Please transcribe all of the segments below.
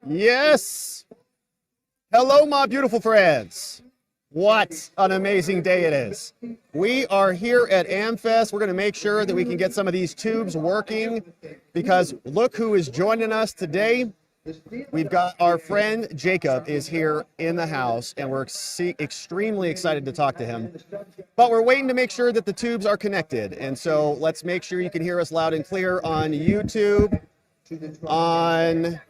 Yes. Hello, my beautiful friends. What an amazing day it is. We are here at AmFest. We're going to make sure that we can get some of these tubes working because look who is joining us today. We've got our friend Jacob is here in the house, and we're extremely excited to talk to him. But we're waiting to make sure that the tubes are connected. And so let's make sure you can hear us loud and clear on YouTube, on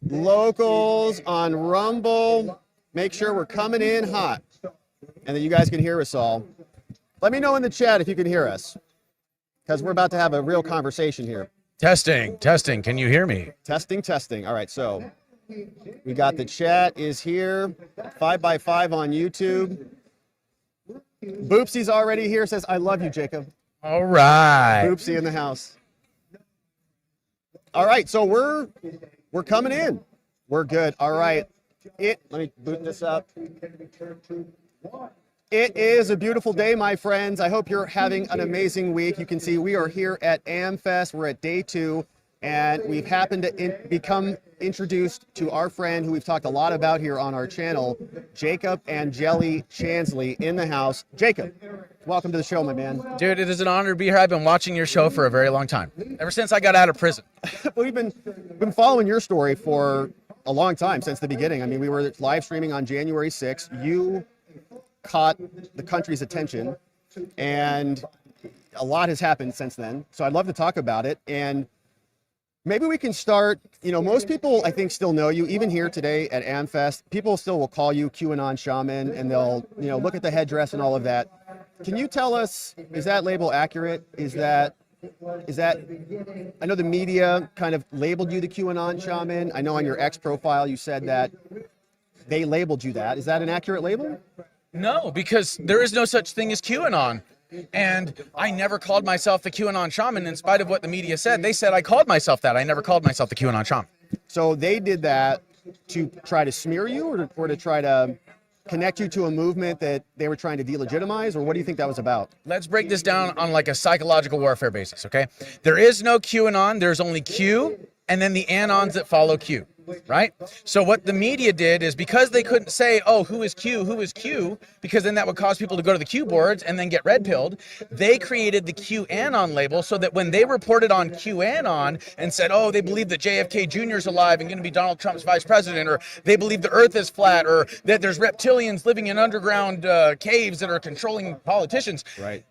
Locals, on Rumble. Make sure we're coming in hot and that you guys can hear us all. Let me know in the chat if you can hear us because we're about to have a real conversation here. Testing. Can you hear me? Testing. All right, so we got the chat is here, 5x5 on YouTube. Boopsy's already here, says, I love you, Jacob. All right. Boopsy in the house. All right, so we're coming in. We're good. All right. Let me boot this up. It is a beautiful day, my friends. I hope you're having an amazing week. You can see we are here at AmFest. We're at day 2, and we've happened to become introduced to our friend who we've talked a lot about here on our channel, Jacob and Jelly Chansley in the house. Jacob, welcome to the show, my man. Dude, it is an honor to be here. I've been watching your show for a very long time, ever since I got out of prison. We've been following your story for a long time, since the beginning. I mean, we were live streaming on January 6th. You caught the country's attention, and a lot has happened since then. So I'd love to talk about it. And maybe we can start, most people I think still know you, even here today at AmFest. People still will call you QAnon shaman, and they'll, look at the headdress and all of that. Can you tell us, is that label accurate? Is that, I know the media kind of labeled you the QAnon shaman. I know on your X profile you said that they labeled you that. Is that an accurate label? No, because there is no such thing as QAnon. And I never called myself the QAnon shaman in spite of what the media said. They said I called myself that. I never called myself the QAnon shaman. So they did that to try to smear you or to try to connect you to a movement that they were trying to delegitimize, or what do you think that was about? Let's break this down on like a psychological warfare basis, okay? There is no QAnon. There's only Q and then the anons that follow Q. Right? So what the media did is, because they couldn't say, oh, who is Q, because then that would cause people to go to the Q boards and then get red pilled, they created the QAnon label so that when they reported on QAnon and said, oh, they believe that JFK Jr. is alive and going to be Donald Trump's vice president, or they believe the earth is flat, or that there's reptilians living in underground caves that are controlling politicians. Right.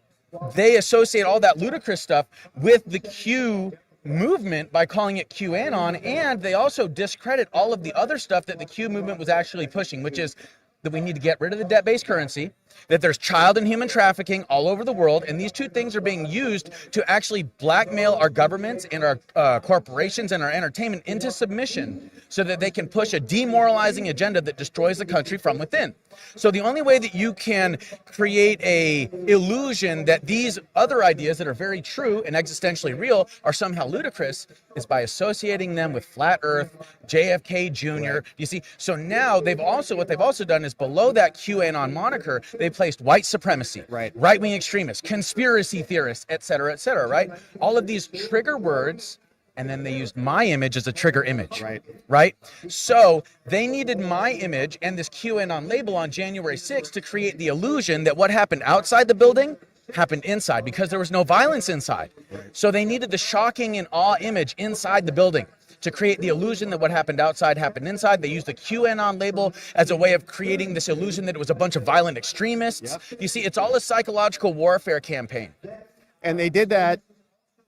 They associate all that ludicrous stuff with the Q movement by calling it QAnon, and they also discredit all of the other stuff that the Q movement was actually pushing, which is that we need to get rid of the debt-based currency, that there's child and human trafficking all over the world, and these two things are being used to actually blackmail our governments and our corporations and our entertainment into submission so that they can push a demoralizing agenda that destroys the country from within. So the only way that you can create a illusion that these other ideas that are very true and existentially real are somehow ludicrous is by associating them with flat earth, JFK Jr. Right. You see, so now what they've also done is below that QAnon moniker, they placed white supremacy, right-wing extremists, conspiracy theorists, et cetera, right? All of these trigger words, and then they used my image as a trigger image, right? So they needed my image and this QAnon label on January 6th to create the illusion that what happened outside the building happened inside, because there was no violence inside. So they needed the shocking and awe image inside the building to create the illusion that what happened outside happened inside. They used the QAnon label as a way of creating this illusion that it was a bunch of violent extremists. Yep. You see, it's all a psychological warfare campaign. And they did that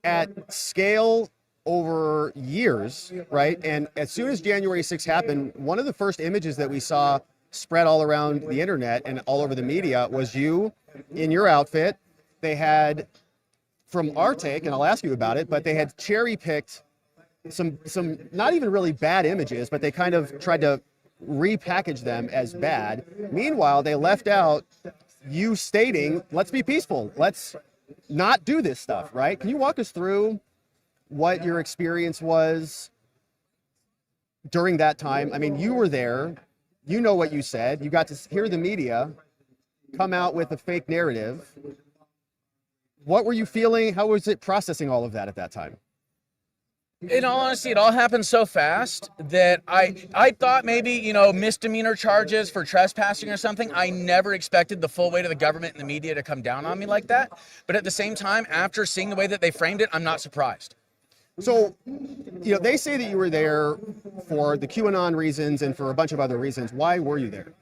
at scale over years, right? And as soon as January 6th happened, one of the first images that we saw spread all around the internet and all over the media was you in your outfit. They had, from our take, and I'll ask you about it, but they had cherry-picked some not even really bad images, but they kind of tried to repackage them as bad. Meanwhile, they left out you stating, let's be peaceful, let's not do this stuff, right? Can you walk us through what your experience was during that time? I mean, you were there, you know what you said, you got to hear the media come out with a fake narrative. What were you feeling? How was it processing all of that at that time? In all honesty, it all happened so fast that I thought maybe, misdemeanor charges for trespassing or something. I never expected the full weight of the government and the media to come down on me like that. But at the same time, after seeing the way that they framed it, I'm not surprised. So, they say that you were there for the QAnon reasons and for a bunch of other reasons. Why were you there?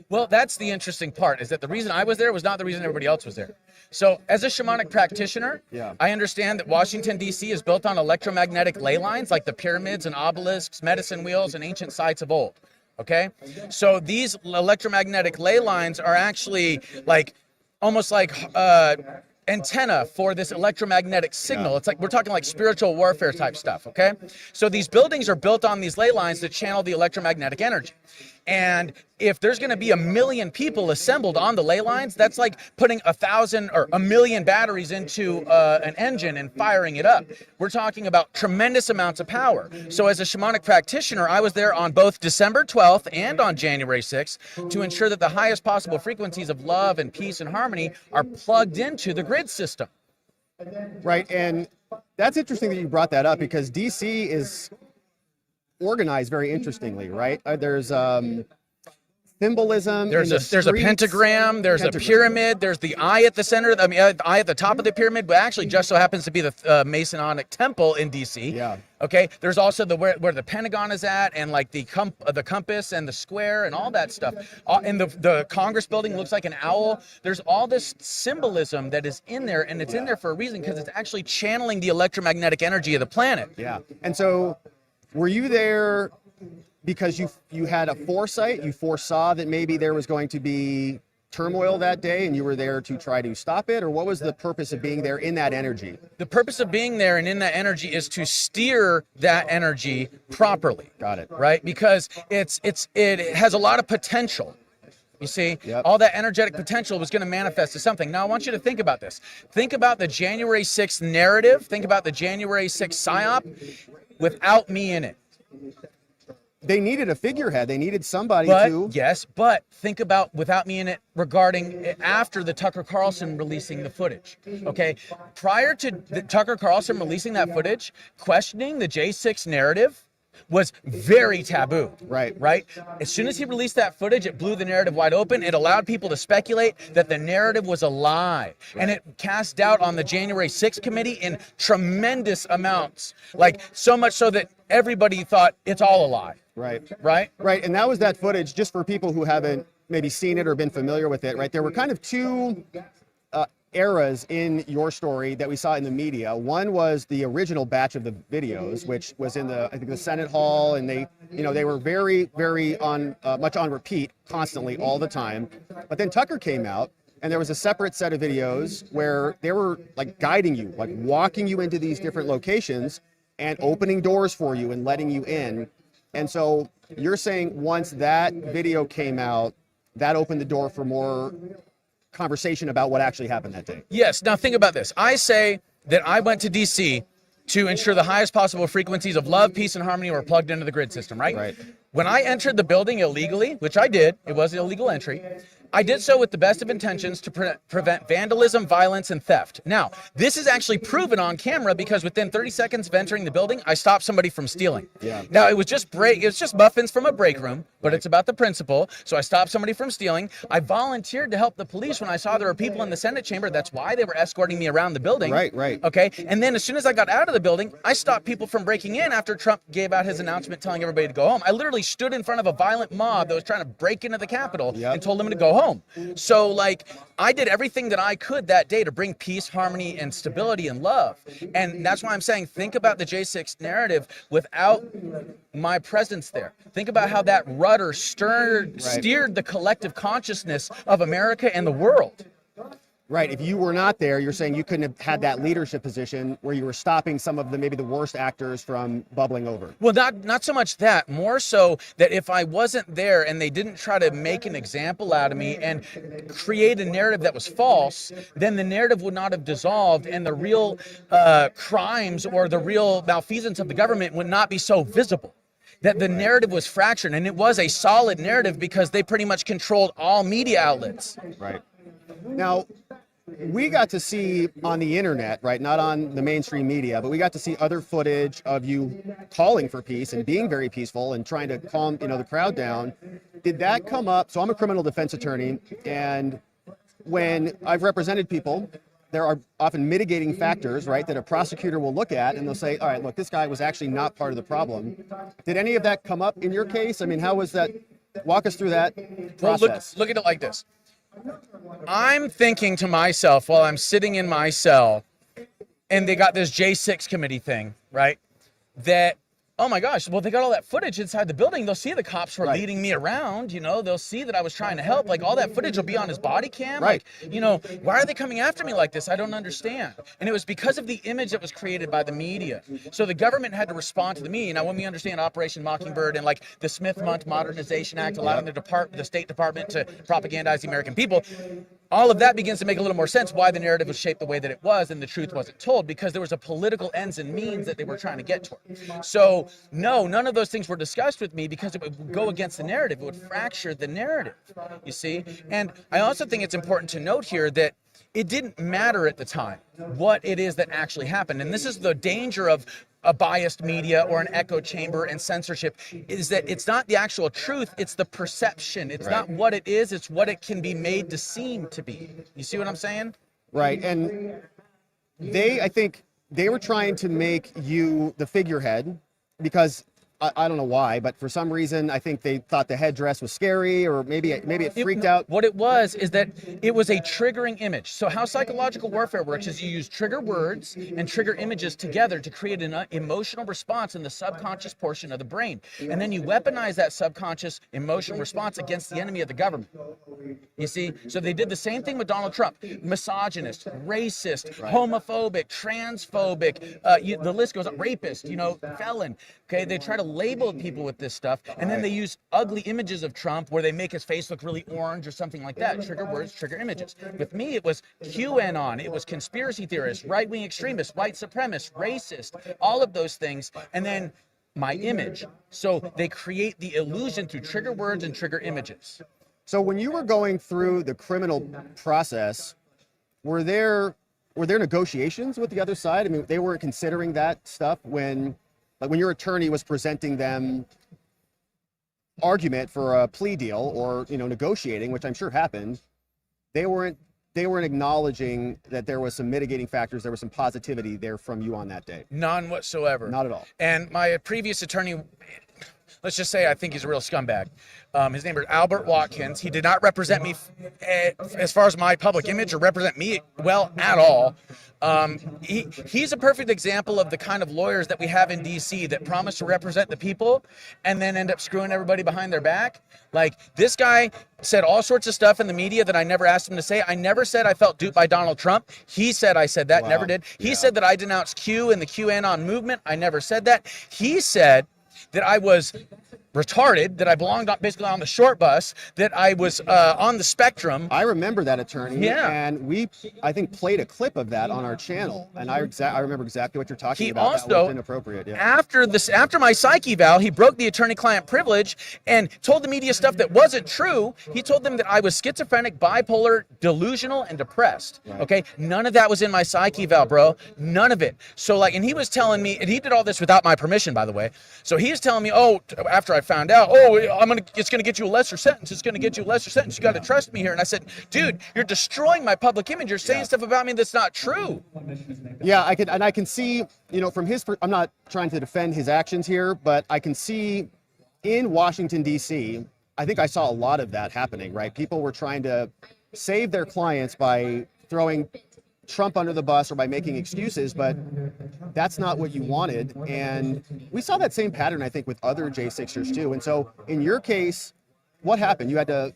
Well, that's the interesting part, is that the reason I was there was not the reason everybody else was there. So as a shamanic practitioner, I understand that Washington, D.C. is built on electromagnetic ley lines like the pyramids and obelisks, medicine wheels, and ancient sites of old. Okay? So these electromagnetic ley lines are actually almost like antenna for this electromagnetic signal. It's like we're talking like spiritual warfare type stuff, okay? So these buildings are built on these ley lines that channel the electromagnetic energy. And if there's going to be 1 million people assembled on the ley lines, that's like putting 1,000 or 1 million batteries into an engine and firing it up. We're talking about tremendous amounts of power. So as a shamanic practitioner, I was there on both December 12th and on January 6th to ensure that the highest possible frequencies of love and peace and harmony are plugged into the grid system. Right, and that's interesting that you brought that up because DC is organized very interestingly, right? There's symbolism. There's a pentagram. There's a pyramid. There's the eye at the center. Eye at the top of the pyramid, but actually just so happens to be the Masonic temple in DC. Yeah. Okay. There's also where the Pentagon is at, and like the compass and the square and all that stuff. And the Congress building looks like an owl. There's all this symbolism that is in there, and it's in there for a reason because it's actually channeling the electromagnetic energy of the planet. Yeah. And so, were you there because you had a foresight? You foresaw that maybe there was going to be turmoil that day and you were there to try to stop it? Or what was the purpose of being there in that energy? The purpose of being there and in that energy is to steer that energy properly. Got it. Right? Because it has a lot of potential. You see, all that energetic potential was going to manifest as something. Now, I want you to think about this. Think about the January 6th narrative. Think about the January 6th psyop without me in it. They needed a figurehead. They needed somebody to... Yes, but think about without me in it regarding after the Tucker Carlson releasing the footage. Okay? Prior to Tucker Carlson releasing that footage, questioning the J6 narrative was very taboo. Right? As soon as he released that footage, it blew the narrative wide open. It allowed people to speculate that the narrative was a lie. And it cast doubt on the January 6th committee in tremendous amounts. Like, so much so that everybody thought it's all a lie. Right? And that was that footage, just for people who haven't maybe seen it or been familiar with it, right? There were kind of two eras in your story that we saw in the media. One was the original batch of the videos, which was in I think the Senate Hall, and they were very, very much on repeat constantly all the time. But then Tucker came out, and there was a separate set of videos where they were like guiding you, like walking you into these different locations and opening doors for you and letting you in. And so you're saying once that video came out, that opened the door for more conversation about what actually happened that day. Yes. Now think about this. I say that I went to DC to ensure the highest possible frequencies of love, peace, and harmony were plugged into the grid system, right? When I entered the building illegally, which I did, it was an illegal entry, I did so with the best of intentions to prevent vandalism, violence, and theft. Now, this is actually proven on camera because within 30 seconds of entering the building, I stopped somebody from stealing. Now, it was just muffins from a break room, but it's about the principle. So I stopped somebody from stealing. I volunteered to help the police when I saw there were people in the Senate chamber. That's why they were escorting me around the building. Right. Okay. And then as soon as I got out of the building, I stopped people from breaking in after Trump gave out his announcement telling everybody to go home. I literally stood in front of a violent mob that was trying to break into the Capitol and told them to go home. So I did everything that I could that day to bring peace, harmony, and stability and love. And that's why I'm saying, think about the J6 narrative without my presence there. Think about how that rudder steered the collective consciousness of America and the world. Right. If you were not there, you're saying you couldn't have had that leadership position where you were stopping some of maybe the worst actors from bubbling over. Well, not so much that, more so that if I wasn't there and they didn't try to make an example out of me and create a narrative that was false, then the narrative would not have dissolved and the real crimes or the real malfeasance of the government would not be so visible. That the narrative was fractured, and it was a solid narrative because they pretty much controlled all media outlets. Right. Now, we got to see on the internet, right, not on the mainstream media, but we got to see other footage of you calling for peace and being very peaceful and trying to calm, the crowd down. Did that come up? So I'm a criminal defense attorney, and when I've represented people, there are often mitigating factors, right, that a prosecutor will look at and they'll say, all right, look, this guy was actually not part of the problem. Did any of that come up in your case? I mean, how was that? Walk us through that process. Well, look at it like this. I'm thinking to myself while I'm sitting in my cell, and they got this J6 committee thing, right? That, oh my gosh, well, they got all that footage inside the building. They'll see the cops were leading me around, they'll see that I was trying to help. Like, all that footage will be on his body cam. Right. Like, why are they coming after me like this? I don't understand. And it was because of the image that was created by the media. So the government had to respond to the media. Now, when we understand Operation Mockingbird and like the Smith-Mundt Modernization Act, allowing the State Department to propagandize the American people, all of that begins to make a little more sense why the narrative was shaped the way that it was and the truth wasn't told, because there was a political ends and means that they were trying to get toward. So no, none of those things were discussed with me because it would go against the narrative. It would fracture the narrative, you see? And I also think it's important to note here that it didn't matter at the time what it is that actually happened. And this is the danger of a biased media or an echo chamber and censorship, is that it's not the actual truth, it's the perception. It's not what it is, it's what it can be made to seem to be. You see what I'm saying? Right. And I think they were trying to make you the figurehead because I don't know why, but for some reason, I think they thought the headdress was scary, or maybe it freaked out. What it was is that it was a triggering image. So how psychological warfare works is you use trigger words and trigger images together to create an emotional response in the subconscious portion of the brain. And then you weaponize that subconscious emotional response against the enemy of the government. You see? So they did the same thing with Donald Trump. Misogynist, racist, homophobic, transphobic, the list goes on, rapist, felon. Okay, they try to label people with this stuff, and then they use ugly images of Trump where they make his face look really orange or something like that. Trigger words, trigger images. With me, it was QAnon, it was conspiracy theorists, right-wing extremists, white supremacists, racist, all of those things, and then my image. So they create the illusion through trigger words and trigger images. So when you were going through the criminal process, were there negotiations with the other side? I mean, they weren't considering that stuff when your attorney was presenting them argument for a plea deal or, negotiating, which I'm sure happened, they weren't acknowledging that there was some mitigating factors, there was some positivity there from you on that day. None whatsoever. Not at all. And my previous attorney, let's just say I think he's a real scumbag. His name is Albert Watkins. He did not represent me as far as my public image or represent me well at all. He's a perfect example of the kind of lawyers that we have in D.C. that promise to represent the people and then end up screwing everybody behind their back. Like, this guy said all sorts of stuff in the media that I never asked him to say. I never said I felt duped by Donald Trump. He said I said that, never did. He said that I denounced Q and the QAnon movement. I never said that. He said that I was retarded, that I belonged basically on the short bus, that I was on the spectrum. I remember that, attorney. Yeah. And we, I think, played a clip of that on our channel, and I remember exactly what you're talking about. Also, that was inappropriate. Yeah. After my psych eval, he broke the attorney-client privilege and told the media stuff that wasn't true. He told them that I was schizophrenic, bipolar, delusional, and depressed. Right. Okay, none of that was in my psych eval, bro. None of it. So and he was telling me, and he did all this without my permission, by the way. So he was telling me, after I found out, it's gonna get you a lesser sentence. It's gonna get you a lesser sentence. You got to trust me here. And I said, dude, you're destroying my public image. You're saying stuff about me that's not true. Yeah, I can see, from his, I'm not trying to defend his actions here, but I can see in Washington, D.C., I think I saw a lot of that happening, right? People were trying to save their clients by throwing Trump under the bus or by making excuses, but that's not what you wanted. And we saw that same pattern, I think, with other J6ers too. And so in your case, what happened? You had to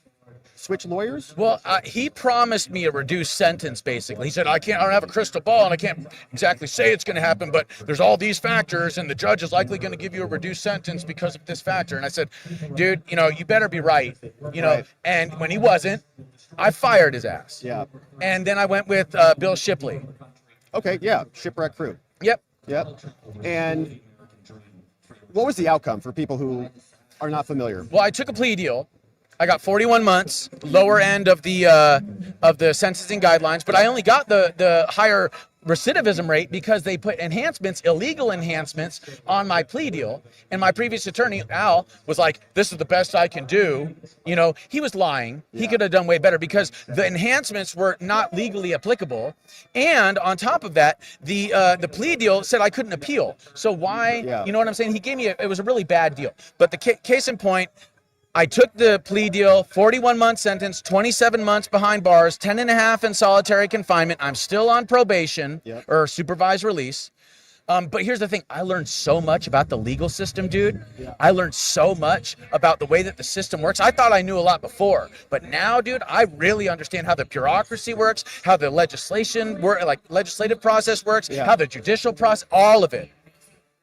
switch lawyers? Well, he promised me a reduced sentence, basically. He said, I don't have a crystal ball and I can't exactly say it's going to happen, but there's all these factors and the judge is likely going to give you a reduced sentence because of this factor. And I said, dude, you better be right, Right. And when he wasn't, I fired his ass. Yeah. And then I went with Bill Shipley. Okay, yeah, shipwreck crew. Yep. And what was the outcome for people who are not familiar? Well, I took a plea deal. I got 41 months, lower end of the sentencing guidelines, but I only got the higher recidivism rate because they put enhancements, illegal enhancements, on my plea deal. And my previous attorney, Al, was like, "This is the best I can do." You know, he was lying. He could have done way better because the enhancements were not legally applicable. And on top of that, the plea deal said I couldn't appeal. So why? Yeah. You know what I'm saying? He gave me it was a really bad deal. But the case in point, I took the plea deal, 41-month sentence, 27 months behind bars, 10 and a half in solitary confinement. I'm still on probation or supervised release. But here's the thing. I learned so much about the legal system, dude. I learned so much about the way that the system works. I thought I knew a lot before, but now, dude, I really understand how the bureaucracy works, how the legislative process works, how the judicial process, all of it.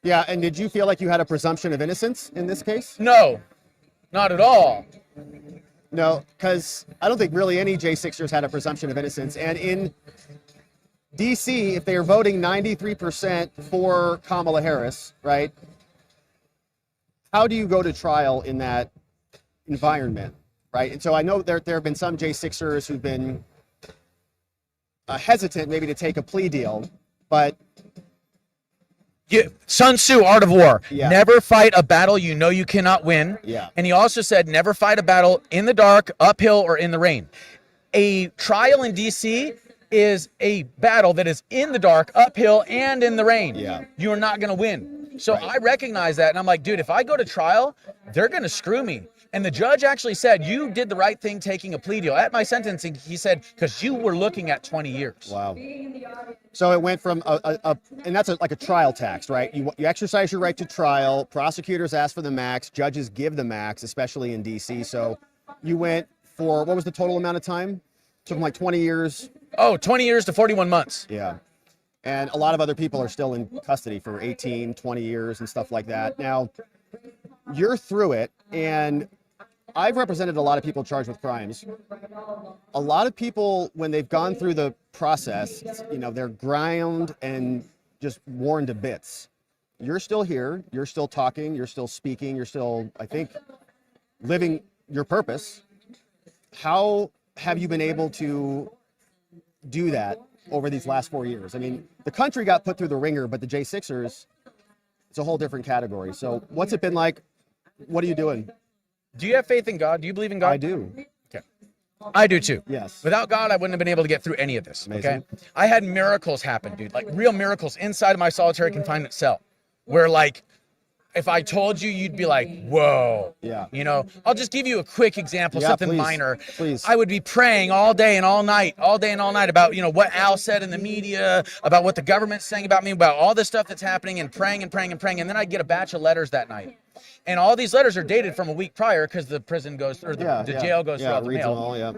Yeah, and did you feel like you had a presumption of innocence in this case? No. Not at all. No, because I don't think really any J6ers had a presumption of innocence. And in DC, if they are voting 93% for Kamala Harris, right? How do you go to trial in that environment, right? And so I know there have been some J6ers who've been hesitant maybe to take a plea deal, but Sun Tzu, Art of War. Yeah. Never fight a battle you know you cannot win. Yeah. And he also said never fight a battle in the dark, uphill, or in the rain. A trial in DC is a battle that is in the dark, uphill, and in the rain. Yeah. You're not going to win. So I recognize that, and I'm like, dude, if I go to trial, they're going to screw me. And the judge actually said, you did the right thing taking a plea deal. At my sentencing, he said, because you were looking at 20 years. Wow. So it went from and that's like a trial tax, right? You exercise your right to trial. Prosecutors ask for the max. Judges give the max, especially in DC. So you went for, what was the total amount of time? Took them like 20 years. Oh, 20 years to 41 months. Yeah. And a lot of other people are still in custody for 18, 20 years and stuff like that. Now, you're through it, and I've represented a lot of people charged with crimes. A lot of people, when they've gone through the process, they're ground and just worn to bits. You're still here. You're still talking. You're still speaking. You're still, I think, living your purpose. How have you been able to do that over these last 4 years? I mean, the country got put through the ringer, but the J6ers, it's a whole different category. So what's it been like? What are you doing? Do you have faith in God? Do you believe in God? I do. Okay. I do too. Yes. Without God, I wouldn't have been able to get through any of this. Amazing. Okay. I had miracles happen, dude. Like real miracles inside of my solitary confinement cell. Where like, if I told you, you'd be like, whoa. Yeah. I'll just give you a quick example, something please, minor. Please. I would be praying all day and all night about, what Al said in the media, about what the government's saying about me, about all this stuff that's happening, and praying and praying and praying. And then I'd get a batch of letters that night. And all these letters are dated from a week prior because the prison goes, or the jail goes throughout the mail. All, yeah.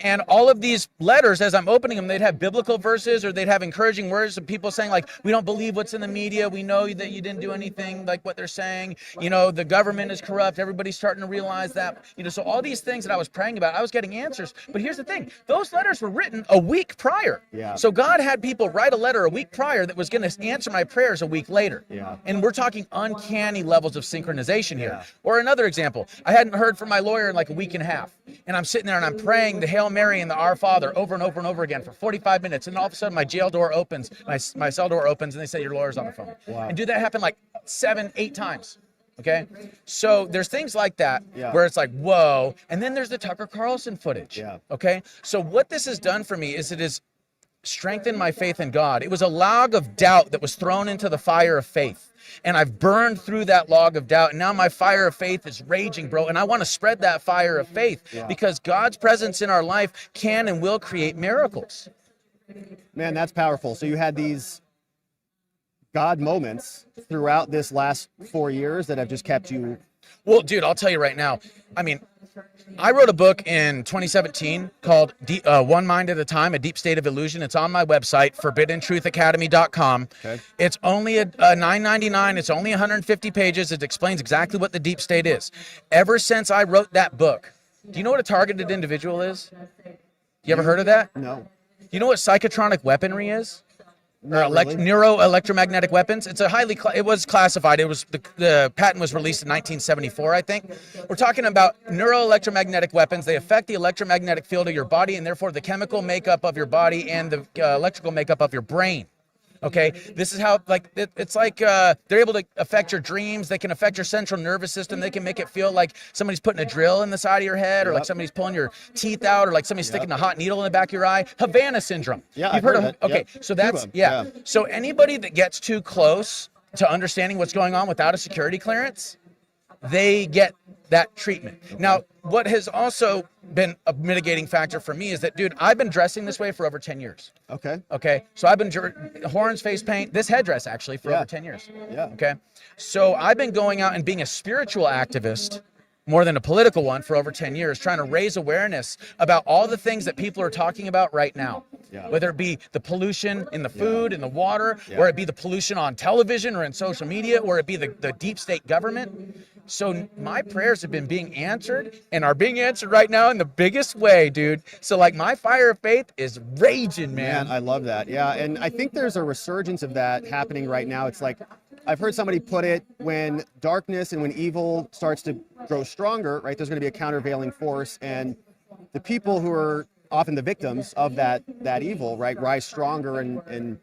And all of these letters, as I'm opening them, they'd have biblical verses or they'd have encouraging words of people saying, like, we don't believe what's in the media. We know that you didn't do anything like what they're saying. The government is corrupt. Everybody's starting to realize that. So all these things that I was praying about, I was getting answers. But here's the thing. Those letters were written a week prior. Yeah. So God had people write a letter a week prior that was going to answer my prayers a week later. Yeah. And we're talking uncanny levels of synchronization here. Yeah. Or another example, I hadn't heard from my lawyer in like a week and a half. And I'm sitting there and I'm praying the Hail Mary and the Our Father over and over and over again for 45 minutes. And all of a sudden my jail door opens, my cell door opens, and they say your lawyer's on the phone. Wow. And dude, that happened like 7, 8 times. Okay. So there's things like that where it's like, whoa. And then there's the Tucker Carlson footage. Yeah. Okay. So what this has done for me is it has strengthened my faith in God. It was a log of doubt that was thrown into the fire of faith. And I've burned through that log of doubt. And now my fire of faith is raging, bro. And I want to spread that fire of faith because God's presence in our life can and will create miracles. Man, that's powerful. So you had these God moments throughout this last 4 years that have just kept you. Well, dude, I'll tell you right now. I mean, I wrote a book in 2017 called One Mind at a Time, A Deep State of Illusion. It's on my website, forbiddenTruthAcademy.com. Okay. It's only a $9.99. It's only 150 pages. It explains exactly what the deep state is. Ever since I wrote that book, do you know what a targeted individual is? You ever heard of that? No. You know what psychotronic weaponry is? Not really. Neuro-electromagnetic weapons. It's a it was classified. It was the patent was released in 1974, I think. We're talking about neuro-electromagnetic weapons. They affect the electromagnetic field of your body and therefore the chemical makeup of your body and the electrical makeup of your brain. Okay, this is how, like, it's like they're able to affect your dreams. They can affect your central nervous system. They can make it feel like somebody's putting a drill in the side of your head, or like somebody's pulling your teeth out, or like somebody's sticking a hot needle in the back of your eye. Havana syndrome. Yeah, you've I've heard of it. Okay, Yep. so that's Cuba. So anybody that gets too close to understanding what's going on without a security clearance, they get that treatment. Now, what has also been a mitigating factor for me is that, dude, I've been dressing this way for over 10 years. Okay. So I've been horns, face paint, this headdress actually for over 10 years. Yeah. Okay. So I've been going out and being a spiritual activist more than a political one for over 10 years, trying to raise awareness about all the things that people are talking about right now. Yeah. Whether it be the pollution in the food, in the water, or it be the pollution on television or in social media, or it be the deep state government. So my prayers have been being answered and are being answered right now in the biggest way, dude. So like my fire of faith is raging, man. I love that. Yeah. And I think there's a resurgence of that happening right now. It's like, I've heard somebody put it, when darkness and when evil starts to grow stronger, right, there's going to be a countervailing force, and the people who are often the victims of that evil, right, rise stronger and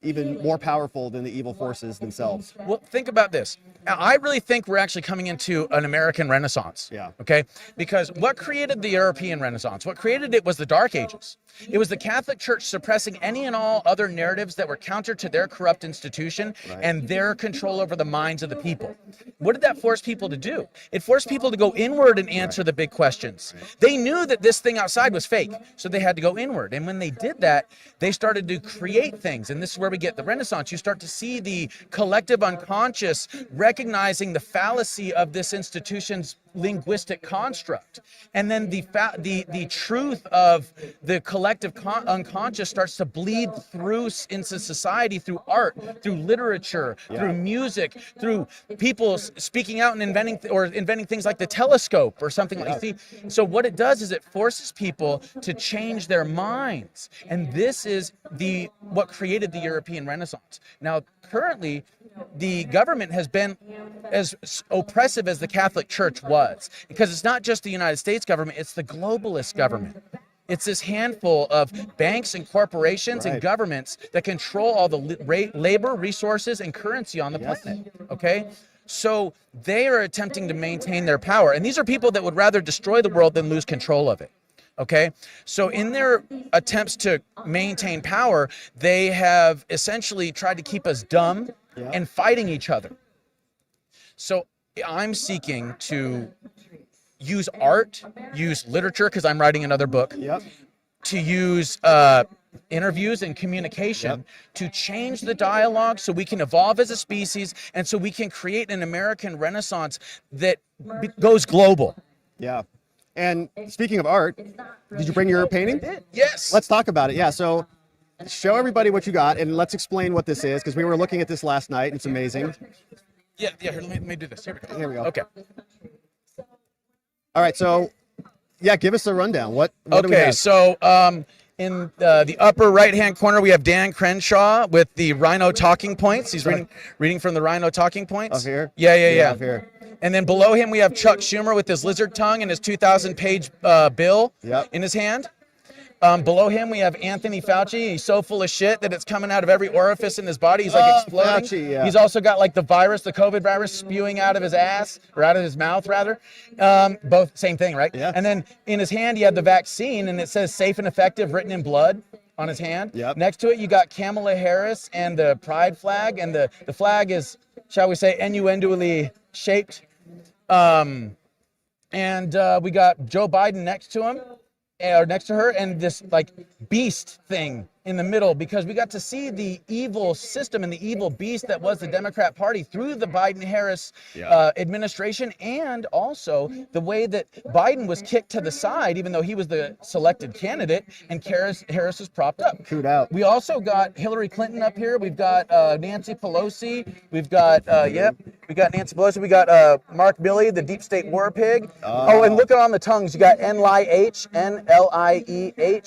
even more powerful than the evil forces themselves. Well, think about this. I really think we're actually coming into an American Renaissance. Yeah. Okay? Because what created the European Renaissance? What created it was the Dark Ages. It was the Catholic Church suppressing any and all other narratives that were counter to their corrupt institution and their control over the minds of the people. What did that force people to do? It forced people to go inward and answer the big questions. They knew that this thing outside was fake, so they had to go inward. And when they did that, they started to create things. And this is where we get the Renaissance. You start to see the collective unconscious recognizing the fallacy of this institution's linguistic construct, and then the truth of the collective unconscious starts to bleed through into society through art, through literature, through music, through people speaking out and inventing things like the telescope or something like that. So what it does is it forces people to change their minds, and this is what created the European Renaissance. Now, currently, the government has been as oppressive as the Catholic Church was, because it's not just the United States government, it's the globalist government. It's this handful of banks and corporations and governments that control all the labor, resources, and currency on the planet, okay? So they are attempting to maintain their power, and these are people that would rather destroy the world than lose control of it. Okay, so in their attempts to maintain power, they have essentially tried to keep us dumb and fighting each other. So I'm seeking to use art, use literature, because I'm writing another book, to use interviews and communication to change the dialogue so we can evolve as a species and so we can create an American Renaissance that goes global. Yeah. And speaking of art, did you bring your painting? Yes. Let's talk about it. Yeah, so show everybody what you got, and let's explain what this is, because we were looking at this last night, and it's amazing. Yeah, here, let me do this. Here we go. Here we go. Okay. All right, so, yeah, give us a rundown. What do we Okay, have? so in the upper right-hand corner, we have Dan Crenshaw with the Rhino Talking Points. He's reading from the Rhino Talking Points. Up here? Yeah. Up here. And then below him, we have Chuck Schumer with his lizard tongue and his 2,000-page bill in his hand. Below him, we have Anthony Fauci. He's so full of shit that it's coming out of every orifice in his body. He's like exploding. Fauci, yeah. He's also got like the COVID virus spewing out of his ass, or out of his mouth, rather. Both same thing, right? Yeah. And then in his hand, you have the vaccine, and it says safe and effective written in blood on his hand. Yep. Next to it, you got Kamala Harris and the pride flag, and the flag is, shall we say, innuendoly shaped. And we got Joe Biden next to him, or next to her, and this like beast thing in the middle, because we got to see the evil system and the evil beast that was the Democrat Party through the Biden-Harris administration, and also the way that Biden was kicked to the side, even though he was the selected candidate, and Harris was propped up. Cooed out. We also got Hillary Clinton up here. We've got Nancy Pelosi. We've got, we got Nancy Pelosi. We got Mark Milley, the deep state war pig. Oh, and look on the tongues. You got N-L-I-E-H.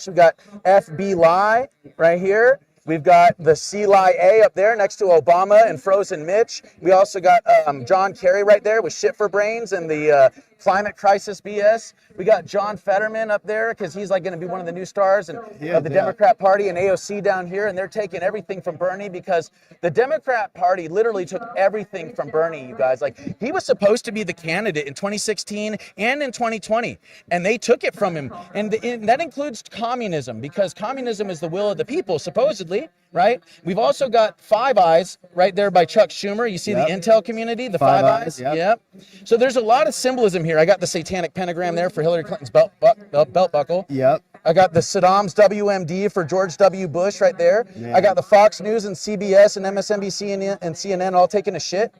We got F-B-Lie right here. We've got the CLIA up there next to Obama and Frozen Mitch. We also got John Kerry right there with Shit for Brains and the climate crisis BS. We got John Fetterman up there because he's like going to be one of the new stars of the Democrat Party, and AOC down here, and they're taking everything from Bernie because the Democrat Party literally took everything from Bernie, you guys. Like, he was supposed to be the candidate in 2016 and in 2020, and they took it from him. And that includes communism, because communism is the will of the people, supposedly, right? We've also got Five Eyes right there by Chuck Schumer. You see the Intel community, the Five Eyes. Yep. So there's a lot of symbolism here. I got the satanic pentagram there for Hillary Clinton's belt buckle. Yep. I got the Saddam's WMD for George W. Bush right there. I got the Fox News and CBS and MSNBC and CNN all taking a shit.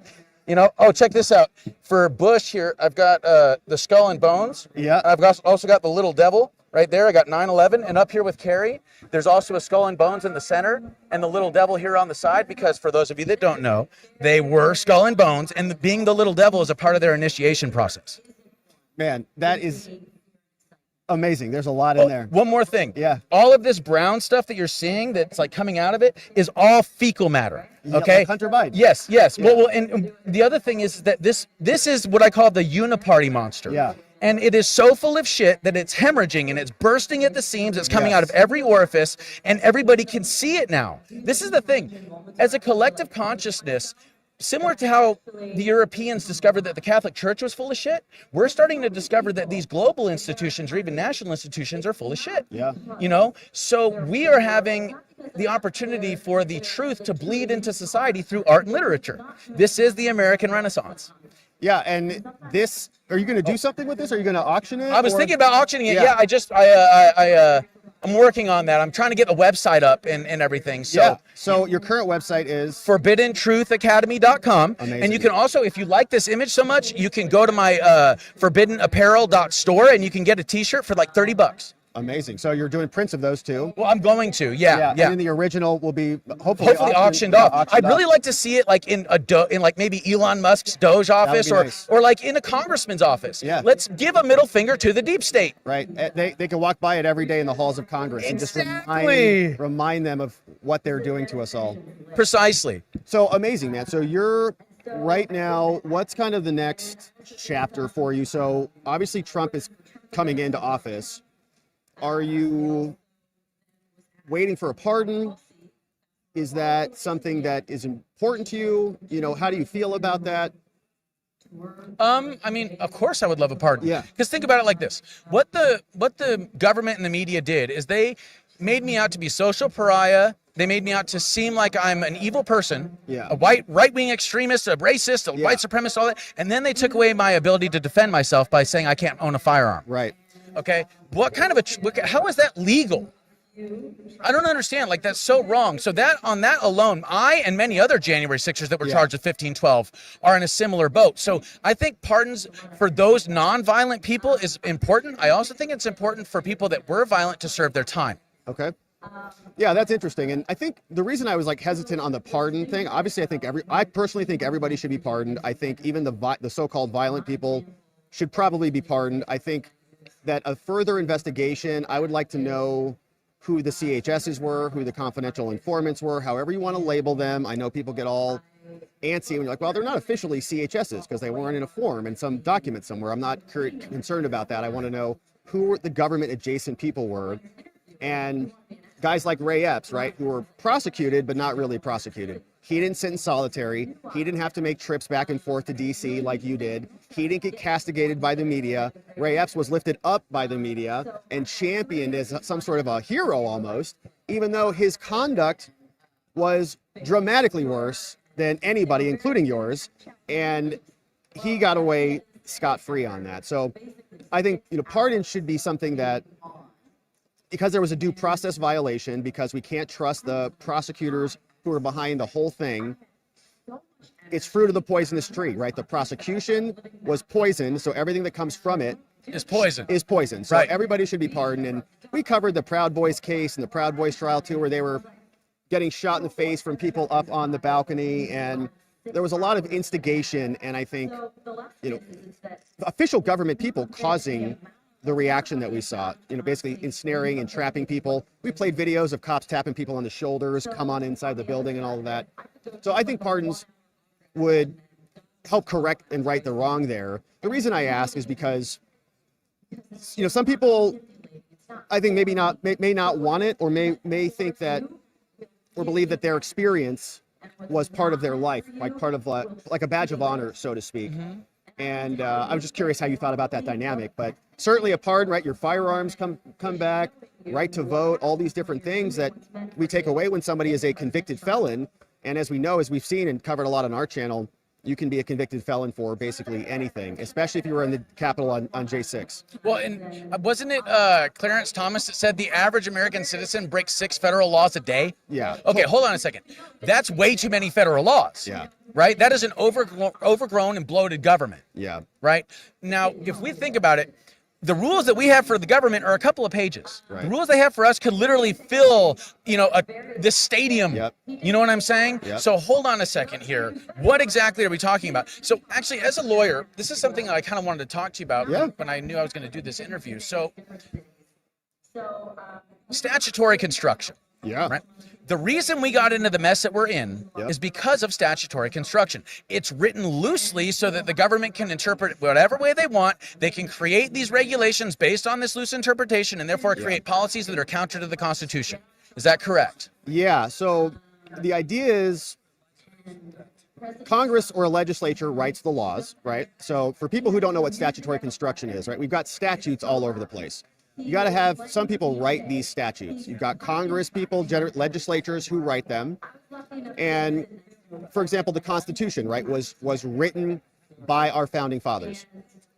You know, oh, check this out. For Bush here, I've got the skull and bones. Yeah. I've also got the little devil right there. I got 9/11. And up here with Kerry, there's also a skull and bones in the center and the little devil here on the side, because for those of you that don't know, they were skull and bones, and being the little devil is a part of their initiation process. Man, that is amazing. There's a lot in there. One more thing. Yeah. All of this brown stuff that you're seeing that's like coming out of it is all fecal matter. Okay. Like Hunter Biden. Yes. Yes. Yeah. Well, and the other thing is that this is what I call the uniparty monster. Yeah. And it is so full of shit that it's hemorrhaging and it's bursting at the seams. It's coming out of every orifice, and everybody can see it now. This is the thing. As a collective consciousness, similar to how the Europeans discovered that the Catholic Church was full of shit, we're starting to discover that these global institutions or even national institutions are full of shit. Yeah. You know, so we are having the opportunity for the truth to bleed into society through art and literature. This is the American Renaissance. Yeah, and this, are you going to do something with this? Are you going to auction it? I was thinking about auctioning it. Yeah. I'm working on that. I'm trying to get the website up and everything. So, yeah. So your current website is ForbiddenTruthAcademy.com. Amazing. And you can also, if you like this image so much, you can go to my ForbiddenApparel.store and you can get a t-shirt for like $30. Amazing. So you're doing prints of those too? Well, I'm going to, yeah. And then the original will be hopefully auctioned off. I'd really like to see it like in like maybe Elon Musk's Doge office, or like in a congressman's office. Yeah. Let's give a middle finger to the deep state. Right. They can walk by it every day in the halls of Congress Exactly. and just remind them of what they're doing to us all. Precisely. So amazing, man. So you're right now, what's kind of the next chapter for you? So obviously Trump is coming into office. Are you waiting for a pardon? Is that something that is important to you? You know, how do you feel about that? I mean, of course I would love a pardon. Yeah. Because think about it like this. What the government and the media did is they made me out to be social pariah. They made me out to seem like I'm an evil person, a white right-wing extremist, a racist, a white supremacist, all that. And then they took away my ability to defend myself by saying I can't own a firearm. Right. Okay, what kind of how is that legal? I don't understand. Like, that's so wrong. So on that alone, I and many other January 6ers that were charged with 1512 are in a similar boat. So I think pardons for those non-violent people is important. I also think it's important for people that were violent to serve their time. Okay. Yeah, that's interesting. And I think the reason I was like hesitant on the pardon thing, obviously I personally think everybody should be pardoned. I think even the so-called violent people should probably be pardoned. I think that a further investigation, I would like to know who the CHSs were, who the confidential informants were, however you want to label them. I know people get all antsy when you're like, well, they're not officially CHSs because they weren't in a form in some document somewhere. I'm not concerned about that. I want to know who the government adjacent people were. And guys like Ray Epps, right, who were prosecuted but not really prosecuted. He didn't sit in solitary. He didn't have to make trips back and forth to D.C. like you did. He didn't get castigated by the media. Ray Epps was lifted up by the media and championed as some sort of a hero almost, even though his conduct was dramatically worse than anybody, including yours. And he got away scot-free on that. So I think, pardon should be something that, because there was a due process violation, because we can't trust the prosecutors who are behind the whole thing, it's fruit of the poisonous tree, right? The prosecution was poisoned, so everything that comes from it is poison. So everybody should be pardoned. And we covered the Proud Boys case and the Proud Boys trial too, where they were getting shot in the face from people up on the balcony, and there was a lot of instigation and I think, official government people causing the reaction that we saw, basically ensnaring and trapping people. We played videos of cops tapping people on the shoulders, come on inside the building and all of that. So I think pardons would help correct and right the wrong there. The reason I ask is because, some people, I think may not want it, or may think that, or believe that their experience was part of their life, like part of like a badge of honor, so to speak. Mm-hmm. And I was just curious how you thought about that dynamic. But certainly a pardon, right? Your firearms come back, right to vote, all these different things that we take away when somebody is a convicted felon. And as we know, as we've seen and covered a lot on our channel, you can be a convicted felon for basically anything, especially if you were in the Capitol on J6. Well, and wasn't it Clarence Thomas that said the average American citizen breaks 6 federal laws a day? Yeah. Okay, hold on a second. That's way too many federal laws. Yeah. Right? That is an overgrown and bloated government. Yeah. Right? Now, if we think about it, the rules that we have for the government are a couple of pages. Right. The rules they have for us could literally fill, this stadium. Yep. You know what I'm saying? Yep. So hold on a second here. What exactly are we talking about? So actually, as a lawyer, this is something that I kind of wanted to talk to you about when I knew I was going to do this interview. So statutory construction. Yeah. Right? The reason we got into the mess that we're in is because of statutory construction. It's written loosely so that the government can interpret it whatever way they want. They can create these regulations based on this loose interpretation and therefore create policies that are counter to the Constitution. Is that correct? Yeah. So the idea is Congress or a legislature writes the laws, right? So for people who don't know what statutory construction is, right, we've got statutes all over the place. You got to have some people write these statutes. You've got Congress people, legislatures who write them. And for example, the Constitution, right, was written by our founding fathers.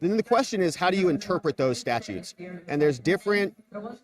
Then the question is, how do you interpret those statutes? And there's different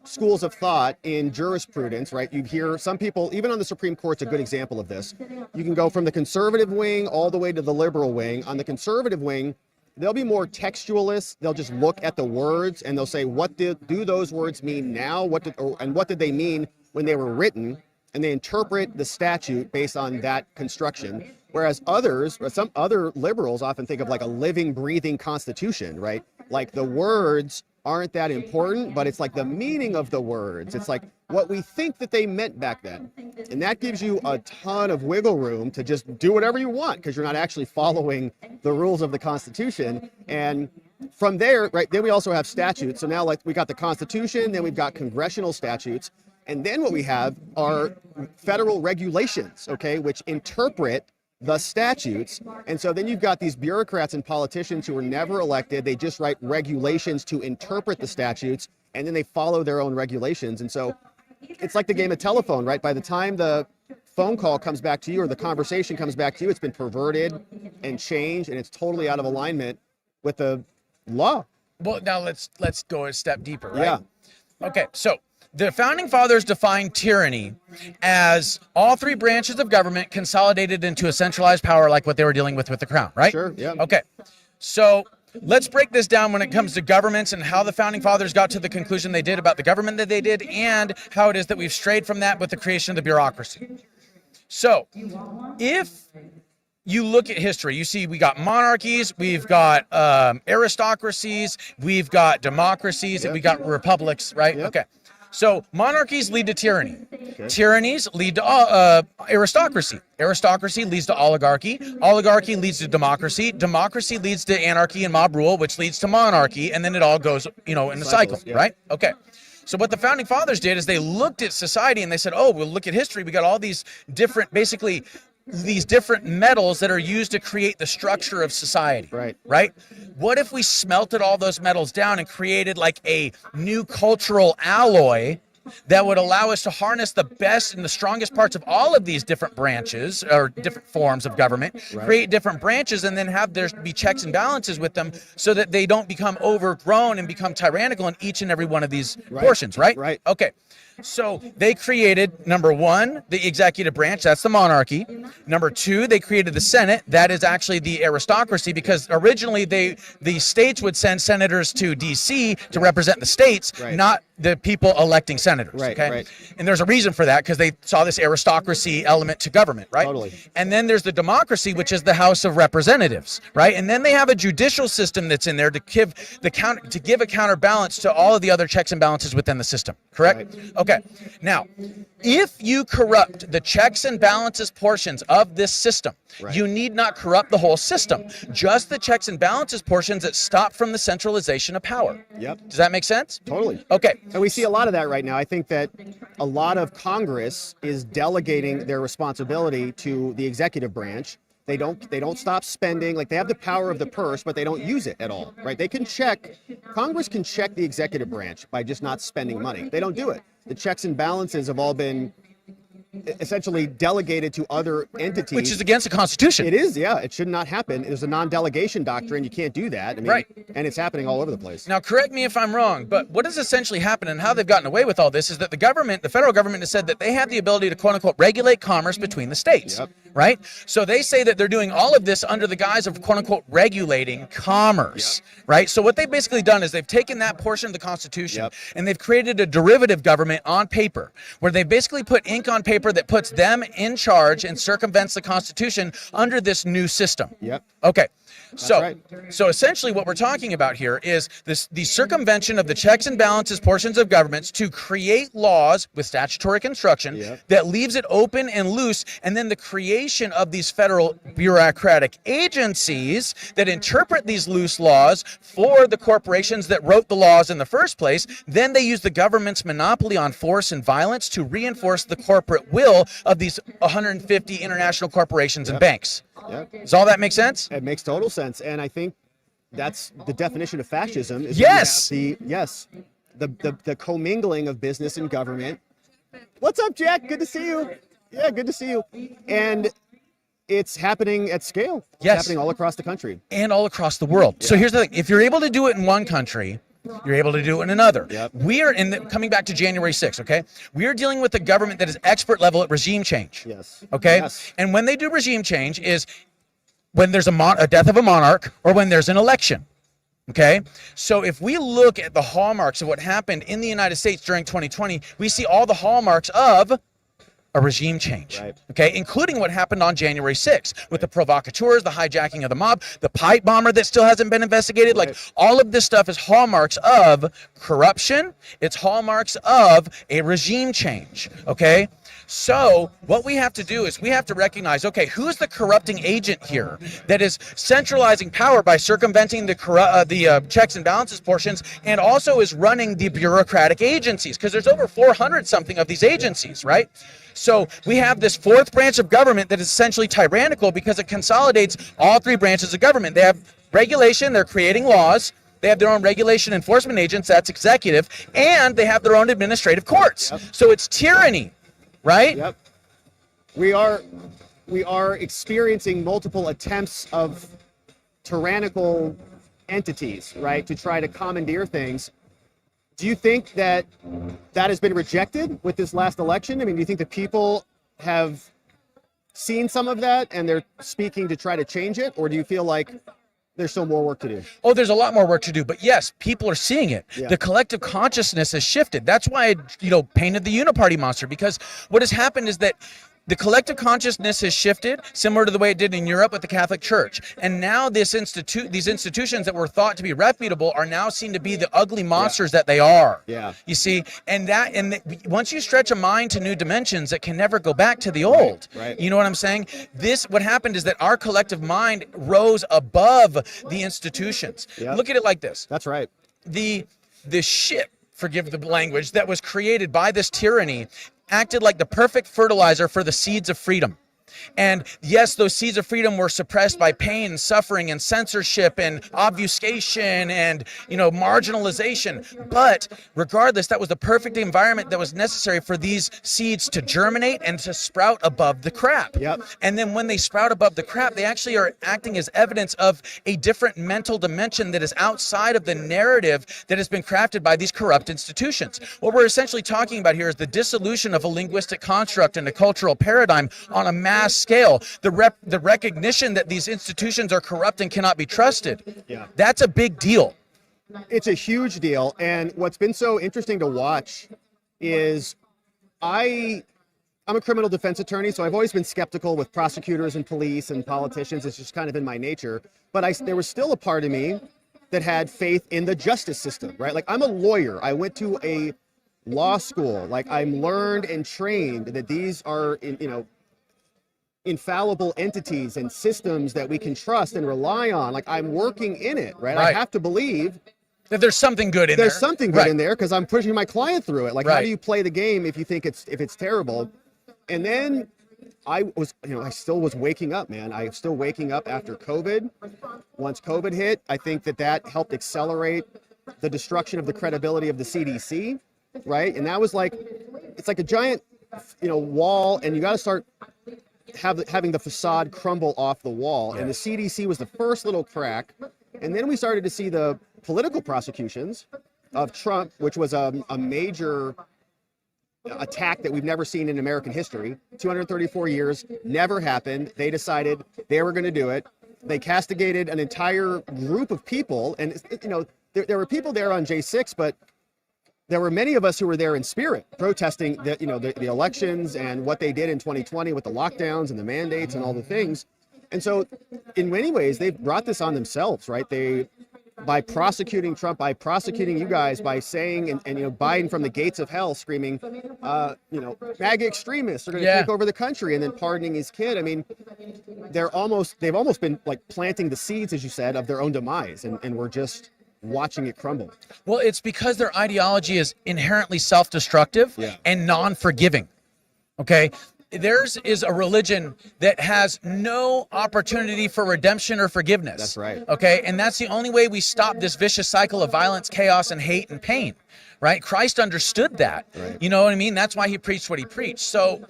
schools of thought in jurisprudence, right? You hear some people, even on the Supreme Court's a good example of this. You can go from the conservative wing all the way to the liberal wing. On the conservative wing, they'll be more textualists. They'll just look at the words and they'll say, what do those words mean now? What did they mean when they were written? And they interpret the statute based on that construction. Whereas some other liberals often think of like a living, breathing constitution, right? Like the words aren't that important, but it's like the meaning of the words. It's like what we think that they meant back then. And that gives you a ton of wiggle room to just do whatever you want because you're not actually following the rules of the Constitution. And from there, right, then we also have statutes. So now like we got the Constitution, then we've got congressional statutes. And then what we have are federal regulations, okay, which interpret the statutes. And so then you've got these bureaucrats and politicians who were never elected. They just write regulations to interpret the statutes, and then they follow their own regulations. And so it's like the game of telephone, right? By the time the phone call comes back to you or the conversation comes back to you, it's been perverted and changed, and it's totally out of alignment with the law. Well, now let's go a step deeper, right? Yeah. Okay, so the founding fathers defined tyranny as all 3 branches of government consolidated into a centralized power like what they were dealing with the crown, right? Sure, yeah. Okay, so let's break this down when it comes to governments and how the founding fathers got to the conclusion they did about the government that they did and how it is that we've strayed from that with the creation of the bureaucracy. So if you look at history, you see we got monarchies, we've got aristocracies, we've got democracies, and we got republics, right? Yep. Okay. So monarchies lead to tyranny. Okay. Tyrannies lead to aristocracy. Aristocracy leads to oligarchy. Oligarchy leads to democracy. Democracy leads to anarchy and mob rule, which leads to monarchy, and then it all goes, in a cycle, right? Okay. So what the founding fathers did is they looked at society and they said, oh, we'll look at history. We got all these different, basically, these different metals that are used to create the structure of society. Right? What if we smelted all those metals down and created like a new cultural alloy that would allow us to harness the best and the strongest parts of all of these different branches or different forms of government, create different branches, and then have there be checks and balances with them so that they don't become overgrown and become tyrannical in each and every one of these portions, right? Right. Okay. So they created, number 1, the executive branch, that's the monarchy. Number 2, they created the Senate, that is actually the aristocracy, because originally the states would send senators to DC to represent the states, not the people electing senators. senators. Right, okay, right. and there's a reason for that because they saw this aristocracy element to government, right? Totally. And then there's the democracy, which is the House of Representatives, right? And then they have a judicial system that's in there to give a counterbalance to all of the other checks and balances within the system. Correct? Right. Okay. Now, if you corrupt the checks and balances portions of this system, Right. you need not corrupt the whole system, just the checks and balances portions that stop from the centralization of power. Yep. Does that make sense? Totally. Okay. And we see a lot of that right now. I think that a lot of Congress is delegating their responsibility to the executive branch. They don't stop spending. Like, they have the power of the purse, but they don't use it at all, right? Congress can check the executive branch by just not spending money. They don't do it. The checks and balances have all been essentially delegated to other entities. Which is against the Constitution. It is, yeah. It should not happen. There's a non-delegation doctrine. You can't do that. I mean, Right. And it's happening all over the place. Now, correct me if I'm wrong, but what has essentially happened and how they've gotten away with all this is that the federal government has said that they have the ability to, quote unquote, regulate commerce between the states, Yep. right? So they say that they're doing all of this under the guise of, quote unquote, regulating commerce, right? So what they've basically done is they've taken that portion of the Constitution Yep. and they've created a derivative government on paper, where they basically put ink on paper that puts them in charge and circumvents the Constitution under this new system. Yep. Okay. So, right. so essentially what we're talking about here is the circumvention of the checks and balances portions of governments to create laws with statutory construction Yep. that leaves it open and loose, and then the creation of these federal bureaucratic agencies that interpret these loose laws for the corporations that wrote the laws in the first place. Then they use the government's monopoly on force and violence to reinforce the corporate will of these 150 international corporations and banks. Yep. Does all that make sense? It makes total sense, and I think that's the definition of fascism. Is Yes. The commingling of business and government. What's up, Jack? Good to see you. Yeah, good to see you. And it's happening at scale. It's Yes. happening all across the country. And all across the world. So here's the thing: if you're able to do it in one country, you're able to do it in another. Yep. We are coming back to January 6th, okay? We are dealing with a government that is expert level at regime change. Yes. Okay? Yes. And when they do regime change is when there's a death of a monarch or when there's an election. Okay? So if we look at the hallmarks of what happened in the United States during 2020, we see all the hallmarks of a regime change, Right. okay, including what happened on January 6th with the provocateurs, the hijacking of the mob, the pipe bomber that still hasn't been investigated. Like, all of this stuff is hallmarks of corruption. It's hallmarks of a regime change, okay? So what we have to do is we have to recognize, okay, who's the corrupting agent here that is centralizing power by circumventing the checks and balances portions, and also is running the bureaucratic agencies, because there's over 400 something of these agencies, right? So we have this fourth branch of government that is essentially tyrannical because it consolidates all three branches of government. They have regulation, they're creating laws. They have their own regulation enforcement agents, that's executive, and they have their own administrative courts. Yep. So it's tyranny, right? Yep. We are experiencing multiple attempts of tyrannical entities, right, to try to commandeer things. Do you think that has been rejected with this last election? I mean, do you think the people have seen some of that and they're speaking to try to change it? Or do you feel like there's still more work to do? Oh, there's a lot more work to do, but yes, people are seeing it. Yeah. The collective consciousness has shifted. That's why I, painted the uniparty monster, because what has happened is that the collective consciousness has shifted, similar to the way it did in Europe with the Catholic Church. And now these institutions that were thought to be reputable are now seen to be the ugly monsters that they are. Yeah. You see, once you stretch a mind to new dimensions, it can never go back to the old. Right. You know what I'm saying? What happened is that our collective mind rose above the institutions. Yep. Look at it like this. That's right. The shit, forgive the language, that was created by this tyranny acted like the perfect fertilizer for the seeds of freedom. And yes, those seeds of freedom were suppressed by pain and suffering and censorship and obfuscation and, marginalization. But regardless, that was the perfect environment that was necessary for these seeds to germinate and to sprout above the crap. Yep. And then when they sprout above the crap, they actually are acting as evidence of a different mental dimension that is outside of the narrative that has been crafted by these corrupt institutions. What we're essentially talking about here is the dissolution of a linguistic construct and a cultural paradigm on a mass scale. The recognition that these institutions are corrupt and cannot be trusted. Yeah. That's a big deal. It's a huge deal. And what's been so interesting to watch is I'm a criminal defense attorney, so I've always been skeptical with prosecutors and police and politicians. It's just kind of in my nature. But there was still a part of me that had faith in the justice system, right? Like, I'm a lawyer. I went to a law school. Like, I'm learned and trained that these are, infallible entities and systems that we can trust and rely on. Like, I'm working in it, right? I have to believe that there's something good in there. There's something good in there, because I'm pushing my client through it. Like, how Right. do you play the game if you think it's terrible? And then I still was waking up, man. I'm still waking up after COVID. Once COVID hit, I think that helped accelerate the destruction of the credibility of the CDC, right? And that was like, it's like a giant, wall, and you got to start having the facade crumble off the wall. And the CDC was the first little crack. And then we started to see the political prosecutions of Trump, which was a major attack that we've never seen in American history. 234 years, never happened. They decided they were going to do it. They castigated an entire group of people. And, there were people there on J6, but there were many of us who were there in spirit, protesting the elections and what they did in 2020 with the lockdowns and the mandates and all the things. And so in many ways, they've brought this on themselves, right? By prosecuting Trump, by prosecuting you guys, by saying, and Biden from the gates of hell screaming, MAGA extremists are going to take over the country, and then pardoning his kid. I mean, they've almost been like planting the seeds, as you said, of their own demise, and we're just watching it crumble. Well, it's because their ideology is inherently self-destructive and non-forgiving. Okay? Theirs is a religion that has no opportunity for redemption or forgiveness. That's right. Okay? And that's the only way we stop this vicious cycle of violence, chaos, and hate and pain. Right? Christ understood that. Right. You know what I mean? That's why he preached what he preached. So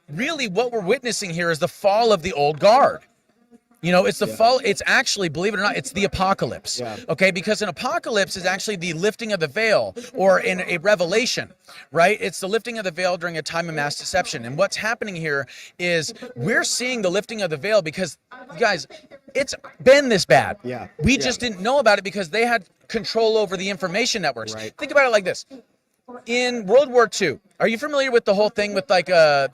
really what we're witnessing here is the fall of the old guard. It's the fall. It's actually, believe it or not, it's the apocalypse. Okay, because an apocalypse is actually the lifting of the veil, or in a revelation, right? It's the lifting of the veil during a time of mass deception. And what's happening here is we're seeing the lifting of the veil because, guys, it's been this bad. We just didn't know about it because they had control over the information networks. Right. Think about it like this. In World War II, are you familiar with the whole thing with like the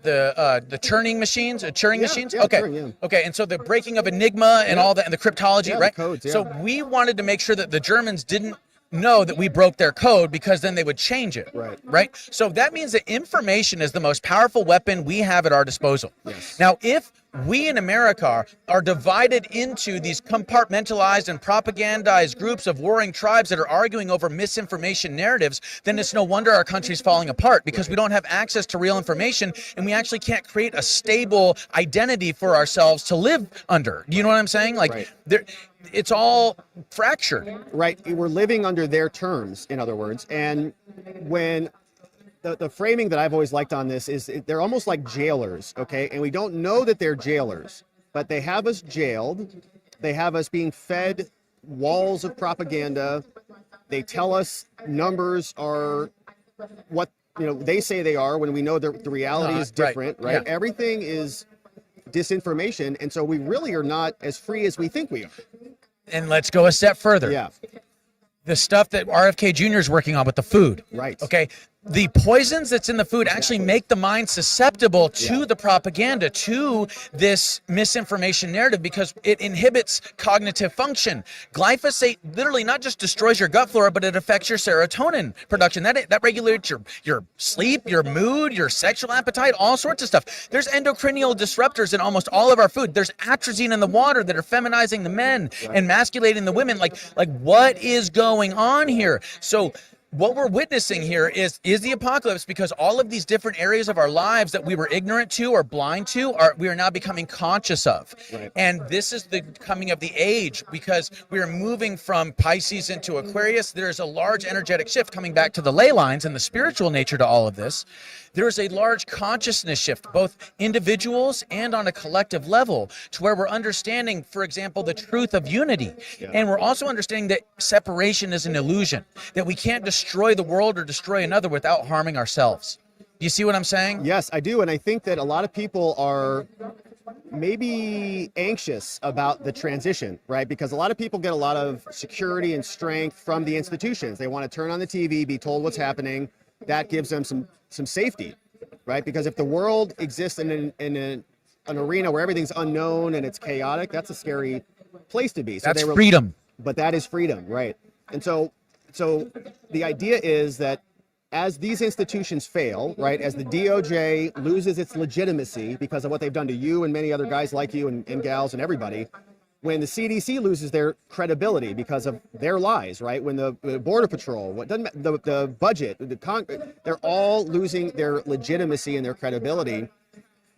Turing machines? Machines? Okay. Turing, Okay, and so the breaking of Enigma and all that, and the cryptology, right? The codes, So we wanted to make sure that the Germans didn't know that we broke their code, because then they would change it. Right? So that means that information is the most powerful weapon we have at our disposal. Now, if we in America are divided into these compartmentalized and propagandized groups of warring tribes that are arguing over misinformation narratives, then it's no wonder our country's falling apart, because we don't have access to real information, and we actually can't create a stable identity for ourselves to live under. Do you know what I'm saying? Like, it's all fractured. Right. We're living under their terms, in other words. And when the framing that I've always liked on this is they're almost like jailers, okay? And we don't know that they're jailers, but they have us jailed. They have us being fed walls of propaganda. They tell us numbers are what they say they are, when we know the reality is different, right? Everything is disinformation, and so we really are not as free as we think we are. And let's go a step further. The stuff that RFK Jr. is working on with the food. Right. Okay. The poisons that's in the food actually make the mind susceptible to the propaganda, to this misinformation narrative, because it inhibits cognitive function. Glyphosate literally not just destroys your gut flora, but it affects your serotonin production. That regulates your sleep, your mood, your sexual appetite, all sorts of stuff. There's endocrinial disruptors in almost all of our food. There's atrazine in the water that are feminizing the men and masculating the women. Like what is going on here? So what we're witnessing here is the apocalypse, because all of these different areas of our lives that we were ignorant to or blind to we are now becoming conscious of. And this is the coming of the age, because we are moving from Pisces into Aquarius. There's a large energetic shift coming back to the ley lines and the spiritual nature to all of this. There is a large consciousness shift, both individuals and on a collective level, to where we're understanding, for example, the truth of unity. And we're also understanding that separation is an illusion, that we can't destroy the world or destroy another without harming ourselves. Do you see what I'm saying? Yes, I do. And I think that a lot of people are maybe anxious about the transition, right? Because a lot of people get a lot of security and strength from the institutions. They want to turn on the TV, be told what's happening. that gives them some safety, right? Because if the world exists in an arena where everything's unknown and it's chaotic, that's a scary place to be. So That's freedom. But that is freedom, right? And so the idea is that as these institutions fail, right, as the DOJ loses its legitimacy because of what they've done to you and many other guys like you and gals and everybody, when the CDC loses their credibility because of their lies, right, when the Border Patrol, the budget, they're all losing their legitimacy and their credibility,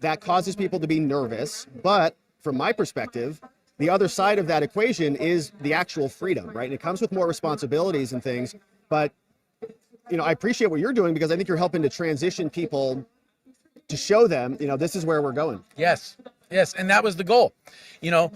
that causes people to be nervous. But from my perspective, the other side of that equation is the actual freedom, right? And it comes with more responsibilities and things. But, you know, I appreciate what you're doing because I think you're helping to transition people to show them, you know, this is where we're going. Yes. Yes. And that was the goal. You know,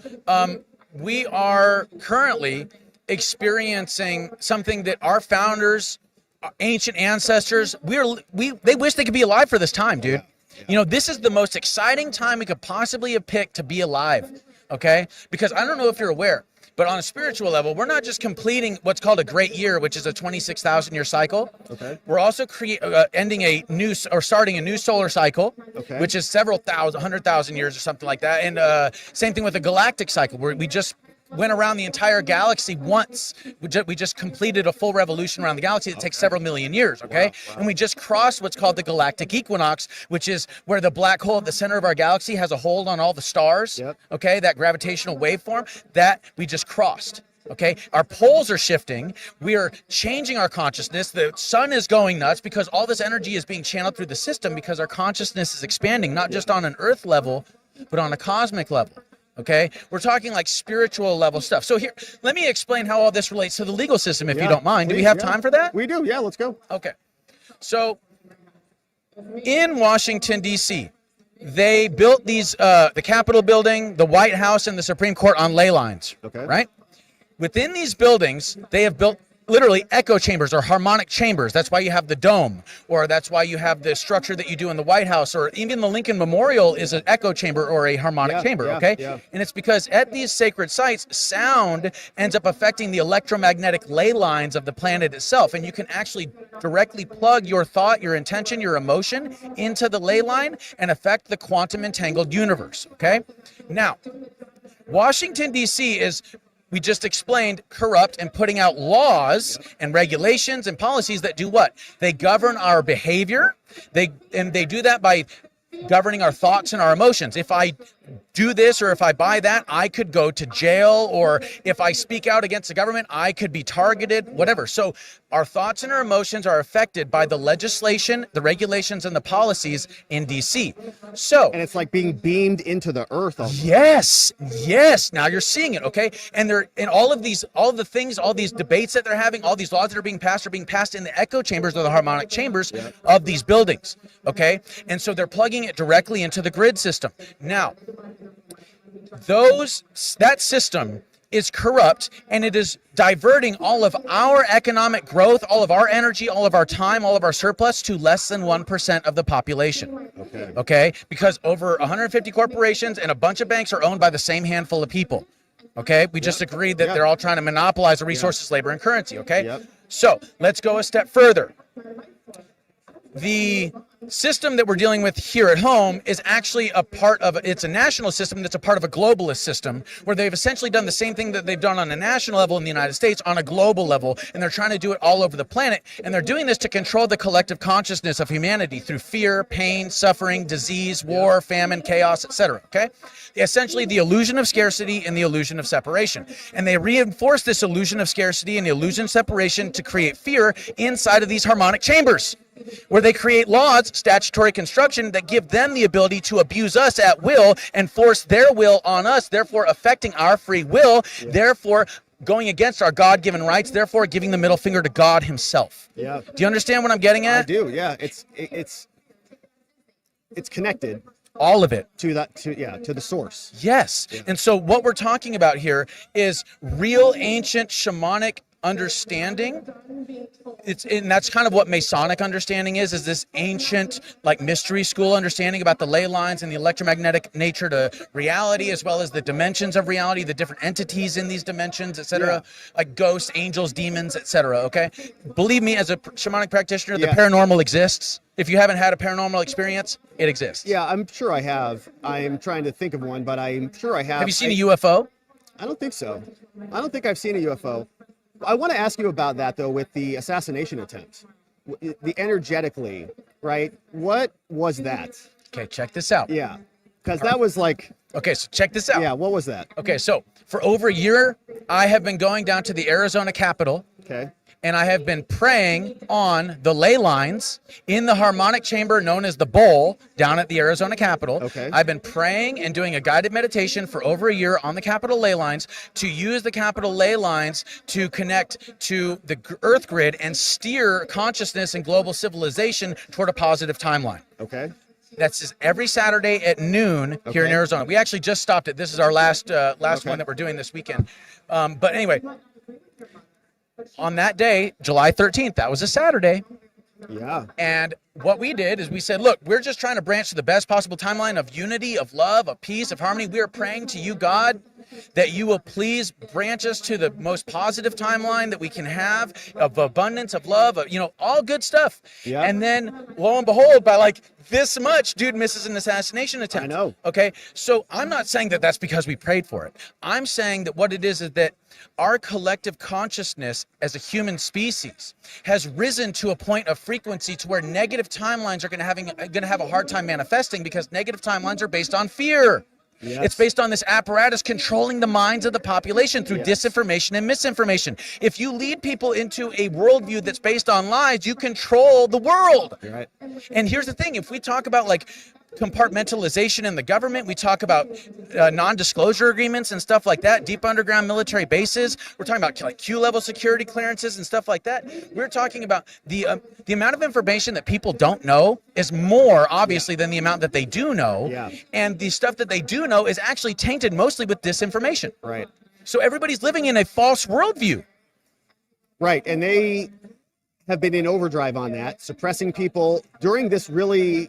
we are currently experiencing something that our founders, our ancient ancestors, they wish they could be alive for this time, dude. Yeah. You know, this is the most exciting time we could possibly have picked to be alive. Okay? Because I don't know if you're aware, but on a spiritual level, we're not just completing what's called a great year, which is a 26,000 year cycle. Okay. We're also starting a new solar cycle, okay, which is several thousand, 100,000 years or something like that. And same thing with the galactic cycle, where we just went around the entire galaxy once. We just completed a full revolution around the galaxy. It takes several million years, okay? Wow. And we just crossed what's called the galactic equinox, which is where the black hole at the center of our galaxy has a hold on all the stars, okay? That gravitational waveform, that we just crossed. Okay, our poles are shifting. We are changing our consciousness. The sun is going nuts because all this energy is being channeled through the system because our consciousness is expanding, not just on an earth level, but on a cosmic level. Okay, we're talking like spiritual level stuff. So here, let me explain how all this relates to the legal system, if you don't mind. Do we have time for that? We do. Yeah, let's go. Okay. So in Washington, D.C., they built these, the Capitol building, the White House, and the Supreme Court on ley lines. Okay. Right? Within these buildings, they have built literally echo chambers or harmonic chambers. That's why you have the dome, or that's why you have the structure that you do in the White House, or even the Lincoln Memorial is an echo chamber or a harmonic chamber, okay? Yeah. And it's because at these sacred sites, sound ends up affecting the electromagnetic ley lines of the planet itself, and you can actually directly plug your thought, your intention, your emotion into the ley line and affect the quantum entangled universe, okay? Now, Washington, D.C. is, we just explained, corrupt and putting out laws and regulations and policies that do what? They govern our behavior. They do that by governing our thoughts and our emotions. If I do this or if I buy that, I could go to jail, or if I speak out against the government, I could be targeted, whatever. So our thoughts and our emotions are affected by the legislation, the regulations, and the policies in DC. So, and it's like being beamed into the earth. Yes. Now you're seeing it, okay? And they're in all of these debates that they're having, all these laws that are being passed in the echo chambers or the harmonic chambers of these buildings, okay? And so they're plugging it directly into the grid system. Now, that system is corrupt, and it is diverting all of our economic growth, all of our energy, all of our time, all of our surplus to less than 1% of the population. Okay? Because over 150 corporations and a bunch of banks are owned by the same handful of people. Okay? We just agreed that they're all trying to monopolize the resources, labor, and currency. Okay? So let's go a step further. The system that we're dealing with here at home is actually it's a national system that's a part of a globalist system, where they've essentially done the same thing that they've done on a national level in the United States on a global level, and they're trying to do it all over the planet, and they're doing this to control the collective consciousness of humanity through fear, pain, suffering, disease, war, famine, chaos, etc. Okay? Essentially the illusion of scarcity and the illusion of separation. And they reinforce this illusion of scarcity and the illusion of separation to create fear inside of these harmonic chambers, where they create laws, statutory construction, that give them the ability to abuse us at will and force their will on us, therefore affecting our free will, therefore going against our God-given rights, therefore giving the middle finger to God himself. Yeah. Do you understand what I'm getting at? I do, yeah. It's connected. All of it. To the source. Yes. Yeah. And so what we're talking about here is real ancient shamanic understanding. And that's kind of what Masonic understanding is this ancient like mystery school understanding about the ley lines and the electromagnetic nature to reality, as well as the dimensions of reality, the different entities in these dimensions, etc. Like ghosts, angels, demons, etc. Okay, believe me, as a shamanic practitioner, the paranormal exists. If you haven't had a paranormal experience, it exists. Yeah, I'm sure I have. I'm trying to think of one, but I'm sure I have. Have you seen a UFO? I don't think so. I don't think I've seen a UFO. I want to ask you about that, though, with the assassination attempt. The energetically, right? What was that? Okay, check this out. Yeah, because that was like... Okay, so check this out. Yeah, what was that? Okay, so for over a year, I have been going down to the Arizona Capitol. Okay. And I have been praying on the ley lines in the harmonic chamber known as the bowl down at the Arizona Capitol. Okay. I've been praying and doing a guided meditation for over a year on the Capitol ley lines to use the Capitol ley lines to connect to the Earth grid and steer consciousness and global civilization toward a positive timeline. Okay. That's just every Saturday at noon here in Arizona. We actually just stopped it. This is our last one that we're doing this weekend. But anyway, on that day, July 13th, that was a Saturday. Yeah. And what we did is we said, look, we're just trying to branch to the best possible timeline of unity, of love, of peace, of harmony. We are praying to you, God, that you will please branch us to the most positive timeline that we can have, of abundance, of love, of, all good stuff. Yeah. And then lo and behold, by like this much, dude misses an assassination attempt. I know. Okay. So I'm not saying that that's because we prayed for it. I'm saying that what it is that our collective consciousness as a human species has risen to a point of frequency to where negative timelines are going to have a hard time manifesting, because negative timelines are based on fear. Yes. It's based on this apparatus controlling the minds of the population through disinformation and misinformation. If you lead people into a worldview that's based on lies, you control the world. Right. And here's the thing. If we talk about like compartmentalization in the government, we talk about non-disclosure agreements and stuff like that, deep underground military bases, we're talking about like Q-level security clearances and stuff like that. We're talking about the amount of information that people don't know is more obviously than the amount that they do know. Yeah. And the stuff that they do know is actually tainted mostly with disinformation. Right. So everybody's living in a false worldview. Right. And they have been in overdrive on that, suppressing people during this really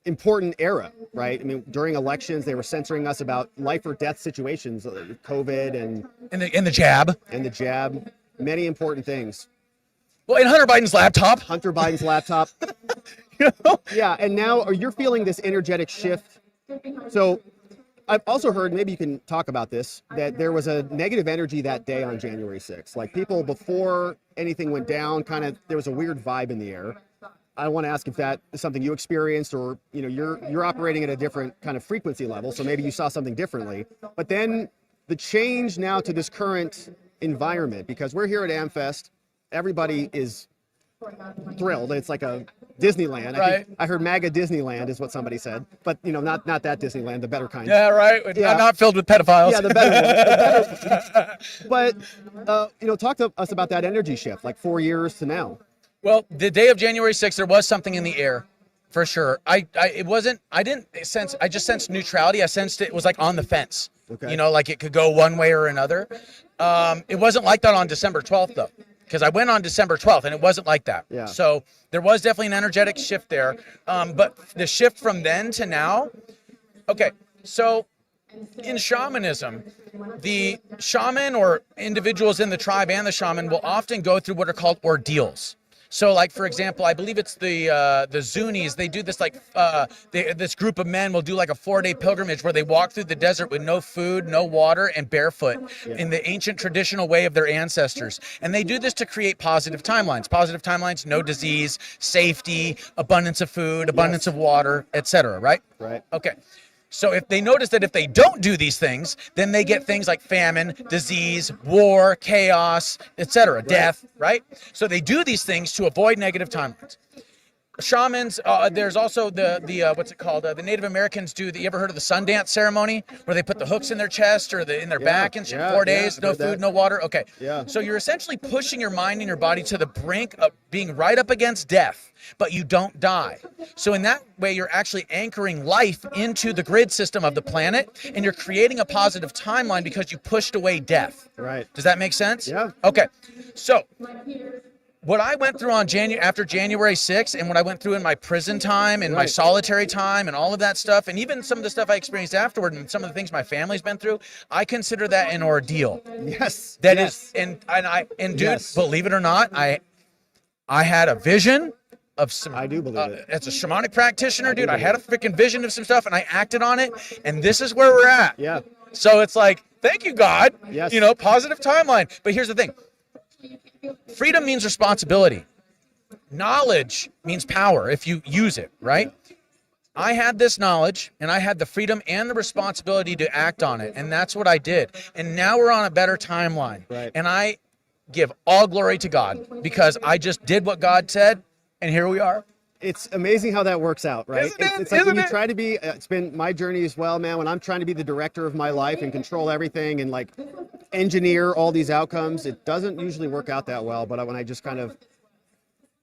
important era, right? I mean, during elections, they were censoring us about life or death situations, COVID And the jab. and the jab, many important things. Well, in Hunter Biden's laptop. Hunter Biden's laptop. Yeah, and now you're feeling this energetic shift. So I've also heard, maybe you can talk about this, that there was a negative energy that day on January 6th. Like people, before anything went down, there was a weird vibe in the air. I want to ask if that is something you experienced, or you're operating at a different kind of frequency level, so maybe you saw something differently. But then the change now to this current environment, because we're here at AmFest, everybody is thrilled. It's like a Disneyland. Right. I heard MAGA Disneyland is what somebody said, but not that Disneyland, the better kind. Yeah, right. Yeah. Not filled with pedophiles. Yeah, the better one. But talk to us about that energy shift, like 4 years to now. Well, the day of January 6th, there was something in the air, for sure. I just sensed neutrality. I sensed it was like on the fence. Okay. Like it could go one way or another. It wasn't like that on December 12th, though, because I went on December 12th, and it wasn't like that. Yeah. So there was definitely an energetic shift there. But the shift from then to now, okay, so in shamanism, the shaman or individuals in the tribe and the shaman will often go through what are called ordeals. So, like, for example, I believe it's the Zunis. They do this, this group of men will do like a 4-day pilgrimage where they walk through the desert with no food, no water, and barefoot in the ancient traditional way of their ancestors. And they do this to create positive timelines. Positive timelines, no disease, safety, abundance of food, abundance of water, etc. Right? Right. Okay. So if they notice that if they don't do these things, then they get things like famine, disease, war, chaos, etc., death, right? So they do these things to avoid negative timelines. Shamans, there's also the what's it called? The Native Americans do. You ever heard of the Sundance ceremony, where they put the hooks in their chest or in their back and shit? 4 days, no food, no water. Okay. Yeah. So you're essentially pushing your mind and your body to the brink of being right up against death, but you don't die. So in that way, you're actually anchoring life into the grid system of the planet, and you're creating a positive timeline because you pushed away death. Right. Does that make sense? Yeah. Okay. So what I went through on after January 6th, and what I went through in my prison time and my solitary time and all of that stuff, and even some of the stuff I experienced afterward and some of the things my family's been through, I consider that an ordeal. Yes. That yes. is, and dude, Yes. believe it or not, I had a vision of some. I do believe it. As a shamanic practitioner, dude, I had a freaking vision of some stuff, and I acted on it, and this is where we're at. Yeah. So it's like, thank you, God. Yes. You know, positive timeline. But here's the thing. Freedom means responsibility. Knowledge means power if you use it, right? I had this knowledge, and I had the freedom and the responsibility to act on it, and that's what I did. And now we're on a better timeline. Right. And I give all glory to God because I just did what God said, and here we are. It's amazing how that works out, right? Isn't it? It's like when Isn't you it? try to be, it's been my journey as well, man, when I'm trying to be the director of my life and control everything and like engineer all these outcomes, it doesn't usually work out that well. But when I just kind of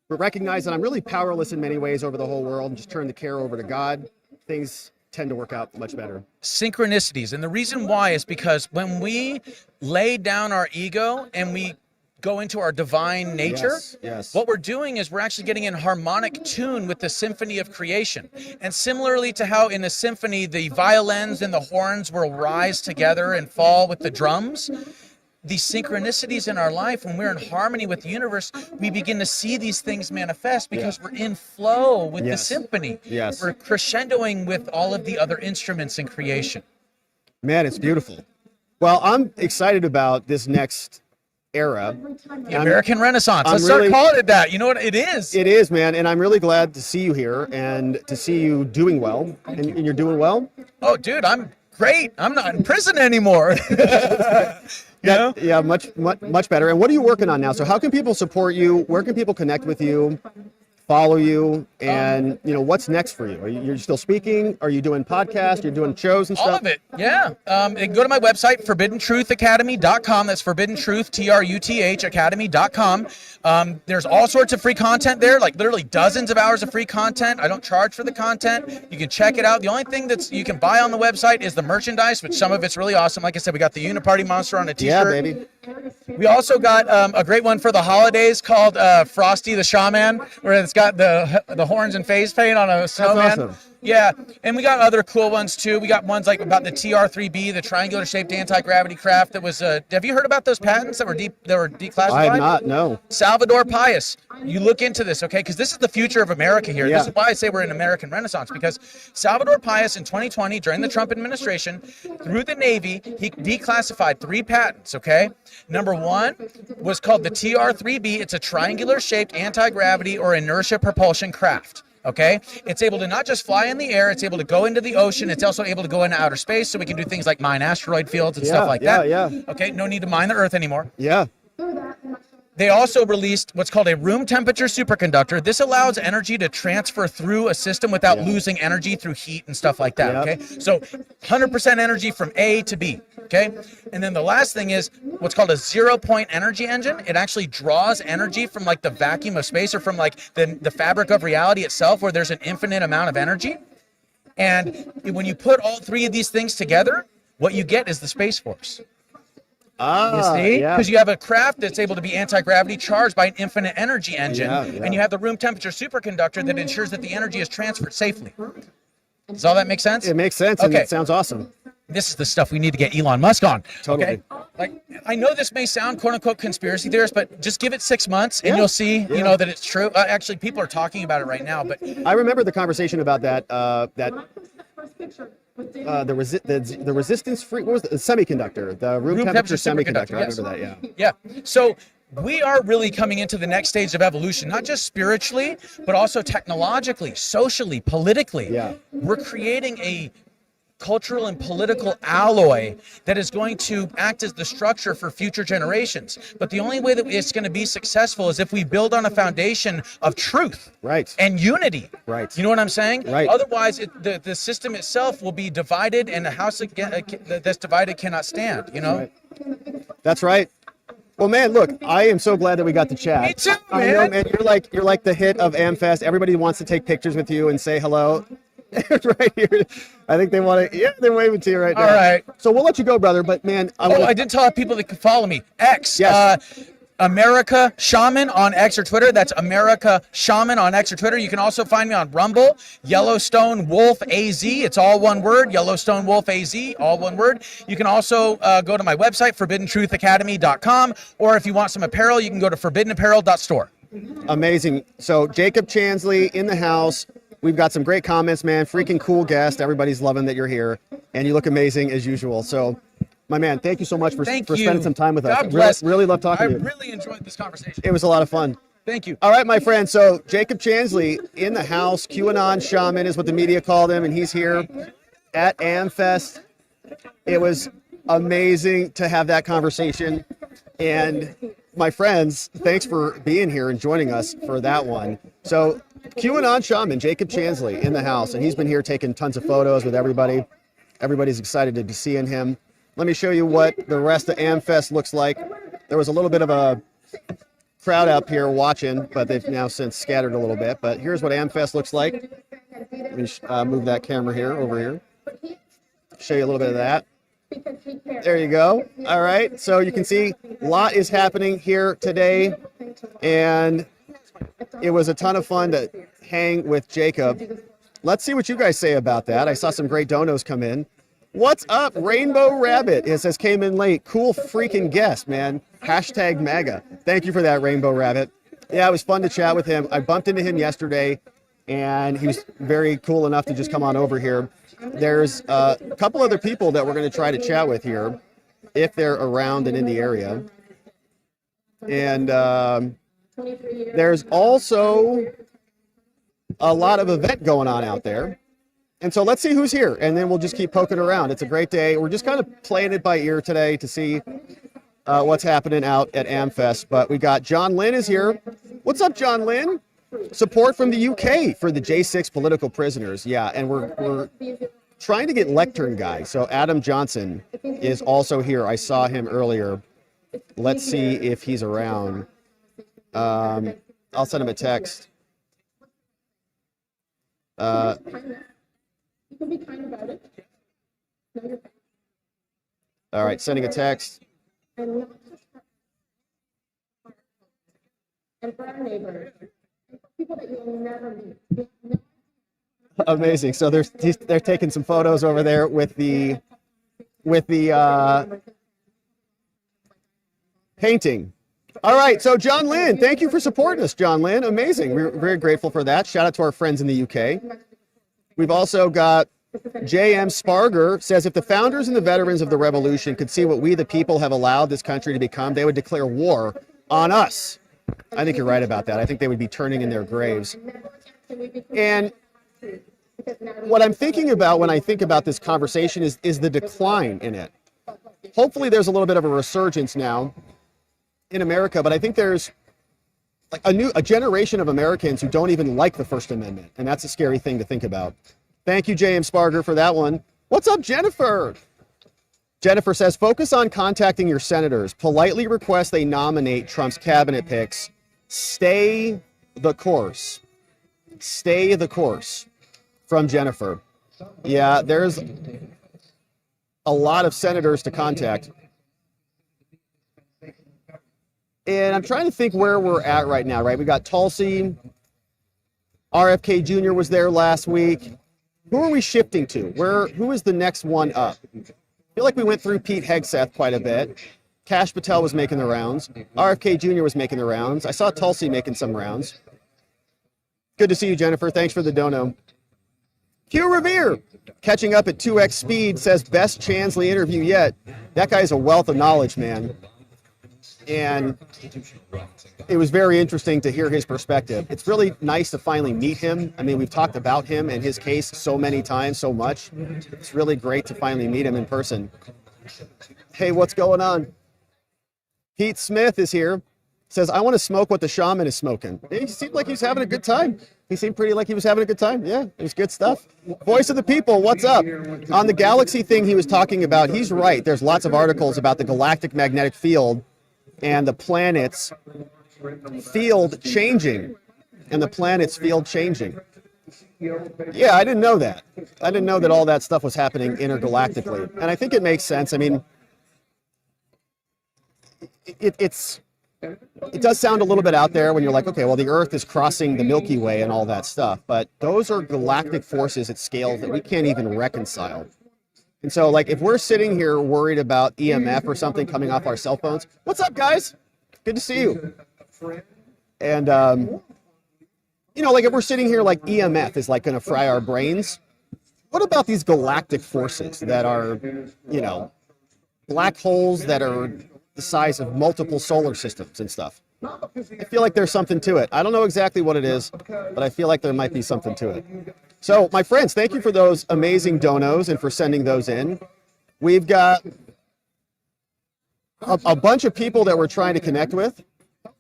recognize that I'm really powerless in many ways over the whole world and just turn the care over to God, things tend to work out much better. Synchronicities. And the reason why is because when we lay down our ego and we go into our divine nature, Yes. what we're doing is we're actually getting in harmonic tune with the symphony of creation. And similarly to how in a symphony the violins and the horns will rise together and fall with the drums, these synchronicities in our life, when we're in harmony with the universe, we begin to see these things manifest because we're in flow with the symphony. Yes. We're crescendoing with all of the other instruments in creation. Man, it's beautiful. Well, I'm excited about this next era. The American Renaissance. I'm Let's really- start calling it that. You know what it is? It is, man, and I'm really glad to see you here and to see you doing well. And you're doing well? Oh, dude, I'm great. I'm not in prison anymore. Yeah, much better. And what are you working on now? So how can people support you? Where can people connect with you, follow you, and what's next for you? You're still speaking? Are you doing podcasts? You're doing shows and stuff? All of it, yeah. You can go to my website, ForbiddenTruthAcademy.com. That's Forbidden Truth, TRUTH, Academy.com. There's all sorts of free content there, like literally dozens of hours of free content. I don't charge for the content. You can check it out. The only thing that's you can buy on the website is the merchandise, which some of it's really awesome. Like I said, we got the Uniparty Monster on a t-shirt. Yeah, baby. We also got a great one for the holidays called Frosty the Shaman, where it's got the horns and face paint on a snowman. awesome. Yeah, and we got other cool ones too. We got ones like about the TR3B, the triangular shaped anti-gravity craft. That was. Have you heard about those patents that were declassified? I have not, no. Salvador Pius. You look into this, okay? Because this is the future of America here. Yeah. This is why I say we're in American Renaissance, because Salvador Pius in 2020, during the Trump administration, through the Navy, he declassified 3 patents, okay? Number 1 was called the TR3B. It's a triangular shaped anti-gravity or inertia propulsion craft. Okay, it's able to not just fly in the air, it's able to go into the ocean. It's also able to go into outer space, so we can do things like mine asteroid fields and stuff like that. Yeah. Okay, no need to mine the Earth anymore. Yeah. They also released what's called a room temperature superconductor. This allows energy to transfer through a system without losing energy through heat and stuff like that, okay? So 100% energy from A to B, okay? And then the last thing is what's called a 0-point energy engine. It actually draws energy from like the vacuum of space or from like the fabric of reality itself, where there's an infinite amount of energy. And when you put all 3 of these things together, what you get is the Space Force. You see? Because you have a craft that's able to be anti-gravity charged by an infinite energy engine, and you have the room temperature superconductor that ensures that the energy is transferred safely. Does all that make sense? It makes sense, and it sounds awesome. This is the stuff we need to get Elon Musk on. Totally. Okay? Like, I know this may sound quote-unquote conspiracy theorist, but just give it 6 months, and you'll see, that it's true. Actually, people are talking about it right now. But I remember the conversation about that. The resistance free, what was it? The semiconductor, the room temperature semiconductor. I remember that, Yeah. So we are really coming into the next stage of evolution, not just spiritually, but also technologically, socially, politically. Yeah. We're creating a cultural and political alloy that is going to act as the structure for future generations. But the only way that it's going to be successful is if we build on a foundation of truth, right, and unity. Right. You know what I'm saying? Right. Otherwise, the system itself will be divided, and a house that's divided cannot stand. You know. Right. That's right. Well, man, look, I am so glad that we got to chat. Me too, I know, man. You're like the hit of AmFest. Everybody wants to take pictures with you and say hello. Right here. I think they want to. Yeah, they're waving to you right now. All right. So we'll let you go, brother. But man, I did tell people that could follow me. X. Yes. America Shaman on X or Twitter. That's America Shaman on X or Twitter. You can also find me on Rumble, Yellowstone Wolf AZ. It's all one word. Yellowstone Wolf AZ, all one word. You can also go to my website, ForbiddenTruthAcademy.com, or if you want some apparel, you can go to ForbiddenApparel.store. Amazing. So Jacob Chansley in the house. We've got some great comments, man. Freaking cool guest. Everybody's loving that you're here, and you look amazing as usual. So, my man, thank you so much for spending some time with us. God bless. Really love talking to you. I really enjoyed this conversation. It was a lot of fun. Thank you. All right, my friend. So Jacob Chansley in the house. QAnon shaman is what the media called him, and he's here at AmFest. It was amazing to have that conversation. And my friends, thanks for being here and joining us for that one. So QAnon shaman Jacob Chansley in the house, and he's been here taking tons of photos with everybody. Everybody's excited to be seeing him. Let me show you what the rest of AmFest looks like. There was a little bit of a crowd up here watching, but they've now since scattered a little bit. But here's what AmFest looks like. Let me move that camera here, over here. Show you a little bit of that. There you go. All right. So you can see a lot is happening here today. And it was a ton of fun to hang with Jacob. Let's see what you guys say about that. I saw some great donos come in. What's up, Rainbow Rabbit? It says came in late. Cool freaking guest, man. Hashtag MAGA. Thank you for that, Rainbow Rabbit. Yeah, it was fun to chat with him. I bumped into him yesterday, and he was very cool enough to just come on over here. There's a couple other people that we're going to try to chat with here, if they're around and in the area. And there's also a lot of event going on out there. And so let's see who's here, and then we'll just keep poking around. It's a great day. We're just kind of playing it by ear today to see what's happening out at AmFest. But we got John Lynn is here. What's up, John Lynn? Support from the UK for the J6 political prisoners. Yeah, and we're trying to get lectern guy. So Adam Johnson is also here. I saw him earlier. Let's see if he's around. I'll send him a text. All right, sending a text. And for our neighbors, people that you'll never meet. Amazing. So they're taking some photos over there with the painting. All right. So John Lynn, thank you for supporting us, John Lynn. Amazing. We're very grateful for that. Shout out to our friends in the UK. We've also got J.M. Sparger says, if the founders and the veterans of the revolution could see what we, the people, have allowed this country to become, they would declare war on us. I think you're right about that. I think they would be turning in their graves. And what I'm thinking about when I think about this conversation is the decline in it. Hopefully there's a little bit of a resurgence now in America, but I think there's like a generation of Americans who don't even like the First Amendment, and that's a scary thing to think about. Thank you, J.M. Sparger, for that one. What's up, Jennifer? Jennifer says, focus on contacting your senators. Politely request they nominate Trump's cabinet picks. Stay the course. Stay the course. From Jennifer. Yeah, there's a lot of senators to contact. And I'm trying to think where we're at right now, right? We got Tulsi. RFK Jr. was there last week. Who are we shifting to? Who is the next one up? I feel like we went through Pete Hegseth quite a bit. Kash Patel was making the rounds. RFK Jr. was making the rounds. I saw Tulsi making some rounds. Good to see you, Jennifer. Thanks for the dono. Q Revere, catching up at 2x speed, says best Chansley interview yet. That guy's a wealth of knowledge, man. And it was very interesting to hear his perspective. It's really nice to finally meet him. I mean, we've talked about him and his case so many times, so much. It's really great to finally meet him in person. Hey, what's going on? Pete Smith is here. Says, I want to smoke what the shaman is smoking. He seemed like he was having a good time. He seemed pretty like he was having a good time. Yeah, it was good stuff. Voice of the people, what's up? On the galaxy thing he was talking about, he's right. There's lots of articles about the galactic magnetic field and the planet's field changing. And the planet's field changing. Yeah, I didn't know that. I didn't know that all that stuff was happening intergalactically. And I think it makes sense. I mean, it does sound a little bit out there when you're like, okay, well, the Earth is crossing the Milky Way and all that stuff, but those are galactic forces at scales that we can't even reconcile. And so, like, if we're sitting here worried about EMF or something coming off our cell phones, what's up, guys? Good to see you. And, you know, like, if we're sitting here like EMF is like going to fry our brains, what about these galactic forces that are, you know, black holes that are the size of multiple solar systems and stuff? I feel like there's something to it. I don't know exactly what it is, but I feel like there might be something to it. So, my friends, thank you for those amazing donos and for sending those in. We've got a bunch of people that we're trying to connect with,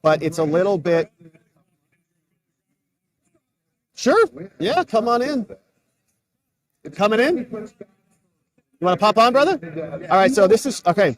but it's a little bit... Sure. Yeah, come on in. Coming in? You want to pop on, brother? All right, so this is... Okay.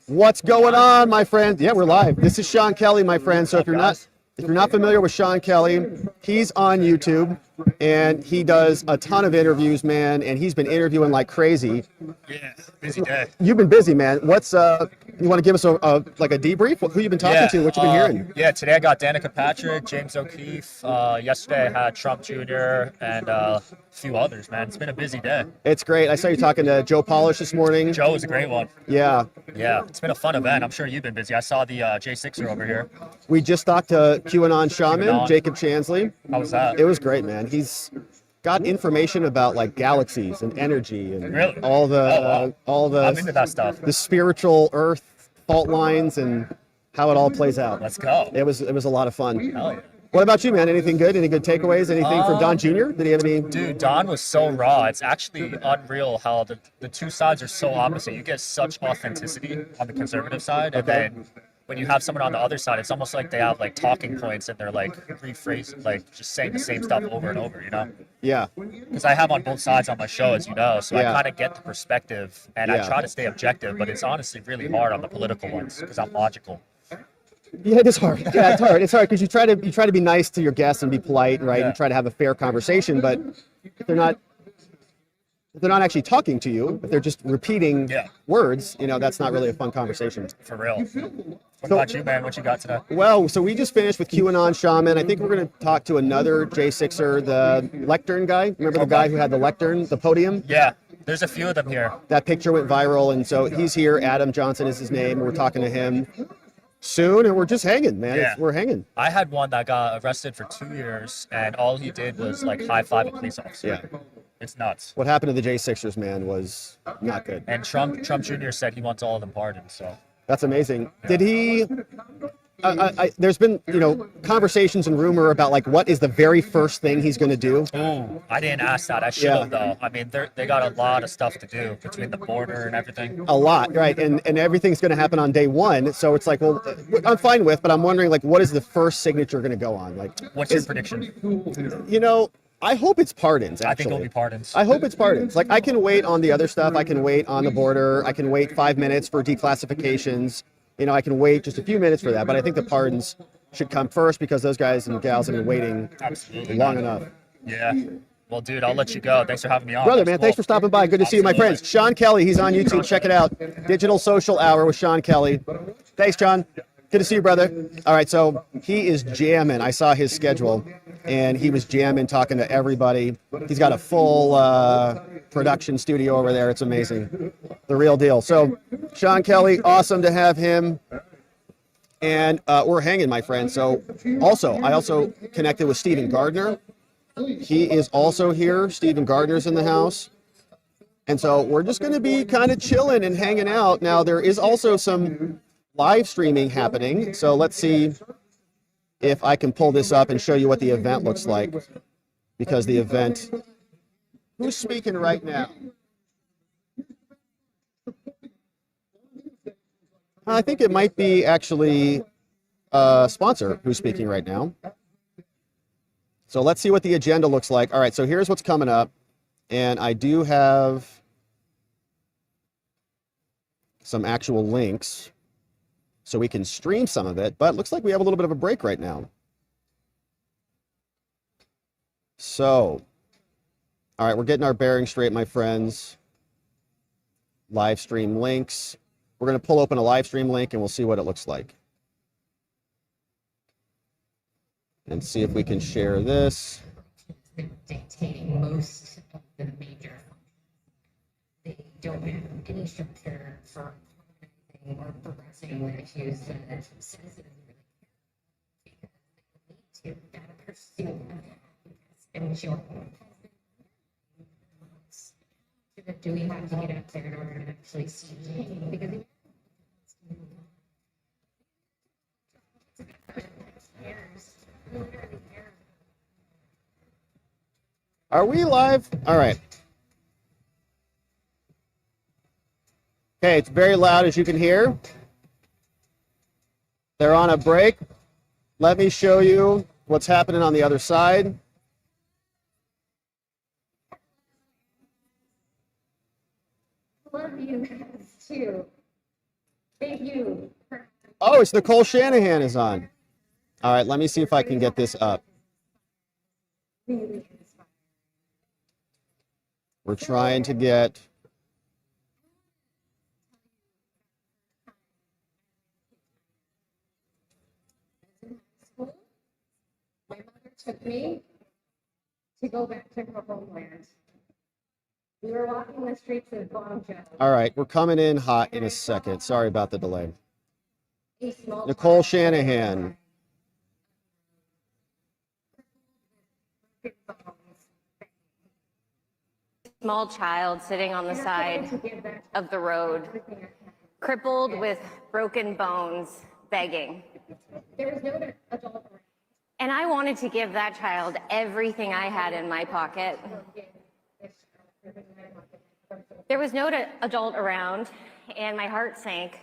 What's going on, my friend? Yeah, we're live. This is Sean Kelly, my friend. So if you're not familiar with Sean Kelly, he's on YouTube and he does a ton of interviews, man, and he's been interviewing like crazy. Yeah, busy day. You've been busy, man. What's you want to give us a debrief? Who you been talking to? What you been hearing? Yeah, today I got Danica Patrick, James O'Keefe. Yesterday I had Trump Jr. and a few others, man. It's been a busy day. It's great. I saw you talking to Joe Polish this morning. Joe was a great one. Yeah. Yeah, it's been a fun event. I'm sure you've been busy. I saw the J6er over here. We just talked to QAnon shaman, Jacob Chansley. How was that? It was great, man. He's got information about like galaxies and energy and Really? all the I'm into that stuff. the spiritual Earth fault lines and how it all plays out. Let's go. It was a lot of fun. Hell yeah. What about you, man? Anything good? Any good takeaways? Anything from Don Jr.? Did he have any? Dude, Don was so raw. It's actually unreal how the two sides are so opposite. You get such authenticity on the conservative side, and then when you have someone on the other side, it's almost like they have like talking points and they're like rephrasing, like just saying the same stuff over and over, you know? Yeah. Because I have on both sides on my show, as you know, so Yeah. I kind of get the perspective, and Yeah. I try to stay objective, but it's honestly really hard on the political ones because I'm logical. Yeah, it is hard. Yeah, it's hard. It's hard because you try to be nice to your guests and be polite, right? Yeah. And try to have a fair conversation, but if they're not actually talking to you, if they're just repeating Yeah. words, you know, that's not really a fun conversation. For real. What about you, man? What you got today? Well, so we just finished with QAnon Shaman. I think we're going to talk to another J6er, the lectern guy. Remember the guy who had the lectern, the podium? Yeah, there's a few of them here. That picture went viral, and so he's here. Adam Johnson is his name. We're talking to him soon, and we're just hanging, man. Yeah. We're hanging. I had one that got arrested for 2 years, and all he did was like high-five a police officer. Yeah. It's nuts. What happened to the J6ers, man, was not good. And Trump Jr. said he wants all of them pardoned, so. That's amazing. Did he? There's been, you know, conversations and rumor about like what is the very first thing he's going to do. Ooh, I didn't ask that. I should have, though. I mean, they got a lot of stuff to do between the border and everything. A lot, right? And everything's going to happen on day one. So it's like, well, I'm fine with, but I'm wondering like, what is the first signature going to go on? Like, What's your prediction? you know, I hope it's pardons. Actually, I think it'll be pardons. I hope it's pardons. Like, I can wait on the other stuff. I can wait on the border. I can wait 5 minutes for declassifications. You know, I can wait just a few minutes for that. But I think the pardons should come first because those guys and gals have been waiting Absolutely. long enough. Yeah. Well, dude, I'll let you go. Thanks for having me on. Brother, That's man, cool. thanks for stopping by. Good to see you, my friends. Sean Kelly, he's on YouTube. Check it out. Digital Social Hour with Sean Kelly. Thanks, John. Good to see you, brother. All right, so he is jamming. I saw his schedule, and he was jamming, talking to everybody. He's got a full production studio over there. It's amazing. The real deal. So, Sean Kelly, awesome to have him. And we're hanging, my friend. So, I also connected with Stephen Gardner. He is also here. Stephen Gardner's in the house. And so we're just going to be kind of chilling and hanging out. Now, there is also some live streaming happening. So let's see if I can pull this up and show you what the event looks like. Because the event, who's speaking right now? I think it might be actually a sponsor who's speaking right now. So let's see what the agenda looks like. All right, so here's what's coming up. And I do have some actual links so we can stream some of it, but it looks like we have a little bit of a break right now. So, all right, we're getting our bearings straight, my friends. Live stream links. We're going to pull open a live stream link and we'll see what it looks like. And see if we can share this. Dictating most of the major functions. They don't have any structure for anything or progressing with issues that citizens really care because they need to that pursuit of happiness and joy. Do we have to get up there in order to actually see change? Because Are we live? All right. Okay, it's very loud as you can hear. They're on a break. Let me show you what's happening on the other side. Love you guys too. Thank you. Oh, it's Nicole Shanahan is on. All right, let me see if I can get this up. We're trying to get... My mother took me to go back to her homeland. We were walking the streets of Guangzhou. All right, we're coming in hot in a second. Sorry about the delay. A small Nicole Shanahan. Small child sitting on the side of the road, crippled with broken bones, begging. There was no adult. And I wanted to give that child everything I had in my pocket. There was no adult around, and my heart sank.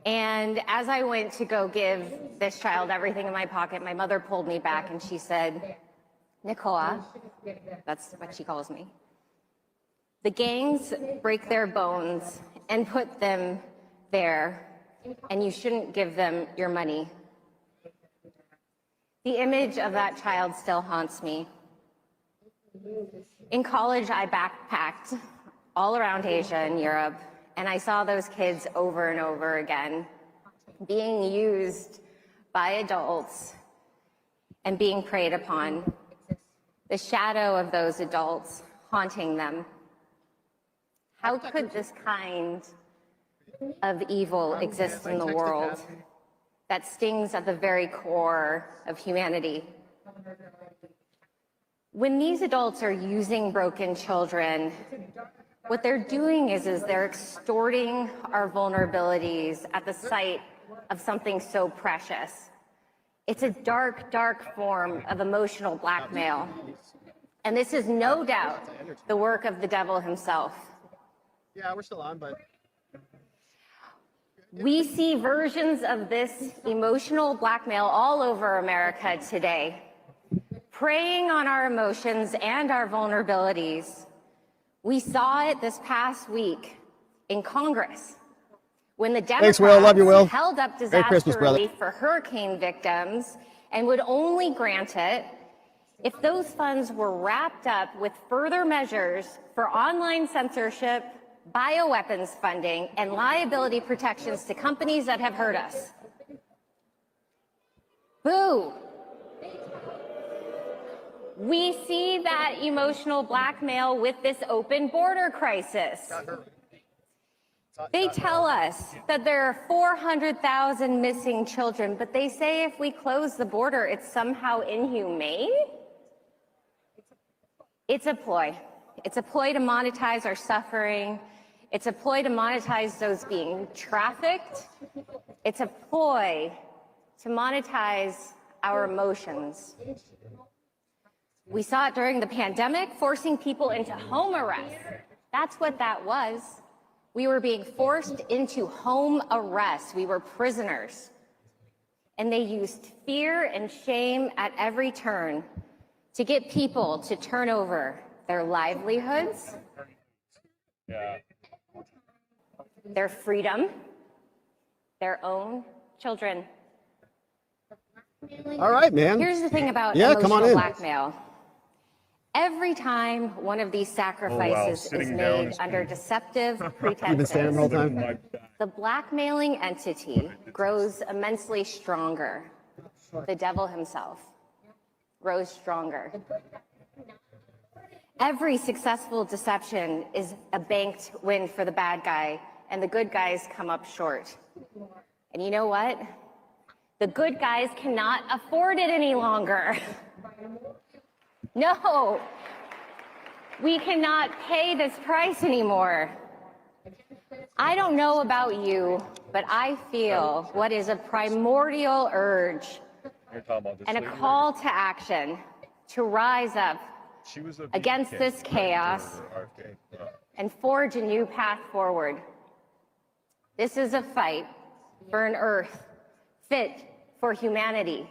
And as I went to go give this child everything in my pocket, my mother pulled me back and she said, "Nicole," that's what she calls me, "the gangs break their bones and put them there, and you shouldn't give them your money." The image of that child still haunts me. In college, I backpacked all around Asia and Europe, and I saw those kids over and over again being used by adults and being preyed upon. The shadow of those adults haunting them. How could this kind of evil exist in the world that stings at the very core of humanity? When these adults are using broken children, what they're doing is they're extorting our vulnerabilities at the sight of something so precious. It's a dark, dark form of emotional blackmail. And this is no doubt the work of the devil himself. Yeah, we're still on, but... We see versions of this emotional blackmail all over America today, preying on our emotions and our vulnerabilities. We saw it this past week in Congress when the Democrats Thanks, Will. Love you, Will. held up Merry disaster Christmas, brother. relief for hurricane victims and would only grant it if those funds were wrapped up with further measures for online censorship, bioweapons funding, and liability protections to companies that have hurt us. Boo! We see that emotional blackmail with this open border crisis. They tell us that there are 400,000 missing children, but they say if we close the border, it's somehow inhumane. It's a ploy. It's a ploy to monetize our suffering. It's a ploy to monetize those being trafficked. It's a ploy to monetize our emotions. We saw it during the pandemic, forcing people into home arrest. That's what that was. We were being forced into home arrest. We were prisoners. And they used fear and shame at every turn to get people to turn over their livelihoods, their freedom, their own children. All right, man. Here's the thing about Yeah, come on emotional in. blackmail. Every time one of these sacrifices is Sitting made down. under deceptive You've been standing the whole pretenses, time? the blackmailing entity grows immensely stronger. The devil himself grows stronger. Every successful deception is a banked win for the bad guy, and the good guys come up short. And you know what? The good guys cannot afford it any longer. No, we cannot pay this price anymore. I don't know about you, but I feel what is a primordial urge and a call to action to rise up against this chaos and forge a new path forward. This is a fight for an earth fit for humanity.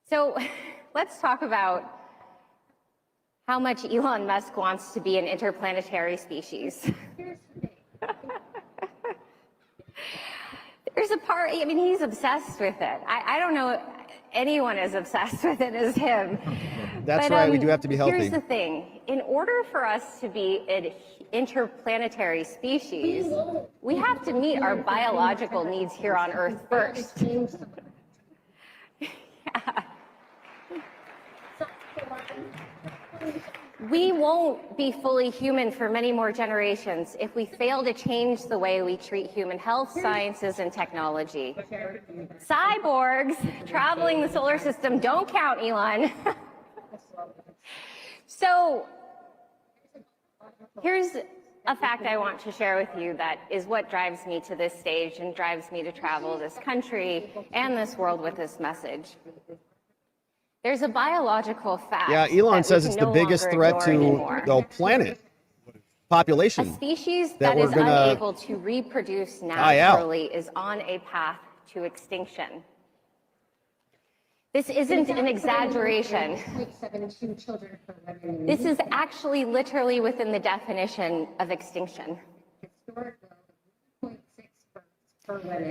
So let's talk about how much Elon Musk wants to be an interplanetary species. There's a part, I mean, he's obsessed with it. I don't know anyone as obsessed with it as him. That's right, we do have to be healthy. Here's the thing. In order for us to be an interplanetary species, we have to meet our biological needs here on Earth first. Yeah. We won't be fully human for many more generations if we fail to change the way we treat human health, sciences, and technology. Cyborgs traveling the solar system don't count, Elon. So here's a fact I want to share with you that is what drives me to this stage and drives me to travel this country and this world with this message. There's a biological fact. Yeah, Elon that says we it's can the no biggest longer threat ignore to anymore. the population. A species that that we're is gonna unable to reproduce die out. naturally is on a path to extinction. This isn't an exaggeration. This is actually literally within the definition of extinction.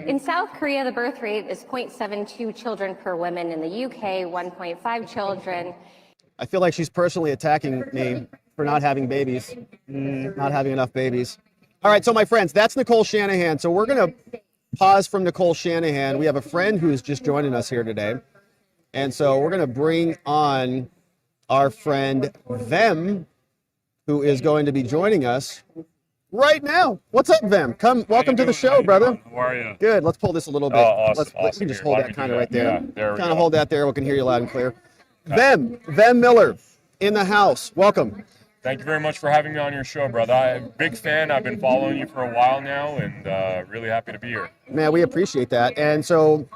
In South Korea, the birth rate is 0.72 children per woman. In the UK, 1.5 children. I feel like she's personally attacking me for not having babies, not having enough babies. All right, so my friends, that's Nicole Shanahan. So we're going to pause from Nicole Shanahan. We have a friend who's just joining us here today. And so we're going to bring on our friend Vem, who is going to be joining us right now. What's up, Vem? Welcome to the show, brother. How are you? Good. Let's pull this a little bit. Oh, awesome, We awesome. can just Here, hold why that don't we kind do of right that? there. Yeah, there we Kind go. of hold that there. We can hear you loud and clear. Vem Miller in the house. Welcome. Thank you very much for having me on your show, brother. I'm a big fan. I've been following you for a while now, and really happy to be here. Man, we appreciate that. And so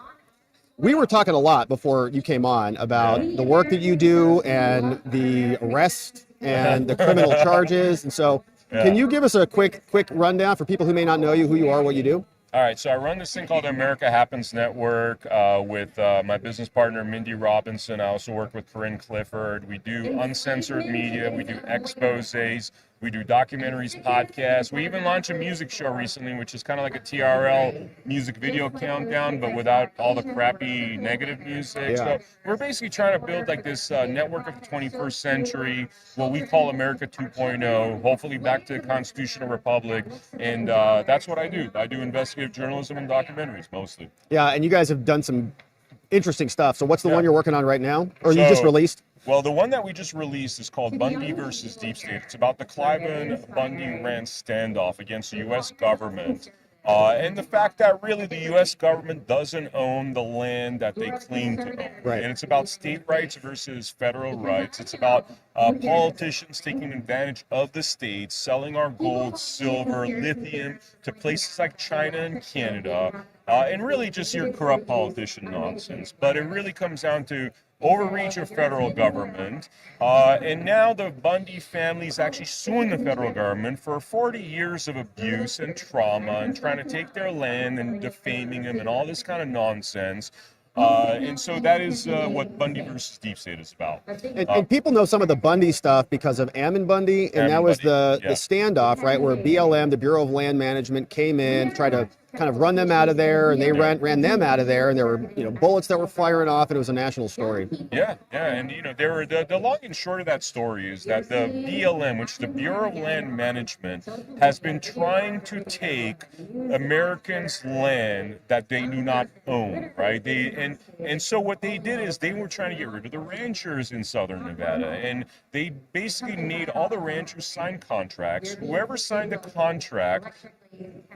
we were talking a lot before you came on about the work that you do and the arrest and the criminal charges. And so can you give us a quick rundown for people who may not know you, who you are, what you do? All right, so I run this thing called the America Happens Network with my business partner, Mindy Robinson. I also work with Corinne Clifford. We do uncensored media. We do exposés. We do documentaries, podcasts. We even launched a music show recently, which is kind of like a TRL music video countdown, but without all the crappy negative music. Yeah. So we're basically trying to build like this network of the 21st century, what we call America 2.0, hopefully back to the constitutional republic. And that's what I do. I do investigative journalism and documentaries mostly. Yeah, and you guys have done some interesting stuff. So what's the Yeah. one you're working on right now? Or you just So- released? Well, the one that we just released is called Bundy versus Deep State. It's about the Cliven Bundy Rand standoff against the U.S. government And the fact that really the U.S. government doesn't own the land that they claim to own. Right. And it's about state rights versus federal rights. It's about politicians taking advantage of the states, selling our gold, silver, lithium to places like China and Canada, and really just your corrupt politician nonsense. But it really comes down to overreach of federal government, and now the Bundy family is actually suing the federal government for 40 years of abuse and trauma and trying to take their land and defaming them and all this kind of nonsense. And so that is what Bundy versus Deep State is about. And people know some of the Bundy stuff because of Ammon Bundy, and Ammon that was Bundy, the yeah. standoff, right, where BLM, the Bureau of Land Management, came in, tried to kind of run them out of there, and they ran them out of there, and there were bullets that were firing off, and it was a national story. Yeah, and there were the long and short of that story is that the BLM, which is the Bureau of Land Management, has been trying to take Americans' land that they do not own, right? And so what they did is they were trying to get rid of the ranchers in southern Nevada, and they basically made all the ranchers sign contracts. Whoever signed the contract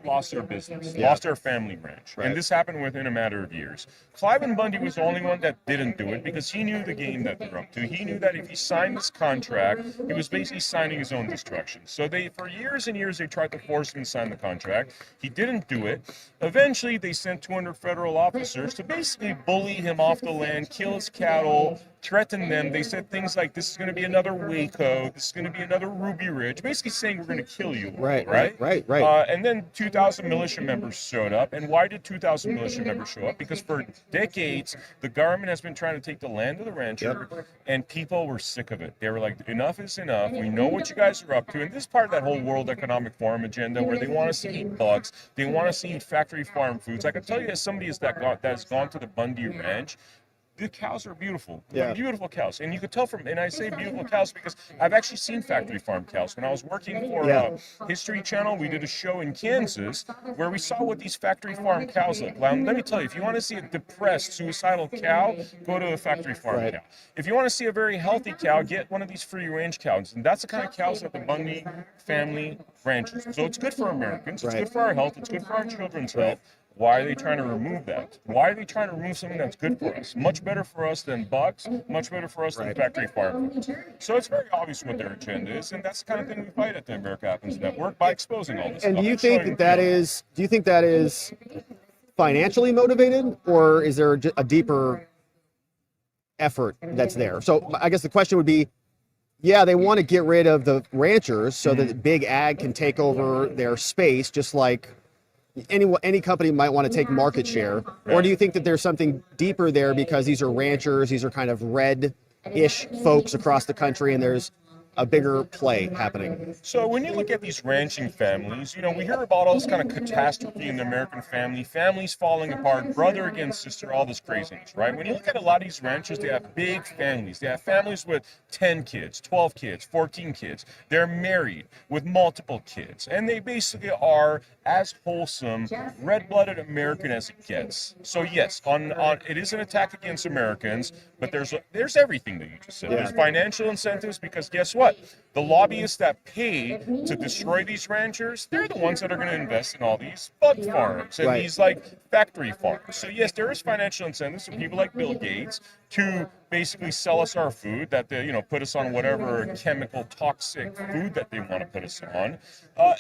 lost their business, lost their family ranch. Right. And this happened within a matter of years. Cliven Bundy was the only one that didn't do it because he knew the game that they're up to. He knew that if he signed this contract, he was basically signing his own destruction. So for years and years, they tried to force him to sign the contract. He didn't do it. Eventually, they sent 200 federal officers to basically bully him off the land, kill his cattle, threaten them. They said things like, this is going to be another Waco, this is going to be another Ruby Ridge, basically saying we're going to kill you. Right. And then 2,000 militia members showed up. And why did 2,000 militia members show up? Because for decades, the government has been trying to take the land of the rancher, and people were sick of it. They were like, enough is enough. We know what you guys are up to. And this is part of that whole World Economic Forum agenda where they want us to eat bugs. They want us to eat factory farm foods. I can tell you as somebody that's gone to the Bundy Ranch, the cows are beautiful. They're beautiful cows. And you could tell and I say beautiful cows because I've actually seen factory farm cows. When I was working for History Channel, we did a show in Kansas where we saw what these factory farm cows look like. Let me tell you, if you want to see a depressed, suicidal cow, go to a factory farm cow. If you want to see a very healthy cow, get one of these free range cows. And that's the kind of cows that the Bundy family ranches. So it's good for Americans. It's good for our health. It's good for our children's health. Why are they trying to remove that? Why are they trying to remove something that's good for us? Much better for us than bugs, much better for us than factory farm foods. So it's very obvious what their agenda is, and that's the kind of thing we fight at the America Happens Network by exposing all this And stuff. do you think that is financially motivated, or is there a deeper effort that's there? So I guess the question would be, they want to get rid of the ranchers so that big ag can take over their space, just like any company might want to take market share. Or do you think that there's something deeper there because these are ranchers, these are kind of red-ish folks across the country, and there's a bigger play happening? So when you look at these ranching families, we hear about all this kind of catastrophe in the American family, families falling apart, brother against sister, all this craziness, right? When you look at a lot of these ranchers, they have big families. They have families with 10 kids, 12 kids, 14 kids. They're married with multiple kids, and they basically are as wholesome, red-blooded American as it gets. So yes, it is an attack against Americans, but there's everything that you just said. There's financial incentives because guess what? The lobbyists that pay to destroy these ranchers, they're the ones that are going to invest in all these bug farms and these factory farms. So yes, there is financial incentives for people like Bill Gates to basically sell us our food, that they, put us on whatever chemical toxic food that they want to put us on.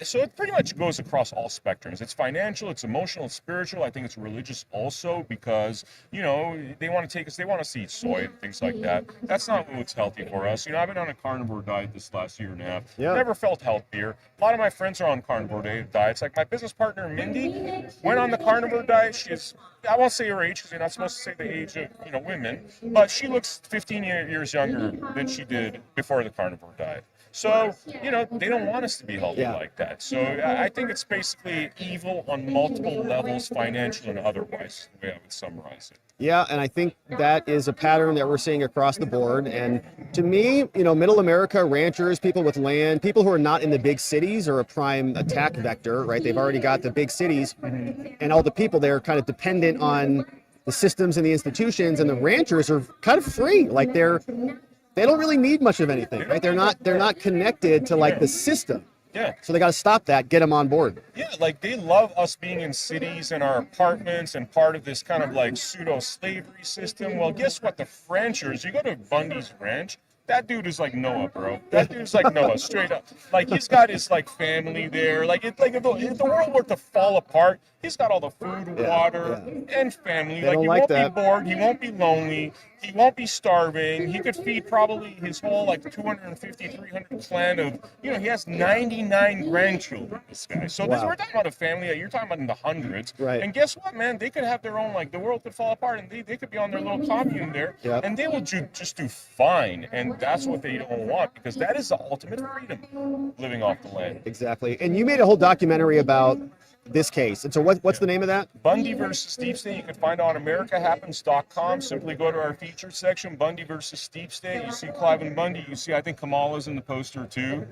So it pretty much goes across all spectrums. It's financial, it's emotional, it's spiritual. I think it's religious also because, they want to take us, they want us to eat soy and things like that. That's not what's healthy for us. I've been on a carnivore diet this last year and a half. Never felt healthier. A lot of my friends are on carnivore diets. Like my business partner, Mindy, went on the carnivore diet. She's, I won't say her age because you're not supposed to say the age of, women, but she looks 15 years younger than she did before the carnivore diet. So, they don't want us to be healthy like that. So I think it's basically evil on multiple levels, financial and otherwise, the way I would summarize it. Yeah, and I think that is a pattern that we're seeing across the board. And to me, middle America, ranchers, people with land, people who are not in the big cities are a prime attack vector, right? They've already got the big cities and all the people there kind of dependent on the systems and the institutions, and the ranchers are kind of free. Like they don't really need much of anything, right? They're not connected to the system. Yeah. So they got to stop that, get them on board. Yeah, like they love us being in cities and our apartments and part of this kind of like pseudo slavery system. Well, guess what? The Frenchers, you go to Bundy's ranch, that dude is like Noah, bro. That dude's like Noah, straight up. Like he's got his like family there. Like if the world were to fall apart, he's got all the food, water, and family. They Like don't he like won't that. be bored. He won't be lonely. He won't be starving. He could feed probably his whole like 250, 300 clan of, he has 99 grandchildren, this guy. So this, Wow. we're talking about a family that you're talking about in the hundreds. Right. And guess what, man? They could have their own, like the world could fall apart and they could be on their little commune there. Yep. And they will just do fine. And that's what they don't want, because that is the ultimate freedom, living off the land. Exactly. And you made a whole documentary about this case. And so what's the name of that? Bundy versus Deep State, you can find it on AmericaHappens.com. Simply go to our featured section, Bundy versus Deep State. You see Clive and Bundy. You see, I think Kamala's in the poster too.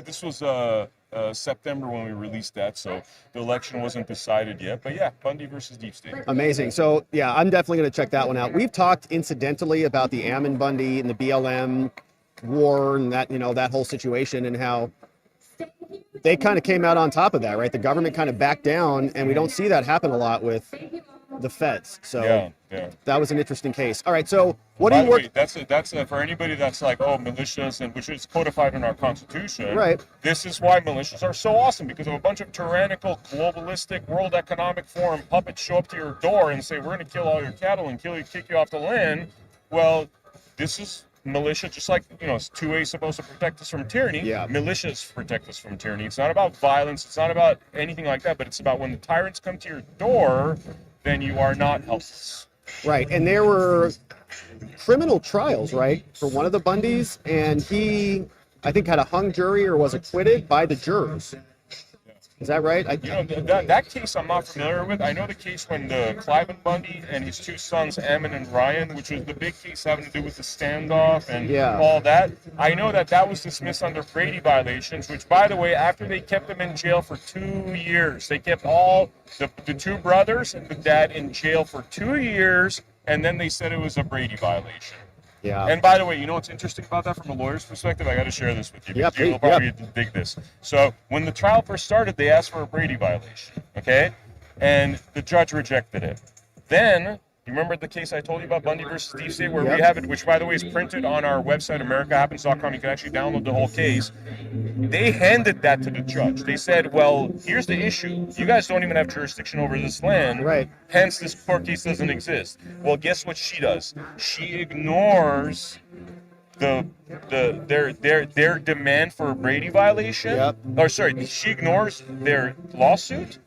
This was September when we released that, so the election wasn't decided yet. But yeah, Bundy versus Deep State. Amazing. So yeah, I'm definitely going to check that one out. We've talked incidentally about the Ammon Bundy and the BLM war and that whole situation and how they kind of came out on top of that, right? The government kind of backed down, and we don't see that happen a lot with the feds. So Yeah. that was an interesting case. All right, so what do By you the work? way, that's for anybody that's like, oh, militias, and which is codified in our Constitution. Right. This is why militias are so awesome, because of a bunch of tyrannical, globalistic, World Economic Forum puppets show up to your door and say, we're going to kill all your cattle and kick you off the land. Well, this is militia, just like 2A is supposed to protect us from tyranny. Yeah. Militias protect us from tyranny. It's not about violence. It's not about anything like that. But it's about when the tyrants come to your door, then you are not helpless. Right, and there were criminal trials, right, for one of the Bundys, and he, I think, had a hung jury or was acquitted by the jurors. Is that right? That case I'm not familiar with. I know the case when the Clive and Bundy and his two sons, Ammon and Ryan, which was the big case having to do with the standoff and all that. I know that was dismissed under Brady violations, which, by the way, after they kept them in jail for 2 years, they kept all the two brothers and the dad in jail for 2 years, and then they said it was a Brady violation. Yeah. And by the way, what's interesting about that from a lawyer's perspective? I got to share this with you. Yeah, You'll probably dig this. So when the trial first started, they asked for a Brady violation, okay? And the judge rejected it. Then, you remember the case I told you about, Bundy versus Deep State, where we have it, which, by the way, is printed on our website, AmericaHappens.com. You can actually download the whole case. They handed that to the judge. They said, well, here's the issue. You guys don't even have jurisdiction over this land. Right. Hence, this court case doesn't exist. Well, guess what she does? She ignores their demand for a Brady violation. Yep. Or sorry, she ignores their lawsuit,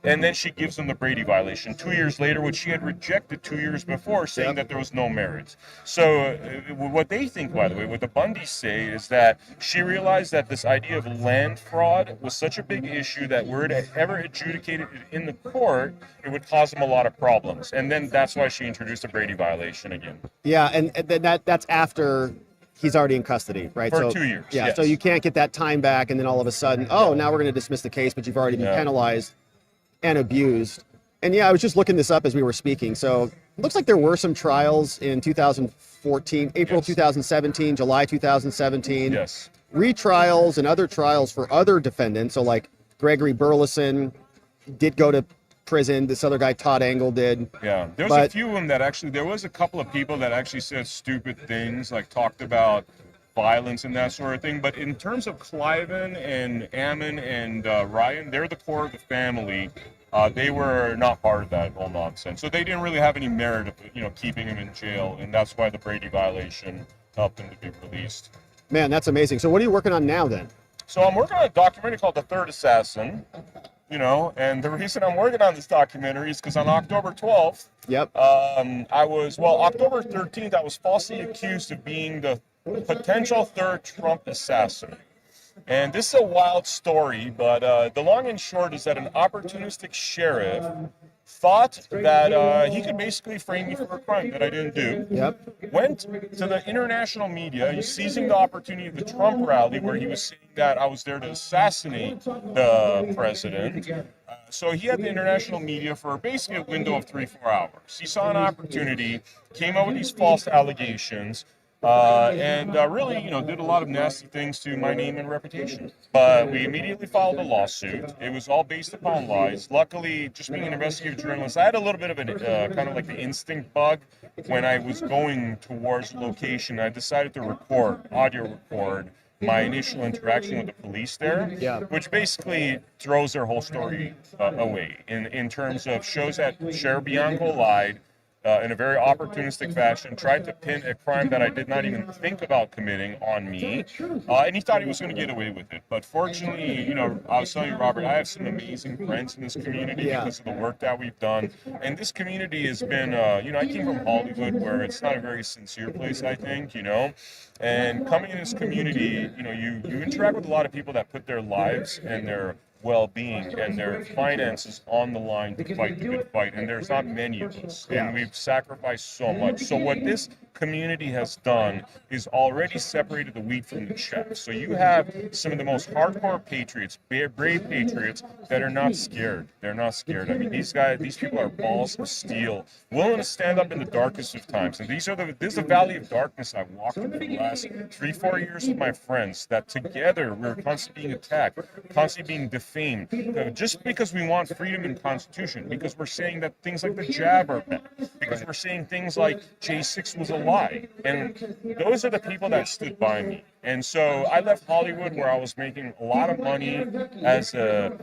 and then she gives them the Brady violation 2 years later, which she had rejected 2 years before, saying that there was no merit. So what they think, by the way, what the Bundys say is that she realized that this idea of land fraud was such a big issue that were it ever adjudicated in the court, it would cause them a lot of problems. And then that's why she introduced a Brady violation again. Yeah, and then that's after he's already in custody, right? For 2 years. Yeah, yes. so you can't get that time back, and then all of a sudden, now we're going to dismiss the case, but you've already been penalized and abused. And yeah, I was just looking this up as we were speaking. So it looks like there were some trials in 2014, April 2017, July 2017. Yes. Retrials and other trials for other defendants. So like Gregory Burleson did go to prison. This other guy, Todd Angle, did. Yeah, there was a few of them that actually, there was a couple of people that actually said stupid things, like talked about violence and that sort of thing. But in terms of Cliven and Ammon and Ryan, they're the core of the family. They were not part of that whole nonsense. So they didn't really have any merit of, keeping him in jail. And that's why the Brady violation helped them to be released. Man, that's amazing. So what are you working on now then? So I'm working on a documentary called The Third Assassin. And the reason I'm working on this documentary is because on October 12th, October 13th, I was falsely accused of being the potential third Trump assassin. And this is a wild story, but the long and short is that an opportunistic sheriff thought that he could basically frame me for a crime that I didn't do. Yep. Went to the international media, seizing the opportunity of the Trump rally where he was saying that I was there to assassinate the president. So he had the international media for basically a window of 3-4 hours. He saw an opportunity, came up with these false allegations. and really, did a lot of nasty things to my name and reputation. But we immediately filed a lawsuit. It was all based upon lies. Luckily, just being an investigative journalist, I had a little bit of an kind of like the instinct bug. When I was going towards a location, I decided to audio record my initial interaction with the police there, which basically throws their whole story away in terms of shows that Sheriff Bianco lied in a very opportunistic fashion, tried to pin a crime that I did not even think about committing on me, and he thought he was going to get away with it. But fortunately, I was telling you, Robert, I have some amazing friends in this community because of the work that we've done, and this community has been, I came from Hollywood, where it's not a very sincere place, I think, and coming in this community, you interact with a lot of people that put their lives and their well-being and their finances on the line to fight the good fight, and there's not many of us, and we've sacrificed so much. So what this community has done is already separated the wheat from the chaff. So you have some of the most hardcore patriots, brave patriots that are not scared. They're not scared. I mean, these people are balls of steel, willing to stand up in the darkest of times. And this is the valley of darkness I've walked through for the last 3-4 years with my friends, that together we're constantly being attacked, constantly being defamed, just because we want freedom and constitution, because we're saying that things like the jab are bad, because we're saying things like J6 was a lie. And those are the people that stood by me. And so I left Hollywood, where I was making a lot of money as a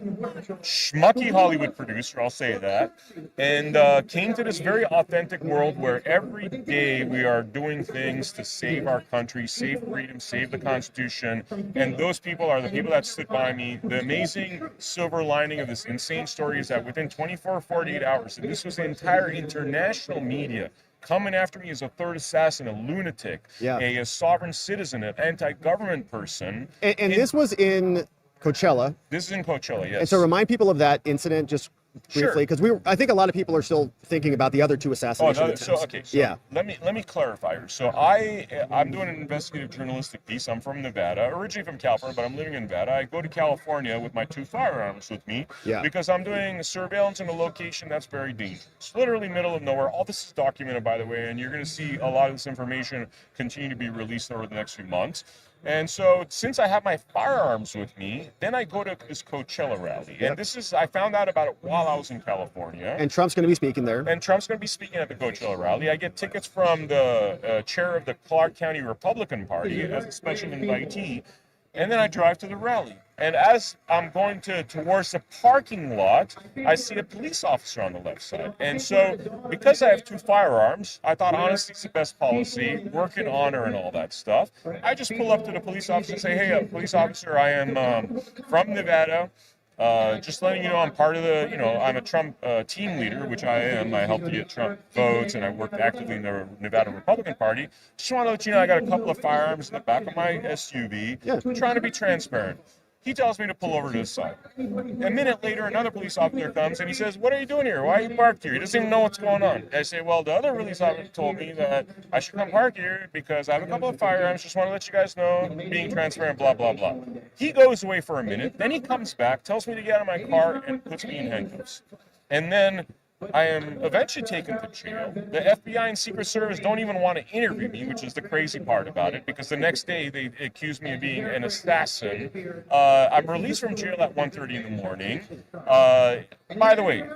schmucky Hollywood producer, I'll say that, and came to this very authentic world where every day we are doing things to save our country, save freedom, save the Constitution. And those people are the people that stood by me. The amazing silver lining of this insane story is that within 24 or 48 hours, and this was the entire international media coming after me as a third assassin, a lunatic, a sovereign citizen, an anti-government person. And this was in Coachella. This is in Coachella, yes. And so remind people of that incident just briefly, because I think a lot of people are still thinking about the other two assassination attempts. So let me clarify here. So I'm doing an investigative journalistic piece. I'm from Nevada, originally from California, but I'm living in Nevada. I go to California with my 2 firearms with me because I'm doing surveillance in a location that's very dangerous. It's literally middle of nowhere. All this is documented, by the way, and you're going to see a lot of this information continue to be released over the next few months. And so since I have my firearms with me, then I go to this Coachella rally. And I found out about it while I was in California. And Trump's going to be speaking there. And Trump's going to be speaking at the Coachella rally. I get tickets from the chair of the Clark County Republican Party as a special invitee. And then I drive to the rally. And as I'm going towards the parking lot, I see a police officer on the left side. And so because I have 2 firearms, I thought honesty is the best policy, work in honor and all that stuff. I just pull up to the police officer and say, hey, police officer, I am from Nevada. Just letting you know I'm part of I'm a Trump team leader, which I am. I helped to get Trump votes, and I worked actively in the Nevada Republican Party. Just want to let you know I got a couple of firearms in the back of my SUV. I'm trying to be transparent. He tells me to pull over to the side. A minute later, another police officer comes and he says, what are you doing here? Why are you parked here? He doesn't even know what's going on. I say, well, the other police officer told me that I should come park here because I have a couple of firearms. Just want to let you guys know, being transparent, blah, blah, blah. He goes away for a minute. Then he comes back, tells me to get out of my car and puts me in handcuffs. And then I am eventually taken to jail. The FBI and Secret Service don't even want to interview me, which is the crazy part about it, because the next day they accuse me of being an assassin. I'm released from jail at 1:30 in the morning. By the way,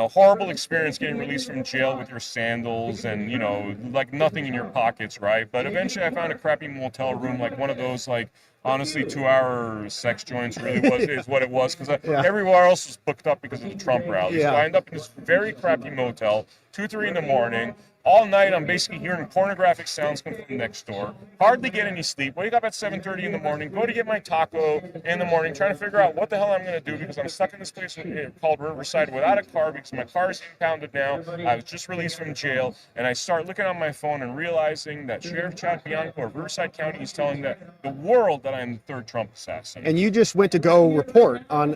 horrible experience getting released from jail with your sandals and, like nothing in your pockets, right? But eventually I found a crappy motel room, like one of those, like, honestly, 2-hour sex joints really is what it was, because everywhere else was booked up because of the Trump rally. So I end up in this very crappy motel, 2-3 in the morning. All night, I'm basically hearing pornographic sounds come from next door. Hardly get any sleep. Wake up at 7:30 in the morning. Go to get my taco in the morning. Trying to figure out what the hell I'm going to do because I'm stuck in this place called Riverside without a car because my car is impounded now. I was just released from jail. And I start looking on my phone and realizing that Sheriff Chad Bianco of Riverside County is telling the world that I'm the third Trump assassin. And you just went to go report on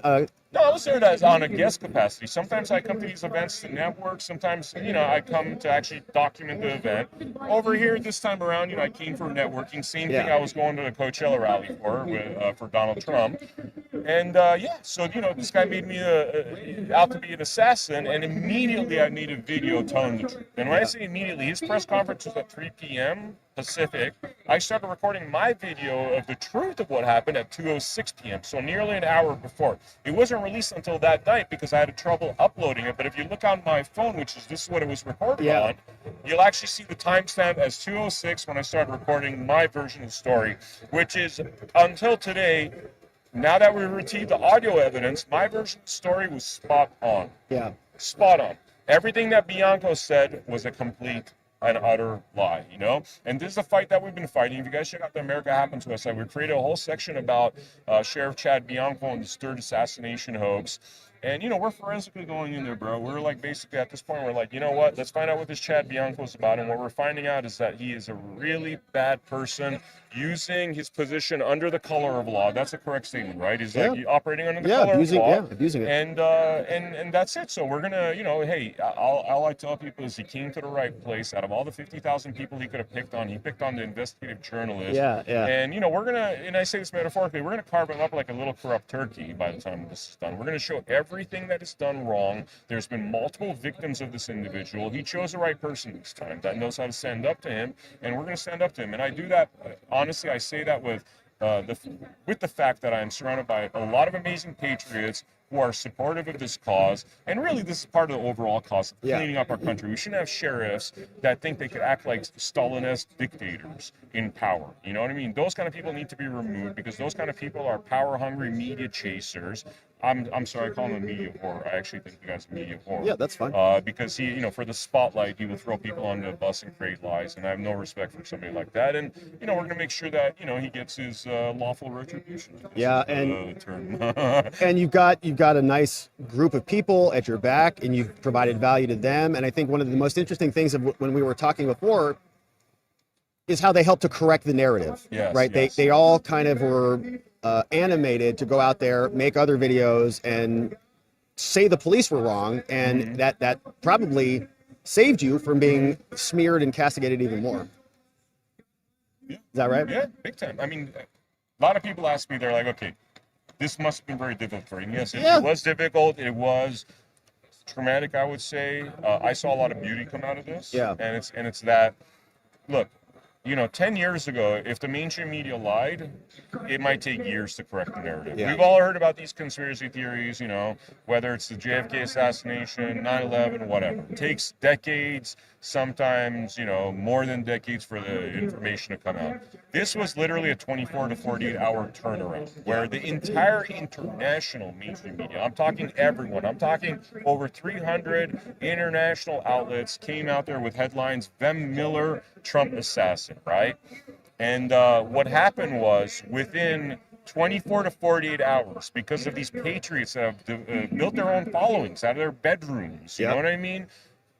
No, I was there on a guest capacity. Sometimes I come to these events to network. Sometimes, I come to actually document the event. Over here, this time around, I came for networking. Same thing I was going to the Coachella rally for Donald Trump. And yeah, so this guy made me out to be an assassin, and immediately I made a video telling the truth. And when I say immediately, his press conference was at 3 p.m. Pacific. I started recording my video of the truth of what happened at 2:06 p.m. So nearly an hour before. It wasn't released until that night because I had trouble uploading it. But if you look on my phone, this is what it was recorded on, you'll actually see the timestamp as 2:06 when I started recording my version of the story, which is until today. Now that we've received the audio evidence, my version of the story was spot on. Yeah. Spot on. Everything that Bianco said was a complete and utter lie, And this is a fight that we've been fighting. If you guys check out the America Happens website, we created a whole section about Sheriff Chad Bianco and this third assassination hoax. And, we're forensically going in there, bro. We're like, basically at this point, we're like, you know what? Let's find out what this Chad Bianco is about. And what we're finding out is that he is a really bad person using his position under the color of law. That's a correct statement, right? He's like operating under the color of law. Yeah, abusing it. And that's it. So we're going to, hey, all I tell people is he came to the right place. Out of all the 50,000 people he could have picked on, he picked on the investigative journalist. Yeah. And, we're going to, and I say this metaphorically, we're going to carve him up like a little corrupt turkey by the time this is done. We're going to show everything that is done wrong. There's been multiple victims of this individual. He chose the right person this time that knows how to stand up to him, and we're going to stand up to him. And I do that, honestly, I say that with the fact that I'm surrounded by a lot of amazing patriots who are supportive of this cause. And really, this is part of the overall cause of cleaning up our country. We shouldn't have sheriffs that think they could act like Stalinist dictators in power. You know what I mean? Those kind of people need to be removed because those kind of people are power-hungry media chasers. I'm sorry, I call him a media whore. I actually think the guy's a media whore. Yeah, that's fine. Because he, for the spotlight, he will throw people under the bus and create lies, and I have no respect for somebody like that. And we're going to make sure that he gets his lawful retribution. Yeah, and you've got a nice group of people at your back, and you've provided value to them. And I think one of the most interesting things of when we were talking before is how they help to correct the narrative. Yes, right? Yes. They all kind of were animated to go out there, make other videos, and say the police were wrong, and that probably saved you from being smeared and castigated even more. Yeah. Is that right? Yeah, big time. I mean, a lot of people ask me, they're like, okay, this must have been very difficult for you. Yes, it was difficult. It was traumatic, I would say. I saw a lot of beauty come out of this. Yeah. And it's that, look, 10 years ago, if the mainstream media lied, it might take years to correct the narrative. Yeah. We've all heard about these conspiracy theories, whether it's the JFK assassination, 9/11, whatever. It takes decades, sometimes, more than decades for the information to come out. This was literally a 24 to 48 hour turnaround where the entire international mainstream media, I'm talking everyone, I'm talking over 300 international outlets came out there with headlines, Vem Miller, Trump assassin, right? And what happened was within 24 to 48 hours, because of these patriots that have built their own followings out of their bedrooms, you know what I mean?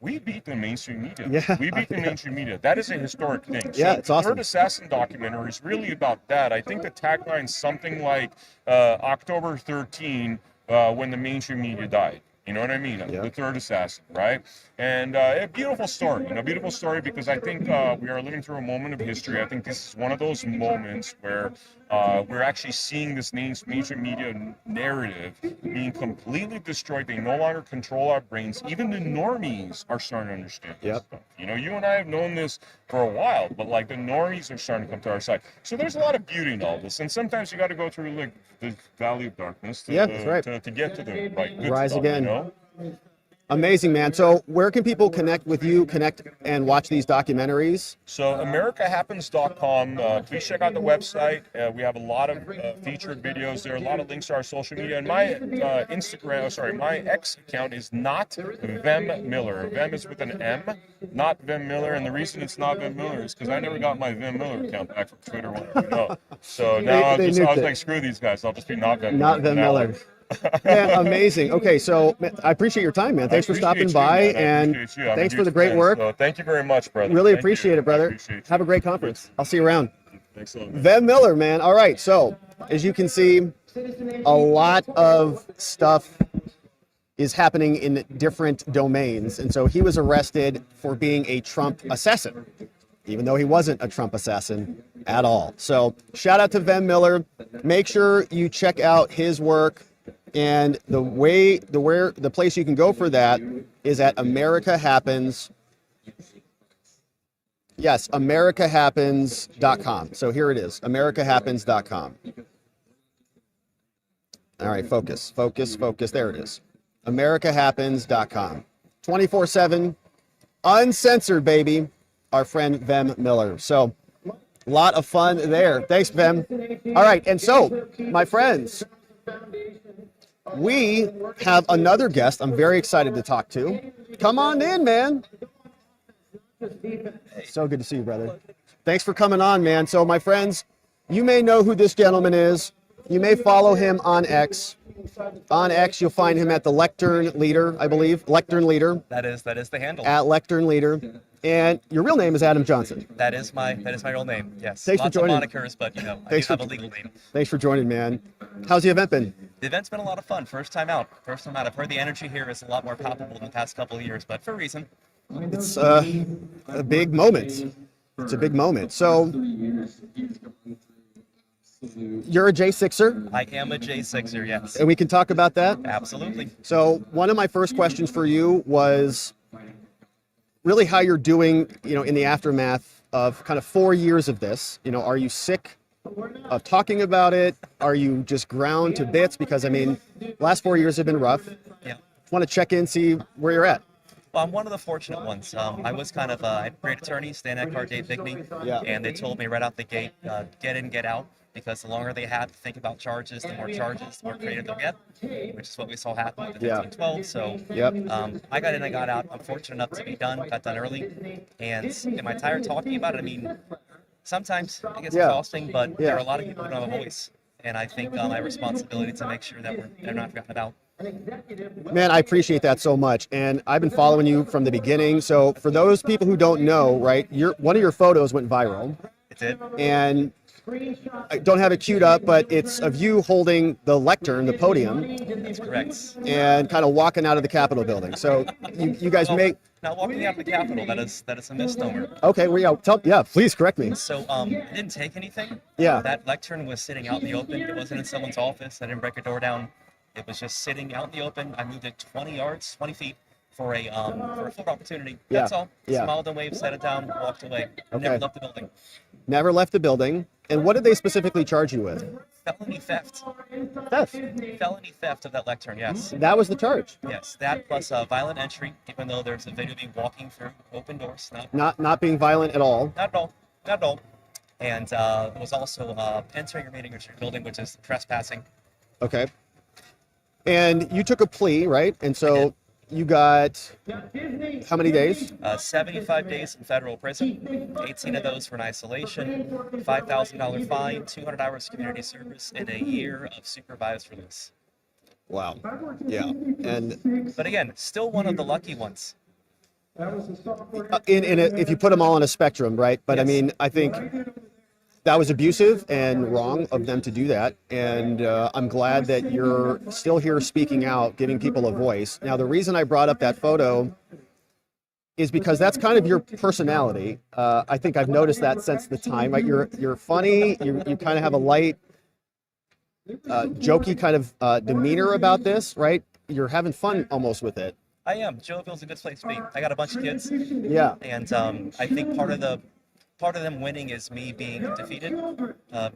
We beat the mainstream media. Yeah. We beat the mainstream media. That is a historic thing. Yeah, it's awesome. Third Assassin documentary is really about that. I think the tagline's something like October 13, when the mainstream media died. You know what I mean? Yeah. The third assassin, right? And a beautiful story, beautiful story because I think we are living through a moment of history. I think this is one of those moments where we're actually seeing this mainstream media narrative being completely destroyed. They no longer control our brains. Even the normies are starting to understand this stuff. You and I have known this for a while, but like the normies are starting to come to our side. So there's a lot of beauty in all this. And sometimes you got to go through like the valley of darkness to, that's right. to get to the right good Rise stuff, again. Amazing, man. So where can people connect with you, and watch these documentaries? So AmericaHappens.com. Please check out the website. We have a lot of featured videos. There are a lot of links to our social media. And my my X account is not Vem Miller. Vem is with an M, not Vem Miller. And the reason it's not Vem Miller is because I never got my Vem Miller account back from Twitter. So now I was like, screw these guys. I'll just be not Vem Miller. Not Vem Miller. Man, amazing. Okay, so I appreciate your time, man. Thanks for stopping by, and thanks for the great work. So thank you very much, brother. Really appreciate it, brother. Have a great conference. I'll see you around. Thanks a lot. Vem Miller, man. All right, so as you can see, a lot of stuff is happening in different domains, and so he was arrested for being a Trump assassin. even though he wasn't a Trump assassin at all. So shout out to Vem Miller. Make sure you check out his work. And the place you can go for that is at America Happens. Yes, americahappens.com. So here it is, americahappens.com. All right, focus. There it is. americahappens.com. 24/7, uncensored, baby. Our friend Vem Miller. So a lot of fun there. Thanks, Vem. All right, and so, my friends, we have another guest I'm very excited to talk to. Come on in, man. So good to see you, brother. Thanks for coming on, man. So, my friends, you may know who this gentleman is. You may follow him on X. On X, you'll find him at the Lectern Leader, I believe. Lectern Leader. That is the handle. At Lectern Leader. And your real name is Adam Johnson. That is my real name. Yes. Thanks Lots for joining. of monikers, but I do have a legal name. Thanks for joining, man. How's the event been? The event's been a lot of fun. First time out. I've heard the energy here is a lot more palpable in the past couple of years, but for a reason. It's a big moment. It's a big moment. So you're a J6er? I am a J6er, yes. And we can talk about that? Absolutely. So one of my first questions for you was really how you're doing, in the aftermath of kind of 4 years of this. Are you sick of talking about it? Are you just ground to bits? Because, last 4 years have been rough. Yeah. Want to check in, see where you're at. Well, I'm one of the fortunate ones. I was kind of a great attorney, Stan Eckhart, Dave Bigney, and they told me right out the gate, get in, get out, because the longer they had to think about charges, the more creative they'll get, which is what we saw happen with the 1512. So I got in, I got out. I'm fortunate enough to be done, got done early. And am I tired talking about it? Sometimes it gets exhausting, but there are a lot of people who don't have a voice. And I think my responsibility to make sure that they're not forgotten about. Man, I appreciate that so much. And I've been following you from the beginning. So for those people who don't know, right, one of your photos went viral. It did. And I don't have it queued up, but it's of you holding the lectern, the podium. That's correct. And kind of walking out of the Capitol building. So you guys make... Not walking out of the Capitol, that is a misnomer. Okay, well, please correct me. So it didn't take anything. Yeah. That lectern was sitting out in the open. It wasn't in someone's office. I didn't break a door down. It was just sitting out in the open. I moved it 20 feet for a full opportunity. That's all. Smiled and waved, set it down, walked away. Okay. Never left the building. Never left the building. And what did they specifically charge you with? Felony theft. Theft. Felony theft of that lectern, yes. That was the charge. Yes, that plus violent entry, even though there's a video of me walking through open doors. Not being violent at all. Not at all. And there was also entering or meeting your building, which is trespassing. Okay. And you took a plea, right? And so you got how many days? 75 days in federal prison. 18 of those were in isolation. $5,000 fine, 200 hours community service, and a year of supervised release. Wow. Yeah. But again, still one of the lucky ones. If you put them all on a spectrum, right? But Yes. I think that was abusive and wrong of them to do that. And I'm glad that you're still here speaking out, giving people a voice. Now, the reason I brought up that photo is because that's kind of your personality. I think I've noticed that since the time, right? You're funny. You kind of have a light, jokey kind of demeanor about this, right? You're having fun almost with it. I am. Jovial's a good place to be. I got a bunch of kids. Yeah. And I think part of them winning is me being defeated,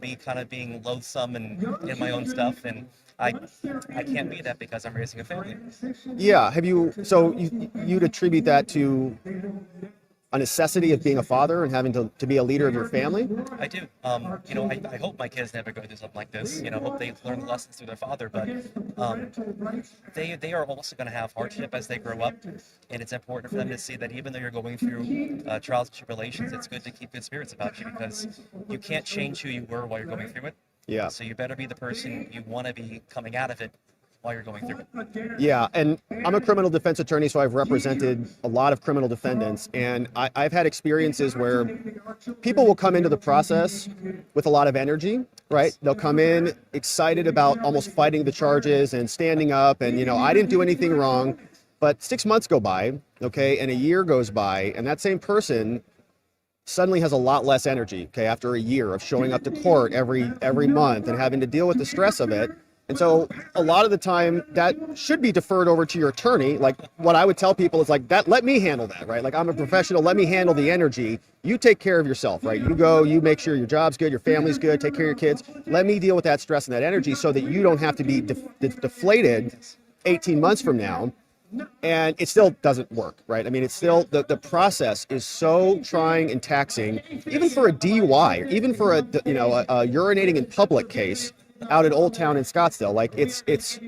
me kind of being loathsome and in my own stuff, and I can't be that because I'm raising a family. Yeah. You'd attribute that to a necessity of being a father and having to be a leader of your family? I do. I hope my kids never go through something like this. Hope they learn the lessons through their father. But they are also going to have hardship as they grow up, and it's important for them to see that even though you're going through trials and tribulations, it's good to keep good spirits about you because you can't change who you were while you're going through it. Yeah. So you better be the person you want to be coming out of it while you're going through it. Yeah, and I'm a criminal defense attorney, so I've represented a lot of criminal defendants, and I've had experiences where people will come into the process with a lot of energy, right? They'll come in excited about almost fighting the charges and standing up, and I didn't do anything wrong, but 6 months go by, okay, and a year goes by, and that same person suddenly has a lot less energy, okay, after a year of showing up to court every month and having to deal with the stress of it. And so a lot of the time that should be deferred over to your attorney. Like what I would tell people is like that, let me handle that, right? Like I'm a professional, let me handle the energy. You take care of yourself, right? You go, you make sure your job's good, your family's good, take care of your kids. Let me deal with that stress and that energy so that you don't have to be deflated 18 months from now. And it still doesn't work, right? I mean, it's still, the process is so trying and taxing, even for a DUI, even for a urinating in public case out at Old Town in Scottsdale. Like it's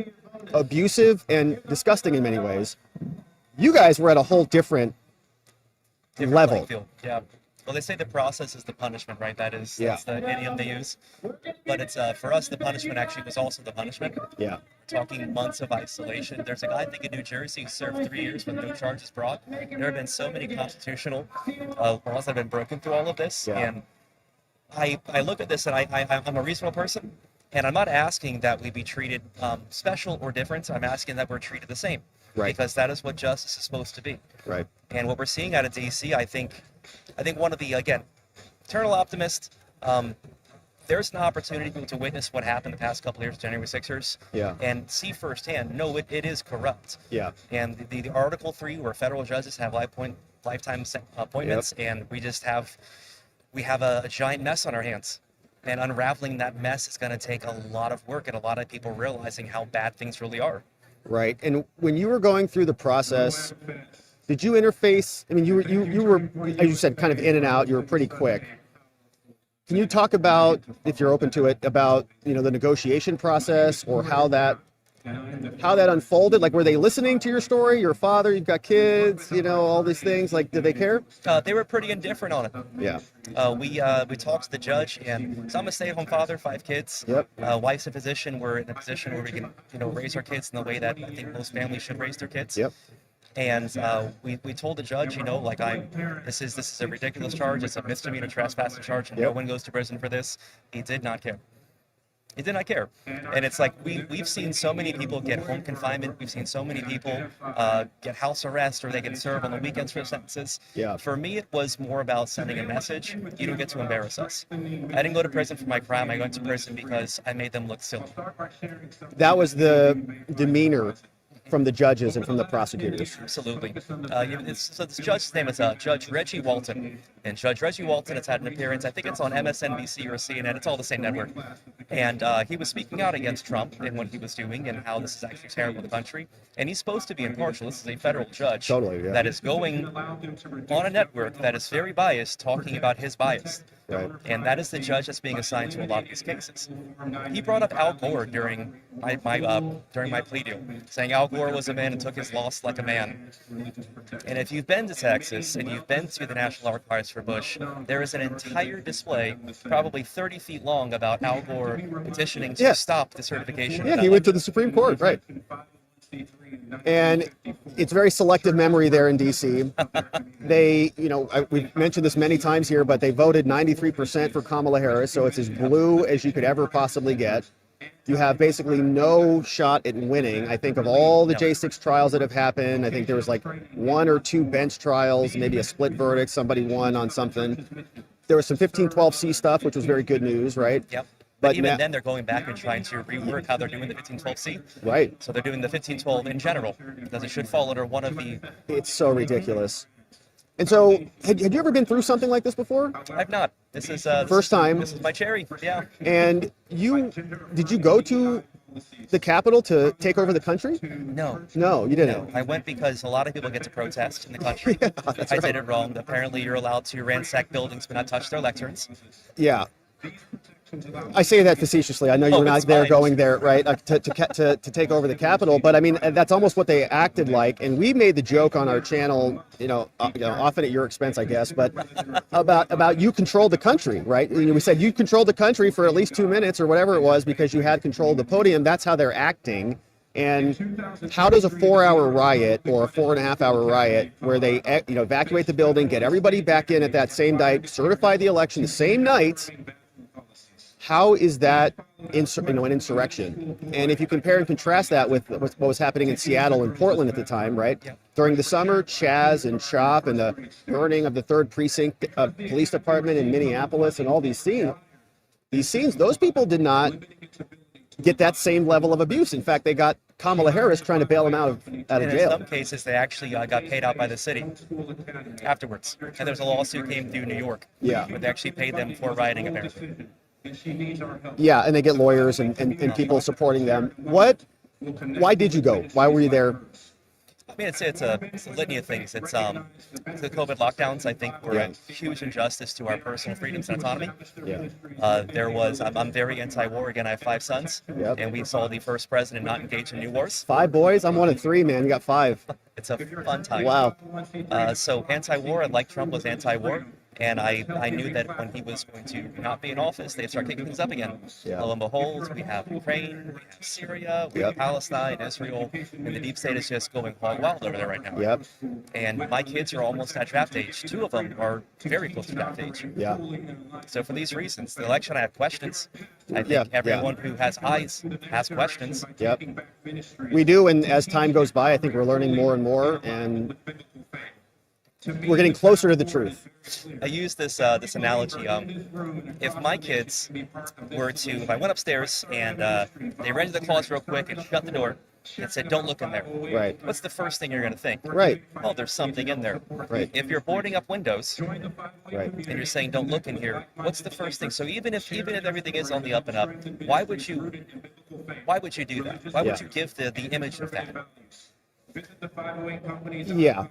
abusive and disgusting in many ways. You guys were at a whole different level. Field. Yeah. Well, they say the process is the punishment, right? That's the idiom they use. But it's for us, the punishment actually was also the punishment. Yeah. Talking months of isolation. There's a guy, I think, in New Jersey who served 3 years with no charges brought. There have been so many constitutional laws that have been broken through all of this. Yeah. And I look at this and I'm a reasonable person. And I'm not asking that we be treated special or different. I'm asking that we're treated the same. Right. Because that is what justice is supposed to be. Right. And what we're seeing out of DC, I think one of the, again, eternal optimist, there's an opportunity to witness what happened the past couple of years, January 6ers, and see firsthand, no, it is corrupt. Yeah. And the Article 3, where federal judges have lifetime appointments, and we have a giant mess on our hands. And unraveling that mess is going to take a lot of work and a lot of people realizing how bad things really are. Right. And when you were going through the process, did you interface? I mean, you were, as you said, kind of in and out. You were pretty quick. Can you talk about, if you're open to it, about the negotiation process or how that unfolded? Like, were they listening to your story? Your father, you've got kids, all these things. Like, did they care? They were pretty indifferent on it. Yeah. We talked to the judge, and so I'm a stay-at-home father, 5 kids. Yep. Wife's a physician. We're in a position where we can, raise our kids in the way that I think most families should raise their kids. Yep. And we told the judge, this is a ridiculous charge. It's a misdemeanor trespassing charge, and no one goes to prison for this. He did not care. He did not care. And it's like we've seen so many people get home confinement. We've seen so many people get house arrest, or they get served on the weekends for sentences. Yeah. For me, it was more about sending a message. You don't get to embarrass us. I didn't go to prison for my crime. I went to prison because I made them look silly. That was the demeanor from the judges and from the prosecutors. Absolutely. So this judge's name is Judge Reggie Walton. And Judge Reggie Walton has had an appearance, I think it's on MSNBC or CNN, it's all the same network. And he was speaking out against Trump and what he was doing and how this is actually terrible for the country. And he's supposed to be impartial. This is a federal judge that is going on a network that is very biased, talking about his bias. Right. And that is the judge that's being assigned to a lot of these cases. He brought up Al Gore during my plea deal, saying Al Gore was a man and took his loss like a man. And if you've been to Texas and you've been to the National Archives for Bush, there is an entire display, probably 30 feet long, about Al Gore petitioning to stop the certification. Yeah, he went to the Supreme Court, right. And it's very selective memory there in DC. They, we've mentioned this many times here, but they voted 93% for Kamala Harris, so it's as blue as you could ever possibly get. You have basically no shot at winning. I think of all the J6 trials that have happened, I think there was like 1 or 2 bench trials, maybe a split verdict, somebody won on something. There was some 1512C stuff, which was very good news, right? Yep. But even then, they're going back and trying to rework how they're doing the 1512C. Right. So they're doing the 1512 in general, because it should fall under one of the... It's so ridiculous. And so, had you ever been through something like this before? I've not. This is first time. This is my cherry. Yeah. And did you go to the Capitol to take over the country? No. No, you didn't. No. I went because a lot of people get to protest in the country. I did it wrong. Apparently, you're allowed to ransack buildings but not touch their lecterns. Yeah. I say that facetiously. I know you were not there going there, right, to take over the Capitol. But I mean, that's almost what they acted like. And we made the joke on our channel, often at your expense, I guess, but about you controlled the country, right? We said you controlled the country for at least 2 minutes or whatever it was because you had control of the podium. That's how they're acting. And how does a 4-hour riot or a 4.5-hour riot where they evacuate the building, get everybody back in at that same night, certify the election the same night? how is that an insurrection? And if you compare and contrast that with what was happening in Seattle and Portland at the time, right? Yeah. During the summer, Chaz and Chop and the burning of the 3rd Precinct Police Department in Minneapolis and all these scenes, those people did not get that same level of abuse. In fact, they got Kamala Harris trying to bail them out of And jail. in some cases, they actually got paid out by the city afterwards. And there's a lawsuit came through New York. Yeah. Where they actually paid them for rioting, apparently. Yeah, and they get lawyers and people supporting them. Why did you go? Why were you there? I mean, it's a litany of things. It's the COVID lockdowns, I think, were Yeah. a huge injustice to our personal freedoms and autonomy. Yeah. I'm very anti-war. Again, I have 5 sons. Yep. And we saw the first president not engage in new wars. 5 boys? I'm one of 3, man. You got 5. It's a fun time. Wow. So anti-war, and like Trump was anti-war. And I knew that when he was going to not be in office, they'd start kicking things up again. Yeah. Lo and behold, we have Ukraine, we have Syria, we have Yep. Palestine, Israel, and the deep state is just going hog wild over there right now. Yep. And my kids are almost at draft age. 2 of them are very close to draft age. Yeah. So for these reasons, the election, I have questions. I think Yeah, everyone who has eyes has questions. Yep. We do, and as time goes by, I think we're learning more and more, and we're getting closer to the truth. I use this analogy. If my kids were to, if I went upstairs and they ran to the closet real quick and shut the door and said, "Don't look in there," Right. what's the first thing you're going to think? Right. Oh, there's something in there. Right. If you're boarding up windows Right. and you're saying, "Don't look in here," what's the first thing? So even if everything is on the up and up, why would you do that? Why would Yeah. you give the image of that? Yeah.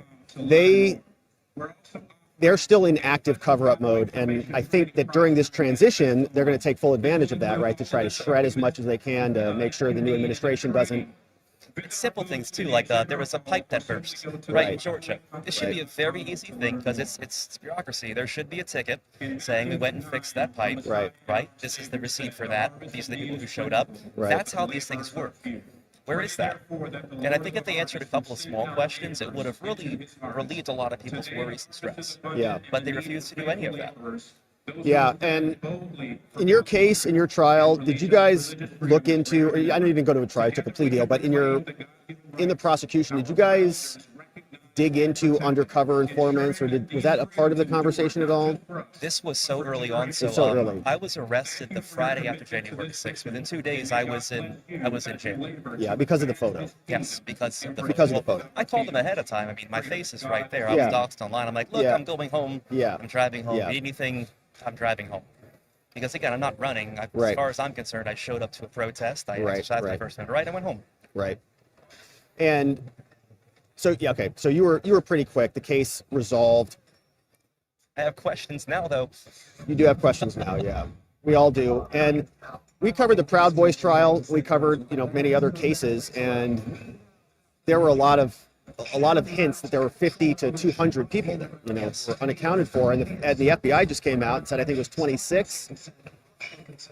They're still in active cover-up mode, and I think that during this transition, they're going to take full advantage of that, right, to try to shred as much as they can to make sure the new administration doesn't. It's simple things too, like there was a pipe that burst right in Right. Georgia. This should be a very easy thing because it's bureaucracy. There should be a ticket saying we went and fixed that pipe. Right. Right. This is the receipt for that. These are the people who showed up. Right. That's how these things work. Where is that? And I think if they answered a couple of small questions, it would have really relieved a lot of people's worries and stress. Yeah. But they refused to do any of that. Yeah, and in your case, in your trial, did you guys look into, or I didn't even go to a trial, I took a plea deal, but in the prosecution, did you guys dig into undercover informants, or was that a part of the conversation at all? This was so early on. So, So early. I was arrested the Friday after January 6th. Within 2 days, I was in jail. Yeah, because of the photo. Yes, because of the photo. I called them ahead of time. I mean, my face is right there. I Yeah. was doxxed online. I'm like, look, Yeah. I'm going home. Yeah. I'm driving home. Yeah. Need anything? I'm driving home. Because again, I'm not running. As Right. far as I'm concerned, I showed up to a protest. I Right, exercised my right. First Amendment right. I went home. Right. And so, yeah, okay. So you were pretty quick. The case resolved. I have questions now, though. You do have questions now, yeah. We all do. And we covered the Proud Boys trial. We covered, many other cases, and there were a lot of hints that there were 50 to 200 people there, were unaccounted for. And the FBI just came out and said, I think it was 26.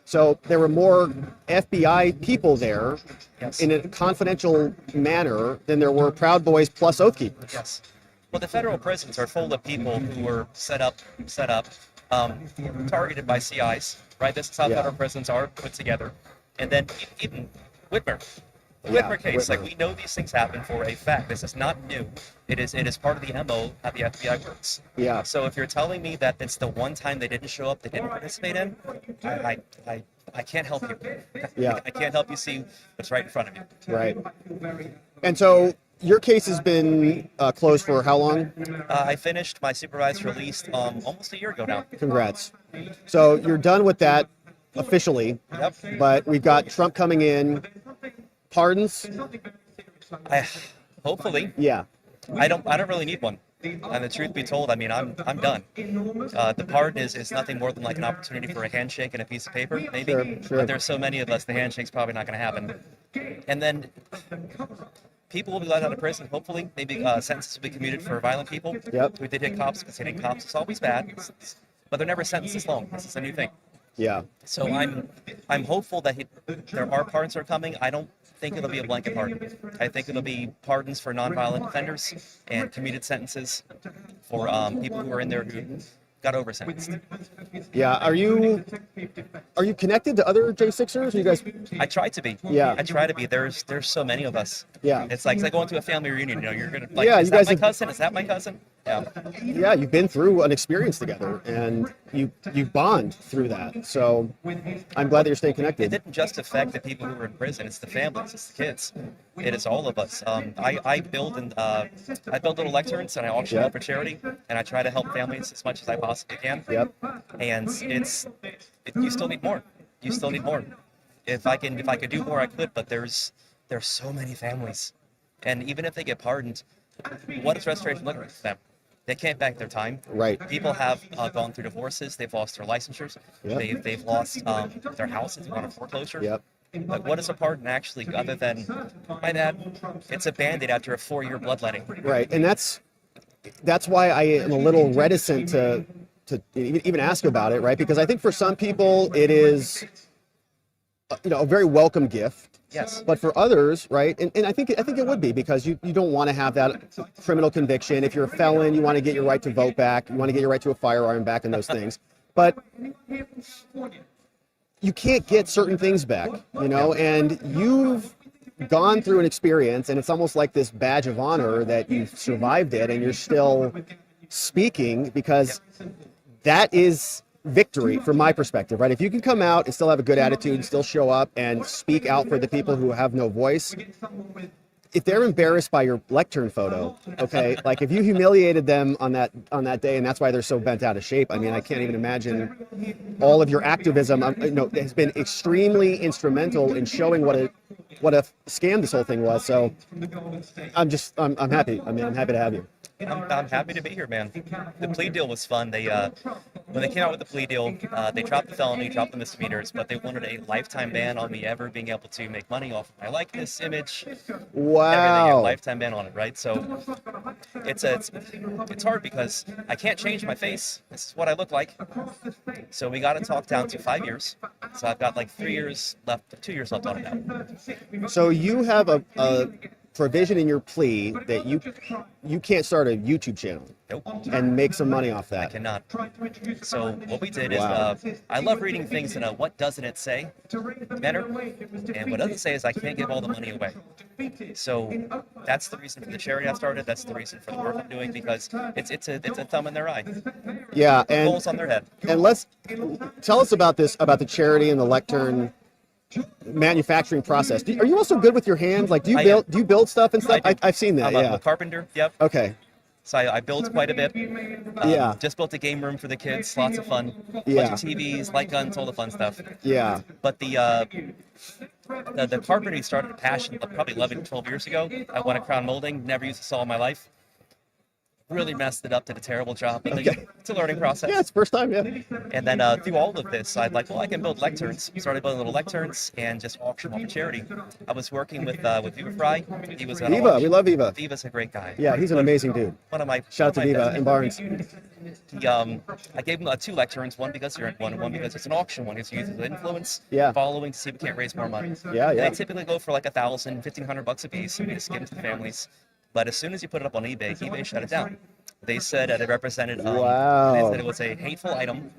So there were more FBI people there Yes. in a confidential manner than there were Proud Boys plus Oath Keepers. Yes. Well, the federal prisons are full of people who were set up, targeted by CIs, right? This is how Yeah. federal prisons are put together. And then even Whitmer, the Yeah, Whitmer case, like Whitmer. we know these things happen for a fact. This is not new. It is part of the MO how the FBI works. Yeah. So if you're telling me that it's the one time they didn't show up, they didn't participate in, I can't help you. Yeah. I can't help you see what's right in front of you. Right. And so your case has been closed for how long? I finished my supervised release almost a year ago now. Congrats. So you're done with that officially, Yep. but we've got Trump coming in. Pardons? Hopefully. Yeah. I don't really need one. And the truth be told, I mean, I'm done. The pardon is nothing more than like an opportunity for a handshake and a piece of paper, maybe. Sure. But there's so many of us, the handshake's probably not going to happen. And then people will be let out of prison, hopefully. Maybe sentences will be commuted for violent people Yep. who did hit cops, because hitting cops is always bad. But they're never sentenced this long. This is a new thing. Yeah. So I'm hopeful that there are pardons that are coming. I don't think it'll be a blanket pardon. I think it'll be pardons for nonviolent offenders and commuted sentences for people who are in there who got over sentenced. Yeah. Are you connected to other J6ers? You guys? I try to be. Yeah. I try to be. There's so many of us. Yeah. It's like going to a family reunion. You know, you're gonna like, Yeah, is you that guys my have- cousin? Is that my cousin? Yeah. Yeah, you've been through an experience together, and you bond through that. So I'm glad that you're staying It connected. didn't just affect the people who were in prison. It's the families. It's the kids. It is all of us. I build little lecterns and I auction Yep. them for charity, and I try to help families as much as I possibly can. Yep. And you still need more. You still need more. If I could do more, I could. But there's so many families, and even if they get pardoned, what does restoration look like for them? They can't back their time. Right. People have gone through divorces. They've lost their licensures. Yep. They've lost their houses. They've gone to foreclosure. Yep. Like, what is a pardon actually, other than, my bad, it's a Band-Aid after a 4-year bloodletting. Right. And that's why I am a little reticent to even ask about it, right? Because I think for some people it is, a very welcome gift. Yes. But for others, right, and I think it would be, because you don't want to have that criminal conviction. If you're a felon, you want to get your right to vote back, you want to get your right to a firearm back, and those things. But you can't get certain things back, and you've gone through an experience, and it's almost like this badge of honor that you've survived it, and you're still speaking, because that is victory from my perspective, right? If you can come out and still have a good attitude and still show up and speak out for the people who have no voice, if they're embarrassed by your lectern photo, okay, like if you humiliated them on that day, and that's why they're so bent out of shape. I mean, I can't even imagine all of your activism. Has been extremely instrumental in showing what a scam this whole thing was. So I'm happy. I mean, I'm happy to have you. I'm happy to be here, man. The plea deal was fun. They when they came out with the plea deal, they dropped the felony, dropped the misdemeanors, but they wanted a lifetime ban on me ever being able to make money off of my likeness, image, everything. A Wow. lifetime ban on it, right? So it's hard because I can't change my face. This is what I look like. So we got to talk down to 5 years. So I've got like 3 years left, 2 years left on it now. So you have a provision in your plea that you can't start a YouTube channel Nope. and make some money off I that. cannot. So what we did Wow. is, I love reading things in a what doesn't it say manner, and what doesn't say is I can't give all the money away. So that's the reason for the charity I started. That's the reason for the work I'm doing, because it's a thumb in their eye, Yeah, and holes on their head. let's tell us about the charity and the lectern manufacturing process. Are you also good with your hands? Like, do you build stuff and stuff? I do. I've seen that. I'm Yeah. a carpenter. Yep. Okay. So I build quite a bit. Yeah. Just built a game room for the kids. Lots of fun. Yeah. Bunch of TVs, light guns, all the fun stuff. Yeah. But the carpentry started a passion probably 11, 12 years ago. I went to crown molding. Never used a saw in my life. Really messed it up. Did a terrible job. But Okay. it's a learning process. Yeah, it's first time. Yeah. And then through all of this, I can build lecterns. Started building little lecterns and just auction them off for charity. I was working with Viva Fry. He was an Viva, auction. we love Viva. Viva's a great guy. Yeah, he's an amazing dude. One of my Shout out to one of my Viva best and Barnes. I gave him 2 lecterns, one because you're in one because it's an auction. One is used as influence, Yeah. following to see if we can't raise more money. Yeah, And yeah. they typically go for like $1,000, $1,500 a piece, and we just give them to the families. But as soon as you put it up on eBay shut it down. They said that it represented. Wow. They said it was a hateful item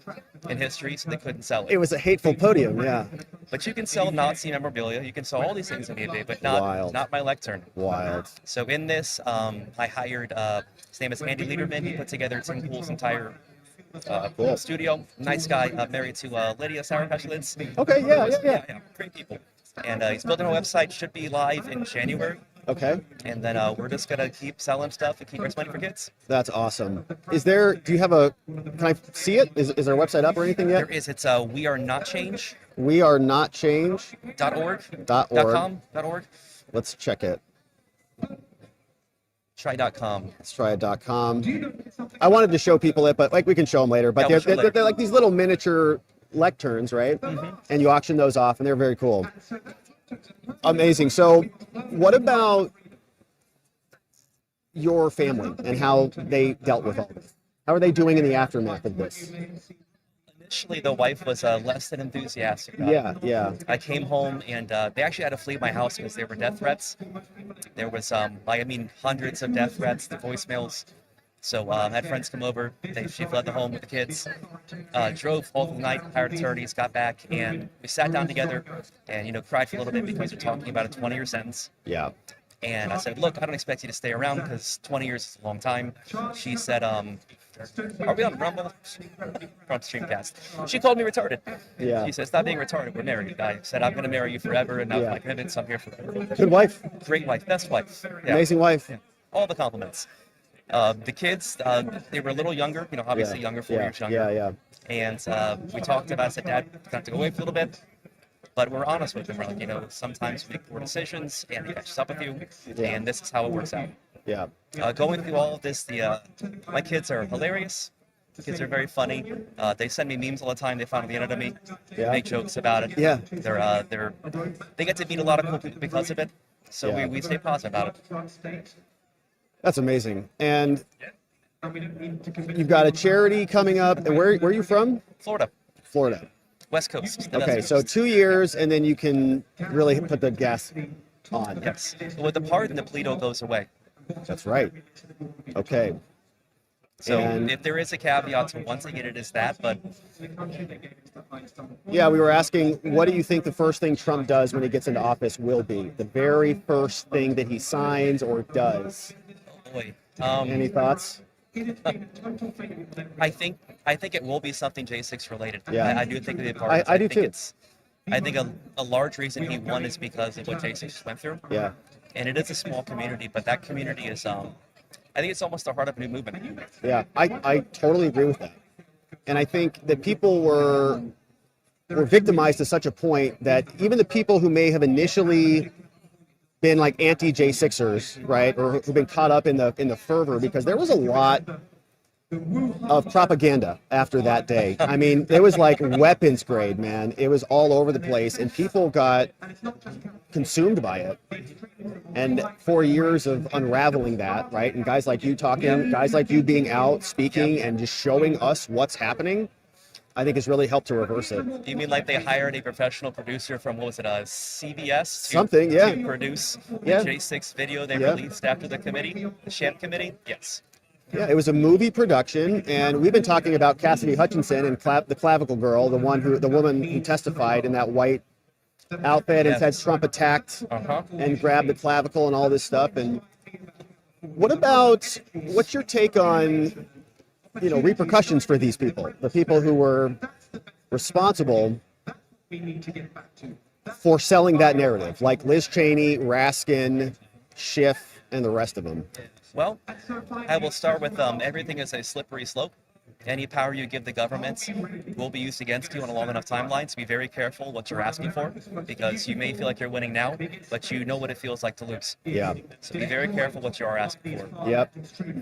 in history, so they couldn't sell It was a hateful podium. Yeah. But you can sell Nazi memorabilia. You can sell all these things on eBay, but Wild. not my lectern. Wild. So in this, I hired, his name is Andy Lederman. He put together Tim Pool's entire Cool. studio. Nice guy, married to Lydia Sour Patch Lids. Okay. Yeah. Great people. And he's building a website, should be live in January. Okay. And then we're just going to keep selling stuff and keep raising money for kids. That's awesome. Do you have can I see it? Is there a website up or anything yet? There is. It's wearenotchange.org. wearenotchange.org. Let's check it. Try.com. Let's try it.com. I wanted to show people it, but like we can show them later. But Yeah, we'll show they're later. like these little miniature lecterns, right? Mm-hmm. And you auction those off, and they're very cool. Amazing. So, what about your family and how they dealt with all this? How are they doing in the aftermath of this? Initially, the wife was less than enthusiastic about it. Yeah. I came home and they actually had to flee my house because there were death threats. There was, hundreds of death threats, the voicemails. So had friends come over. She fled the home with the kids, drove all the night, hired attorneys, got back, and we sat down together and, cried for a little bit because we're talking about a 20-year sentence. Yeah. And I said, look, I don't expect you to stay around because 20 years is a long time. She said, are we on Rumble? From Streamcast. She called me retarded. Yeah. She said, stop being retarded. We're married. I said, I'm going to marry you forever, and that was my commitment, so I'm here forever. Good wife. Great wife. Best wife. Yeah. Amazing wife. Yeah. All the compliments. The kids, they were a little younger, obviously younger, 4 years younger. Yeah. And we talked about, I said, Dad, we're going to have to go away for a little bit. But we're honest with them. We're like, sometimes we make poor decisions and it catches up with you. And this is how it works out. Yeah. Going through all of this, my kids are hilarious. The kids are very funny. They send me memes all the time. They find on the internet of me. Yeah. Make jokes about it. Yeah. They get to meet a lot of cool people because of it. So we stay positive about it. That's amazing. And you've got a charity coming up. And where are you from? Florida. Florida. West Coast. Okay, so 2 years, and then you can really put the gas on. Yes. With the pardon, the plea goes away. That's right. Okay. So And- if there is a caveat to once again, it is that, but Yeah, we were asking, what do you think the first thing Trump does when he gets into office will be? The very first thing that he signs or does? boy. Any thoughts? I think it will be something J6 related. Yeah. I do think it'll be part of it. I do too. I think a large reason he won is because of what J6 went through. Yeah. And it is a small community, but that community is I think it's almost the heart of a new movement. Yeah, I totally agree with that. And I think that people were victimized to such a point that even the people who may have initially been like anti-J6ers, right, or who've been caught up in the fervor, because there was a lot of propaganda after that day. I mean, it was like weapons grade, man. It was all over the place, and people got consumed by it. And 4 years of unraveling that, right, and guys like you talking, guys like you being out, speaking, and just showing us what's happening, I think has really helped to reverse it. You mean like they hired a professional producer from, what was it, CBS? To produce the J6 video they released after the committee, the Sham committee? Yes. Yeah, it was a movie production, and we've been talking about Cassidy Hutchinson and the clavicle girl, the woman who testified in that white outfit and said Trump attacked and grabbed the clavicle and all this stuff. And what's your take on, repercussions for these people, the people who were responsible for selling that narrative, like Liz Cheney, Raskin, Schiff, and the rest of them? Well, I will start with everything is a slippery slope. Any power you give the government will be used against you on a long enough timeline, so be very careful what you're asking for, because you may feel like you're winning now, but you know what it feels like to lose. Yeah. So be very careful what you are asking for. Yep.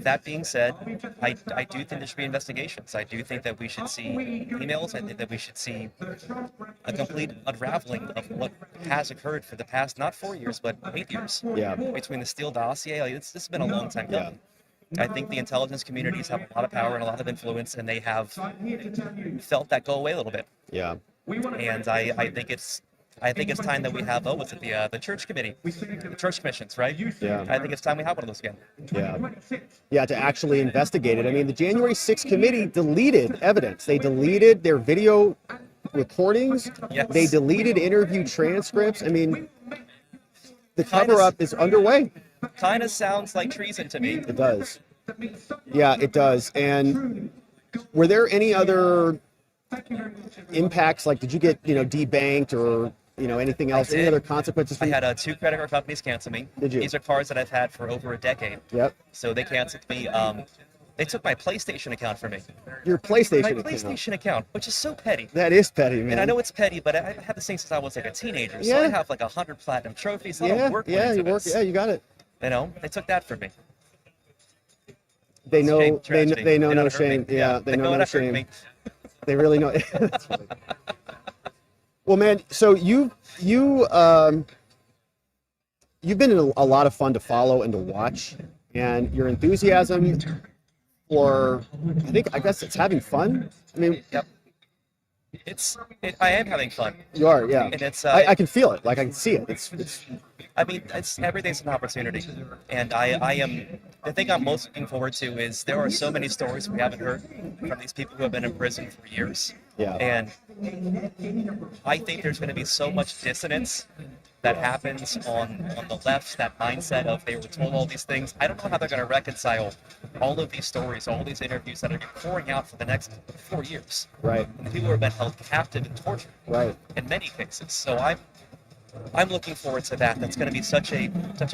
That being said, I do think there should be investigations. I do think that we should see emails. I think that we should see a complete unraveling of what has occurred for the past, not 4 years, but 8 years. Yeah. Between the Steele dossier, this has been a long time coming. I think the intelligence communities have a lot of power and a lot of influence, and they have felt that go away a little bit. Yeah. And I think it's time that we have the church committee, the church commissions, right? Yeah. I think it's time we have one of those again. Yeah. Yeah, to actually investigate it. I mean, the January 6th committee deleted evidence. They deleted their video recordings. Yes. They deleted interview transcripts. I mean, the cover-up is underway. Kind of sounds like treason to me. It does. Yeah, it does. And were there any other impacts? Like, did you get, debanked or, anything else? Any other consequences? I had 2 credit card companies cancel me. Did you? These are cards that I've had for over a decade. Yep. So they canceled me. They took my PlayStation account from me. Your PlayStation My account. PlayStation account, which is so petty. That is petty, man. And I know it's petty, but I had this thing since I was like a teenager. So Yeah. I have like 100 platinum trophies. A lot of work went into you work. this. Yeah, you got it. They took that from me. They know. Shame, They tragedy. know They no know it hurt shame. me. Yeah, they know it no hurt shame. me. They really know. That's funny. Well, man, so you've been a lot of fun to follow and to watch, and your enthusiasm for, I guess it's having fun. I mean, Yep. I am having fun. you are, yeah. And it's I can feel it. Like I can see it. It's I mean, it's every day's an opportunity, and the thing I'm most looking forward to is there are so many stories we haven't heard from these people who have been in prison for years. Yeah. And I think there's going to be so much dissonance that happens on the left, that mindset of they were told all these things. I don't know how they're going to reconcile all of these stories, all these interviews that are going to be pouring out for the next 4 years. Right. And the people who have been held captive and tortured. Right. In many cases. So I'm looking forward to that. That's going to be such a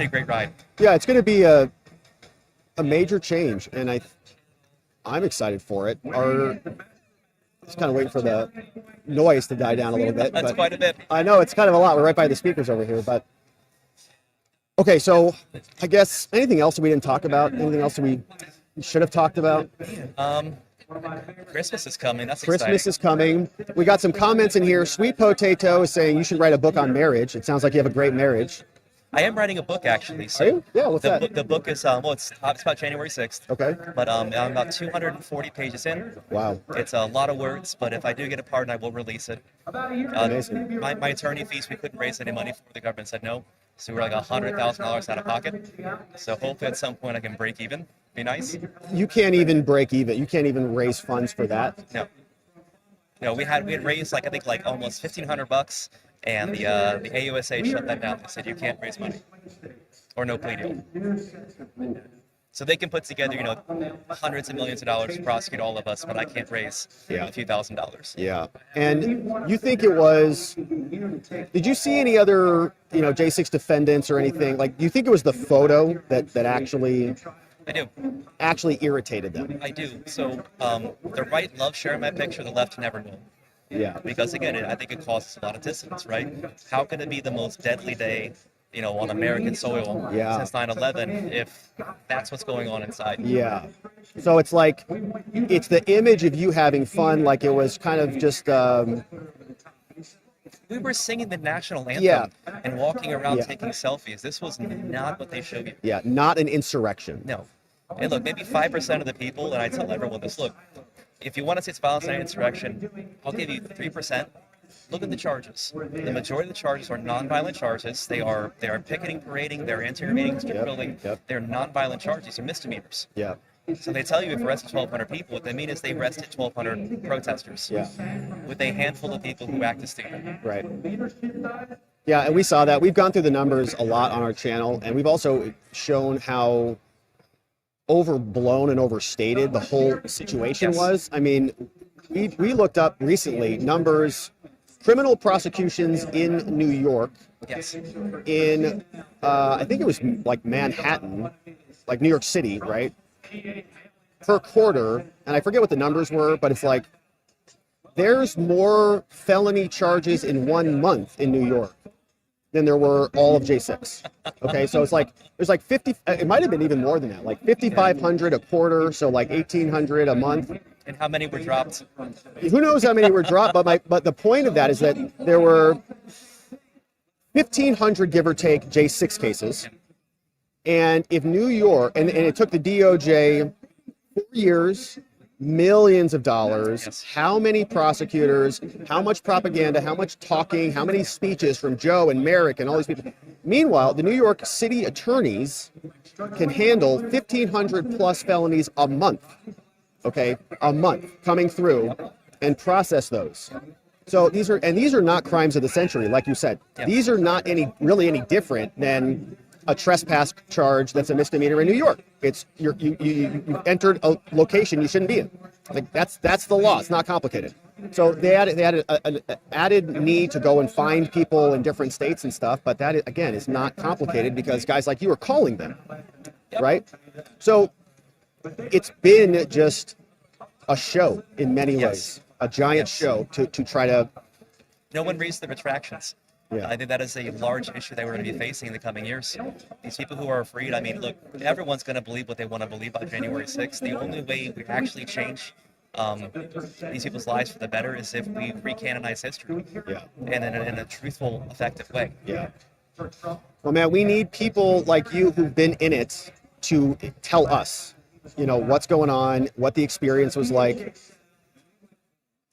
great ride. Yeah, it's going to be a major change, and I'm excited for it. Just kind of waiting for the noise to die down a little bit. That's quite a bit. I know it's kind of a lot. We're right by the speakers over here, but okay. So I guess anything else that we didn't talk about? Anything else that we should have talked about? Christmas is coming. That's Christmas exciting. is coming. We got some comments in here. Sweet Potato is saying you should write a book on marriage. It sounds like you have a great marriage. I am writing a book, actually. So Are you? Yeah, what's that? The book is, it's about January 6th. Okay. But I'm about 240 pages in. Wow. It's a lot of words, but if I do get a pardon, I will release it. Amazing. My attorney fees, we couldn't raise any money for. The government said no. So we're like $100,000 out of pocket. So hopefully at some point I can break even. Be nice. You can't even break even. You can't even raise funds for that. No, we had raised I think almost $1,500, and the AUSA shut that down. They said you can't raise money or no plea deal. So they can put together hundreds of millions of dollars to prosecute all of us, but I can't raise a few $1,000s. Yeah. And you think it was? Did you see any other J6 defendants or anything? Like, do you think it was the photo that actually? I do. Actually irritated them. I do. So the right loves sharing my picture, the left never will. Yeah. Because again, I think it causes a lot of dissonance, right? How can it be the most deadly day, on American soil since 9/11 if that's what's going on inside? Yeah. So it's like, it's the image of you having fun, like it was kind of just. We were singing the national anthem and walking around taking selfies. This was not what they showed you. Yeah, not an insurrection. No. And look, maybe 5% of the people, and I tell everyone this, look, if you want to say it's violence and insurrection, I'll give you 3%. Look at the charges. The majority of the charges are nonviolent charges. They are picketing, parading, they're interior meetings, building. They're nonviolent charges. They're misdemeanors. Yeah. So they tell you if arrested 1,200 people, what they mean is they arrested 1,200 protesters. Yeah. With a handful of people who acted stupid. Right. Yeah, and we saw that. We've gone through the numbers a lot on our channel, and we've also shown how overblown and overstated the whole situation was. I mean, we looked up recently numbers, criminal prosecutions in New York. Yes. In, I think it was like Manhattan, like New York City, right? Per quarter, and I forget what the numbers were, but it's like there's more felony charges in 1 month in New York than there were all of J6. Okay, so it's like there's like 50. It might have been even more than that, like 5,500 a quarter, so like 1,800 a month. And how many were dropped? Who knows how many were dropped? But the point of that is that there were 1,500 give or take J6 cases. And if New York, and it took the DOJ 4 years, millions of dollars, how many prosecutors, how much propaganda, how much talking, how many speeches from Joe and Merrick and all these people. Meanwhile, the New York City attorneys can handle 1,500 plus felonies a month, okay, a month coming through and process those. So these are not crimes of the century, like you said. These are not really any different than a trespass charge that's a misdemeanor in New York. It's you entered a location you shouldn't be in. Like that's the law. It's not complicated. So they added an added need to go and find people in different states and stuff, but that again is not complicated because guys like you are calling them, right? So it's been just a show in many ways, a giant show to try to. No one reads the retractions. Yeah. I think that is a large issue that we're going to be facing in the coming years. These people who are afraid, I mean, look, everyone's going to believe what they want to believe on January 6th. The only way we actually change these people's lives for the better is if we recanonize history. Yeah. And in a truthful, effective way. Yeah. Well, man, we need people like you who've been in it to tell us, what's going on, what the experience was like.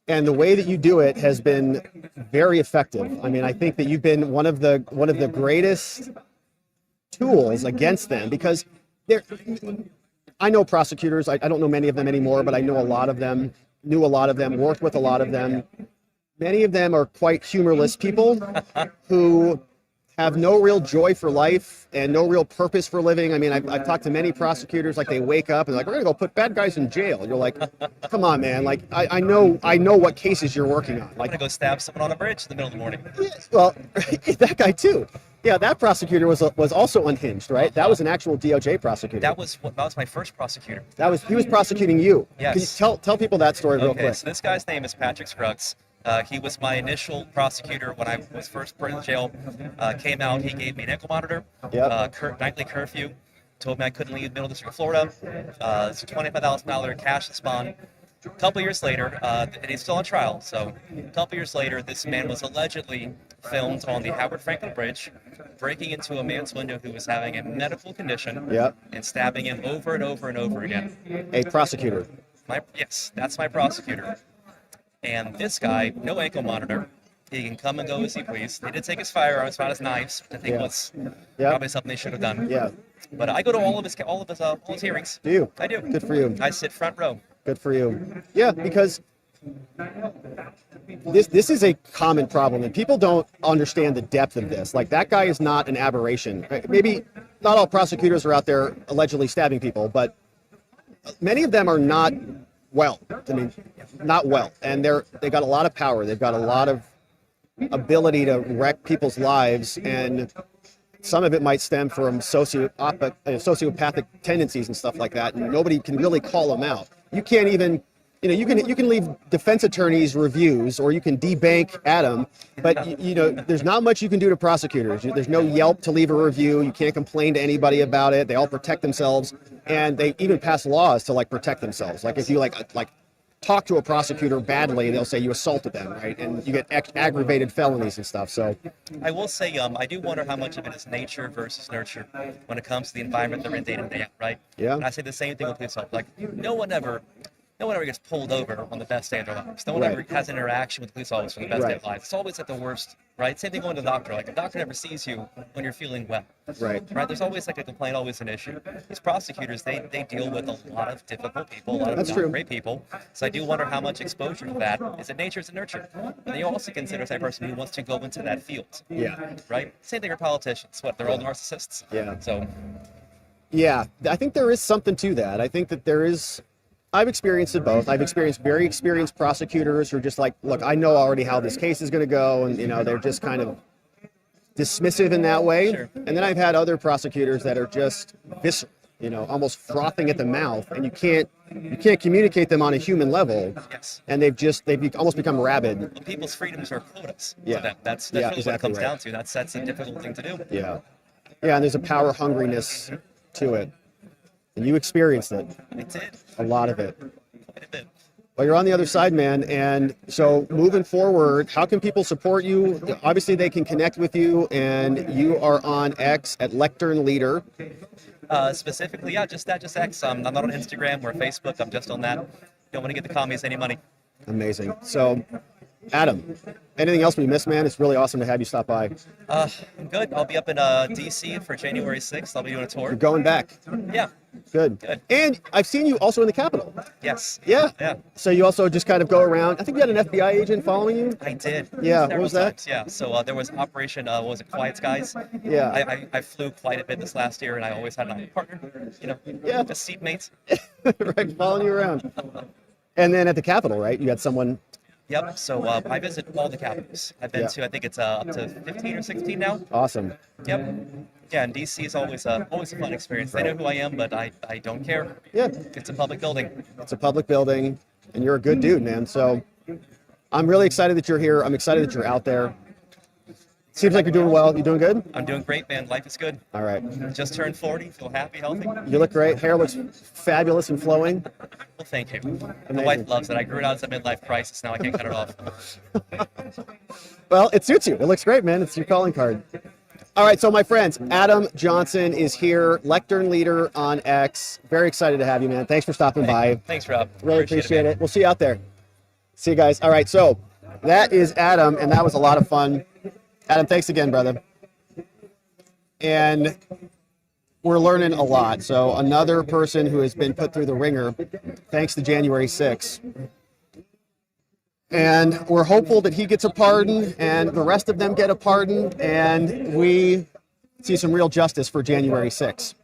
and the way that you do it has been very effective. I mean, I think that you've been one of the greatest tools against them, because they're, I know prosecutors. I don't know many of them anymore, but I know a lot of them, knew a lot of them, worked with a lot of them. Many of them are quite humorless people who have no real joy for life and no real purpose for living. I mean, I've talked to many prosecutors, like they wake up and like, we're gonna go put bad guys in jail. And you're like, come on, man. Like, I know what cases you're working on. I'm Like, gonna go stab someone on a bridge in the middle of the morning. well, that guy too. Yeah, that prosecutor was also unhinged, right? That was an actual DOJ prosecutor. That was my first prosecutor. He was prosecuting you. Yes. Can you tell people that story real Okay, quick? so this guy's name is Patrick Scruggs. He was my initial prosecutor when I was first put in jail. Came out, he gave me an ankle monitor, Yep. nightly curfew, told me I couldn't leave Middle District of Florida. It's a $25,000 cash and bond. A couple years later, and he's still on trial, so a couple years later, this man was allegedly filmed on the Howard Franklin Bridge, breaking into a man's window who was having a medical condition, Yep. and stabbing him over and over and over again. A prosecutor. Yes, that's my prosecutor. And this guy, no ankle monitor. He can come and go as he please. They did take his firearms, found his knives, which I think Yeah. was Yeah. probably something they should have done. Yeah. But I go to all of his hearings. Do you? I do. Good for you. I sit front row. Good for you. Yeah, because this is a common problem, and people don't understand the depth of this. Like, that guy is not an aberration. Maybe not all prosecutors are out there allegedly stabbing people, but many of them are not well. I mean, not well, and they got a lot of power. They've got a lot of ability to wreck people's lives, and some of it might stem from sociopathic tendencies and stuff like that, and nobody can really call them out. You can't even, you can leave defense attorneys reviews, or you can debank Adam, but there's not much you can do to prosecutors. There's no Yelp to leave a review. You can't complain to anybody about it. They all protect themselves, and they even pass laws to like protect themselves. Like, if you like talk to a prosecutor badly, they'll say you assaulted them, right? And you get aggravated felonies and stuff. So I will say, I do wonder how much of it is nature versus nurture when it comes to the environment they're in day in, day out, right? Yeah. And I say the same thing with police officers. Like, no one ever gets pulled over on the best day of their lives. No one Right. ever has an interaction with a police officer on the best day Right. of their lives. It's always at the worst, right? Same thing going to the doctor. Like, a doctor never sees you when you're feeling well. right. Right? There's always like a complaint, always an issue. These prosecutors, they deal with a lot of difficult people, a lot of That's not true. great people. So I do wonder how much exposure to that is it nature, is it nurture? And then you also consider a person who wants to go into that field. Yeah. Right? Same thing for politicians. What, they're all narcissists? Yeah. So Yeah, I think there is something to that. I think that there is. I've experienced it both. I've experienced very experienced prosecutors who are just like, look, I know already how this case is going to go, and they're just kind of dismissive in that way. Sure. And then I've had other prosecutors that are just visceral, almost frothing at the mouth, and you can't communicate them on a human level. yes. And they've almost become rabid. Well, people's freedoms are quotas. Yeah. So that's Yeah, really exactly what it comes right. down to. That's a difficult thing to do. Yeah, and there's a power hungriness to it, and you experienced it, I did a lot of it. quite a bit. Well, you're on the other side, man. And so moving forward, how can people support you? Obviously, they can connect with you, and you are on X at Lectern Leader. Specifically, yeah, just X. I'm not on Instagram or Facebook. I'm just on that. Don't want to get the commies any money. Amazing. So, Adam, anything else we missed, man? It's really awesome to have you stop by. I'm good. I'll be up in DC for January 6th. I'll be doing a tour. You're going back. Yeah. Good. Good. And I've seen you also in the Capitol. Yes. Yeah. Yeah. So you also just kind of go around. I think you had an FBI agent following you. I did. Yeah, what Several was that? times, yeah. So there was Operation, what was it, Quiet Skies? Yeah. I flew quite a bit this last year, and I always had my partner, Yeah. just seatmates. Right, following you around. And then at the Capitol, right? You had someone. Yep. So I visit all the capitals. I've been Yeah. to, I think it's up to 15 or 16 now. Awesome. Yep. Yeah, and DC is always a fun experience. They know who I am, but I don't care. Yeah. It's a public building. It's a public building, and you're a good dude, man. So I'm really excited that you're here. I'm excited that you're out there. Seems like you're doing well. You doing good? I'm doing great, man. Life is good. All right. Just turned 40. Feel happy, healthy. You look great. Hair looks fabulous and flowing. Well, thank you. The Amazing. wife loves it. I grew it out as a midlife crisis. Now I can't cut it off. Well, it suits you. It looks great, man. It's your calling card. All right, so my friends, Adam Johnson is here, Lectern Leader on X. Very excited to have you, man. Thanks for stopping by. Thanks, Rob. Really appreciate man. it. We'll see you out there. See you guys. All right, so that is Adam, and that was a lot of fun. Adam, thanks again, brother. And we're learning a lot. So another person who has been put through the ringer thanks to January 6th. And we're hopeful that he gets a pardon and the rest of them get a pardon and we see some real justice for January 6th.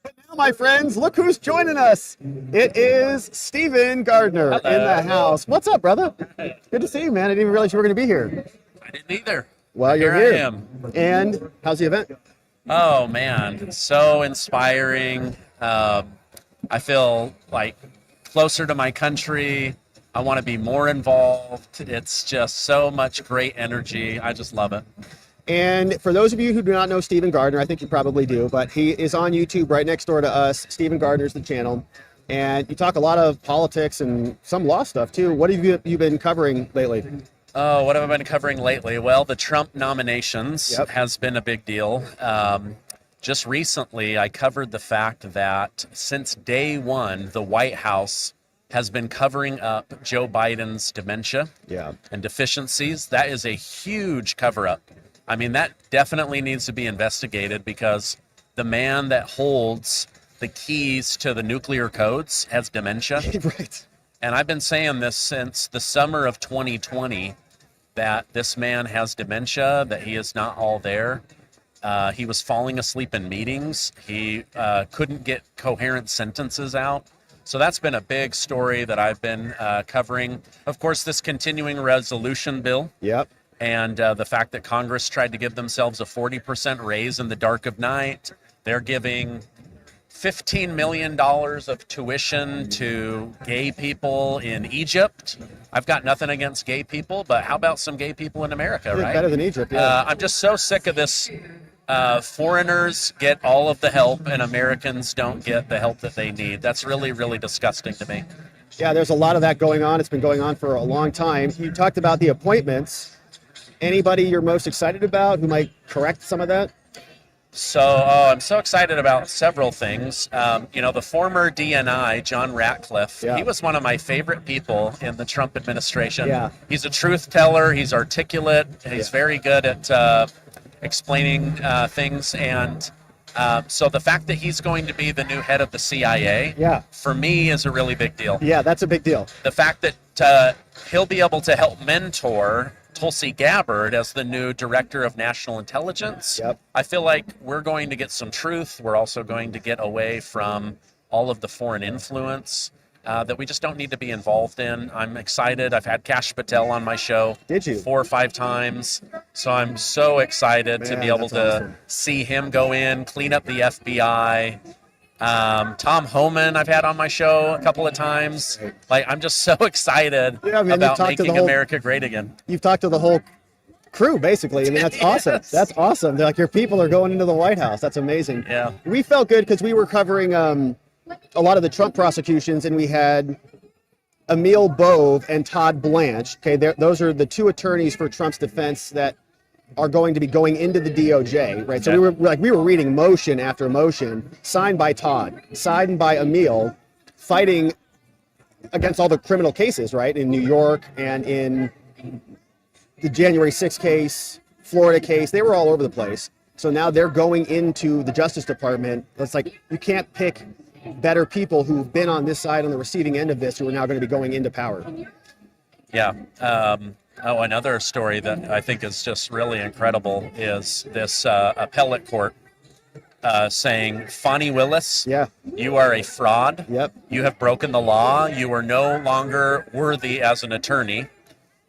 But now, my friends, look who's joining us. It is Stephen Gardner in the house. What's up, brother? Good to see you, man. I didn't even realize you were going to be here. I didn't either. Well, you're Here here. I am. And how's the event? Oh man, so inspiring. I feel like closer to my country. I want to be more involved. It's just so much great energy. I just love it. And for those of you who do not know Stephen Gardner, I think you probably do, but he is on YouTube right next door to us. Stephen Gardner's the channel. And you talk a lot of politics and some law stuff too. What have you been covering lately? Oh, what have I been covering lately? Well, the Trump nominations Yep. has been a big deal. Just recently, I covered the fact that since day one, the White House has been covering up Joe Biden's dementia and deficiencies. That is a huge cover-up. I mean, that definitely needs to be investigated because the man that holds the keys to the nuclear codes has dementia. Right. And I've been saying this since the summer of 2020, that this man has dementia, that he is not all there. He was falling asleep in meetings. He couldn't get coherent sentences out. So that's been a big story that I've been covering. Of course, this continuing resolution bill. Yep. And the fact that Congress tried to give themselves a 40% raise in the dark of night. They're giving $15 million of tuition to gay people in Egypt. I've got nothing against gay people, but how about some gay people in America, right? Better than Egypt, yeah. I'm just so sick of this. Foreigners get all of the help and Americans don't get the help that they need. That's really, really disgusting to me. Yeah, there's a lot of that going on. It's been going on for a long time. You talked about the appointments. Anybody you're most excited about who might correct some of that? So I'm so excited about several things. The former DNI, John Ratcliffe, he was one of my favorite people in the Trump administration. Yeah. He's a truth teller. He's articulate. He's very good at explaining things. And so the fact that he's going to be the new head of the CIA, for me, is a really big deal. Yeah, that's a big deal. The fact that he'll be able to help mentor Tulsi Gabbard as the new director of national intelligence. I feel like we're going to get some truth. We're also going to get away from all of the foreign influence that we just don't need to be involved in. I'm excited. I've had Kash Patel on my show 4 or 5 times. So I'm so excited to be able to see him go in, clean up the FBI. Tom Homan I've had on my show a couple of times. Like, I'm just so excited about making America great again. You've talked to the whole crew, basically. I mean, that's awesome. That's awesome. They're like, your people are going into the White House. That's amazing. Yeah. We felt good because we were covering a lot of the Trump prosecutions, and we had Emil Bove and Todd Blanche. Okay, those are the 2 attorneys for Trump's defense that are going to be going into the DOJ, right? So we were reading motion after motion, signed by Todd, signed by Emil, fighting against all the criminal cases, right? In New York and in the January 6th case, Florida case, they were all over the place. So now they're going into the Justice Department. It's like, you can't pick better people who've been on this side, on the receiving end of this, who are now going to be going into power. Yeah. Another story that I think is just really incredible is this appellate court saying, Fonnie Willis, you are a fraud. You have broken the law. You are no longer worthy as an attorney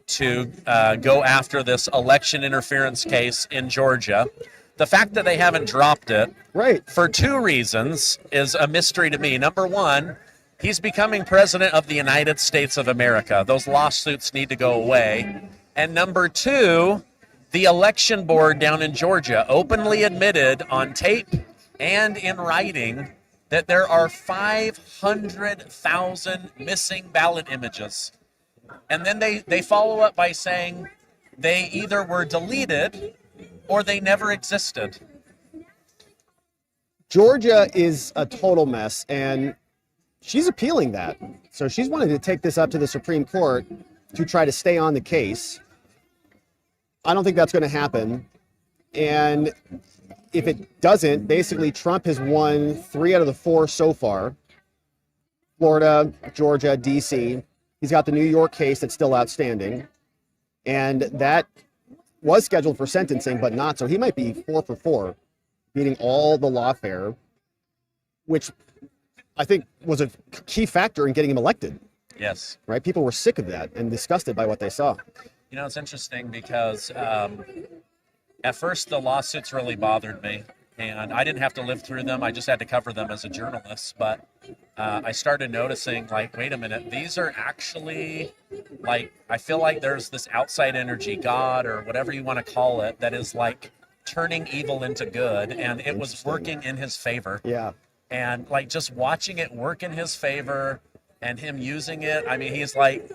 to go after this election interference case in Georgia. The fact that they haven't dropped it for 2 reasons is a mystery to me. Number one, he's becoming president of the United States of America. Those lawsuits need to go away. And number 2, the election board down in Georgia openly admitted on tape and in writing that there are 500,000 missing ballot images. And then they follow up by saying they either were deleted or they never existed. Georgia is a total mess, and she's appealing that. So she's wanted to take this up to the Supreme Court. to try to stay on the case. I don't think that's going to happen. And if it doesn't, basically Trump has won 3 out of the 4 so far. Florida, Georgia, DC. He's got the New York case that's still outstanding. And that was scheduled for sentencing, but not. So he might be 4 for 4, beating all the lawfare, which I think was a key factor in getting him elected. Yes. Right? People were sick of that and disgusted by what they saw. You know, it's interesting because at first the lawsuits really bothered me, and I didn't have to live through them. I just had to cover them as a journalist. But I started noticing, like, wait a minute, these are actually, like, I feel like there's this outside energy, God or whatever you want to call it, that is like turning evil into good, and it was working in his favor. Yeah. And like just watching it work in his favor and him using it, I mean, he's like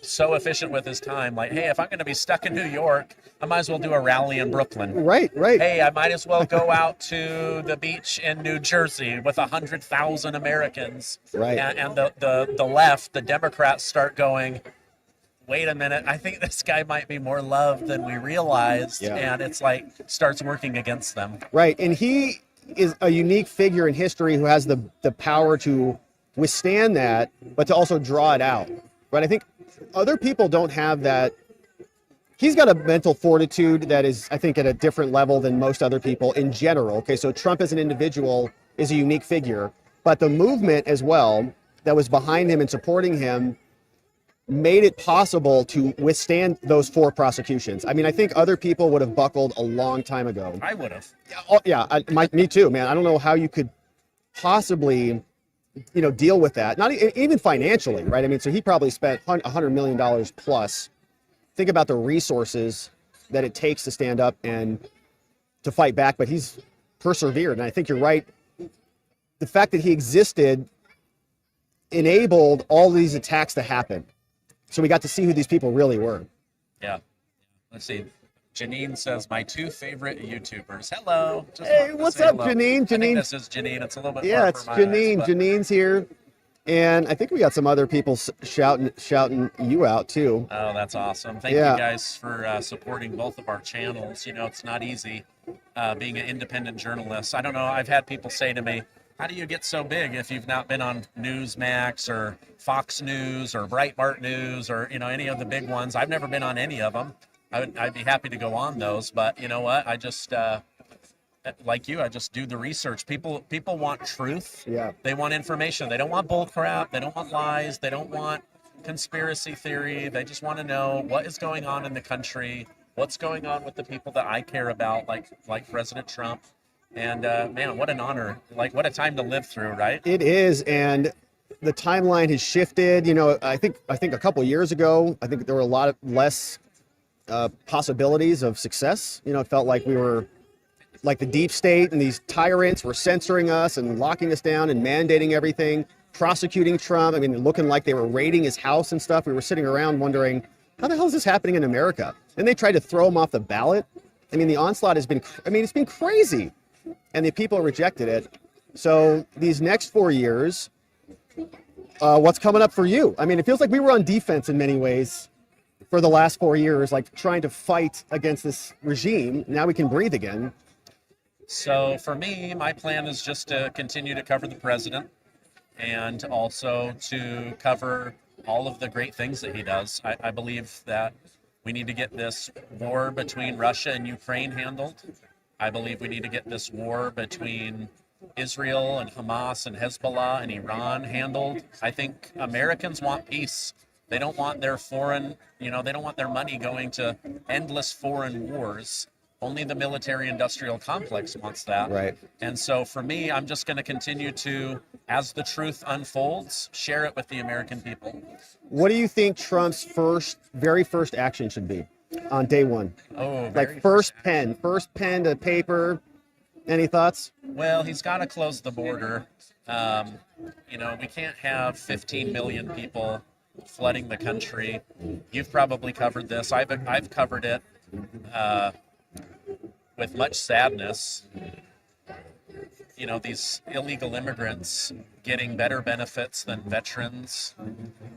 so efficient with his time. Like, hey, if I'm going to be stuck in New York, I might as well do a rally in Brooklyn. Right. Hey, I might as well go out to the beach in New Jersey with 100,000 Americans. Right. And the left, the Democrats start going, wait a minute, I think this guy might be more loved than we realized. Yeah. And it's like starts working against them. Right. And he is a unique figure in history who has the power to withstand that, but to also draw it out. Right. I think other people don't have that. He's got a mental fortitude that is, I think, at a different level than most other people in general. Okay, so Trump as an individual is a unique figure, but the movement as well that was behind him and supporting him made it possible to withstand those 4 prosecutions. I mean, I think other people would have buckled a long time ago. I would have. Oh, yeah, me too, man. I don't know how you could possibly, deal with that. Not even financially, right? I mean, so he probably spent $100 million plus. Think about the resources that it takes to stand up and to fight back, but he's persevered. And I think you're right. The fact that he existed enabled all these attacks to happen. So we got to see who these people really were. Yeah. Let's see. Janine says, my 2 favorite YouTubers. Hello. Just hey, what's up, hello. Janine? I think this is Janine. It's a little bit yeah, it's Janine. Eyes, Janine's here. And I think we got some other people shouting you out, too. Oh, that's awesome. Thank you guys for supporting both of our channels. You know, it's not easy being an independent journalist. I don't know. I've had people say to me, how do you get so big if you've not been on Newsmax or Fox News or Breitbart News or, any of the big ones? I've never been on any of them. I'd be happy to go on those. But you know what? I just, like you, I just do the research. People want truth. Yeah. They want information. They don't want bull crap. They don't want lies. They don't want conspiracy theory. They just want to know what is going on in the country, what's going on with the people that I care about, like President Trump. And man, what an honor. Like, what a time to live through, right? It is. And the timeline has shifted. I think a couple of years ago, I think there were a lot of less possibilities of success. It felt like we were like the deep state and these tyrants were censoring us and locking us down and mandating everything, prosecuting Trump. I mean, looking like they were raiding his house and stuff. We were sitting around wondering, how the hell is this happening in America? And they tried to throw him off the ballot. I mean, the onslaught has been, it's been crazy. And the people rejected it. So these next 4 years, what's coming up for you? I mean, it feels like we were on defense in many ways for the last 4 years, like trying to fight against this regime. Now we can breathe again. So for me, my plan is just to continue to cover the president and also to cover all of the great things that he does. I believe that we need to get this war between Russia and Ukraine handled. I believe we need to get this war between Israel and Hamas and Hezbollah and Iran handled. I think Americans want peace. They don't want their foreign, they don't want their money going to endless foreign wars. Only the military-industrial complex wants that. Right. And so for me, I'm just going to continue to, as the truth unfolds, share it with the American people. What do you think Trump's very first action should be on day one? Oh, like first pen to paper. Any thoughts? Well, he's got to close the border. We can't have 15 million people flooding the country. You've probably covered this. I've covered it with much sadness. these illegal immigrants getting better benefits than veterans,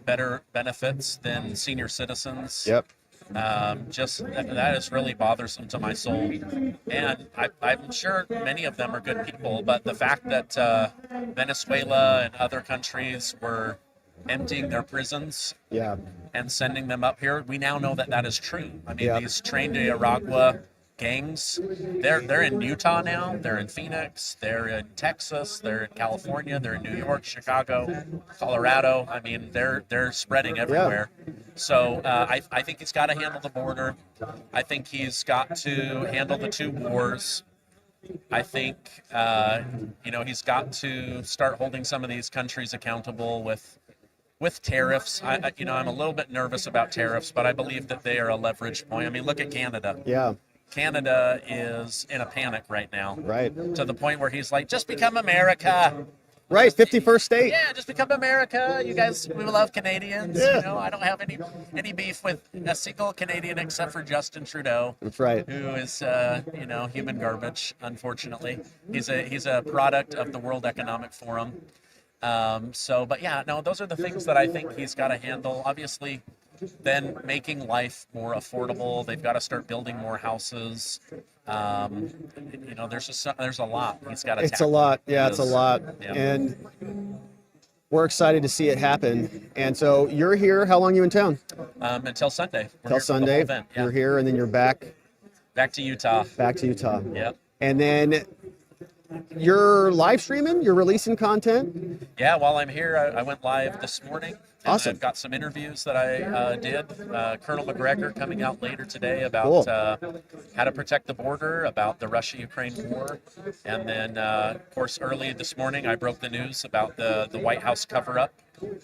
better benefits than senior citizens. Yep. That is really bothersome to my soul. And I'm sure many of them are good people, but the fact that Venezuela and other countries were emptying their prisons and sending them up here, we now know that that is true. I mean, these trained to Aragua gangs, they're in Utah now, they're in Phoenix, they're in Texas, they're in California, they're in New York, Chicago, Colorado. I mean, they're spreading everywhere. So I think he's got to handle the border. I think he's got to handle the two wars. I think he's got to start holding some of these countries accountable with tariffs. I'm a little bit nervous about tariffs, but I believe that they are a leverage point. I mean, look at Canada. Yeah. Canada is in a panic right now. Right. To the point where he's like, just become America. Right, 51st state. Yeah, just become America. You guys, we love Canadians. Yeah. I don't have any beef with a single Canadian except for Justin Trudeau. That's right. Who is, human garbage, unfortunately. He's a product of the World Economic Forum. But yeah, no, those are the things that I think he's got to handle. Obviously, then making life more affordable. They've got to start building more houses. There's a lot he's got to tackle. It's a lot. Yeah, it's a lot. Yeah. And we're excited to see it happen. And so you're here. How long are you in town? Until Sunday. Until Sunday. Event, yeah. You're here, and then you're back. Back to Utah. Back to Utah. Yep. And then you're live streaming. You're releasing content. Yeah. While I'm here, I went live this morning. Awesome. I've got some interviews that I did. Colonel McGregor coming out later today about how to protect the border, about the Russia-Ukraine war. And then, of course, early this morning, I broke the news about the White House cover-up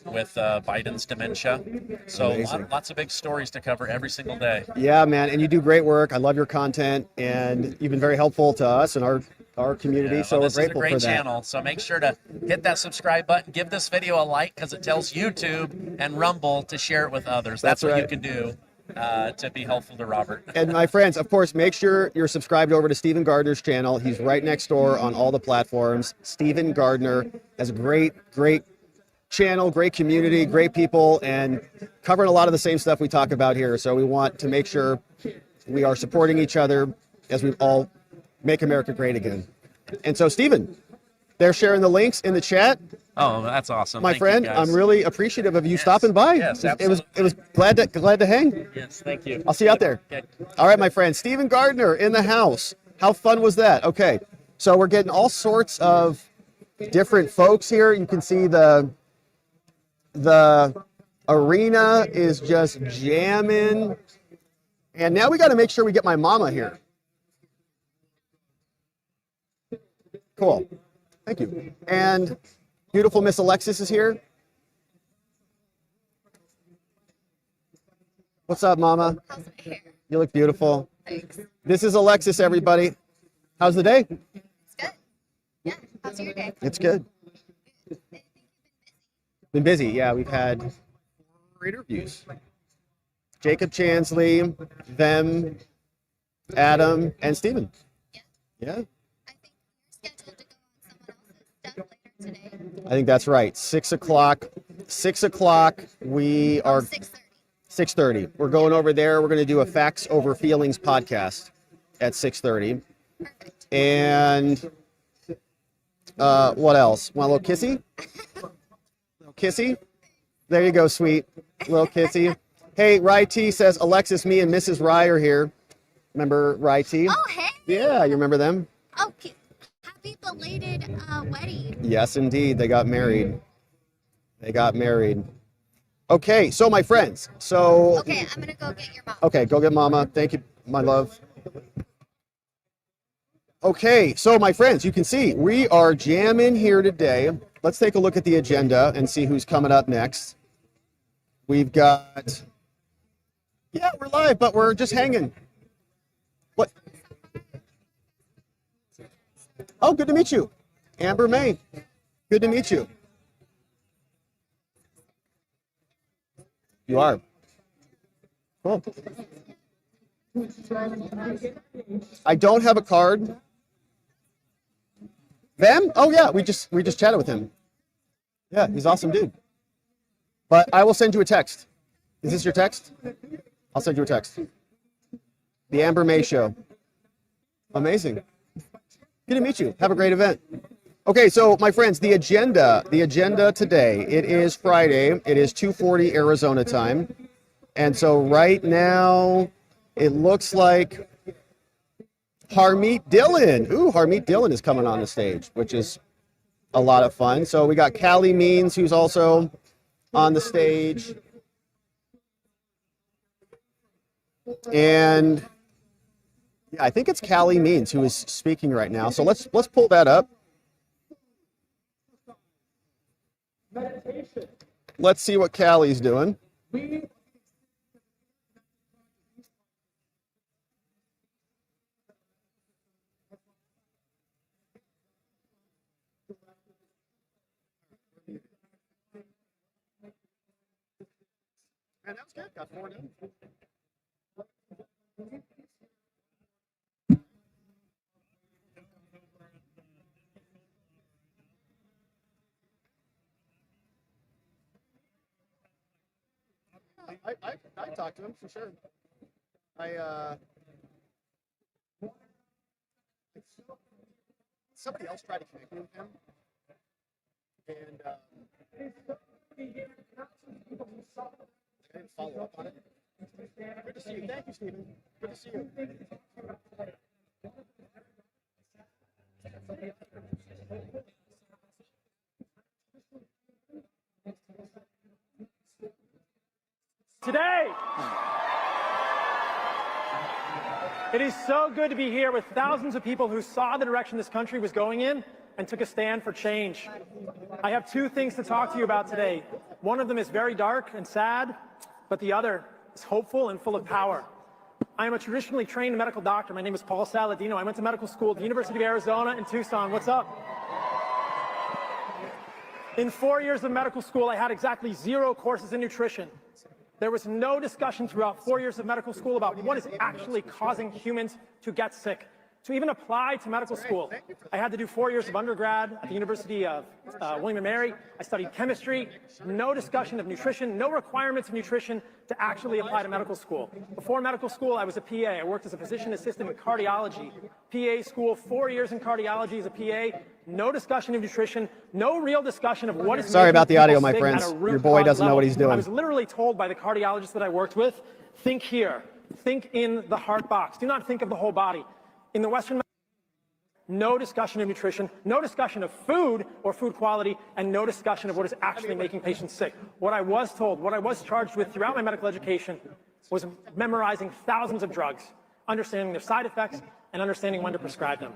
with Biden's dementia. So lots of big stories to cover every single day. Yeah, man. And you do great work. I love your content. And you've been very helpful to us and our community. Yeah, so we're grateful for that. This is a great channel. So make sure to hit that subscribe button. Give this video a like because it tells YouTube and Rumble to share it with others. That's what right. you can do to be helpful to Robert. And my friends, of course, make sure you're subscribed over to Stephen Gardner's channel. He's right next door on all the platforms. Stephen Gardner has a great channel, great community, great people, and covering a lot of the same stuff we talk about here. So we want to make sure we are supporting each other as we all make America great again. And so, Stephen, they're sharing the links in the chat. Oh, that's awesome. My friend, I'm really appreciative of you stopping by. Yes, absolutely. It was glad to hang. Yes, thank you. I'll see you out there. Okay. All right, my friend, Stephen Gardner in the house. How fun was that? Okay, so we're getting all sorts of different folks here. You can see the arena is just jamming. And now we got to make sure we get my mama here. Cool. Thank you. And beautiful Miss Alexis is here. What's up, Mama? How's my hair? You look beautiful. Thanks. This is Alexis, everybody. How's the day? It's good. Yeah. How's your day? It's good. Been busy. Yeah, we've had 4 interviews. Jacob Chansley, them, Adam, and Stephen. Yeah. I think you're scheduled to go on someone else's stuff later today. I think that's right. 6 o'clock. 6 o'clock. We are 6:30. 6:30. We're going over there. We're going to do a Facts Over Feelings podcast at 6:30. Perfect. And what else? Want a little kissy? Little kissy? There you go, sweet. Little kissy. Hey, Rye T says, Alexis, me and Mrs. Rye are here. Remember Rye T? Oh, hey. Yeah, you remember them? Okay. Happy belated wedding. Yes, indeed. They got married. Okay, so my friends. Okay, I'm gonna go get your mom. Okay, go get Mama. Thank you, my love. Okay, so my friends, you can see we are jamming here today. Let's take a look at the agenda and see who's coming up next. We've got, yeah, we're live, but we're just hanging. What? Oh, good to meet you. Amber May, good to meet you. You are. Cool. I don't have a card. Vem? Oh yeah, we just chatted with him. Yeah, he's an awesome dude. But I will send you a text. Is this your text? I'll send you a text. The Amber May Show. Amazing. Good to meet you. Have a great event. Okay, so my friends, the agenda today, it is Friday. It is 2:40 Arizona time. And so right now, it looks like Harmeet Dhillon. Ooh, Harmeet Dhillon is coming on the stage, which is a lot of fun. So we got Callie Means, who's also on the stage. And yeah, I think it's Callie Means who is speaking right now. So let's pull that up. Let's see what Callie's doing. Man, that was good. Got 4 done. I talked to him for sure. Somebody else tried to connect me with him, and I didn't follow up on it. Good to see you. Thank you, Stephen. Good to see you. Today, it is so good to be here with thousands of people who saw the direction this country was going in and took a stand for change. I have 2 things to talk to you about today. One of them is very dark and sad, but the other is hopeful and full of power. I am a traditionally trained medical doctor. My name is Paul Saladino. I went to medical school at the University of Arizona in Tucson. What's up? In 4 years of medical school, I had exactly 0 courses in nutrition. There was no discussion throughout 4 years of medical school about what is actually causing humans to get sick. To even apply to medical school, I had to do 4 years of undergrad at the University of William & Mary. I studied chemistry, no discussion of nutrition, no requirements of nutrition to actually apply to medical school. Before medical school, I was a PA. I worked as a physician assistant in cardiology. PA school, 4 years in cardiology as a PA, no discussion of nutrition, no real discussion of what is Sorry about the audio, people my sick friends. at a root Your boy cause doesn't know level. what he's doing. I was literally told by the cardiologist that I worked with, think here, think in the heart box. Do not think of the whole body. In the Western, no discussion of nutrition, no discussion of food or food quality, and no discussion of what is actually making patients sick. What I was told, what I was charged with throughout my medical education was memorizing thousands of drugs, understanding their side effects, and understanding when to prescribe them.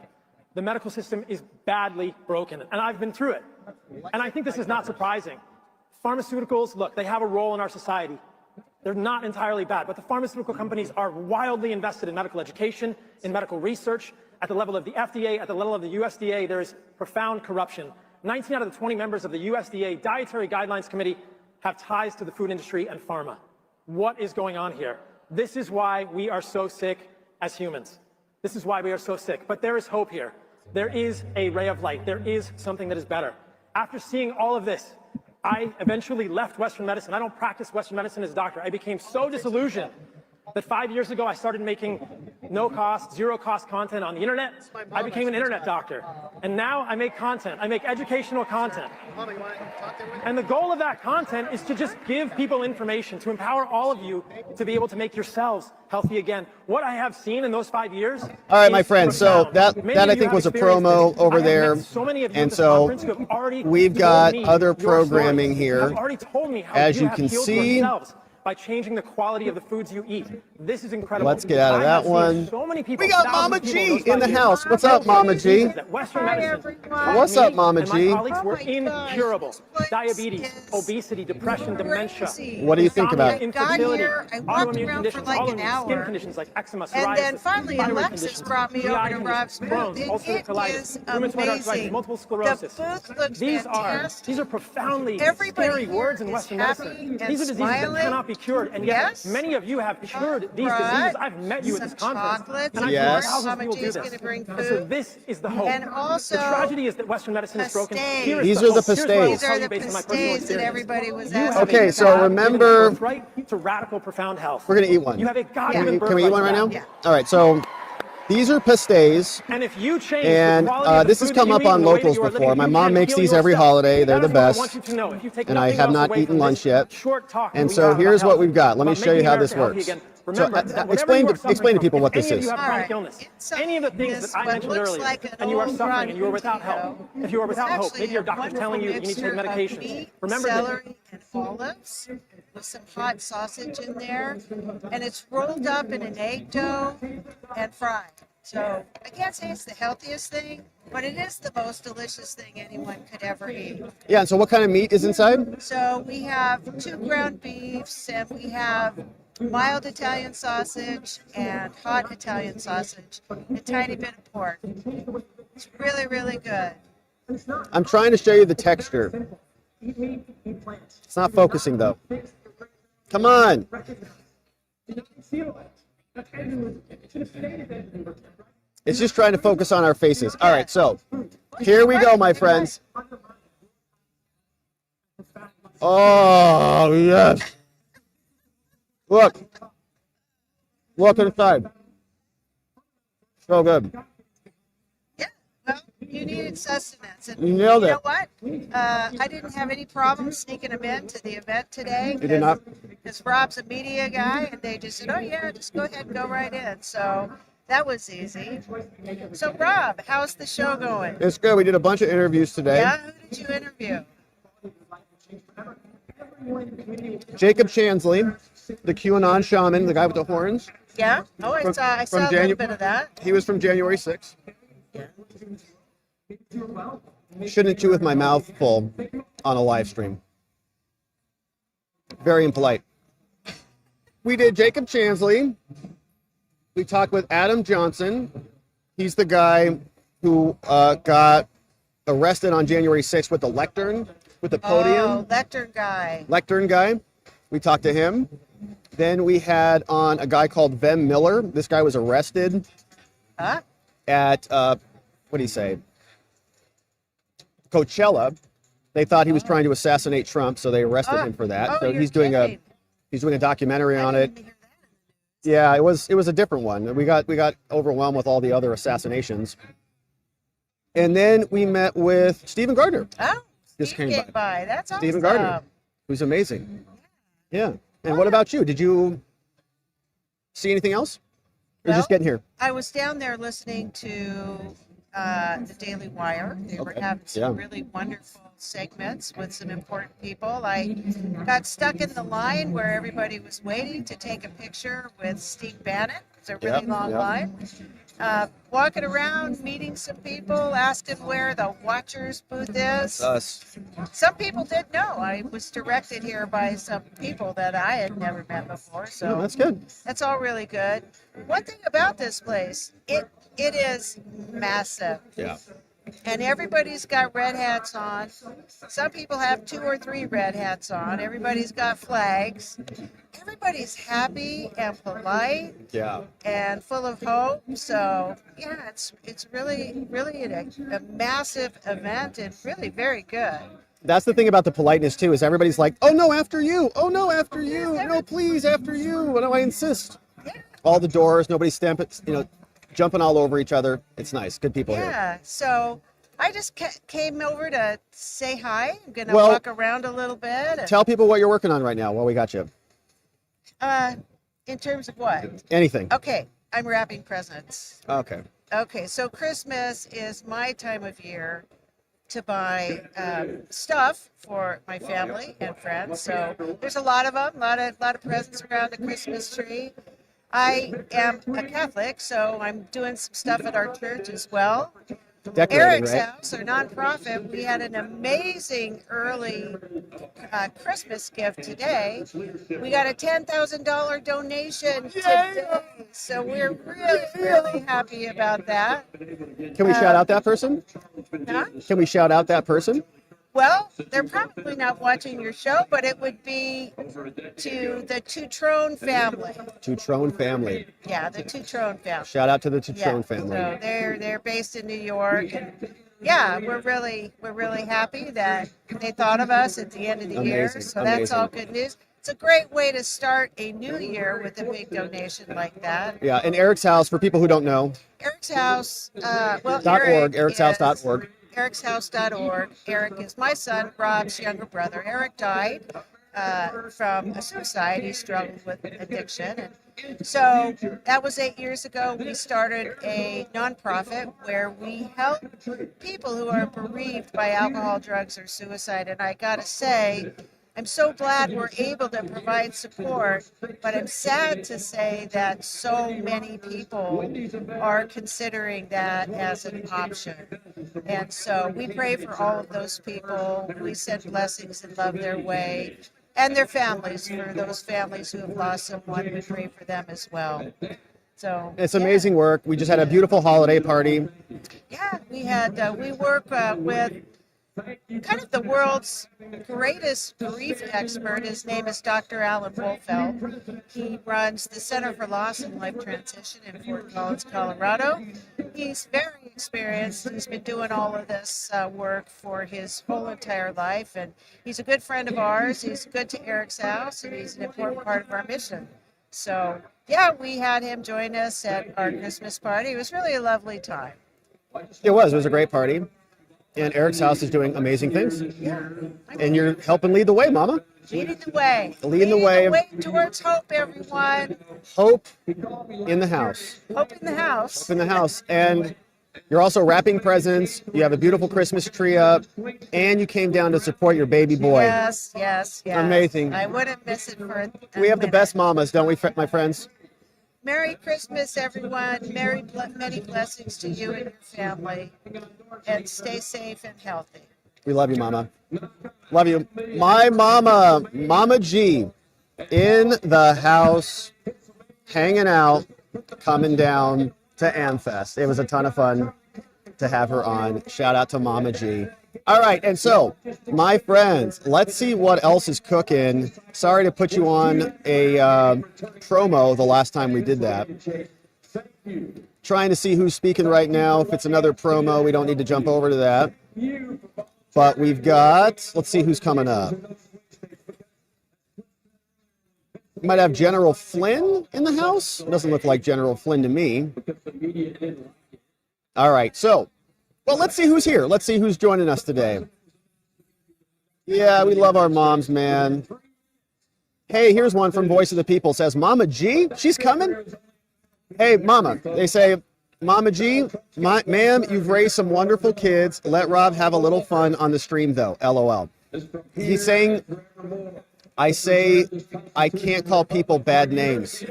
The medical system is badly broken, and I've been through it. And I think this is not surprising. Pharmaceuticals, look, they have a role in our society. They're not entirely bad, but the pharmaceutical companies are wildly invested in medical education, in medical research. At the level of the FDA, at the level of the USDA, there is profound corruption. 19 out of the 20 members of the USDA Dietary Guidelines Committee have ties to the food industry and pharma. What is going on here? This is why we are so sick as humans. This is why we are so sick. But there is hope here. There is a ray of light. There is something that is better. After seeing all of this, I eventually left Western medicine. I don't practice Western medicine as a doctor. I became so disillusioned that 5 years ago, I started making no-cost, zero-cost content on the internet. I became an internet doctor. And now I make content. I make educational content. And the goal of that content is to just give people information, to empower all of you to be able to make yourselves healthy again. What I have seen in those 5 years. All right, my friends. So that I think was a promo over there. And so we've got other programming here. As you can see, by changing the quality of the foods you eat. This is incredible. Let's get out of that one. So many people, we got Mama G in the house. What's up, Mama G? What's up, Mama G? My colleagues were incurable. Diabetes, obesity, depression, dementia. What do you think about it? Infertility, autoimmune conditions, autoimmune skin conditions like eczema, psoriasis, and then finally thyroid Alexis brought me over to Rob's booth. ulcerative colitis, rheumatoid arthritis, multiple sclerosis. The booth looks These fantastic. are profoundly Everybody scary words in is Western happy medicine. and These are diseases that smiling. cannot be be cured, and yet Yes. many of you have cured these Right. diseases. I've met you at this Some conference, chocolates. and I've Yes. heard thousands of people do Mama G's this. gonna bring And so food. this is the hope. And also the tragedy is that Western medicine is broken. pastéis. Here is These the are the hope. Here's what I will pastéis. These are tell the you based on my personal pastéis that experience. everybody was You have asking. Okay, a so God-given remember- birthright to radical, profound health. We're gonna eat one. You have a God-given Can birthright we eat one to right now? that. Yeah. All right. So these are pastéis. And if you change And the quality of the this has food come that you up eat on and the way that locals you are living, before. if My you mom can makes heal these every yourself, holiday. They're that the is what I best. want you to know. If you take And I nothing have else not away eaten from lunch this yet. short talk And that we so have here's about what we've health, got. Let me about show you making how this America healthy works. again. So Remember that whatever explain you are to suffering people from, what if this any of is. you have All chronic right. illness, It's any of the things this that I what mentioned looks earlier, like an and you are old suffering and you are rotten without hope, potato. if you are It's without hope, actually maybe your a doctor's telling you wonderful you need to take mixture of medications. meat, Remember that celery, and olives with some hot sausage in there, and it's rolled up in an egg dough and fried. So I can't say it's the healthiest thing, but it is the most delicious thing anyone could ever eat. Yeah. And so what kind of meat is inside? So we have 2 ground beefs, and we have mild Italian sausage and hot Italian sausage, a tiny bit of pork. It's really, really good. I'm trying to show you the texture. It's not focusing though. Come on. It's just trying to focus on our faces. All right, so here we go, my friends. Oh, yes. Look. Look inside. So good. Yeah, well, you needed sustenance. And You nailed you know it. what? I didn't have any problem sneaking them into the event today. You did not? Because Rob's a media guy, and they just said, oh, yeah, just go ahead and go right in. So that was easy. So, Rob, how's the show going? It's good. We did a bunch of interviews today. Yeah, who did you interview? Jacob Chansley, the QAnon shaman, the guy with the horns. Yeah? Oh, I saw a little bit of that. He was from January 6th. Shouldn't chew with my mouth full on a live stream. Very impolite. We did Jacob Chansley. We talked with Adam Johnson. He's the guy who got arrested on January 6th with the lectern, with the podium. Oh, lectern guy. Lectern guy. We talked to him. Then we had on a guy called Vem Miller. This guy was arrested at, what do you say, Coachella. They thought he was trying to assassinate Trump, so they arrested him for that. So he's doing a documentary on it. Yeah, it was a different one. We got overwhelmed with all the other assassinations. And then we met with Stephen Gardner. Oh, Just Steve came by. That's awesome. Stephen Gardner, who's amazing. Yeah. And what about you? Did you see anything else? Or just getting here? I was down there listening to the Daily Wire. They were having some really wonderful segments with some important people. I got stuck in the line where everybody was waiting to take a picture with Steve Bannon. It's a really long line. Walking around, meeting some people, asking where the Watchers booth is. Us. Some people did know. I was directed here by some people that I had never met before. So that's good. That's all really good. One thing about this place, it is massive. Yeah. And everybody's got red hats on. Some people have 2 or 3 red hats on. Everybody's got flags. Everybody's happy and polite. Yeah. And full of hope. So yeah, it's really a massive event and really very good. That's the thing about the politeness too, is everybody's like, oh no, after you. Oh no, after you. No, please, after you. What do I insist? All the doors, nobody stamping, jumping all over each other. It's nice. Good people here. Yeah. So I just came over to say hi. I'm gonna walk around a little bit. And, tell people what you're working on right now while we got you. in terms of what? Anything. Okay, I'm wrapping presents. Okay. Okay, so Christmas is my time of year to buy stuff for my family and friends. So there's a lot of them, a lot of presents around the Christmas tree. I am a Catholic, so I'm doing some stuff at our church as well. Decorating, Eric's right? House, our nonprofit, we had an amazing early Christmas gift today. We got a $10,000 donation today, so we're really happy about that. Can we shout out that person? Huh? Can we shout out that person? Well, they're probably not watching your show, but it would be to the Tutrone family. Tutrone family. Yeah, the Tutrone family. Shout out to the Tutrone family. So they're based in New York, and yeah, we're really happy that they thought of us at the end of the year. So that's all good news. It's a great way to start a new year with a big donation like that. Yeah, and Eric's house, for people who don't know. Eric's house, .org, ericshouse.org. ericshouse.org. Eric is my son, Rob's younger brother. Eric died from a suicide. He struggled with addiction. And so that was 8 years ago. We started a nonprofit where we help people who are bereaved by alcohol, drugs, or suicide. And I got to say, I'm so glad we're able to provide support, but I'm sad to say that so many people are considering that as an option. And so we pray for all of those people. We send blessings and love their way, and their families, for those families who have lost someone. We pray for them as well. So it's amazing work. We just had a beautiful holiday party. Yeah, we work with kind of the world's greatest grief expert. His name is Dr. Alan Wolfeld. He runs the Center for Loss and Life Transition in Fort Collins, Colorado. He's very experienced. He's been doing all of this work for his whole entire life, and he's a good friend of ours. He's good to Eric's house, and he's an important part of our mission. So, yeah, we had him join us at our Christmas party. It was really a lovely time. It was a great party. And Eric's house is doing amazing things. Yeah. And you're helping lead the way, Mama. Leading the way. Leading the way towards hope, everyone. Hope in the house. Hope in the house. Hope in the house. And you're also wrapping presents. You have a beautiful Christmas tree up. And you came down to support your baby boy. Yes. Amazing. I wouldn't miss it for a We have the minute. best mamas, don't we, my friends? Merry Christmas, everyone. Many blessings to you and your family. And stay safe and healthy. We love you, Mama. Love you. My mama, Mama G, in the house, hanging out, coming down to AmFest. It was a ton of fun to have her on. Shout out to Mama G. All right, and so, my friends, let's see what else is cooking. Sorry to put you on a promo the last time we did that. Trying to see who's speaking right now. If it's another promo, we don't need to jump over to that. But we've got, let's see who's coming up. We might have General Flynn in the house. Doesn't look like General Flynn to me. All right, so, well, let's see who's here. Let's see who's joining us today. Yeah, we love our moms, man. Hey, here's one from Voice of the People. Says, Mama G, she's coming? Hey, Mama. They say, Mama G, ma'am, you've raised some wonderful kids. Let Rob have a little fun on the stream, though. LOL. He's saying, I say I can't call people bad names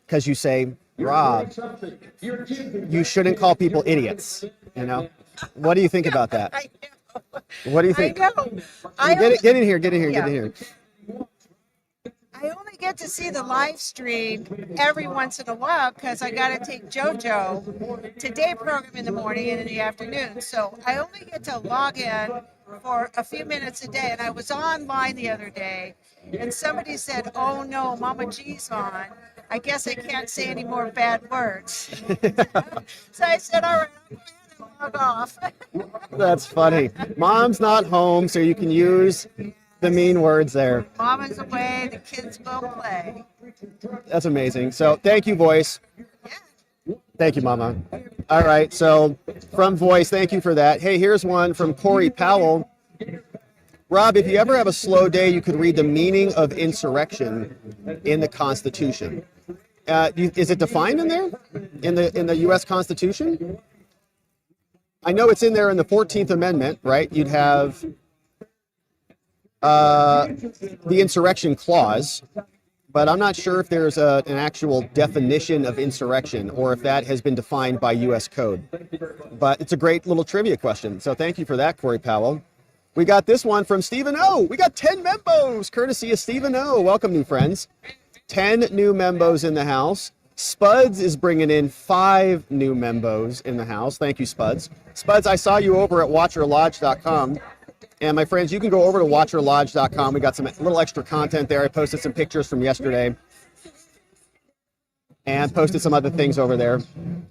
because you say, Rob, you shouldn't call people idiots, you know? What do you think about that? I know. What do you think? I know. Get in here. I only get to see the live stream every once in a while because I got to take JoJo to day program in the morning and in the afternoon. So I only get to log in for a few minutes a day. And I was online the other day and somebody said, oh no, Mama G's on. I guess I can't say any more bad words. So I said, all right, I'm going to log off. That's funny. Mom's not home, so you can use the mean words there. Mama's away, the kids will play. That's amazing. So thank you, Voice. Thank you, Mama. All right, so from Voice, thank you for that. Hey, here's one from Corey Powell. Rob, if you ever have a slow day, you could read the meaning of insurrection in the Constitution. Is it defined in there? In the U.S. Constitution? I know it's in there in the 14th Amendment, right? You'd have the insurrection clause, but I'm not sure if there's an actual definition of insurrection or if that has been defined by U.S. code. But it's a great little trivia question. So thank you for that, Corey Powell. We got this one from Stephen O. We got 10 membos, courtesy of Stephen O. Welcome, new friends. 10 new membos in the house. Spuds is bringing in 5 new membos in the house. Thank you, Spuds. Spuds, I saw you over at watcherlodge.com. And my friends, you can go over to watcherlodge.com. We got some little extra content there. I posted some pictures from yesterday and posted some other things over there.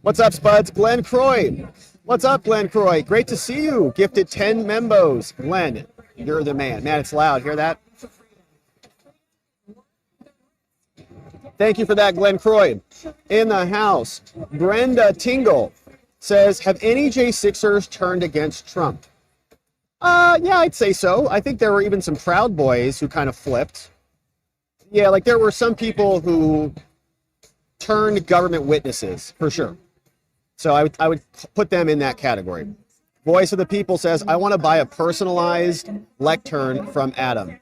What's up, Spuds? Glenn Croy. What's up, Glenn Croy? Great to see you. Gifted 10 membos. Glenn, you're the man. Man, it's loud. Hear that? Thank you for that, Glenn Croy. In the house, Brenda Tingle says, have any J6ers turned against Trump? Yeah, I'd say so. I think there were even some Proud Boys who kind of flipped. Yeah, like there were some people who turned government witnesses, for sure. So I would put them in that category. Voice of the People says, I want to buy a personalized lectern from Adam.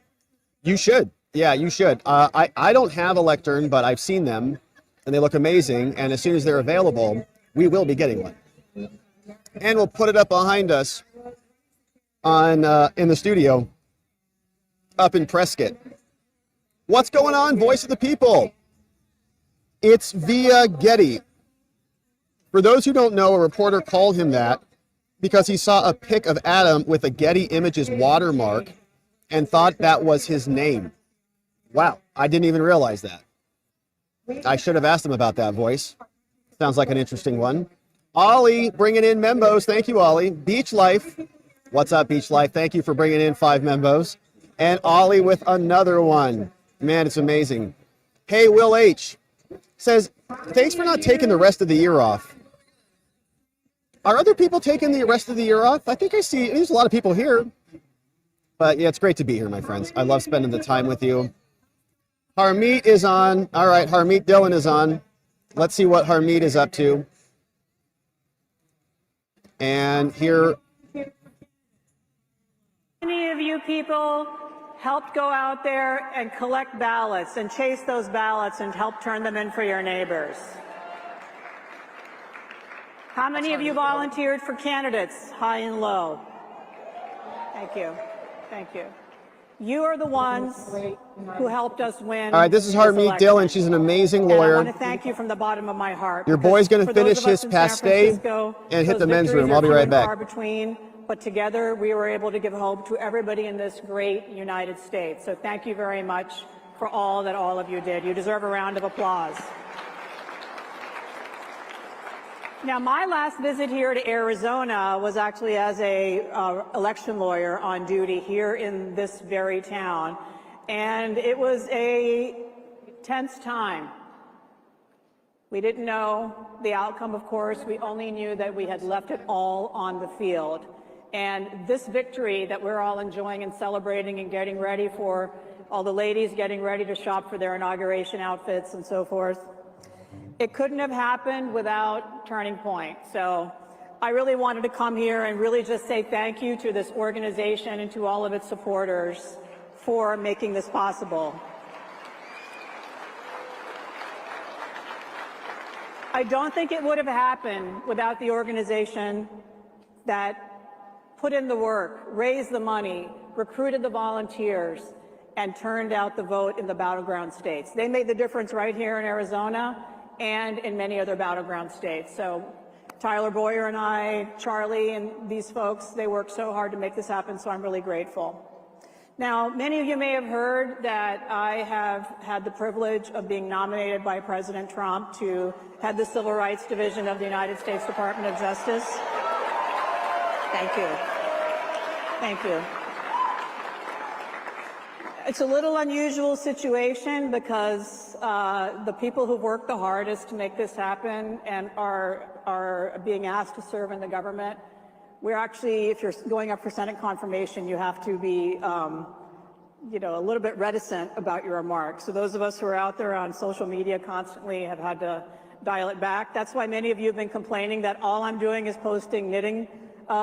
You should. Yeah, you should. I don't have a lectern, but I've seen them, and they look amazing. And as soon as they're available, we will be getting one. And we'll put it up behind us on in the studio up in Prescott. What's going on, Voice of the People? It's via Getty. For those who don't know, a reporter called him that because he saw a pic of Adam with a Getty Images watermark and thought that was his name. Wow, I didn't even realize that. I should have asked him about that, Voice. Sounds like an interesting one. Ollie bringing in membos. Thank you, Ollie. Beach Life. What's up, Beach Life? Thank you for bringing in 5 membos. And Ollie with another one. Man, it's amazing. Hey, Will H. says, thanks for not taking the rest of the year off. Are other people taking the rest of the year off? I think I see, there's a lot of people here. But yeah, it's great to be here, my friends. I love spending the time with you. Harmeet is on. All right, Harmeet Dhillon is on. Let's see what Harmeet is up to. And here. Many of you people helped go out there and collect ballots and chase those ballots and help turn them in for your neighbors. How many of you volunteered for candidates, high and low? Thank you. Thank you. You are the ones who helped us win. All right, this is Harmeet Dhillon. She's an amazing lawyer. And I want to thank you from the bottom of my heart. Your boy's going to finish his pasté and hit the men's room. I'll be right back. But together we were able to give hope to everybody in this great United States. So thank you very much for all that all of you did. You deserve a round of applause. Now, my last visit here to Arizona was actually as a election lawyer on duty here in this very town, and it was a tense time. We didn't know the outcome, of course. We only knew that we had left it all on the field. And this victory that we're all enjoying and celebrating and getting ready for, all the ladies getting ready to shop for their inauguration outfits and so forth, it couldn't have happened without Turning Point. So I really wanted to come here and really just say thank you to this organization and to all of its supporters for making this possible. I don't think it would have happened without the organization that put in the work, raised the money, recruited the volunteers, and turned out the vote in the battleground states. They made the difference right here in Arizona and in many other battleground states. So Tyler Boyer and I, Charlie, and these folks, they worked so hard to make this happen, so I'm really grateful. Now, many of you may have heard that I have had the privilege of being nominated by President Trump to head the Civil Rights Division of the United States Department of Justice. Thank you. Thank you. It's a little unusual situation because the people who've worked the hardest to make this happen and are being asked to serve in the government, we're actually, if you're going up for Senate confirmation, you have to be, you know, a little bit reticent about your remarks. So those of us who are out there on social media constantly have had to dial it back. That's why many of you have been complaining that all I'm doing is posting knitting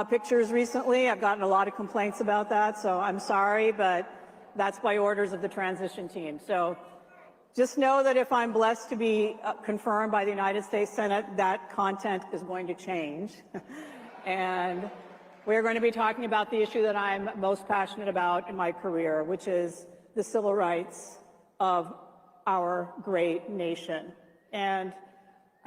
pictures recently. I've gotten a lot of complaints about that, so I'm sorry, but that's by orders of the transition team. So just know that if I'm blessed to be confirmed by the United States Senate, that content is going to change. And we're going to be talking about the issue that I'm most passionate about in my career, which is the civil rights of our great nation. And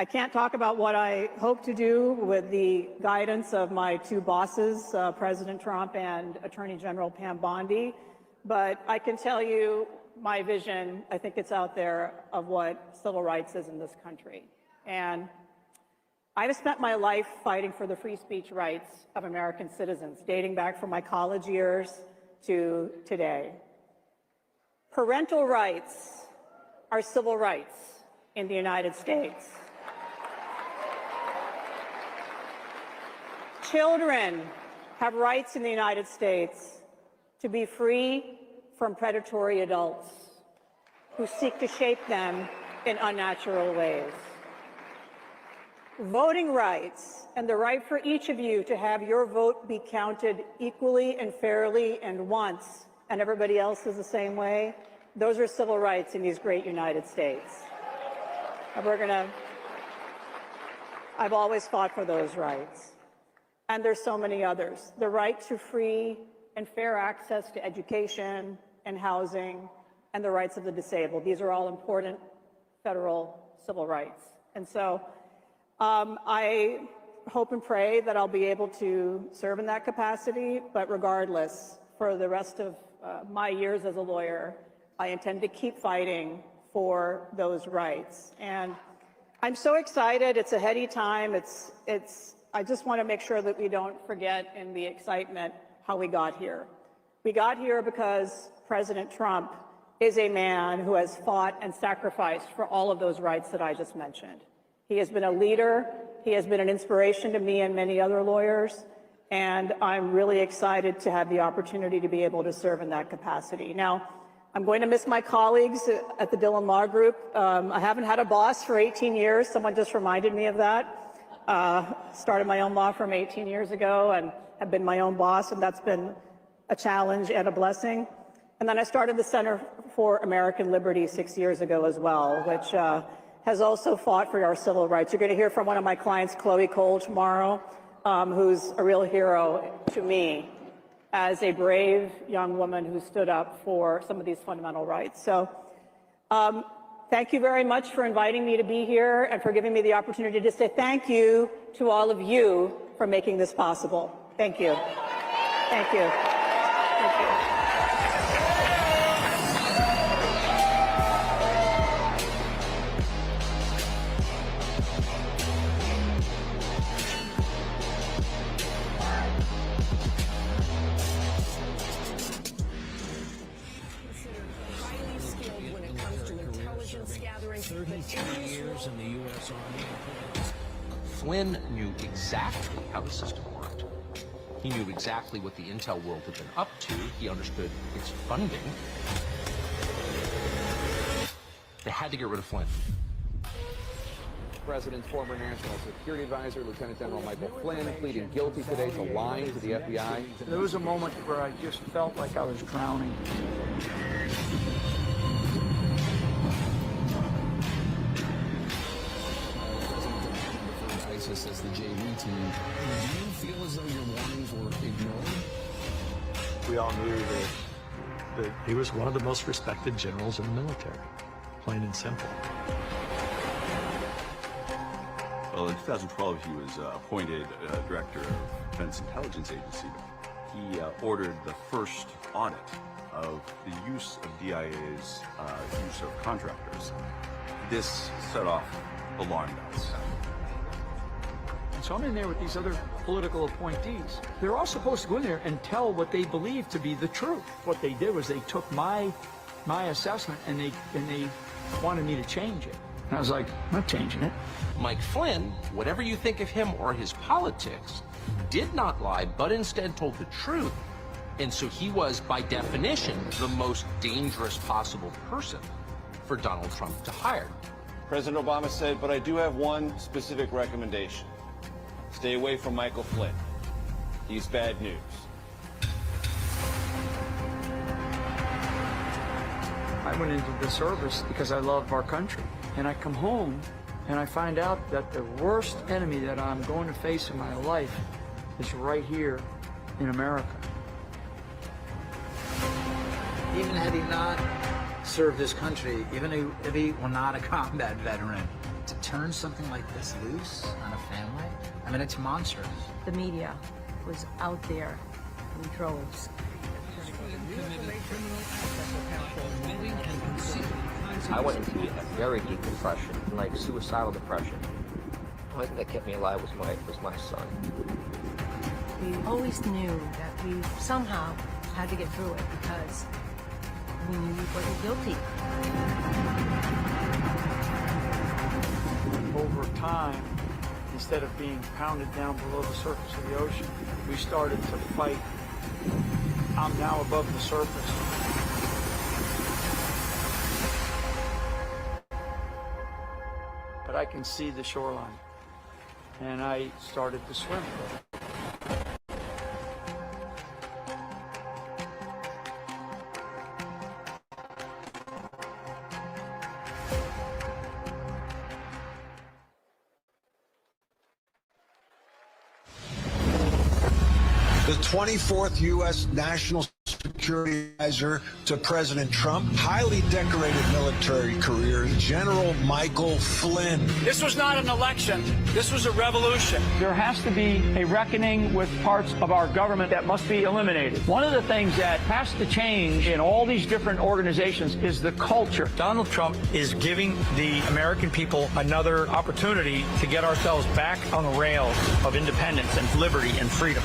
I can't talk about what I hope to do with the guidance of my two bosses, President Trump and Attorney General Pam Bundy, but I can tell you my vision, I think it's out there, of what civil rights is in this country. And I've spent my life fighting for the free speech rights of American citizens, dating back from my college years to today. Parental rights are civil rights in the United States. Children have rights in the United States to be free from predatory adults who seek to shape them in unnatural ways. Voting rights and the right for each of you to have your vote be counted equally and fairly and once, and everybody else is the same way, those are civil rights in these great United States. And I've always fought for those rights. And there's so many others. The right to free and fair access to education and housing, and the rights of the disabled. These are all important federal civil rights. And so I hope and pray that I'll be able to serve in that capacity, but regardless, for the rest of my years as a lawyer, I intend to keep fighting for those rights. And I'm so excited. It's a heady time. I just want to make sure that we don't forget in the excitement how we got here. We got here because President Trump is a man who has fought and sacrificed for all of those rights that I just mentioned. He has been a leader. He has been an inspiration to me and many other lawyers. And I'm really excited to have the opportunity to be able to serve in that capacity. Now, I'm going to miss my colleagues at the Dhillon Law Group. I haven't had a boss for 18 years. Someone just reminded me of that. Started my own law firm 18 years ago and have been my own boss, and that's been a challenge and a blessing. And then I started the Center for American Liberty 6 years ago as well, which has also fought for our civil rights. You're going to hear from one of my clients, Chloe Cole, tomorrow, who's a real hero to me as a brave young woman who stood up for some of these fundamental rights. So thank you very much for inviting me to be here and for giving me the opportunity to say thank you to all of you for making this possible. Thank you. Thank you. Thank you. Flynn knew exactly how the system worked. He knew exactly what the intel world had been up to. He understood its funding. They had to get rid of Flynn. President's former national security advisor, Lieutenant General Michael Flynn, pleading guilty today to lying to the FBI. There was a moment where I just felt like I was drowning. As the JV team, do you feel as though your warnings were ignored? We all knew that he was one of the most respected generals in the military, plain and simple. Well, in 2012, he was appointed director of Defense Intelligence Agency. He ordered the first audit of the use of DIA's use of contractors. This set off alarm bells. And so I'm in there with these other political appointees. They're all supposed to go in there and tell what they believe to be the truth. What they did was they took my assessment and they wanted me to change it. And I was like, I'm not changing it. Mike Flynn, whatever you think of him or his politics, did not lie, but instead told the truth. And so he was, by definition, the most dangerous possible person for Donald Trump to hire. President Obama said, but I do have one specific recommendation. Stay away from Michael Flynn. He's bad news. I went into the service because I love our country. And I come home and I find out that the worst enemy that I'm going to face in my life is right here in America. Even had he not served this country, even if he were not a combat veteran, to turn something like this loose on a family, I mean, it's monstrous. The media was out there in droves. I went into a very deep depression, like suicidal depression. The only thing that kept me alive was my son. We always knew that we somehow had to get through it because we knew we wasn't guilty. Over time, instead of being pounded down below the surface of the ocean, we started to fight. I'm now above the surface. But I can see the shoreline, and I started to swim. The 24th U.S. National Security Advisor to President Trump, highly decorated military career, General Michael Flynn. This was not an election. This was a revolution. There has to be a reckoning with parts of our government that must be eliminated. One of the things that has to change in all these different organizations is the culture. Donald Trump is giving the American people another opportunity to get ourselves back on the rails of independence and liberty and freedom.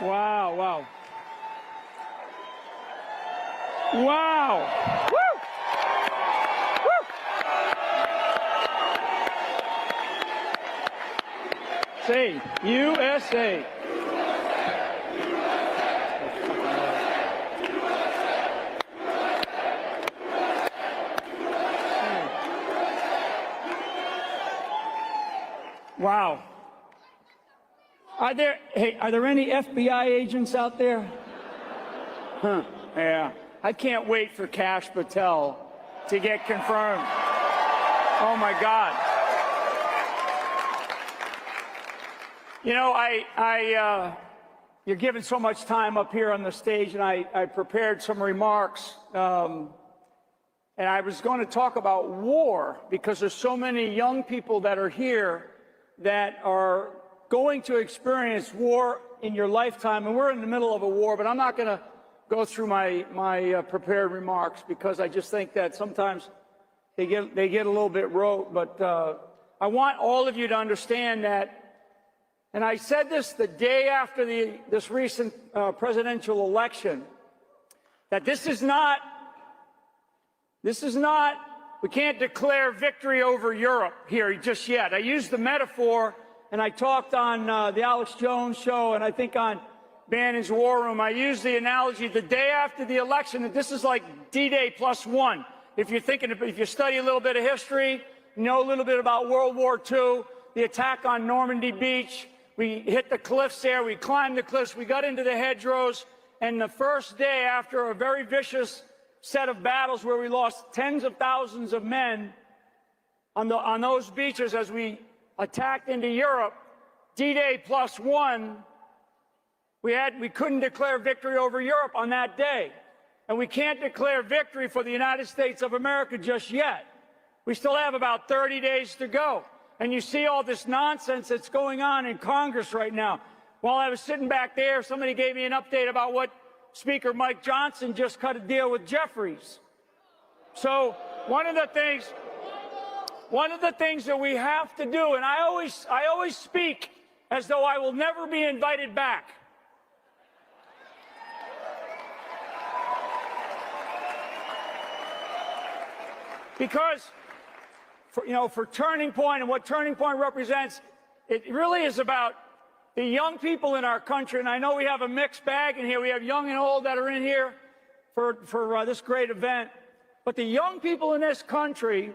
Wow, wow. Wow. Woo! Woo! Say, USA. Wow. Are there any FBI agents out there? Huh, yeah. I can't wait for Kash Patel to get confirmed. Oh my God. You know, you're given so much time up here on the stage, and I prepared some remarks. And I was going to talk about war because there's so many young people that are here that are going to experience war in your lifetime, and we're in the middle of a war, but I'm not going to go through my prepared remarks because I just think that sometimes they get a little bit rote, but I want all of you to understand that, and I said this the day after this recent presidential election, that this is not, we can't declare victory over Europe here just yet. I used the metaphor, and I talked on the Alex Jones show, and I think on Bannon's War Room, I used the analogy the day after the election that this is like D-Day +1. If you study a little bit of history, you know a little bit about World War II, the attack on Normandy Beach, we hit the cliffs there, we climbed the cliffs, we got into the hedgerows, and the first day after a very vicious set of battles where we lost tens of thousands of men on those beaches as we attacked into Europe, D-Day +1, we couldn't declare victory over Europe on that day. And we can't declare victory for the United States of America just yet. We still have about 30 days to go. And you see all this nonsense that's going on in Congress right now. While I was sitting back there, somebody gave me an update about what Speaker Mike Johnson just cut a deal with Jeffries. So one of the things that we have to do, and I always speak as though I will never be invited back. Because for Turning Point and what Turning Point represents, it really is about the young people in our country. And I know we have a mixed bag in here. We have young and old that are in here for this great event. But the young people in this country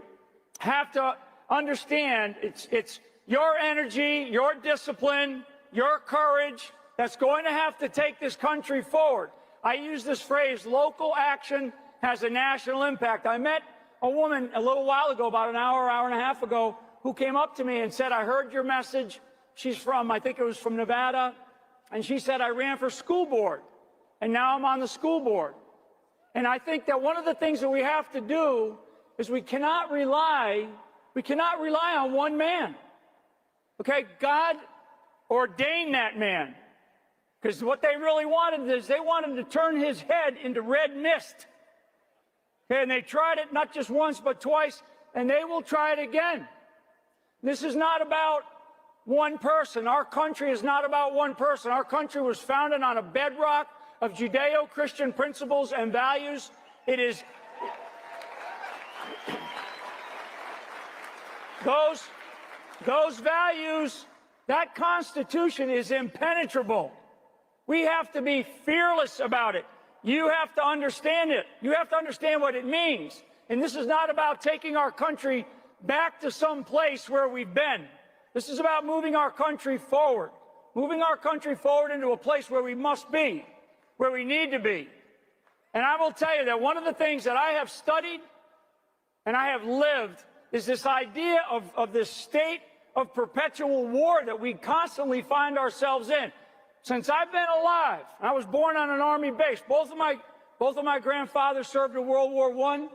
have to understand it's your energy, your discipline, your courage that's going to have to take this country forward. I use this phrase, local action has a national impact. I met a woman a little while ago, about an hour, hour and a half ago, who came up to me and said, I heard your message. She's from, I think it was from Nevada. And she said, I ran for school board. And now I'm on the school board. And I think that one of the things that we have to do is we cannot rely on one man. Okay, God ordained that man. Because what they really wanted is they wanted to turn his head into red mist. Okay, and they tried it not just once, but twice, and they will try it again. This is not about one person. Our country is not about one person. Our country was founded on a bedrock of Judeo-Christian principles and values. It is those values, that Constitution is impenetrable. We have to be fearless about it. You have to understand it. You have to understand what it means. And this is not about taking our country back to some place where we've been. This is about moving our country forward into a place where we must be, where we need to be. And I will tell you that one of the things that I have studied and I have lived is this idea of this state of perpetual war that we constantly find ourselves in. Since I've been alive, I was born on an Army base. Both of my grandfathers served in World War I.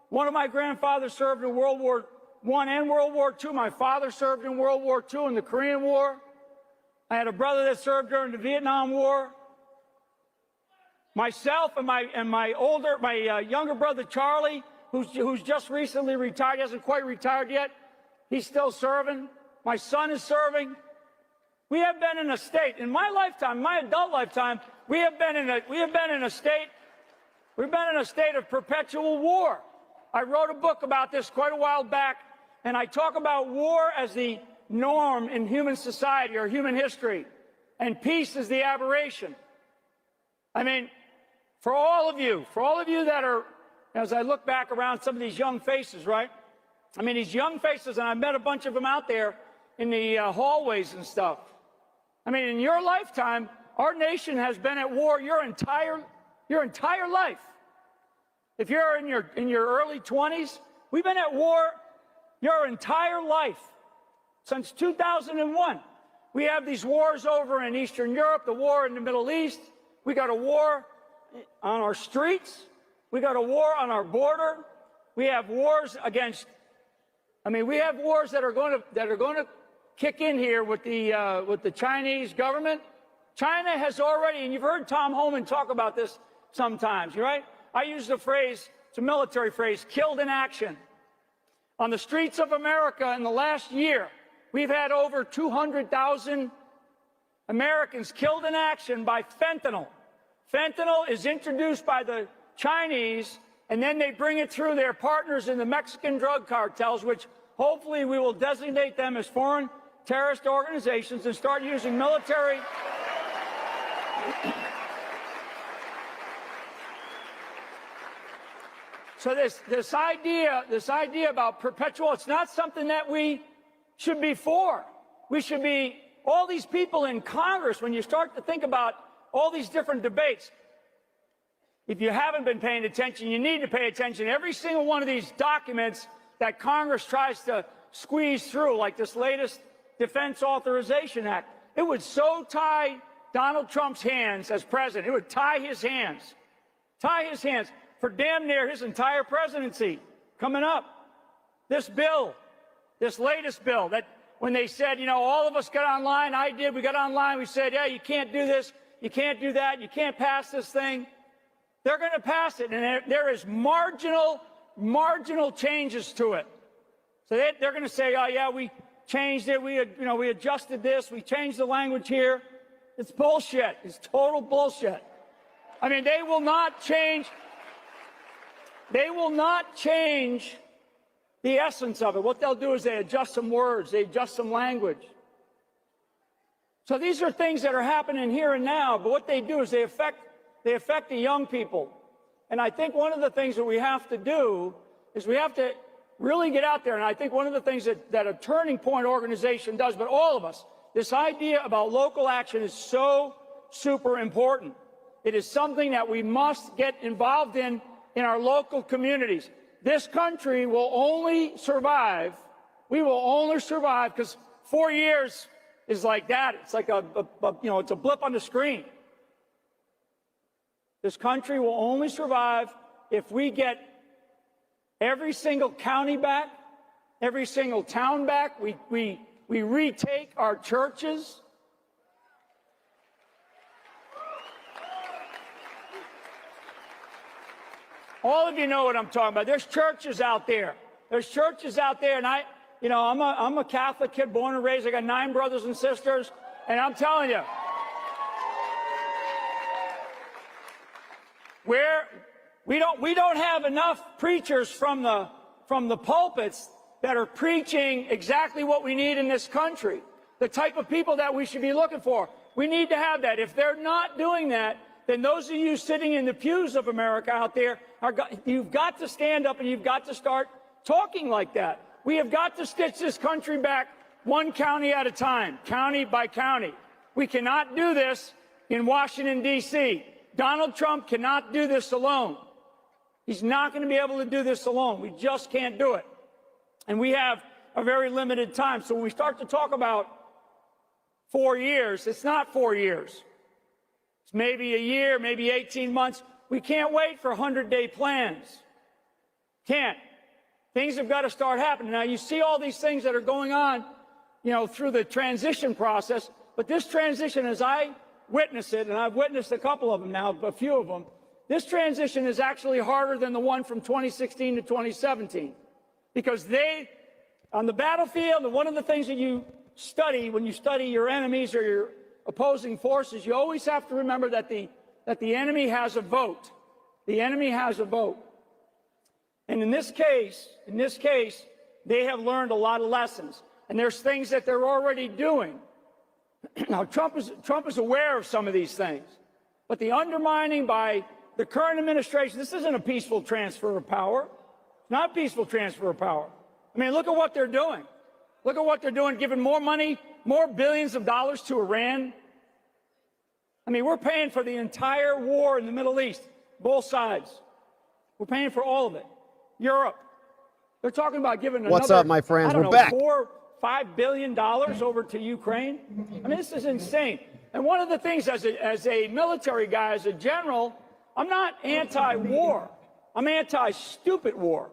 One of my grandfathers served in World War I and World War II. My father served in World War II and the Korean War. I had a brother that served during the Vietnam War. Myself and my younger brother Charlie, who's just recently retired, he hasn't quite retired yet. He's still serving. My son is serving. We have been in a state, in my lifetime, my adult lifetime, we've been in a state of perpetual war. I wrote a book about this quite a while back, and I talk about war as the norm in human society or human history, and peace is the aberration. I mean, for all of you that are, as I look back around some of these young faces, right? I mean, these young faces, and I met a bunch of them out there in the hallways and stuff. I mean, in your lifetime, our nation has been at war your entire life. If you're in your early 20s, we've been at war your entire life. Since 2001, we have these wars over in Eastern Europe, the war in the Middle East. We got a war on our streets. We got a war on our border. We have wars against. I mean, we have wars that are going to kick in here with the Chinese government. China has already, and you've heard Tom Homan talk about this sometimes, right? I use the phrase, it's a military phrase, killed in action. On the streets of America in the last year, we've had over 200,000 Americans killed in action by fentanyl. Fentanyl is introduced by the Chinese, and then they bring it through their partners in the Mexican drug cartels, which hopefully we will designate them as foreign terrorist organizations and start using military. So this idea about perpetual, it's not something that we should be for. We should be, all these people in Congress, when you start to think about all these different debates, if you haven't been paying attention, you need to pay attention. Every single one of these documents that Congress tries to squeeze through, like this latest Defense Authorization Act, it would so tie Donald Trump's hands as president. It would tie his hands for damn near his entire presidency coming up. This bill, this latest bill, that when they said, you know, all of us got online, we got online, we said, yeah, you can't do this, you can't do that, you can't pass this thing. They're going to pass it, and there is marginal changes to it. So they're going to say, oh, yeah, we changed it, we adjusted this, we changed the language here. It's bullshit. It's total bullshit. I mean, they will not change the essence of it. What they'll do is they adjust some words, they adjust some language. So these are things that are happening here and now, but what they do is they affect the young people. And I think one of the things that we have to do is we have to really get out there. And I think one of the things that a Turning Point organization does, but all of us, this idea about local action is so super important. It is something that we must get involved in our local communities. this country will only survive, we will only survive, because 4 years is like that. It's like it's a blip on the screen. This country will only survive if we get every single county back, every single town back. We retake our churches. All of you know what I'm talking about. There's churches out there. There's churches out there, and I'm a Catholic kid, born and raised. I got 9 brothers and sisters, and I'm telling you, we don't have enough preachers from the pulpits that are preaching exactly what we need in this country, the type of people that we should be looking for. We need to have that. If they're not doing that, then those of you sitting in the pews of America out there, you've got to stand up and you've got to start talking like that. We have got to stitch this country back one county at a time, county by county. We cannot do this in Washington, D.C. Donald Trump cannot do this alone. He's not going to be able to do this alone. We just can't do it. And we have a very limited time. So when we start to talk about 4 years, it's not 4 years. It's maybe a year, maybe 18 months. We can't wait for 100-day plans. Can't. Things have got to start happening. Now, you see all these things that are going on, through the transition process. But this transition, as I witness it, and I've witnessed a couple of them now, a few of them, this transition is actually harder than the one from 2016 to 2017. Because on the battlefield, and one of the things that you study when you study your enemies or your opposing forces, you always have to remember that the enemy has a vote. The enemy has a vote. And in this case, they have learned a lot of lessons. And there's things that they're already doing. Now, Trump is aware of some of these things. But the undermining by the current administration, this isn't a peaceful transfer of power. It's not a peaceful transfer of power. I mean, look at what they're doing. Look at what they're doing, giving more money, more billions of dollars to Iran. I mean, we're paying for the entire war in the Middle East, both sides. We're paying for all of it. Europe, they're talking about giving another, what's up, my friends? We're back. $4-5 billion over to Ukraine. I mean, this is insane. And one of the things, as a military guy, as a general, I'm not anti-war. I'm anti-stupid war.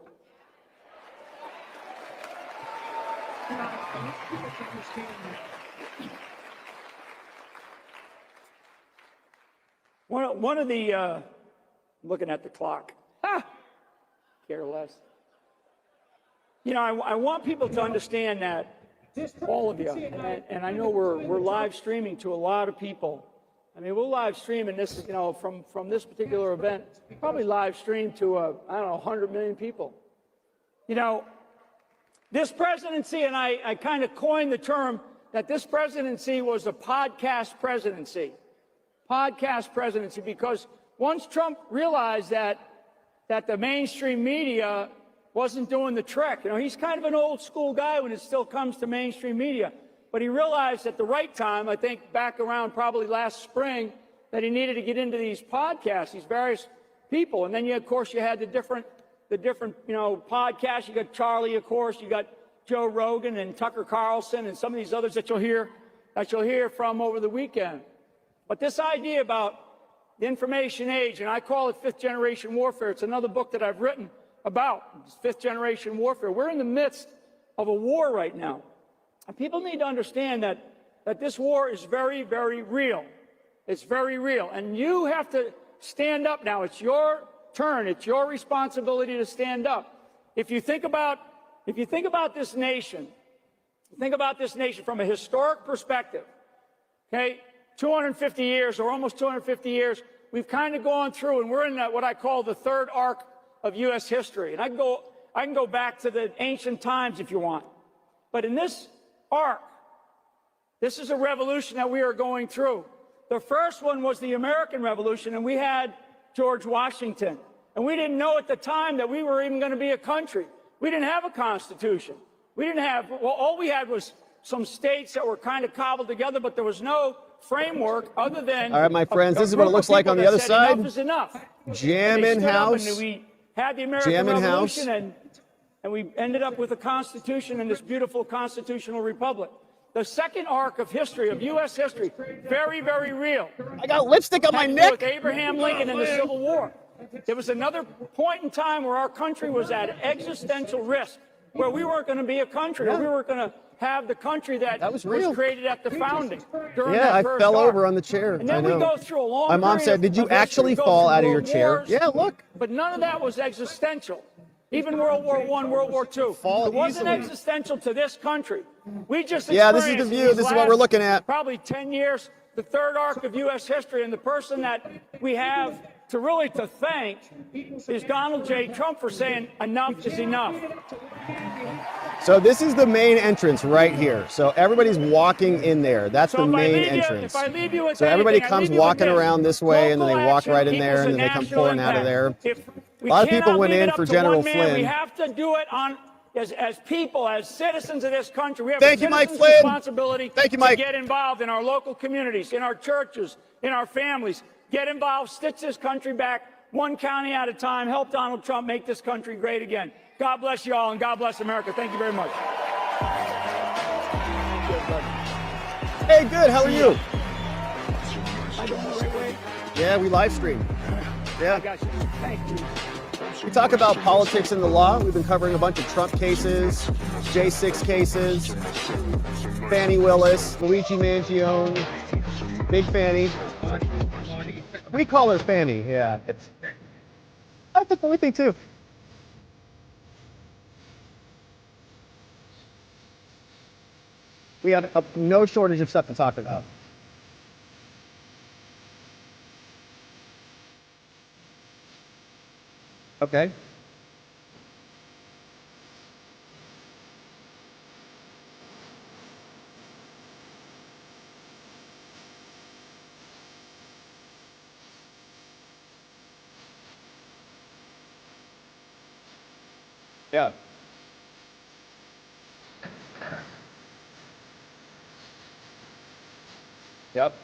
One of the, looking at the clock. Care less. I want people to understand that, all of you, and I know we're live streaming to a lot of people. I mean, we'll live stream in this, from this particular event, probably live stream to, 100 million people. This presidency, and I kind of coined the term that this presidency was a podcast presidency. Podcast presidency, because once Trump realized that the mainstream media wasn't doing the trick. He's kind of an old school guy when it still comes to mainstream media. But he realized at the right time, I think back around probably last spring, that he needed to get into these podcasts, these various people. And then, of course, you had the different podcasts. You got Charlie, of course. You got Joe Rogan and Tucker Carlson and some of these others that you'll hear from over the weekend. But this idea about the information age, and I call it fifth generation warfare. It's another book that I've written about fifth generation warfare. We're in the midst of a war right now. And people need to understand that this war is very, very real. It's very real. And you have to stand up now. It's your turn. It's your responsibility to stand up. If you think about this nation, from a historic perspective, okay, 250 years or almost 250 years, we've kind of gone through, and we're in what I call the third arc of U.S. history. And I can go back to the ancient times if you want. But in this arc, this is a revolution that we are going through. The first one was the American Revolution, and we had George Washington. And we didn't know at the time that we were even going to be a country. We didn't have a constitution. All we had was some states that were kind of cobbled together, but there was no framework other than. All right, my friends, this is what it looks like on the other side. Enough is enough. Jam in house. had the American Jamming Revolution, house. and we ended up with a constitution and this beautiful constitutional republic. The second arc of history, of U.S. history, very, very real. I got lipstick on my had to do neck. with Abraham Lincoln and the Civil War. There was another point in time where our country was at existential risk, where we weren't going to be a country, or we weren't going to have the country that was created at the founding. During Yeah, that I first fell arc. over on the chair. And then I we know. go through a long My mom period said, "Did you of history. actually We go fall through out of your world chair?" wars, Yeah, look. But none of that was existential. Even World War I, World War II. It wasn't existential to this country. We just Yeah, this is the experienced view. these This is what we're last looking at. Probably 10 years, the third arc of U.S. history, and the person that we have to thank is Donald J. Trump for saying enough is enough. So this is the main entrance right here. So everybody's walking in there. That's the main entrance. If I leave you with So everybody anything, I comes leave you with walking this. around this way, and then they Local walk right in action there, and equals then a they come national pouring out of impact. there. If A we lot of people cannot went leave it in up for to General one man. We Flynn. have to do it as people, as citizens of this country. We have Thank a you, Mike citizen's Flynn. responsibility Thank you, Mike. to get involved in our local communities, in our churches, in our families. Get involved, stitch this country back one county at a time. Help Donald Trump make this country great again. God bless you all, and God bless America. Thank you very much. Hey, good. How are you? Yeah, we live stream. Yeah. Thank you. We talk about politics and the law. We've been covering a bunch of Trump cases, J6 cases, Fannie Willis, Luigi Mangione, Big Fanny. We call her Fanny, yeah. That's a funny thing, too. We have no shortage of stuff to talk about. Okay. Yeah. Yep.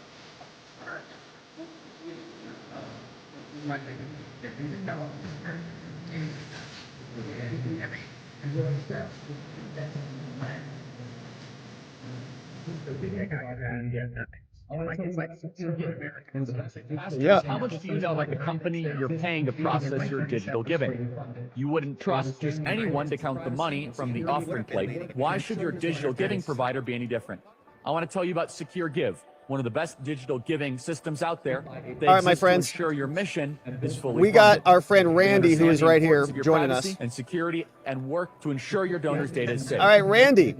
Yeah. How much do you know about the company you're paying to process your digital giving? You wouldn't trust just anyone to count the money from the offering plate. Why should your digital giving provider be any different? I want to tell you about Secure Give, one of the best digital giving systems out there. They All right, my exist friends. to ensure your mission is fully We got funded. our friend Randy, They who is understand right the here importance of your joining privacy us. and security, and work to ensure your donors' data is safe. All right, Randy.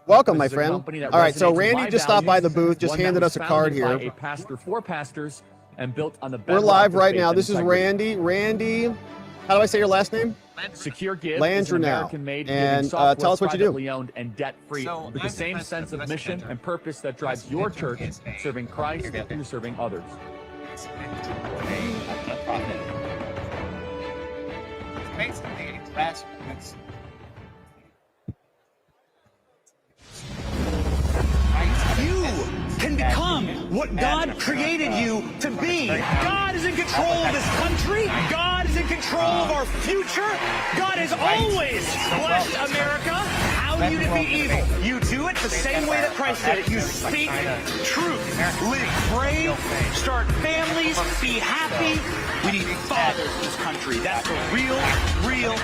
Welcome, my This is a friend. company that All right, so resonates with Randy my just stopped by the values, booth, just one that handed was us a card founded by here. a pastor for pastors and built on the We're bedrock live of right faith now. and This is integrity. Randy. How do I say your last name? Secure Give is Landrew an now. American-made And, giving software, tell us what you do. privately owned and debt-free, with the same sense of mission and purpose that drives your church, serving Christ through serving others. Basically, a grassroots. You can become what God created you to be. God is in control of this country. God is in control of our future. God has always blessed America. How do you defeat evil? You do it the same way that Christ did it. You speak truth. Live brave. Start families. Be happy. We need fathers in this country. That's the real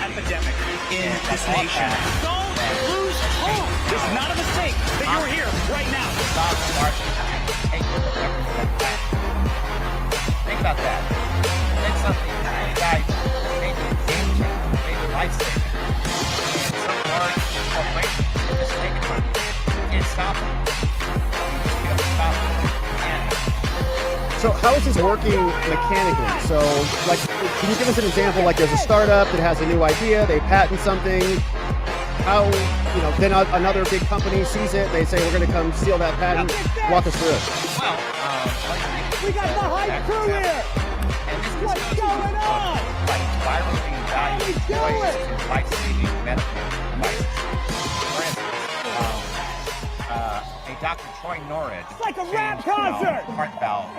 epidemic in this nation. Don't lose hope. It's not a mistake that you're here right now. Think about that. Did something that you guys made a game changer, made a life saver. And some large corporation just take it from you. You can't stop it. You just can't stop it. So how is this working mechanically? So, like, can you give us an example? Like, there's a startup that has a new idea, they patent something. How, then another big company sees it, they say, we're going to come steal that patent. Walk us through it. Well, we got the hype crew here. What's going on? Like virally valued toys to life-saving medical devices. For instance, a Dr. Troy Norridge. It's like a changed, rap concert! Heart valve.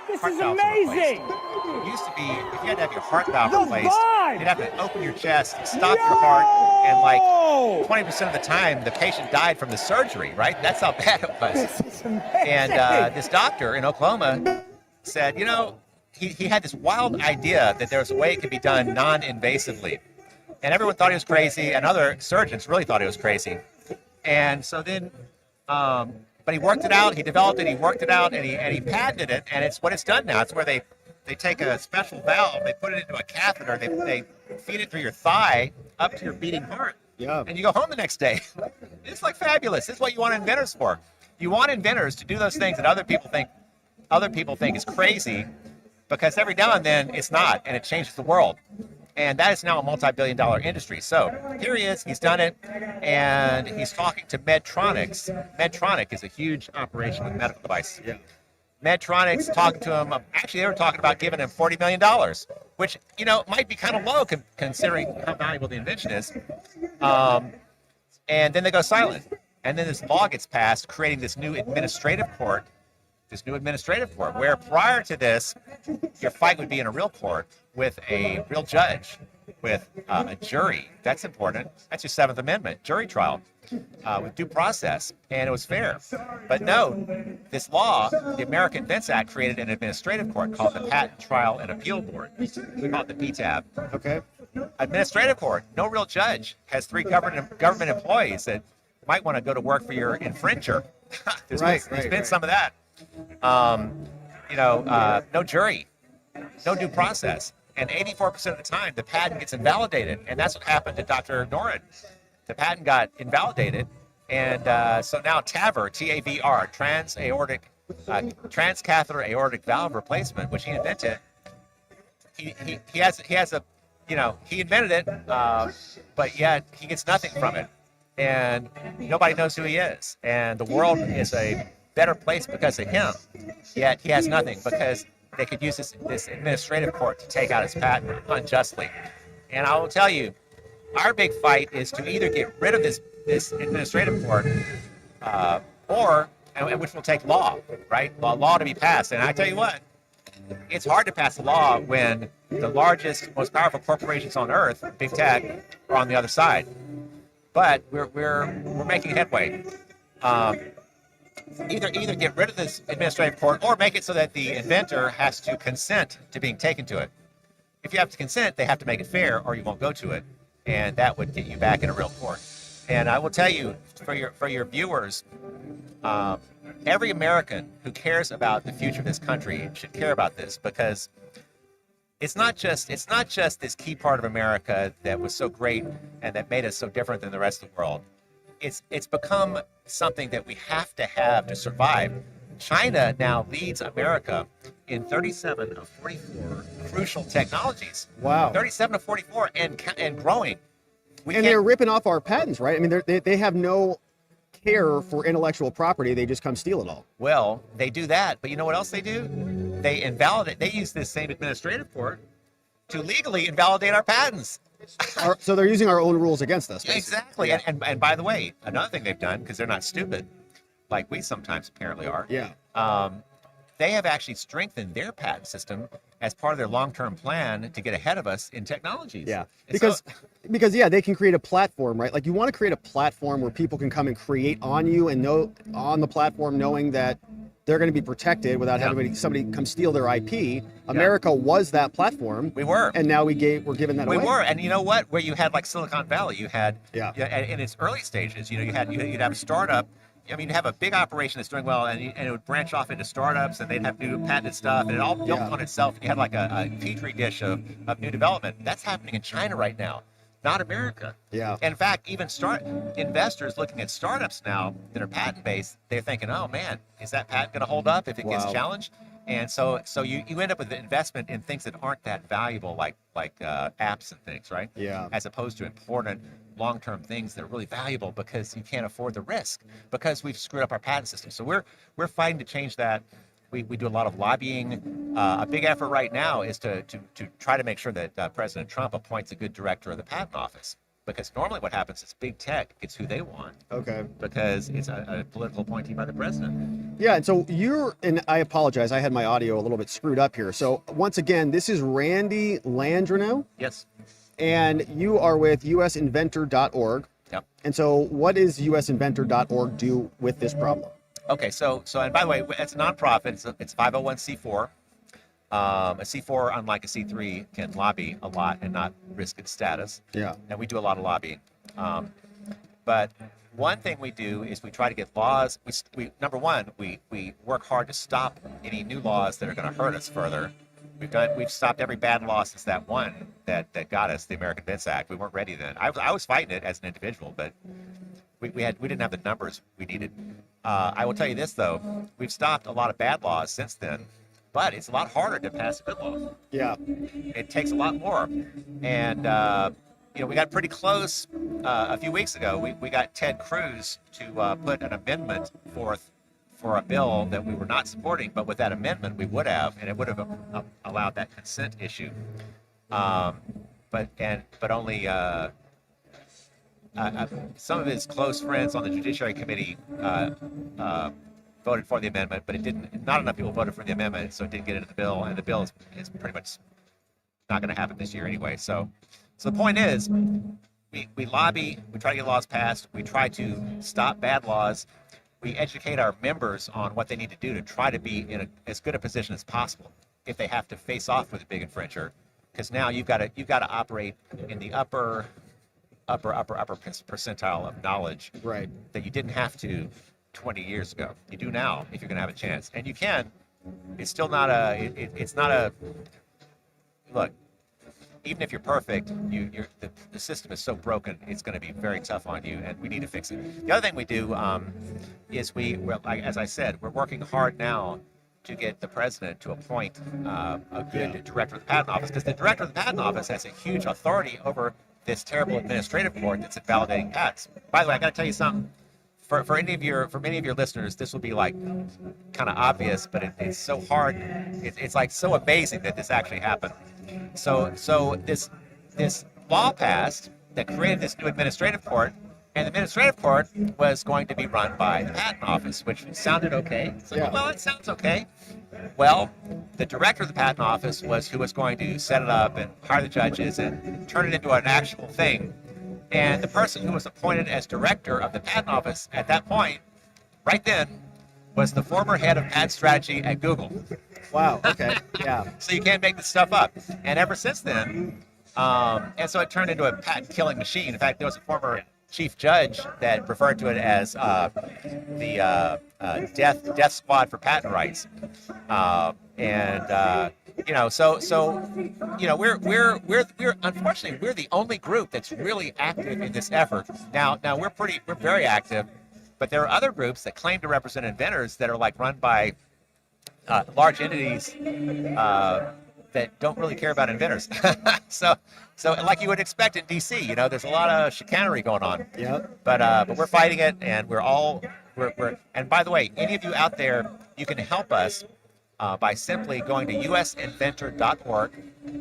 This heart is valves were amazing! replaced. It used to be, if you had to have your heart valve The replaced, vibe! you'd have to open your chest, stop your heart, and like 20% of the time, the patient died from the surgery, right? That's how bad it was. This is amazing! And this doctor in Oklahoma said, you know, he had this wild idea that there was a way it could be done non-invasively. And everyone thought he was crazy, and other surgeons really thought he was crazy. And so then, but he worked it out, he developed it, he worked it out, and he patented it, and it's what it's done now. It's where they take a special valve, they put it into a catheter, they feed it through your thigh up to your beating heart. Yeah. And you go home the next day. It's like fabulous. This is what you want inventors for. You want inventors to do those things that other people think is crazy, because every now and then it's not, and it changes the world. And that is now a multi-billion-dollar industry. So here he is, he's done it, and he's talking to Medtronics. Medtronic is a huge operation with medical devices. Yeah. Medtronic's talking to him. Actually, they were talking about giving him $40 million, which, you know, might be kind of low considering how valuable the invention is. And then they go silent. And then this law gets passed, creating this new administrative court, where prior to this, your fight would be in a real court with a real judge, with a jury. That's important. That's your Seventh Amendment, jury trial, with due process, and it was fair. But no, this law, the American Invents Act, created an administrative court called the Patent Trial and Appeal Board. We call it the PTAB. Okay. Administrative court, no real judge, has 3 government employees that might want to go to work for your infringer. There's been some of that. No jury, no due process. And 84% of the time, the patent gets invalidated. And that's what happened to Dr. Norridge. The patent got invalidated. And so now TAVR, T-A-V-R, transcatheter aortic valve replacement, which he invented, he invented it, but yet he gets nothing from it. And nobody knows who he is. And the world is a better place because of him. Yet he has nothing, because they could use this administrative court to take out his patent unjustly. And I will tell you, our big fight is to either get rid of this administrative court, which will take law, right? Law to be passed. And I tell you what, it's hard to pass a law when the largest, most powerful corporations on earth, big tech, are on the other side. But we're making headway. Either get rid of this administrative court, or make it so that the inventor has to consent to being taken to it. If you have to consent, they have to make it fair, or you won't go to it, and that would get you back in a real court. And I will tell you, for your viewers, every American who cares about the future of this country should care about this, because it's not just this key part of America that was so great and that made us so different than the rest of the world. It's become something that we have to survive. China now leads America in 37 of 44 crucial technologies. Wow. 37 of 44 and growing. And they're ripping off our patents, right? I mean, they have no care for intellectual property. They just come steal it all. Well, they do that, but you know what else they do? They invalidate. They use this same administrative court to legally invalidate our patents. So they're using our own rules against us. Basically. Exactly. Yeah. And by the way, another thing they've done, because they're not stupid, like we sometimes apparently are. Yeah. They have actually strengthened their patent system as part of their long-term plan to get ahead of us in technologies. Yeah. And Because they can create a platform, right? Like, you want to create a platform where people can come and create on you and know on the platform, knowing that they're going to be protected without having somebody come steal their IP. America was that platform. We were. And now we're giving that away. We were. And you know what? Where you had like Silicon Valley, you had in its early stages, you'd have a startup. I mean, you'd have a big operation that's doing well, and it would branch off into startups, and they'd have new patented stuff, and it all built on itself. You had like a petri dish of new development. That's happening in China right now, not America. Yeah. In fact, even investors looking at startups now that are patent-based, they're thinking, oh man, is that patent going to hold up if it gets challenged? And so you end up with the investment in things that aren't that valuable, like apps and things, right? Yeah. As opposed to important long-term things that are really valuable because you can't afford the risk, because we've screwed up our patent system. So we're fighting to change that. We do a lot of lobbying. A big effort right now is to try to make sure that President Trump appoints a good director of the patent office. Because normally what happens is big tech gets who they want. Okay. Because it's a political appointee by the president. Yeah, and so and I apologize, I had my audio a little bit screwed up here. So once again, this is Randy Landrino. Yes. And you are with usinventor.org. Yep. And so what does usinventor.org do with this problem? Okay, so and by the way, it's a nonprofit. It's 501c4. A C4, unlike a C3, can lobby a lot and not risk its status. Yeah. And we do a lot of lobbying. But one thing we do is we try to get laws. We number one, we work hard to stop any new laws that are going to hurt us further. We've stopped every bad law since that one that got us, the American Vince Act. We weren't ready then. I was fighting it as an individual, but we didn't have the numbers we needed. I will tell you this though, we've stopped a lot of bad laws since then. But it's a lot harder to pass a good law. Yeah. It takes a lot more. And, we got pretty close a few weeks ago. We got Ted Cruz to put an amendment forth for a bill that we were not supporting. But with that amendment, we would have, and it would have allowed that consent issue. But only some of his close friends on the Judiciary Committee voted for the amendment, but it didn't. Not enough people voted for the amendment, so it didn't get into the bill, and the bill is pretty much not going to happen this year anyway. So the point is, we lobby, we try to get laws passed, we try to stop bad laws, we educate our members on what they need to do to try to be in as good a position as possible if they have to face off with a big infringer, because now you've got to operate in the upper percentile of knowledge, right? That you didn't have to 20 years ago. You do now if you're going to have a chance, and you can. It's still not it's not a look. Even if you're perfect, the system is so broken, it's going to be very tough on you, and we need to fix it. The other thing we do is as I said, we're working hard now to get the president to appoint a good director of the Patent Office, because the director of the Patent Office has a huge authority over this terrible administrative court that's invalidating patents. By the way, I got to tell you something. For many of your listeners, this will be like kind of obvious, but it's so hard. It's like so amazing that this actually happened. So this law passed that created this new administrative court, and the administrative court was going to be run by the Patent Office, which sounded okay. It's like, well, it sounds okay. Well, the director of the Patent Office was who was going to set it up and hire the judges and turn it into an actual thing. And the person who was appointed as director of the Patent Office at that point, right then, was the former head of patent strategy at Google. Wow, okay, yeah. So you can't make this stuff up. And ever since then, and so it turned into a patent killing machine. In fact, there was a former chief judge that referred to it as the death squad for patent rights. We're unfortunately we're the only group that's really active in this effort. Now we're very active, but there are other groups that claim to represent inventors that are like run by large entities that don't really care about inventors. so like you would expect in DC, there's a lot of chicanery going on. Yeah. But we're fighting it, and and by the way, any of you out there, you can help us by simply going to usinventor.org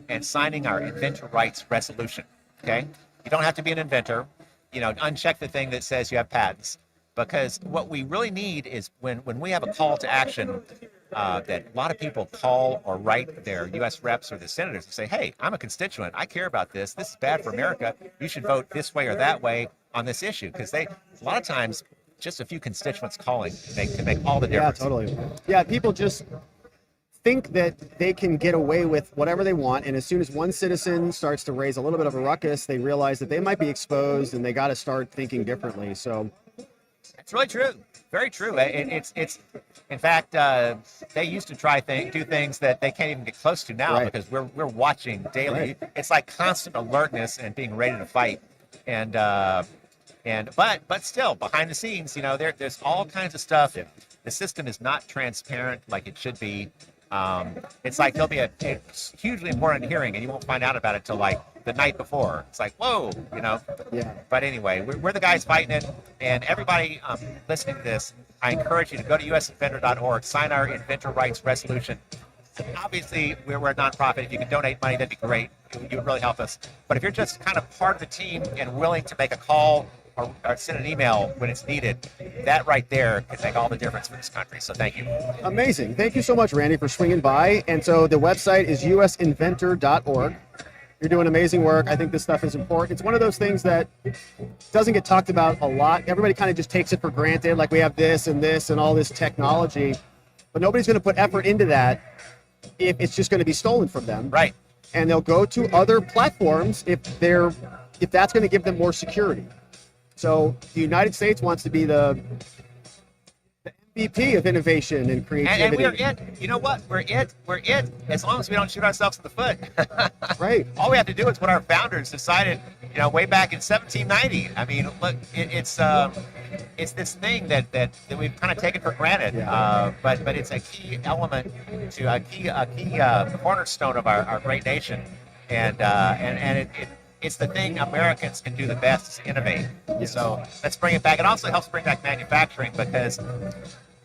and signing our inventor rights resolution. Okay? You don't have to be an inventor. Uncheck the thing that says you have patents, because what we really need is when we have a call to action that a lot of people call or write their U.S. reps or the senators and say, hey, I'm a constituent. I care about this. This is bad for America. You should vote this way or that way on this issue, because a lot of times just a few constituents calling can make all the difference. Yeah, totally. Yeah, people just think that they can get away with whatever they want, and as soon as one citizen starts to raise a little bit of a ruckus, they realize that they might be exposed, and they got to start thinking differently. So it's really true, very true. It's in fact, they used to do things that they can't even get close to now, right, because we're watching daily. Right. It's like constant alertness and being ready to fight, but still behind the scenes, there's all kinds of stuff. Yeah. The system is not transparent like it should be. It's like there'll be a hugely important hearing, and you won't find out about it till like the night before. It's like, whoa, Yeah. But anyway, we're the guys fighting it, and everybody listening to this, I encourage you to go to usinventor.org, sign our inventor rights resolution, obviously we're a nonprofit. If you can donate money, that'd be great. You would really help us. But if you're just kind of part of the team and willing to make a call or send an email when it's needed, that right there can make all the difference for this country. So thank you. Amazing. Thank you so much, Randy, for swinging by. And so the website is usinventor.org. You're doing amazing work. I think this stuff is important. It's one of those things that doesn't get talked about a lot. Everybody kind of just takes it for granted, like we have this and all this technology, but nobody's going to put effort into that if it's just going to be stolen from them. Right. And they'll go to other platforms if that's going to give them more security. So the United States wants to be the MVP of innovation and creativity. And we're it. You know what? We're it. As long as we don't shoot ourselves in the foot. Right. All we have to do is what our founders decided, way back in 1790. I mean, look, it's this thing that we've kind of taken for granted. Yeah. But it's a key element to a key cornerstone of our great nation, and it's the thing Americans can do the best is innovate. Yes. So let's bring it back. It also helps bring back manufacturing, because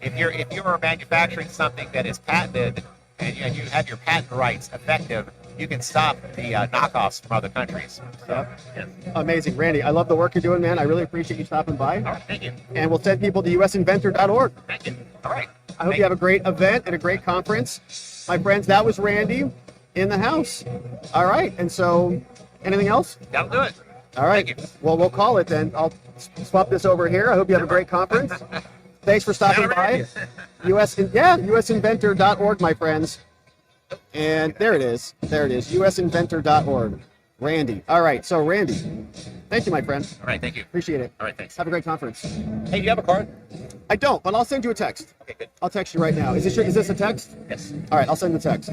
if you're manufacturing something that is patented and you have your patent rights effective, you can stop the knockoffs from other countries. So, yeah. Amazing. Randy, I love the work you're doing, man. I really appreciate you stopping by. All right, thank you. And we'll send people to usinventor.org. Thank you. All right. I hope you have a great event and a great conference. My friends, that was Randy in the house. All right. And so, anything else? That'll do it. All right. Well, we'll call it then. I'll swap this over here. I hope you have a great conference. Thanks for stopping by. usinventor.org, my friends. And there it is. usinventor.org. Randy. All right. So, Randy, thank you, my friend. All right. Thank you. Appreciate it. All right. Thanks. Have a great conference. Hey, do you have a card? I don't, but I'll send you a text. Okay, good. I'll text you right now. Is this a text? Yes. All right. I'll send the text.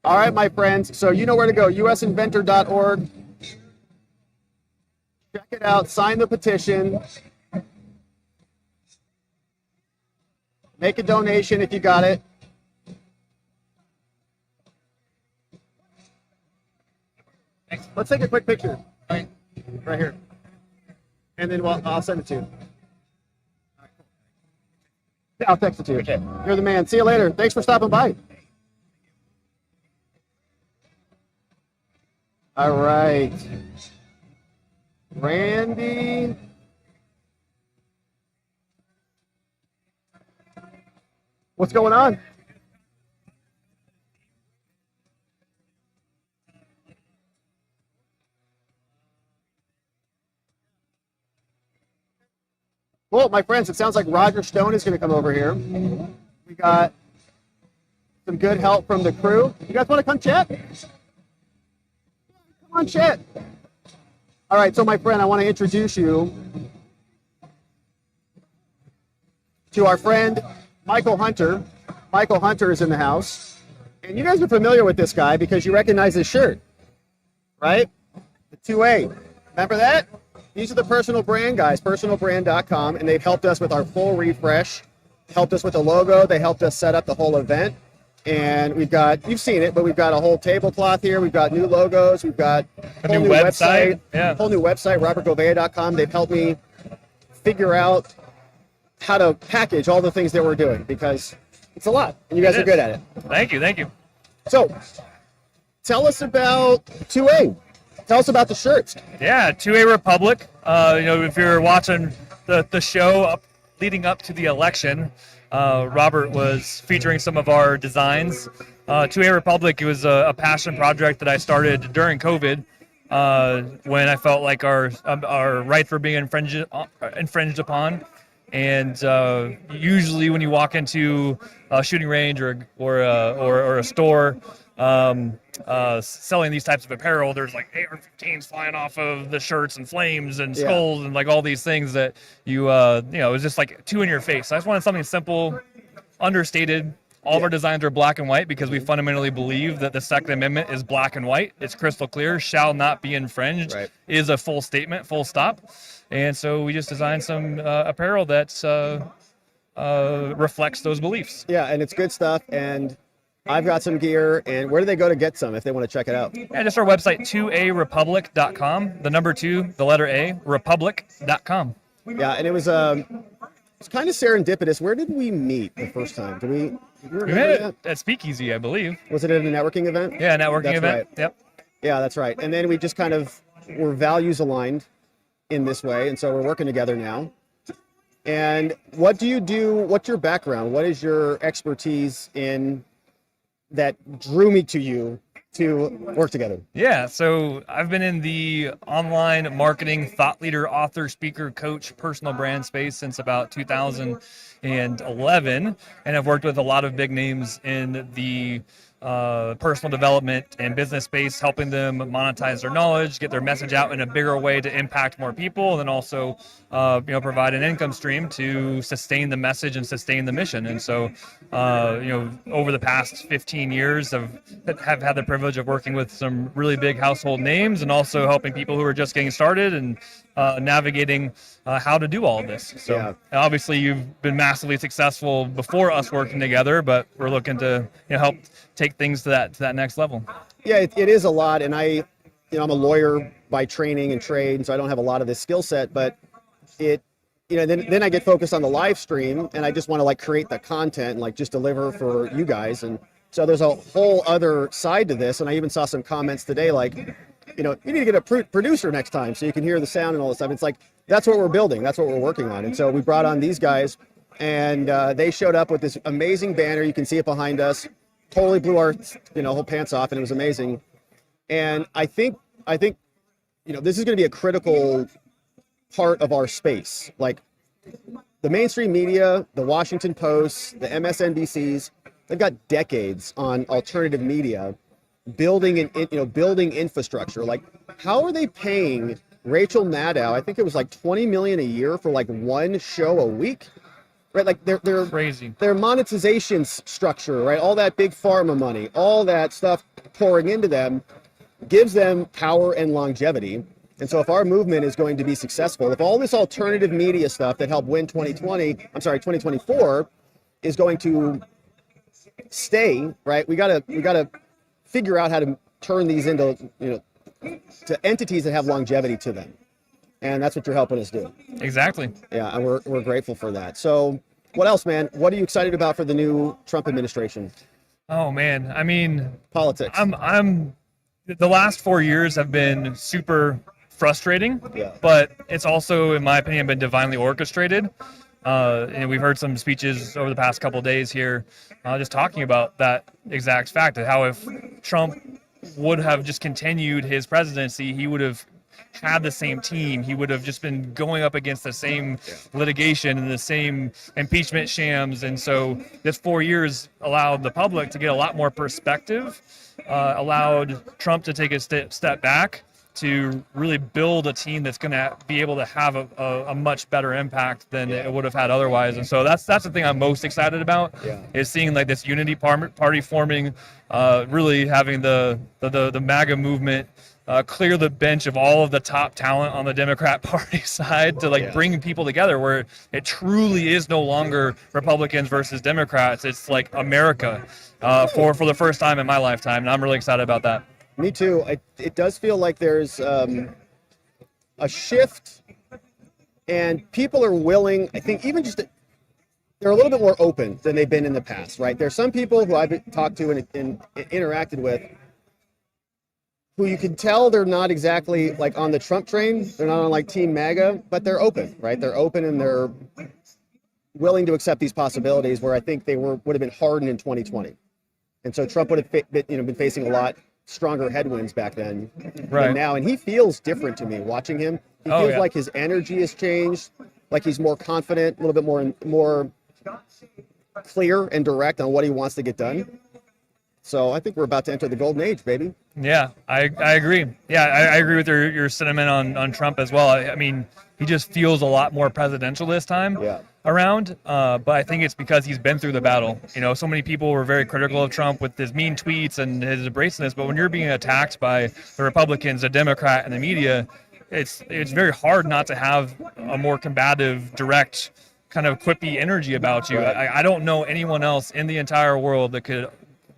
All right, my friends. So you know where to go. usinventor.org. Check it out. Sign the petition. Make a donation if you got it. Let's take a quick picture. Right here. And then I'll send it to you. I'll text it to you. Okay. You're the man. See you later. Thanks for stopping by. All right. Randy. What's going on? Well, my friends, it sounds like Roger Stone is going to come over here. We got some good help from the crew. You guys want to come chat? Come on, chat. All right, so my friend, I want to introduce you to our friend, Michael Hunter. Michael Hunter is in the house. And you guys are familiar with this guy because you recognize his shirt, right? The 2A. Remember that? These are the personal brand guys, personalbrand.com, and they've helped us with our full refresh, helped us with the logo. They helped us set up the whole event. And we've got, you've seen it, but we've got a whole tablecloth here. We've got new logos. We've got a whole new website. Yeah. Whole new website, robertgovea.com. They've helped me figure out how to package all the things that we're doing because it's a lot, and you guys are good at it. Thank you. So, tell us about 2A. Tell us about the shirts. Yeah, 2A Republic. If you're watching the show leading up to the election, Robert was featuring some of our designs. 2A Republic, it was a passion project that I started during COVID when I felt like our rights were being infringed upon. And usually when you walk into a shooting range or a store selling these types of apparel, there's like AR-15s flying off of the shirts and flames and skulls and like all these things that it was just like two in your face. I just wanted something simple, understated. All of our designs are black and white because we fundamentally believe that the Second Amendment is black and white. It's crystal clear, shall not be infringed, is a full statement, full stop. And so we just designed some apparel that reflects those beliefs. Yeah, and it's good stuff. And I've got some gear. And where do they go to get some if they want to check it out? Yeah, just our website, 2arepublic.com. The number 2, the letter A, republic.com. Yeah, and it was it's kind of serendipitous. Where did we meet the first time? Did we remember met that? at Speakeasy, I believe. Was it at a networking event? Yeah, networking That's event. Right. Yep. Yeah, that's right. And then we just kind of were values aligned in this way, and so we're working together now. And what do you do? What's your background? What is your expertise in that drew me to you to work together? Yeah, so I've been in the online marketing thought leader, author, speaker, coach, personal brand space since about 2011, and I've worked with a lot of big names in the personal development and business space, helping them monetize their knowledge, get their message out in a bigger way to impact more people, and then also provide an income stream to sustain the message and sustain the mission. And so over the past 15 years have had the privilege of working with some really big household names, and also helping people who are just getting started and navigating how to do all of this. So obviously you've been massively successful before us working together, but we're looking to help take things to that next level. Yeah, it is a lot, and I'm a lawyer by training and trade, so I don't have a lot of this skill set, but then I get focused on the live stream, and I just want to create the content and just deliver for you guys. And so there's a whole other side to this, and I even saw some comments today you need to get a producer next time so you can hear the sound and all this stuff. It's that's what we're building, that's what we're working on. And so we brought on these guys, and they showed up with this amazing banner. You can see it behind us. Totally blew our whole pants off, and it was amazing. And I think this is going to be a critical part of our space. The mainstream media, the Washington Post, the MSNBCs, they've got decades on alternative media building infrastructure. How are they paying Rachel Maddow? I think it was $20 million a year for one show a week, right? They're crazy. Their monetization structure, right? All that big pharma money, all that stuff pouring into them gives them power and longevity. And so if our movement is going to be successful, if all this alternative media stuff that helped win 2024 is going to stay, right? We gotta figure out how to turn these into, to entities that have longevity to them. And that's what you're helping us do. Exactly. Yeah, and we're grateful for that. So what else, man? What are you excited about for the new Trump administration? Oh man, I mean, politics. The last 4 years have been super frustrating, but it's also, in my opinion, been divinely orchestrated. And we've heard some speeches over the past couple of days here just talking about that exact fact, of how if Trump would have just continued his presidency, he would have had the same team. He would have just been going up against the same litigation and the same impeachment shams. And so this 4 years allowed the public to get a lot more perspective, allowed Trump to take a step back, to really build a team that's going to be able to have a much better impact than it would have had otherwise. And so that's the thing I'm most excited about, is seeing this unity party forming, really having the MAGA movement clear the bench of all of the top talent on the Democrat Party side to bring people together, where it truly is no longer Republicans versus Democrats. It's America for the first time in my lifetime, and I'm really excited about that. Me too. It does feel like there's a shift, and people are willing, I think, even they're a little bit more open than they've been in the past, right? There's some people who I've talked to and interacted with who you can tell they're not exactly on the Trump train. They're not on Team MAGA, but they're open, right? They're open, and they're willing to accept these possibilities, where I think they would have been hardened in 2020. And so Trump would have been facing a lot stronger headwinds back then than now, and he feels different to me watching him. He feels like his energy has changed, like he's more confident, a little bit more clear and direct on what he wants to get done. So I think we're about to enter the golden age, baby. Yeah, I agree. Yeah, I agree with your sentiment on Trump as well. I mean, he just feels a lot more presidential this time around. But I think it's because he's been through the battle. So many people were very critical of Trump with his mean tweets and his abrasiveness. But when you're being attacked by the Republicans, the Democrat, and the media, it's very hard not to have a more combative, direct, kind of quippy energy about you. I don't know anyone else in the entire world that could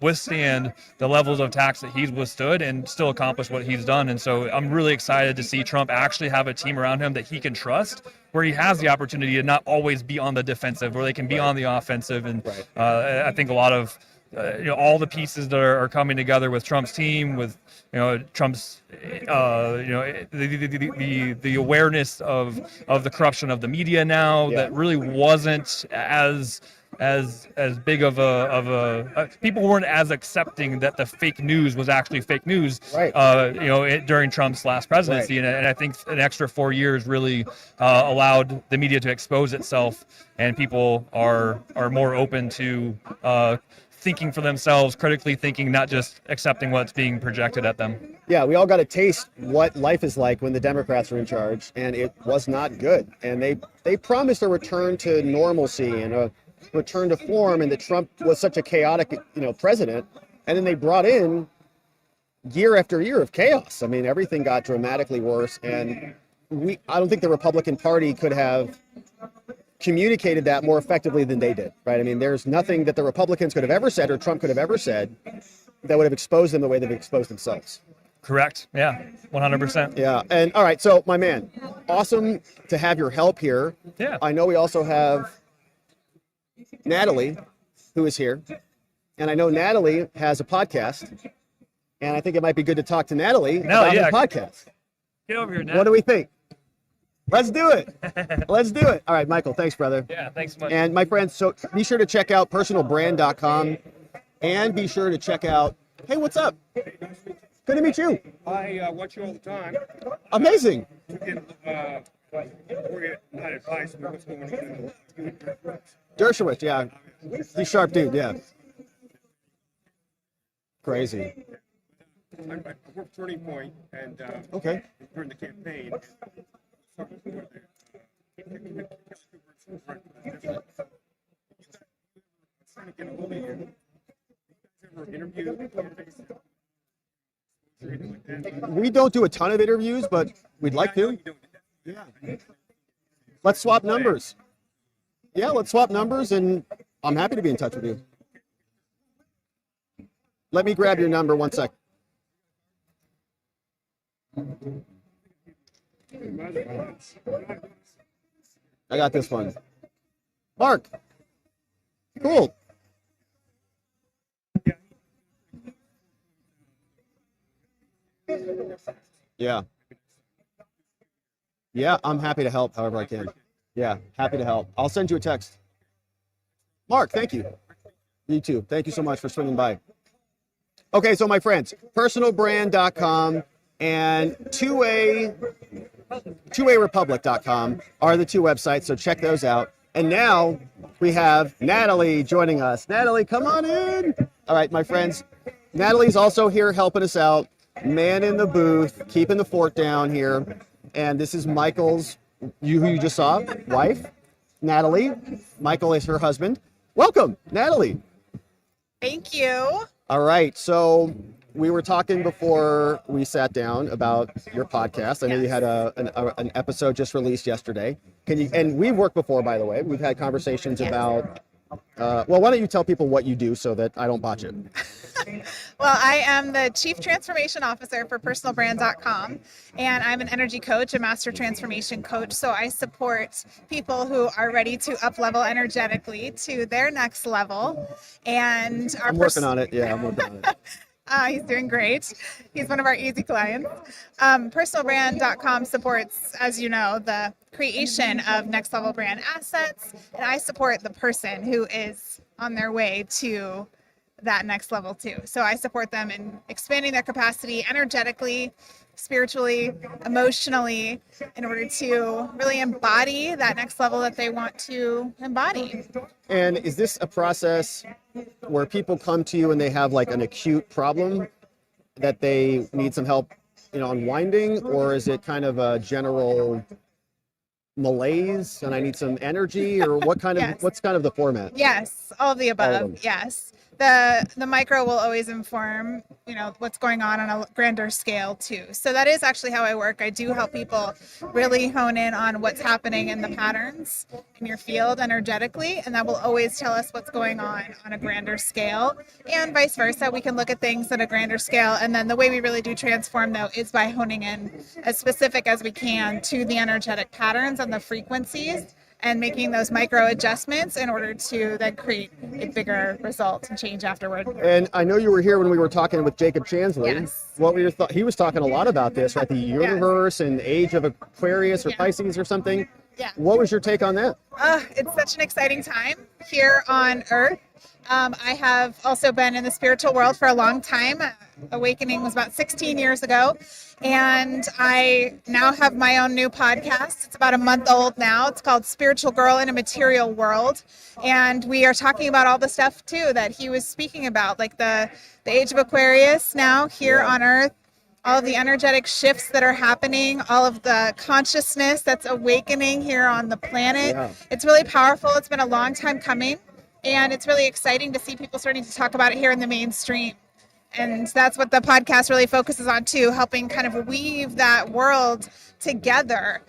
withstand the levels of attacks that he's withstood and still accomplish what he's done. And so I'm really excited to see Trump actually have a team around him that he can trust, where he has the opportunity to not always be on the defensive, where they can be on the offensive. And I think a lot of all the pieces that are coming together with Trump's team, with Trump's the awareness of the corruption of the media now, that really wasn't as big of a people weren't as accepting that the fake news was actually fake news, during Trump's last presidency. And I think an extra 4 years really allowed the media to expose itself, and people are more open to thinking for themselves, critically thinking, not just accepting what's being projected at them. Yeah, we all got to taste what life is like when the Democrats were in charge, and it was not good. And they promised a return to normalcy and a return to form, and that Trump was such a chaotic, president. And then they brought in year after year of chaos. I mean, everything got dramatically worse, and I don't think the Republican Party could have communicated that more effectively than they did, right? I mean, there's nothing that the Republicans could have ever said or Trump could have ever said that would have exposed them the way they've exposed themselves. Correct. Yeah, 100%. Yeah. And all right, so my man, awesome to have your help here. Yeah. I know we also have Natalie, who is here. And I know Natalie has a podcast. And I think it might be good to talk to Natalie about her podcast. Get over here, Natalie. What do we think? Let's do it. Let's do it. All right, Michael, thanks, brother. Yeah, thanks so much. And my friends, so be sure to check out personalbrand.com and be sure to check out, hey, what's up? Good to meet you. I watch you all the time. Amazing. To get not advice, but what's going on in the Dershowitz, yeah. He's a sharp dude, yeah. Crazy. I worked Turning Point, and okay. During the campaign, we don't do a ton of interviews, but we'd like to. Yeah. Let's swap numbers. Yeah, let's swap numbers, and I'm happy to be in touch with you. Let me grab your number 1 sec. I got this one. Mark. Cool. Yeah. Yeah, I'm happy to help however I can. Yeah, happy to help. I'll send you a text. Mark, thank you. You too. Thank you so much for swinging by. Okay, so my friends, personalbrand.com and twowayrepublic.com are the two websites, so check those out. And now we have Natalie joining us. Natalie, come on in. All right, my friends, Natalie's also here helping us out. Man in the booth, keeping the fort down here. And this is Michael's, who you just saw, wife, Natalie. Michael is her husband. Welcome, Natalie. Thank you. All right, so we were talking before we sat down about your podcast. I know you had an episode just released yesterday. And we've worked before, by the way. We've had conversations about, well, why don't you tell people what you do so that I don't botch it? Well, I am the Chief Transformation Officer for personalbrand.com, and I'm an energy coach, a master transformation coach. So I support people who are ready to up-level energetically to their next level. And I'm working on it. Yeah, I'm working on it. He's doing great. He's one of our easy clients. Personalbrand.com supports, as you know, the creation of next level brand assets, and I support the person who is on their way to that next level too. So I support them in expanding their capacity energetically, spiritually, emotionally, in order to really embody that next level that they want to embody. And is this a process where people come to you and they have like an acute problem that they need some help, unwinding, or is it kind of a general malaise and I need some energy, or what kind of, Yes. what's kind of the format? Yes, all of the All of above. them. Yes. the micro will always inform, what's going on a grander scale too. So that is actually how I work. I do help people really hone in on what's happening in the patterns in your field energetically, and that will always tell us what's going on a grander scale, and vice versa. We can look at things at a grander scale, and then the way we really do transform though is by honing in as specific as we can to the energetic patterns and the frequencies, and making those micro adjustments in order to then create a bigger result and change afterward. And I know you were here when we were talking with Jacob Chansley. Yes. What were your thoughts? He was talking a lot about this, right? The universe and age of Aquarius or Pisces or something. Yeah. What was your take on that? It's such an exciting time here on Earth. I have also been in the spiritual world for a long time. Awakening was about 16 years ago. And I now have my own new podcast. It's about a month old now. It's called Spiritual Girl in a Material World. And we are talking about all the stuff too that he was speaking about, like the age of Aquarius now here on Earth, all of the energetic shifts that are happening, all of the consciousness that's awakening here on the planet. Yeah. It's really powerful. It's been a long time coming. And it's really exciting to see people starting to talk about it here in the mainstream. And that's what the podcast really focuses on too, helping kind of weave that world together,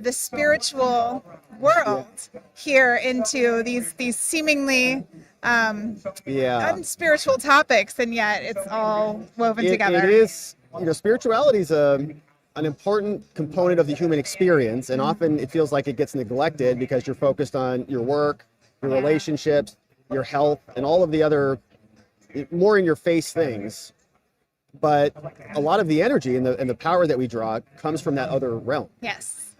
the spiritual world here into these seemingly unspiritual topics, and yet it's all woven together. It is, spirituality is an important component of the human experience, and often it feels like it gets neglected because you're focused on your work, your relationships, your health, and all of the other more in your face things. But a lot of the energy and the power that we draw comes from that other realm. Yes.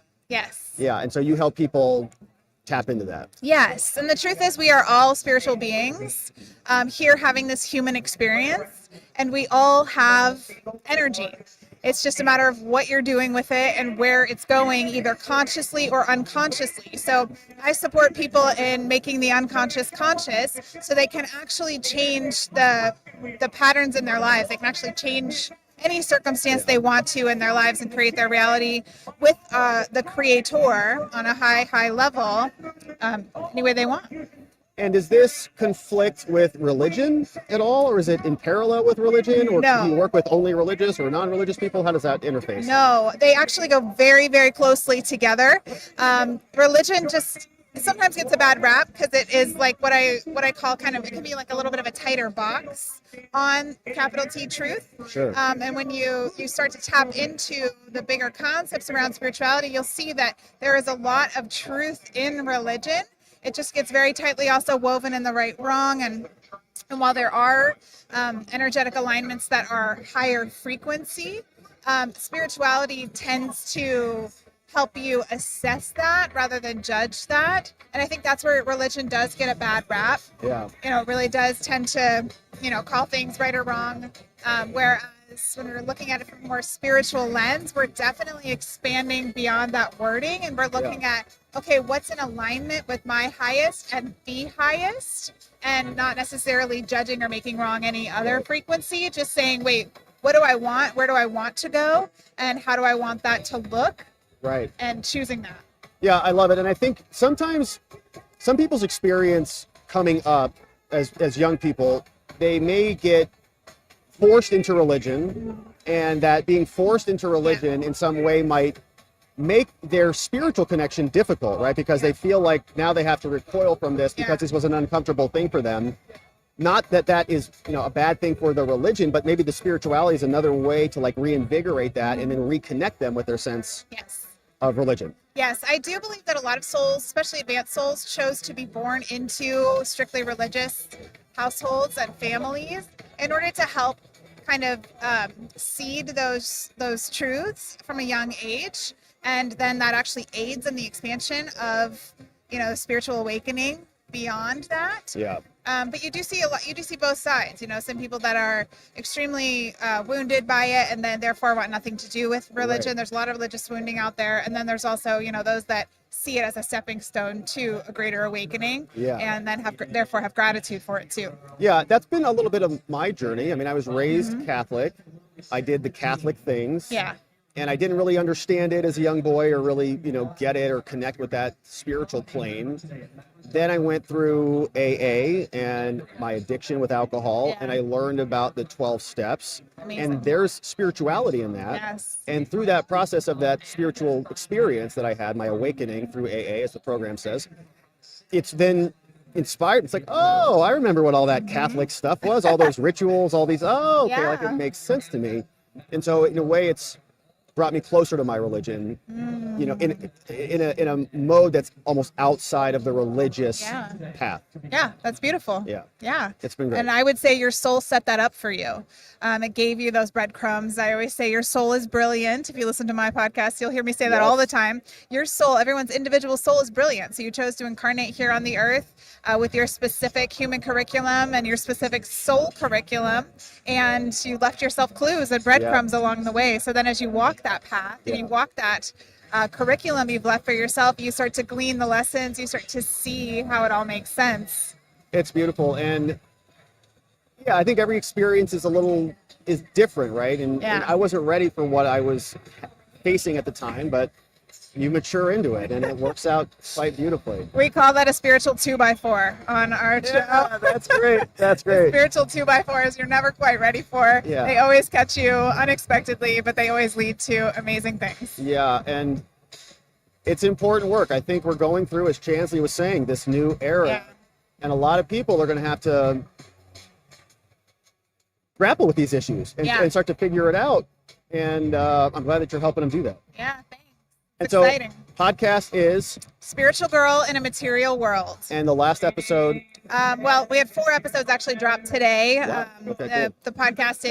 Yeah, and so you help people tap into that. Yes, and the truth is we are all spiritual beings here having this human experience, and we all have energy. It's just a matter of what you're doing with it and where it's going, either consciously or unconsciously. So I support people in making the unconscious conscious so they can actually change the patterns in their lives. They can actually change any circumstance they want to in their lives and create their reality with the creator on a high level any way they want. And does this conflict with religion at all, or is it in parallel with religion, or No. do you work with only religious or non-religious people? How does that interface? No, they actually go very, very closely together. Religion just sometimes gets a bad rap because it is like what I call kind of, it can be like a little bit of a tighter box on capital T truth. Sure. And when you start to tap into the bigger concepts around spirituality, you'll see that there is a lot of truth in religion. It just gets very tightly also woven in the right wrong. And while there are energetic alignments that are higher frequency, spirituality tends to help you assess that rather than judge that. And I think that's where religion does get a bad rap. Yeah. It really does tend to, call things right or wrong. Whereas when we're looking at it from a more spiritual lens, we're definitely expanding beyond that wording, and we're looking at, okay, what's in alignment with my highest and the highest, and not necessarily judging or making wrong any other frequency, just saying, wait, what do I want? Where do I want to go? And how do I want that to look? Right. And choosing that. Yeah, I love it. And I think sometimes some people's experience coming up as young people, they may get forced into religion, and that being forced into religion in some way might make their spiritual connection difficult, right? Because they feel like now they have to recoil from this because this was an uncomfortable thing for them. Not that that is, a bad thing for the religion, but maybe the spirituality is another way to like reinvigorate that and then reconnect them with their sense of religion. Yes, I do believe that a lot of souls, especially advanced souls, chose to be born into strictly religious households and families in order to help kind of seed those truths from a young age, and then that actually aids in the expansion of spiritual awakening beyond that. Yeah. But you do see both sides. Some people that are extremely wounded by it and then therefore want nothing to do with religion. Right. There's a lot of religious wounding out there, and then there's also those that see it as a stepping stone to a greater awakening. Yeah. And then therefore have gratitude for it too. Yeah, that's been a little bit of my journey. I mean, I was raised Catholic. I did the Catholic things. Yeah. and I didn't really understand it as a young boy or really, get it or connect with that spiritual plane. Then I went through AA and my addiction with alcohol, and I learned about the 12 steps. Amazing. And there's spirituality in that. Yes. And through that process of that spiritual experience that I had, my awakening through AA, as the program says, it's then inspired. It's like, oh, I remember what all that Catholic stuff was, all those rituals, all these, like it makes sense to me. And so in a way, it's brought me closer to my religion, in a mode that's almost outside of the religious path. Yeah, that's beautiful. Yeah, it's been great. And I would say your soul set that up for you. It gave you those breadcrumbs. I always say your soul is brilliant. If you listen to my podcast, you'll hear me say that all the time. Your soul, everyone's individual soul is brilliant. So you chose to incarnate here on the earth with your specific human curriculum and your specific soul curriculum. And you left yourself clues and breadcrumbs along the way. So then as you walk that path and you walk that curriculum you've left for yourself, you start to glean the lessons, you start to see how it all makes sense. It's beautiful. And yeah, I think every experience is different, right? And I wasn't ready for what I was facing at the time, but you mature into it and it works out quite beautifully. We call that a spiritual 2x4 on our show. Yeah, that's great. That's great. Spiritual 2x4s you're never quite ready for. Yeah. They always catch you unexpectedly, but they always lead to amazing things. Yeah, and it's important work. I think we're going through, as Chansley was saying, this new era. Yeah. And a lot of people are going to have to grapple with these issues and start to figure it out. And I'm glad that you're helping them do that. Yeah, thanks. And It's exciting. So podcast is Spiritual Girl in a Material World. And the last episode? Well, we had 4 episodes actually dropped today. Wow. Okay, the podcast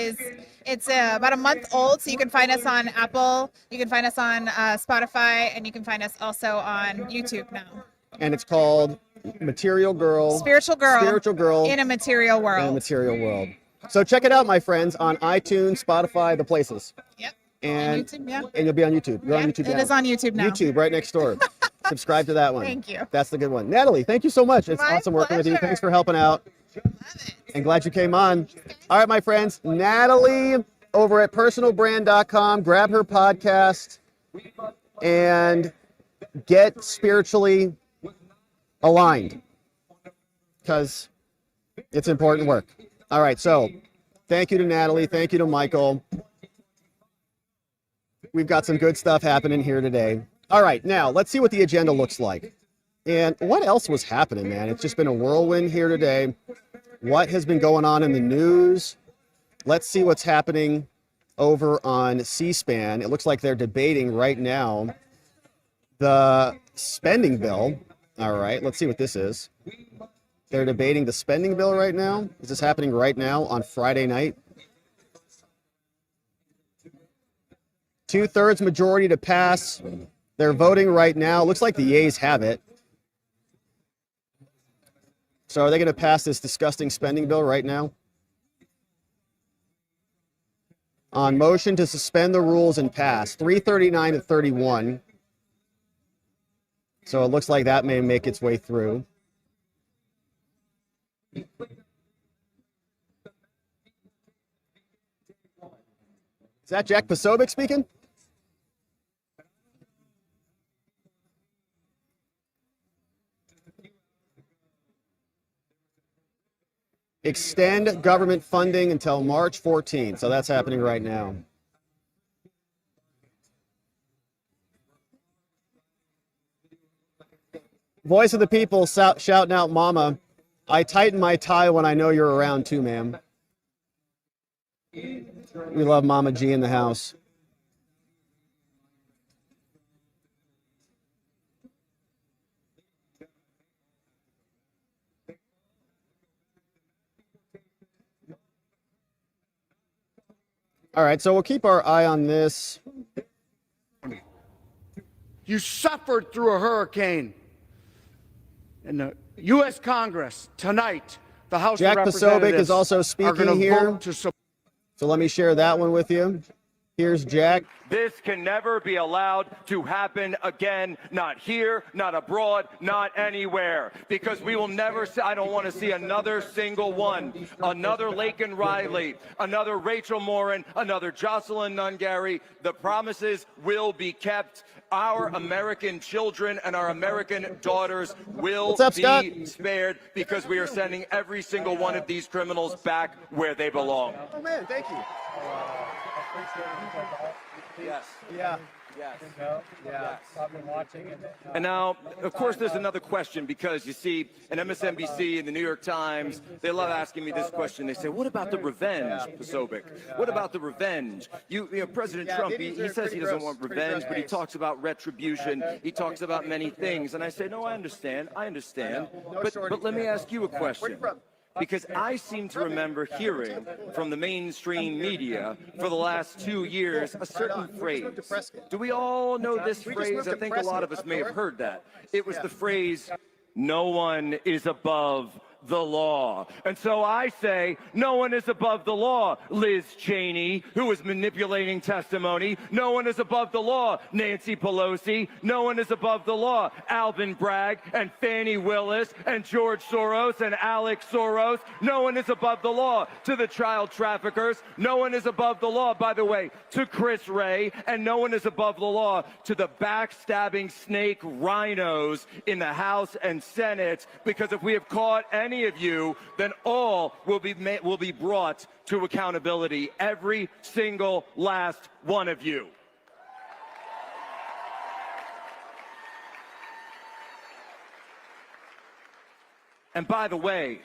it's about a month old, so you can find us on Apple, you can find us on Spotify, and you can find us also on YouTube now. And it's called Material Girl. Spiritual Girl. In a Material World. In a Material World. So check it out, my friends, on iTunes, Spotify, the places. Yep. And YouTube, and you'll be on YouTube. You're on YouTube now. It is on YouTube now. YouTube, right next door. Subscribe to that one. Thank you. That's the good one. Natalie, thank you so much. It's My awesome working with you. pleasure. Thanks for helping out. And glad you came on. All right, my friends. Natalie over at personalbrand.com. Grab her podcast and get spiritually aligned because it's important work. All right, so thank you to Natalie. Thank you to Michael. We've got some good stuff happening here today. All right, now let's see what the agenda looks like. And what else was happening, man? It's just been a whirlwind here today. What has been going on in the news? Let's see what's happening over on C-SPAN. It looks like they're debating right now the spending bill. All right, let's see what this is. They're debating the spending bill right now. Is this happening right now on Friday night? 2/3 majority to pass. They're voting right now. Looks like the yeas have it. So are they going to pass this disgusting spending bill right now? On motion to suspend the rules and pass, 339 to 31. So it looks like that may make its way through. Is that Jack Posobiec speaking? Extend government funding until March 14th. So that's happening right now. Voice of the people shouting out, Mama. I tighten my tie when I know you're around too, ma'am. We love Mama G in the house. All right, so we'll keep our eye on this. You suffered through a hurricane. In the U.S. Congress tonight, the House Jack of Posobiec Representatives is also are speaking going to here. vote to support. So let me share that one with you. Here's Jack. This can never be allowed to happen again, not here, not abroad, not anywhere, because we will never see, I don't want to see another single one, another Laken Riley, another Rachel Morin, another Jocelyn Nungary. The promises will be kept. Our American children and our American daughters will be spared, because we are sending every single one of these criminals back where they belong. Oh man, thank you. Yes. Yeah. Yes. Yeah. I've been watching it. And now, of course, there's another question, because you see, in MSNBC and the New York Times, they love asking me this question. They say, "What about the revenge, Posobiec? What about the revenge?" You know, President Trump, he says he doesn't want revenge, but he talks about retribution. He talks about many things, and I say, "No, I understand. But let me ask you a question." Because I seem to remember hearing from the mainstream media for the last 2 years a certain phrase. Do we all know this phrase? I think a lot of us may have heard that. It was the phrase, "No one is above the law." And so I say, no one is above the law, Liz Cheney, who is manipulating testimony. No one is above the law, Nancy Pelosi. No one is above the law, Alvin Bragg and Fannie Willis and George Soros and Alex Soros. No one is above the law to the child traffickers. No one is above the law, by the way, to Chris Wray. And no one is above the law to the backstabbing snake rhinos in the House and Senate. Because if we have caught any of you, then all will be brought to accountability. Every single last one of you. And by the way,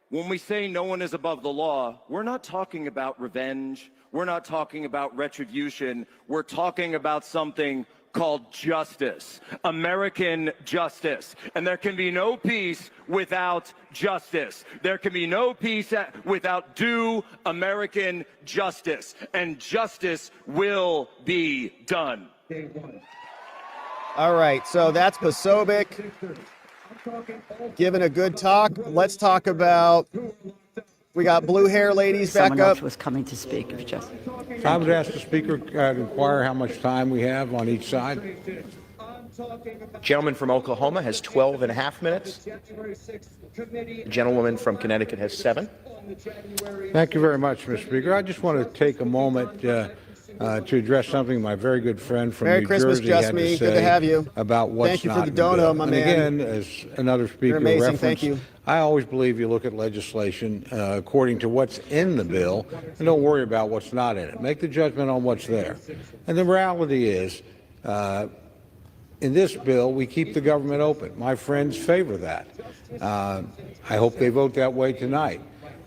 when we say no one is above the law, we're not talking about revenge. We're not talking about retribution. We're talking about something called justice, American justice. And there can be no peace without justice. There can be no peace without due American justice. And justice will be done. All right, so that's Posobiec giving a good talk. Let's talk about, we got blue hair ladies back Someone up. else was coming to speak. If just. So I would ask the speaker to inquire how much time we have on each side. Gentleman from Oklahoma has 12 and a half minutes. The gentlewoman from Connecticut has 7. Thank you very much, Mr. Speaker. I just want to take a moment to address something my very good friend from Merry New Christmas, Jersey had Just to say Good to have you. about what's Thank you not for the in the dono, bill. my And man. again, as another speaker You're amazing. referenced, Thank you. I always believe you look at legislation according to what's in the bill and don't worry about what's not in it. Make the judgment on what's there. And the reality is, in this bill, we keep the government open. My friends favor that. I hope they vote that way tonight.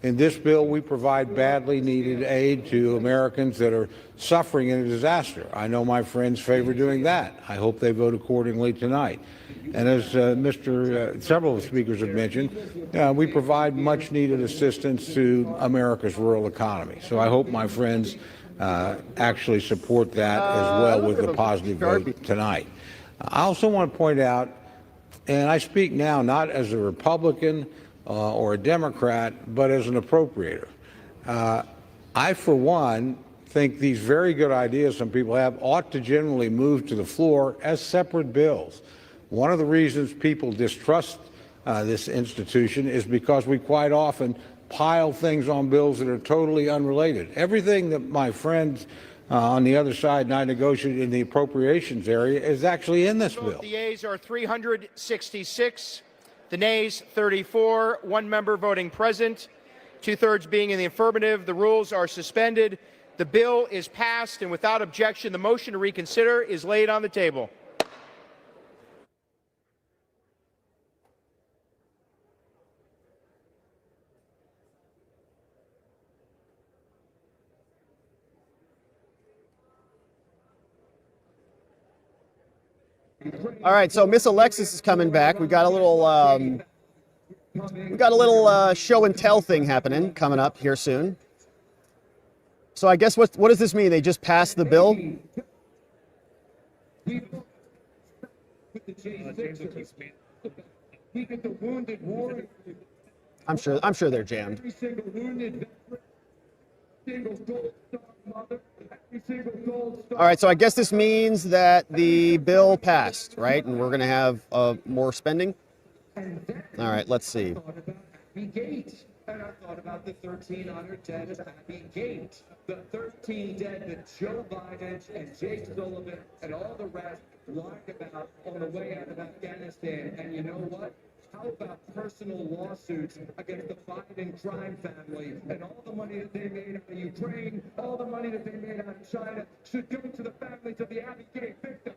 In this bill, we provide badly needed aid to Americans that are suffering in a disaster. I know my friends favor doing that. I hope they vote accordingly tonight. And as several of the speakers have mentioned, we provide much needed assistance to America's rural economy. So I hope my friends actually support that as well with a positive vote tonight. I also want to point out, and I speak now not as a Republican or a Democrat, but as an appropriator. I, for one, think these very good ideas some people have ought to generally move to the floor as separate bills. One of the reasons people distrust this institution is because we quite often pile things on bills that are totally unrelated. Everything that my friends on the other side and I negotiated in the appropriations area is actually in this bill. The yeas are 366, the nays 34, one member voting present, 2/3 being in the affirmative. The rules are suspended. The bill is passed, and without objection, the motion to reconsider is laid on the table. All right, so Miss Alexis is coming back. We got a little show and tell thing happening coming up here soon. So I guess what does this mean? They just passed the bill? I'm sure they're jammed. All right, so I guess this means that the bill passed, right? And we're going to have more spending. All right, let's see. And I thought about the 13 honored dead of Happy Gate, the 13 dead that Joe Biden and Jake Sullivan and all the rest lied about on the way out of Afghanistan. And you know what? How about personal lawsuits against the Biden crime family and all the money that they made out of Ukraine, all the money that they made out of China should go to the families of the Abbey Gate victims.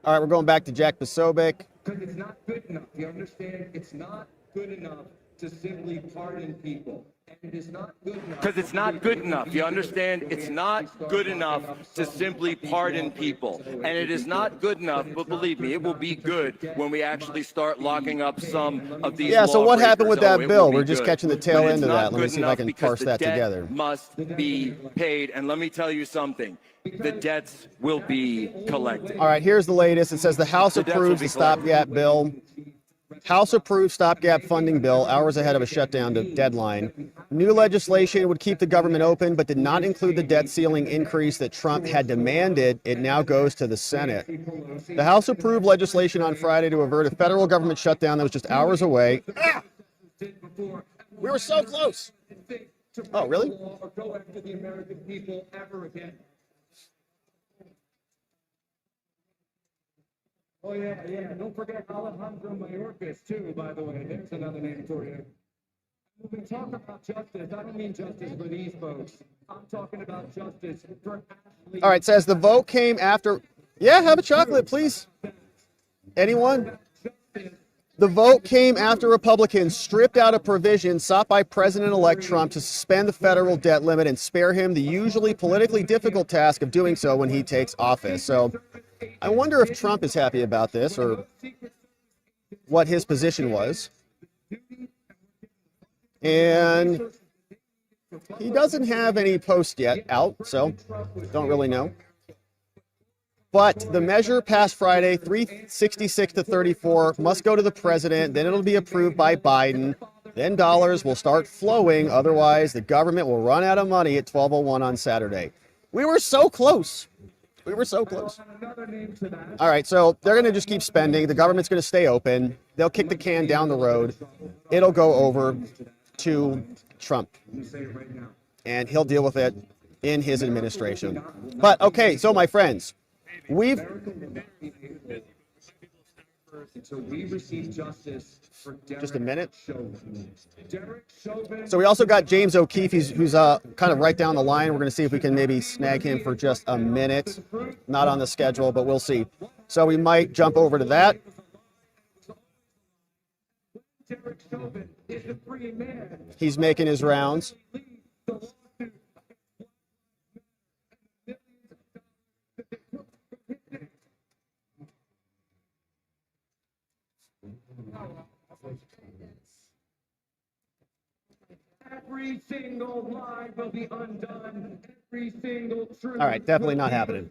All right, we're going back to Jack Posobiec. Because it's not good enough. You understand? It's not good enough to simply pardon people. And it is not good enough. Because it's not good enough. You understand? It's not good enough to simply pardon people. And it is not good enough, but believe me, it will be good when we actually start locking up some of these Yeah, so what happened with that lawbreakers. bill? It will We're be just good. catching the tail But it's end of not that. Let me good see if I enough can because parse the that debt together. must be paid. And let me tell you something. The debts will be collected. All right, here's the latest. It says the House The debts will approves be the stopgap bill. House approved stopgap funding bill hours ahead of a shutdown deadline. New legislation would keep the government open, but did not include the debt ceiling increase that Trump had demanded. It now goes to the Senate. The House approved legislation on Friday to avert a federal government shutdown that was just hours away. We were so close. Oh, really? Or go after the American people ever again. Oh, yeah. Don't forget Alejandro Mayorkas, too, by the way. There's another name for you. When we talk about justice, I don't mean justice for these folks. I'm talking about justice for Ashley. All right, says the vote came after. Yeah, have a chocolate, please. Anyone? The vote came after Republicans stripped out a provision sought by President-elect Trump to suspend the federal debt limit and spare him the usually politically difficult task of doing so when he takes office. So I wonder if Trump is happy about this or what his position was. And he doesn't have any post yet out, so don't really know. But the measure passed Friday, 366 to 34, must go to the president. Then it'll be approved by Biden. Then dollars will start flowing. Otherwise, the government will run out of money at 12:01 on Saturday. We were so close. We were so close. All right, so they're going to just keep spending. The government's going to stay open. They'll kick the can down the road. It'll go over to Trump. And he'll deal with it in his administration. But, okay, so my friends, So we receive justice for Derek just a minute. Chauvin. Derek Chauvin. So we also got James O'Keefe, who's kind of right down the line. We're going to see if we can maybe snag him for just a minute. Not on the schedule, but we'll see. So we might jump over to that. Derek Chauvin is a free man. He's making his rounds. Every single lie will be undone. Every single truth. All right, definitely not happening.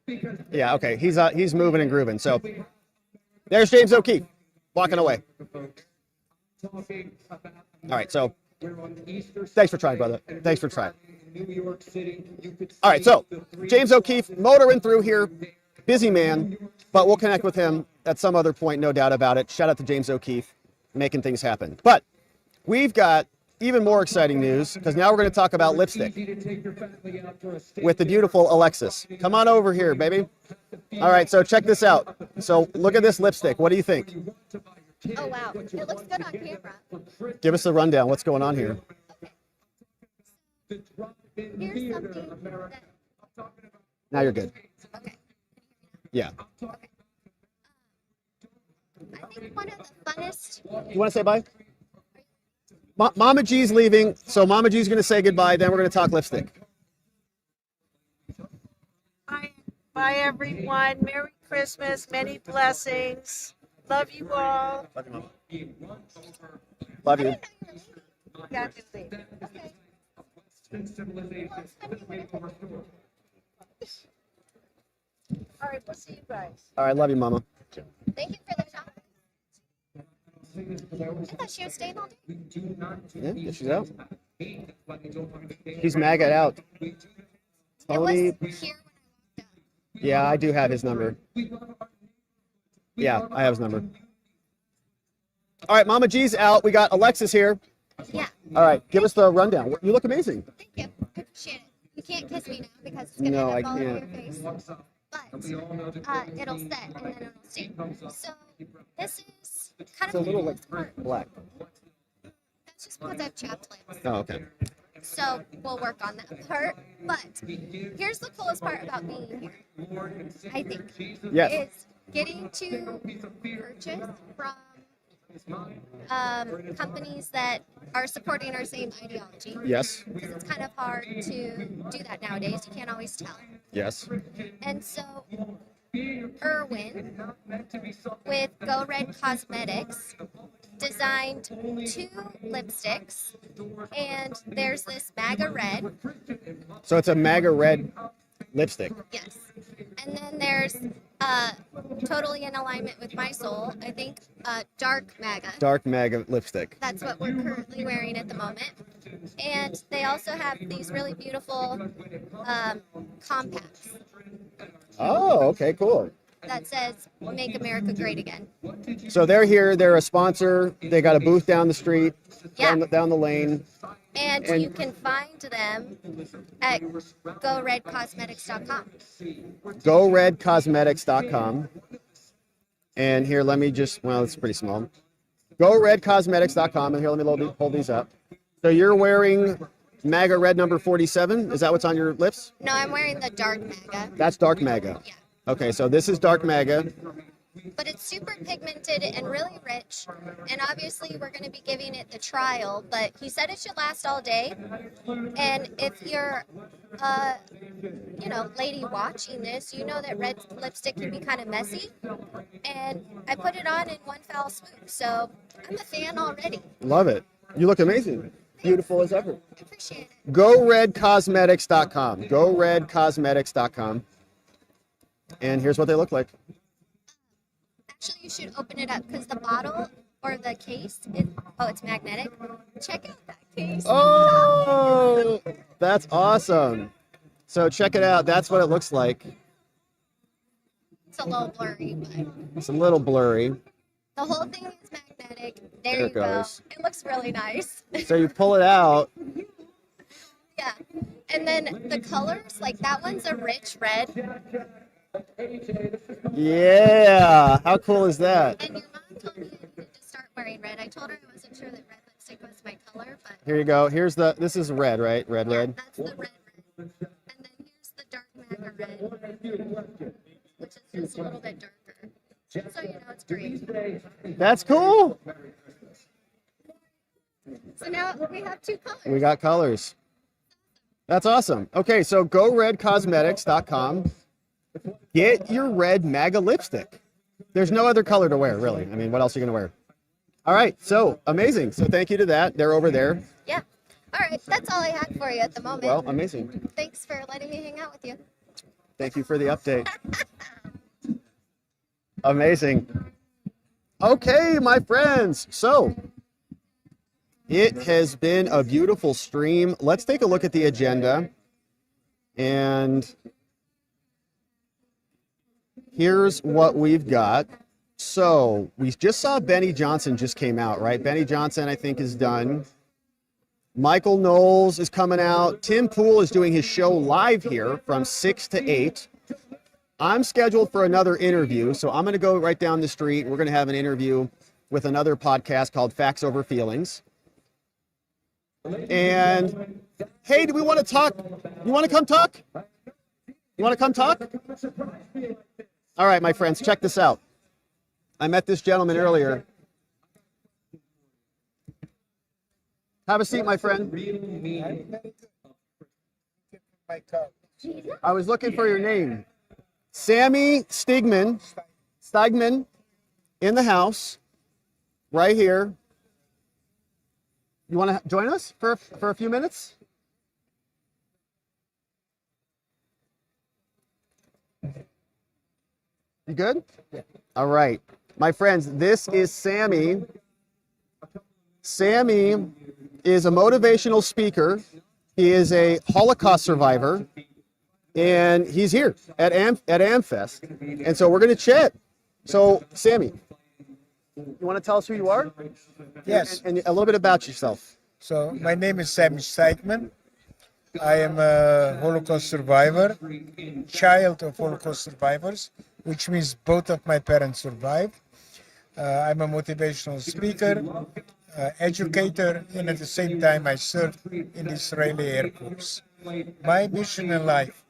Because Yeah, okay, he's moving and grooving. So there's James O'Keefe walking away. talking about All right, so we're on Easter thanks for trying, brother. Thanks for trying. New York City. You could All right, so James O'Keefe motoring through here, busy man, but we'll connect with him at some other point, no doubt about it. Shout out to James O'Keefe, making things happen. But we've got even more exciting news because now we're going to talk about lipstick with the beautiful Alexis. Come on over here, baby. All right, so check this out. So look at this lipstick. What do you think? Oh, wow. It looks good on camera. Give us the rundown. What's going on here? Here's something that... Now you're good. Okay. Yeah. I think one of the funnest... You want to say bye? Mama G's leaving, so Mama G's going to say goodbye. Then we're going to talk lipstick. Bye, everyone. Merry Christmas. Many blessings. Love you all. Love you. Yeah, just leave. All right, we'll see you guys. All right, love you, Mama. Thank you for the shot. I thought she was staying all day. Yeah, she's out. He's maggot out. Tony. Yeah, I do have his number. Yeah, I have his number. All right, Mama G's out. We got Alexis here. Yeah. All right, give us the rundown. You look amazing. Thank you. I appreciate it. You can't kiss me now because it's gonna No, I end up all over your can't. face. But it'll set and then it'll stay. So this is kind It's a of little like black. that's just because I've chapped lips. Oh, okay. So we'll work on that part. But here's the coolest part about being here, I think. Yes. Is getting to purchase from companies that are supporting our same ideology. Yes. Because it's kind of hard to do that nowadays. You can't always tell. Yes. And so Irwin with Go Red Cosmetics designed 2 lipsticks, and there's this MAGA red. So it's a MAGA red lipstick. Yes. And then there's totally in alignment with my soul, I think, dark MAGA. Dark MAGA lipstick. That's what we're currently wearing at the moment. And they also have these really beautiful compacts Oh, okay, cool. that says Make America Great Again. So they're here. They're a sponsor. They got a booth down the street, Yeah. down the lane. And you can find them at goredcosmetics.com. GoRedCosmetics.com. And here, let me just, well, it's pretty small. GoRedCosmetics.com. And here, let me hold these up. So you're wearing MAGA red number 47. Is that what's on your lips? No, I'm wearing the dark MAGA. That's dark MAGA. Yeah. Okay, so this is dark MAGA. But it's super pigmented and really rich. And obviously, we're going to be giving it the trial. But he said it should last all day. And if you're, lady watching this, you know that red lipstick can be kind of messy. And I put it on in one foul swoop. So I'm a fan already. Love it. You look amazing. Beautiful as ever. I appreciate it. GoRedCosmetics.com. GoRedCosmetics.com. And here's what they look like. Actually, you should open it up because the bottle or the case is, it's magnetic. Check out that case. Oh, that's awesome. So check it out. That's what it looks like. It's a little blurry, but It's a little blurry. the whole thing is magnetic. There There you it go. goes. It looks really nice. So you pull it out. Yeah. And then the colors, like that one's a rich red. Yeah. How cool is that? And your mom told me I needed to start wearing red. I told her I wasn't sure that red lipstick was my color, but Here you go. This is red, right? Red. that's the red. And then here's the dark MAGA red, which is just a little bit darker. So you know it's great. That's cool. So now we have 2 colors. We got colors. That's awesome. Okay, so GoRedCosmetics.com. Get your red MAGA lipstick. There's no other color to wear, really. I mean, what else are you going to wear? All right, so amazing. So thank you to that. They're over there. Yeah. All right, that's all I had for you at the moment. Well, amazing. Thanks for letting me hang out with you. Thank you for the update. Amazing. Okay, my friends. So it has been a beautiful stream. Let's take a look at the agenda. And here's what we've got. So we just saw Benny Johnson just came out, right? Benny Johnson, I think, is done. Michael Knowles is coming out. Tim Pool is doing his show live here from 6 to 8. I'm scheduled for another interview, so I'm going to go right down the street. We're going to have an interview with another podcast called Facts Over Feelings. And hey, do we want to talk? You want to come talk? You want to come talk? All right, my friends, check this out. I met this gentleman earlier. Have a seat, my friend. I was looking for your name. Sammy Stigman in the house, right here. You want to join us for a few minutes? You good? Yeah. All right. My friends, this is Sammy. Sammy is a motivational speaker. He is a Holocaust survivor. and he's here at AmFest, and so we're going to chat. So, Sammy, you want to tell us who you are? Yes. And a little bit about yourself. So my name is Sammy Stan. I am a Holocaust survivor, child of Holocaust survivors, which means both of my parents survived. I'm a motivational speaker, educator, and at the same time I served in the Israeli Air Force. My mission in life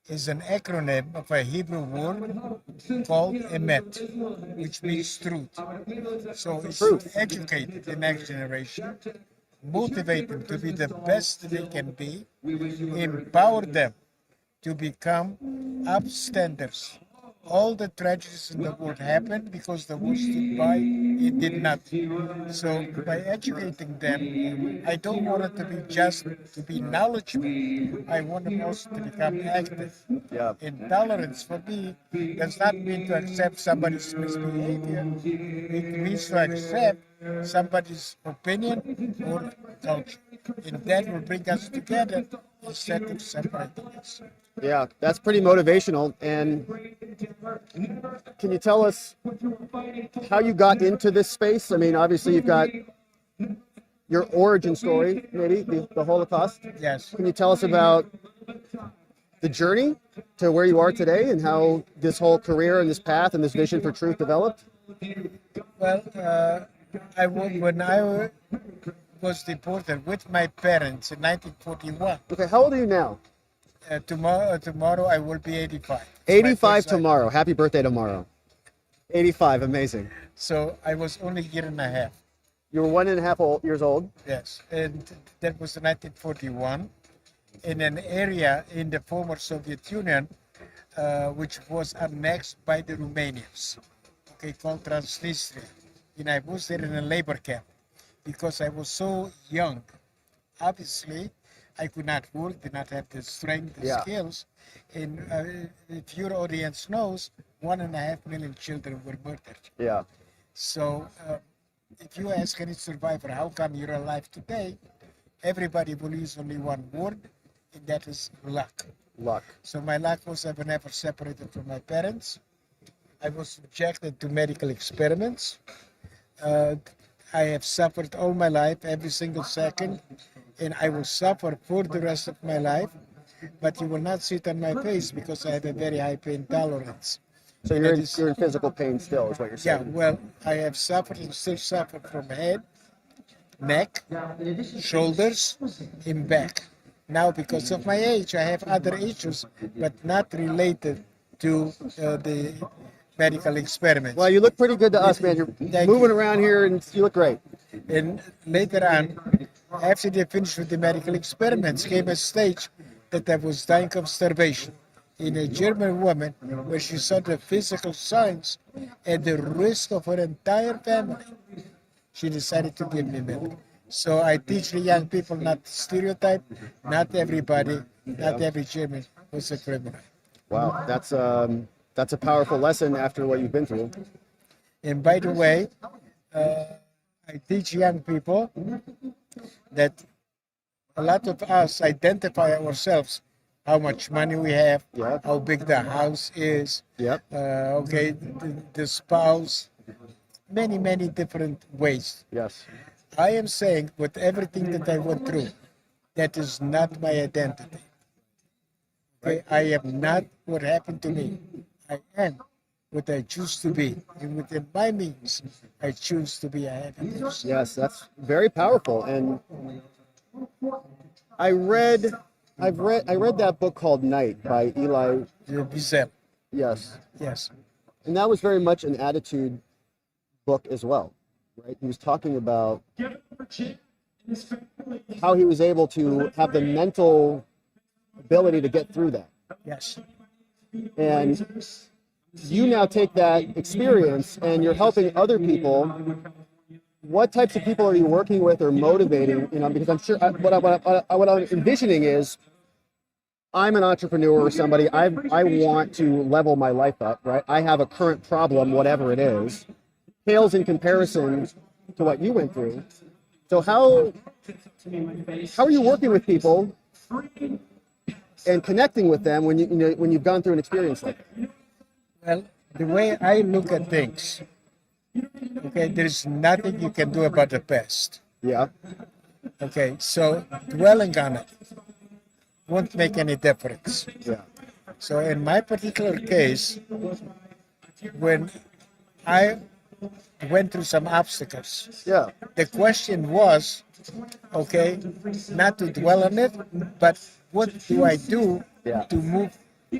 is an acronym of a Hebrew word called emet, which means truth. So it's to educate the next generation, motivate them to be the best they can be, empower them to become upstanders. All the tragedies in the world happened because the world stood by, it did not. So by educating them, I don't want it to be just to be knowledgeable. I want them also to become active. Yeah. Intolerance for me does not mean to accept somebody's misbehavior. It means to accept somebody's opinion or culture. And that will bring us together instead of separating us. Yeah, that's pretty motivational. And can you tell us how you got into this space? I mean, obviously you've got your origin story, maybe the Holocaust. Yes. Can you tell us about the journey to where you are today and how this whole career and this path and this vision for truth developed? Well, when I was deported with my parents in 1941. Okay, how old are you now? Tomorrow I will be 85. 85 tomorrow. Happy birthday tomorrow. 85, amazing. So I was only a year and a half. You were 1.5 years old? Yes, and that was 1941 in an area in the former Soviet Union which was annexed by the Romanians, okay, called Transnistria. And I was there in a labor camp because I was so young. Obviously, I could not work, did not have the strength, the skills. And if your audience knows, 1.5 million children were murdered. Yeah. So if you ask any survivor, how come you're alive today? Everybody will use only one word, and that is luck. Luck. So my luck was I was never separated from my parents. I was subjected to medical experiments. I have suffered all my life, every single second, and I will suffer for the rest of my life, but you will not see it on my face because I have a very high pain tolerance. So you're in physical pain still, is what you're saying? Yeah, well, I have suffered and still suffer from head, neck, shoulders, and back. Now, because of my age, I have other issues, but not related to the medical experiments. Well, you look pretty good to us, man. You're moving around here and you look great. And later on, after they finished with the medical experiments, came a stage that I was dying of starvation. In a German woman, where she saw the physical signs at the risk of her entire family, she decided to give me milk. So I teach the young people not to stereotype, not everybody, not every German was a criminal. Wow, that's a powerful lesson after what you've been through. And by the way, I teach young people that a lot of us identify ourselves, how much money we have, how big the house is, okay, the spouse, many, many different ways. Yes. I am saying with everything that I went through, that is not my identity. Okay? I am not what happened to me. I am what I choose to be. And within my means, I choose to be a happy person. Yes, that's very powerful. And I read that book called Night by Eli Wiesel. Yes. Yes. And that was very much an attitude book as well, right? He was talking about how he was able to have the mental ability to get through that. Yes. And you now take that experience and you're helping other people. What types of people are you working with or motivating? You know, because I'm sure what I'm envisioning is I'm an entrepreneur or somebody. I want to level my life up, right? I have a current problem, whatever it is, pales in comparison to what you went through. So how are you working with people and connecting with them when when you've gone through an experience like that? Well, the way I look at things, okay, there's nothing you can do about the past. Yeah. Okay, so dwelling on it won't make any difference. Yeah. So in my particular case, when I went through some obstacles, yeah, the question was, okay, not to dwell on it, but what do I do to move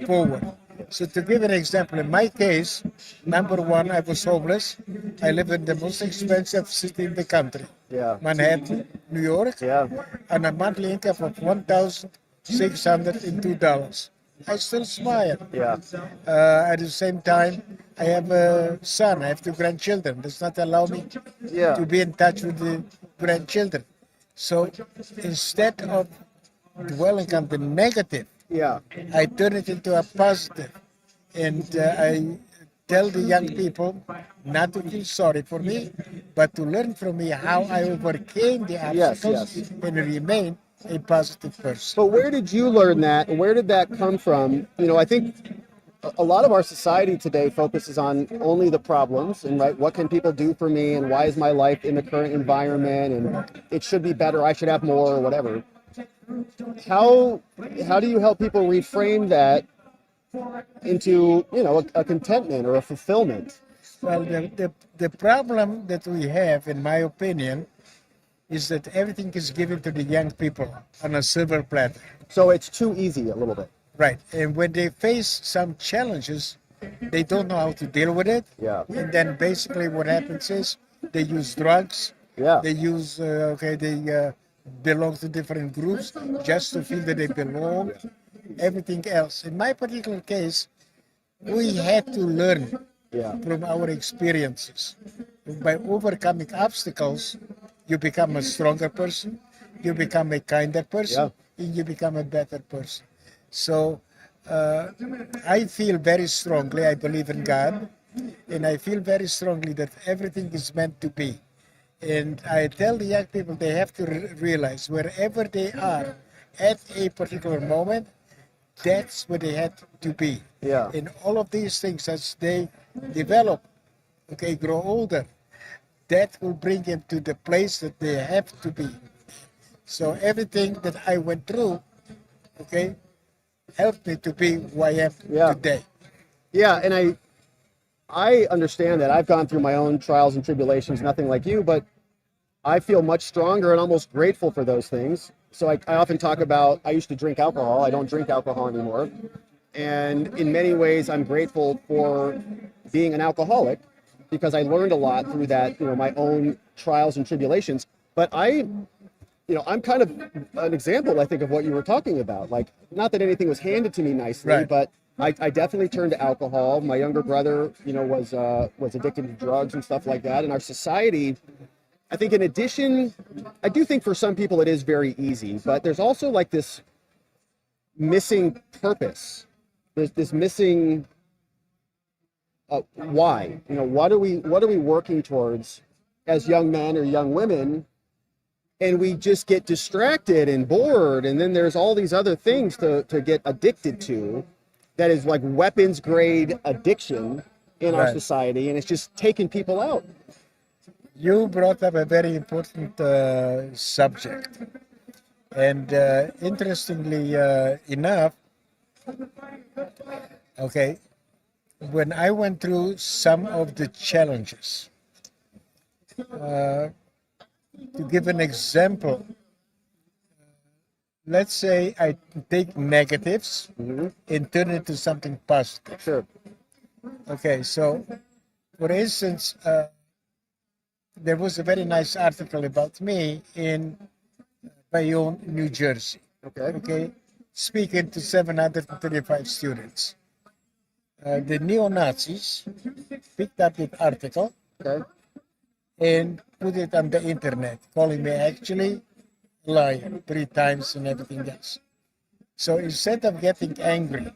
forward? So to give an example, in my case, number one, I was homeless. I live in the most expensive city in the country, Manhattan, New York, and a monthly income of $1,602. I still smile. Yeah. At the same time, I have a son. I have two grandchildren. Does not allow me to be in touch with the grandchildren. So instead of dwelling on the negative, I turn it into a positive. And I tell the young people not to feel sorry for me, but to learn from me how I overcame the obstacles and remain a positive person. But where did you learn that? Where did that come from? I think a lot of our society today focuses on only the problems and what can people do for me and why is my life in the current environment and it should be better, I should have more or whatever. How do you help people reframe that into a contentment or a fulfillment? Well, the problem that we have, in my opinion, is that everything is given to the young people on a silver platter. So it's too easy a little bit. Right. And when they face some challenges, they don't know how to deal with it. Yeah. And then basically what happens is they use drugs. Yeah. They use, they belong to different groups just to feel that they belong. Everything else. In my particular case, we had to learn from our experiences. By overcoming obstacles, you become a stronger person, you become a kinder person, and you become a better person. So I feel very strongly, I believe in God, and I feel very strongly that everything is meant to be. And I tell the young people they have to realize wherever they are at a particular moment, that's where they have to be. Yeah. And all of these things, as they develop, grow older, that will bring them to the place that they have to be. So everything that I went through, helped me to be who I am today. Yeah, and I understand that. I've gone through my own trials and tribulations, nothing like you, but I feel much stronger and almost grateful for those things. So I often talk about, I used to drink alcohol. I don't drink alcohol anymore. And in many ways, I'm grateful for being an alcoholic because I learned a lot through that, my own trials and tribulations. But I'm kind of an example, I think, of what you were talking about. Like, not that anything was handed to me nicely, but I definitely turned to alcohol. My younger brother, was addicted to drugs and stuff like that. And our society, I think in addition, I do think for some people it is very easy, but there's also like this missing purpose. There's this missing why. What are we working towards as young men or young women? And we just get distracted and bored, and then there's all these other things to get addicted to that is like weapons grade addiction in our society, and it's just taking people out. You brought up a very important subject. And interestingly enough, when I went through some of the challenges, to give an example, let's say I take negatives and turn it into something positive. Sure. Okay, so for instance, there was a very nice article about me in Bayonne, New Jersey. Okay, speaking to 735 students. The neo-Nazis picked up that article and put it on the internet, calling me actually a liar 3 times and everything else. So instead of getting angry,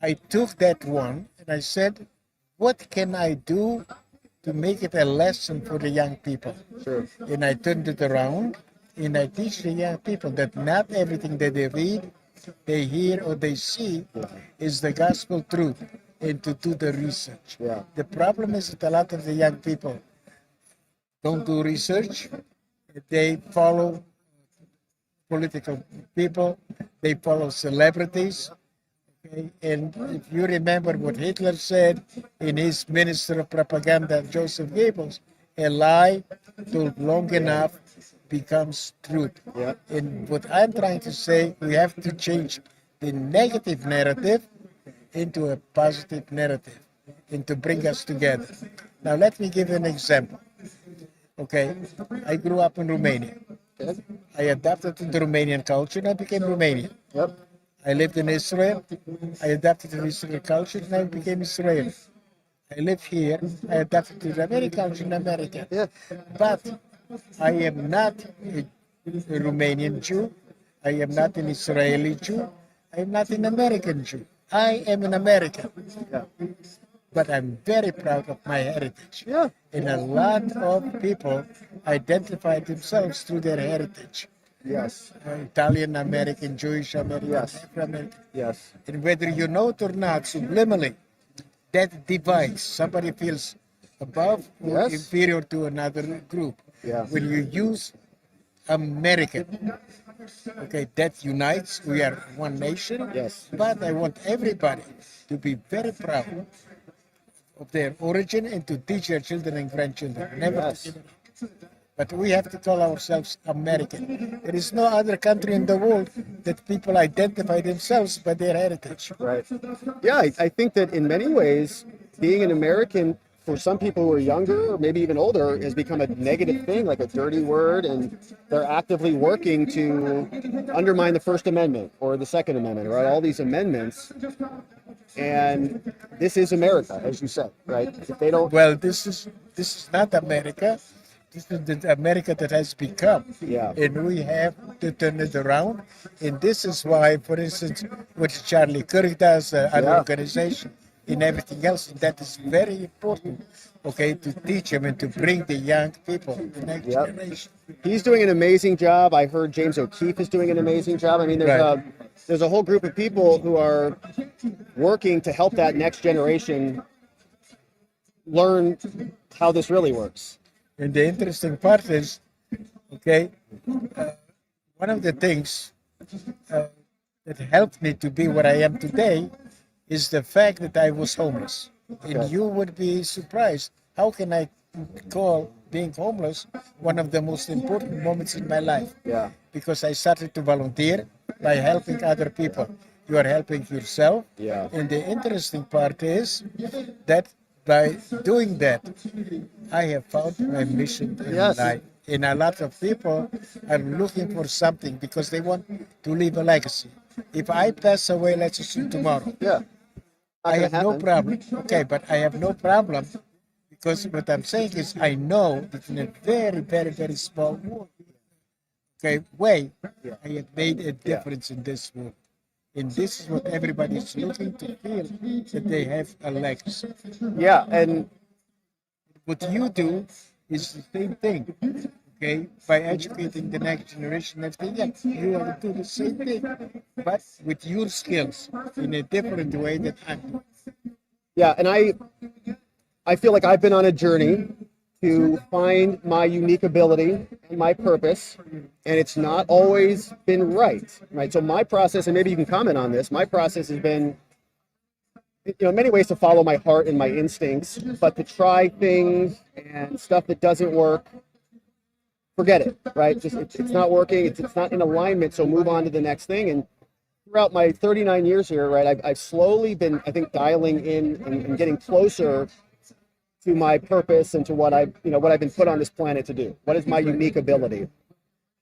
I took that one and I said, what can I do to make it a lesson for the young people? Sure. And I turned it around and I teach the young people that not everything that they read they hear or they see is the gospel truth and to do the research. Yeah. The problem is that a lot of the young people don't do research. They follow political people, they follow celebrities. Okay? And if you remember what Hitler said in his Minister of Propaganda, Joseph Goebbels, a lie told long enough becomes truth. Yeah. And what I'm trying to say, we have to change the negative narrative into a positive narrative and to bring us together. Now, let me give you an example. Okay, I grew up in Romania. I adapted to the Romanian culture and I became Romanian. Yep. I lived in Israel. I adapted to the Israeli culture and I became Israeli. I live here. I adapted to the American culture in America. Yeah. But I am not a Romanian Jew. I am not an Israeli Jew. I am not an American Jew. I am an American. Yeah. But I'm very proud of my heritage. Yeah. And a lot of people identify themselves through their heritage. Yes. Italian American, Jewish American, Yes. Afro-American. Yes. And whether you know it or not, subliminally, that divides. Somebody feels above or Yes. inferior to another group. Yeah. When you use American, okay, that unites. We are one nation. Yes. But I want everybody to be very proud of their origin and to teach their children and grandchildren. Never Yes. to give it up. But we have to call ourselves American. There is no other country in the world that people identify themselves by their heritage. Right. Yeah, I think that in many ways, being an American for some people who are younger or maybe even older has become a negative thing, like a dirty word, and they're actively working to undermine the First Amendment or the Second Amendment, right? All these amendments. And this is America, as you said, right? If they don't. Well, this is not America. This is the America that has become. Yeah. And we have to turn it around. And this is why, for instance, what Charlie Kirk does, an organization, and everything else, that is very important, okay, to teach them and to bring the young people, the next generation. He's doing an amazing job. I heard James O'Keefe is doing an amazing job. I mean, there's a whole group of people who are working to help that next generation learn how this really works. And the interesting part is, okay, one of the things that helped me to be what I am today is the fact that I was homeless. And you would be surprised. How can I call being homeless one of the most important moments in my life? Yeah. Because I started to volunteer by helping other people. You are helping yourself. Yeah. And the interesting part is that by doing that, I have found my mission in life. And a lot of people are looking for something because they want to leave a legacy. If I pass away, let's assume tomorrow. Yeah. I have no problem. Okay, but I have no problem because what I'm saying is I know that in a very, very, very small way, I have made a difference in this world. And this is what everybody is looking to feel, that they have a legacy. Yeah, and what you do is the same thing, okay? By educating the next generation, everything, you will do the same thing, but with your skills in a different way that I'm doing. Yeah, and I feel like I've been on a journey to find my unique ability and my purpose, and it's not always been right? So my process, and maybe you can comment on this, my process has been, in many ways to follow my heart and my instincts, but to try things and stuff that doesn't work, forget it, right? Just it's not working, it's not in alignment, so move on to the next thing. And throughout my 39 years here, right, I've slowly been, I think, dialing in and getting closer to my purpose and to what I've been put on this planet to do. What is my unique ability?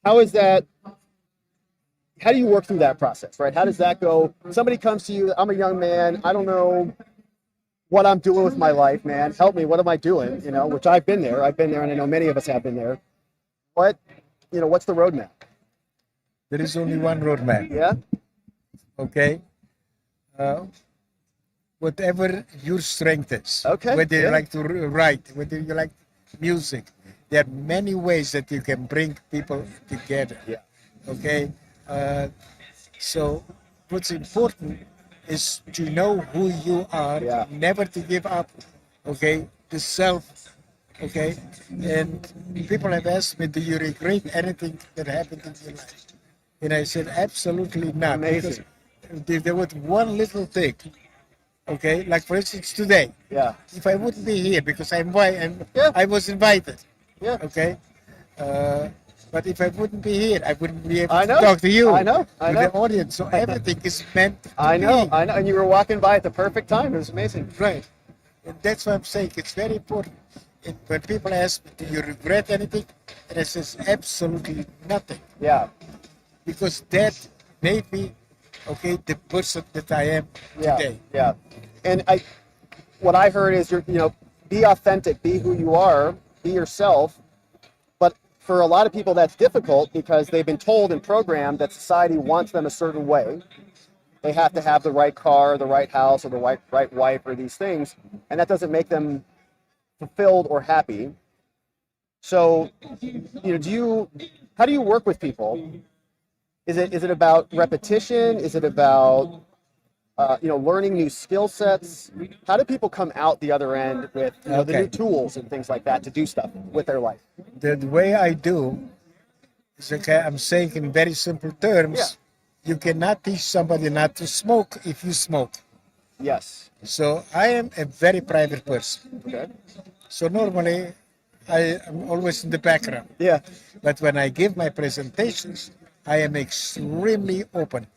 How is that? How do you work through that process, right? How does that go? Somebody comes to you, I'm a young man, I don't know what I'm doing with my life, man. Help me, what am I doing? Which I've been there, and I know many of us have been there. What's the roadmap? There is only one roadmap. Yeah. Okay. Whatever your strength is. Okay. Whether you like to write, whether you like music, there are many ways that you can bring people together. Yeah. Okay. So what's important is to know who you are, never to give up, okay, the self, okay? And people have asked me, do you regret anything that happened in your life? And I said, absolutely not. Amazing. Because if there was one little thing, okay, like for instance today, if I wouldn't be here because I was invited, okay, but if I wouldn't be here, I wouldn't be able to talk to you, to the audience. So everything is meant to I know, be. and you were walking by at the perfect time. It was amazing. Right, and that's what I'm saying. It's very important. And when people ask me, do you regret anything? And I says, absolutely nothing. Yeah. Because that made me, okay, the person that I am today. Yeah. And what I heard is be authentic, be who you are, be yourself. But for a lot of people, that's difficult because they've been told and programmed that society wants them a certain way. They have to have the right car, the right house, or the right wife, or these things, and that doesn't make them fulfilled or happy. So, how do you work with people? Is it about repetition? Is it about learning new skill sets? How do people come out the other end with the new tools and things like that to do stuff with their life? The way I do is, okay, I'm saying in very simple terms, you cannot teach somebody not to smoke if you smoke. Yes. So I am a very private person. Okay. So normally I am always in the background. Yeah. But when I give my presentations, I am extremely open.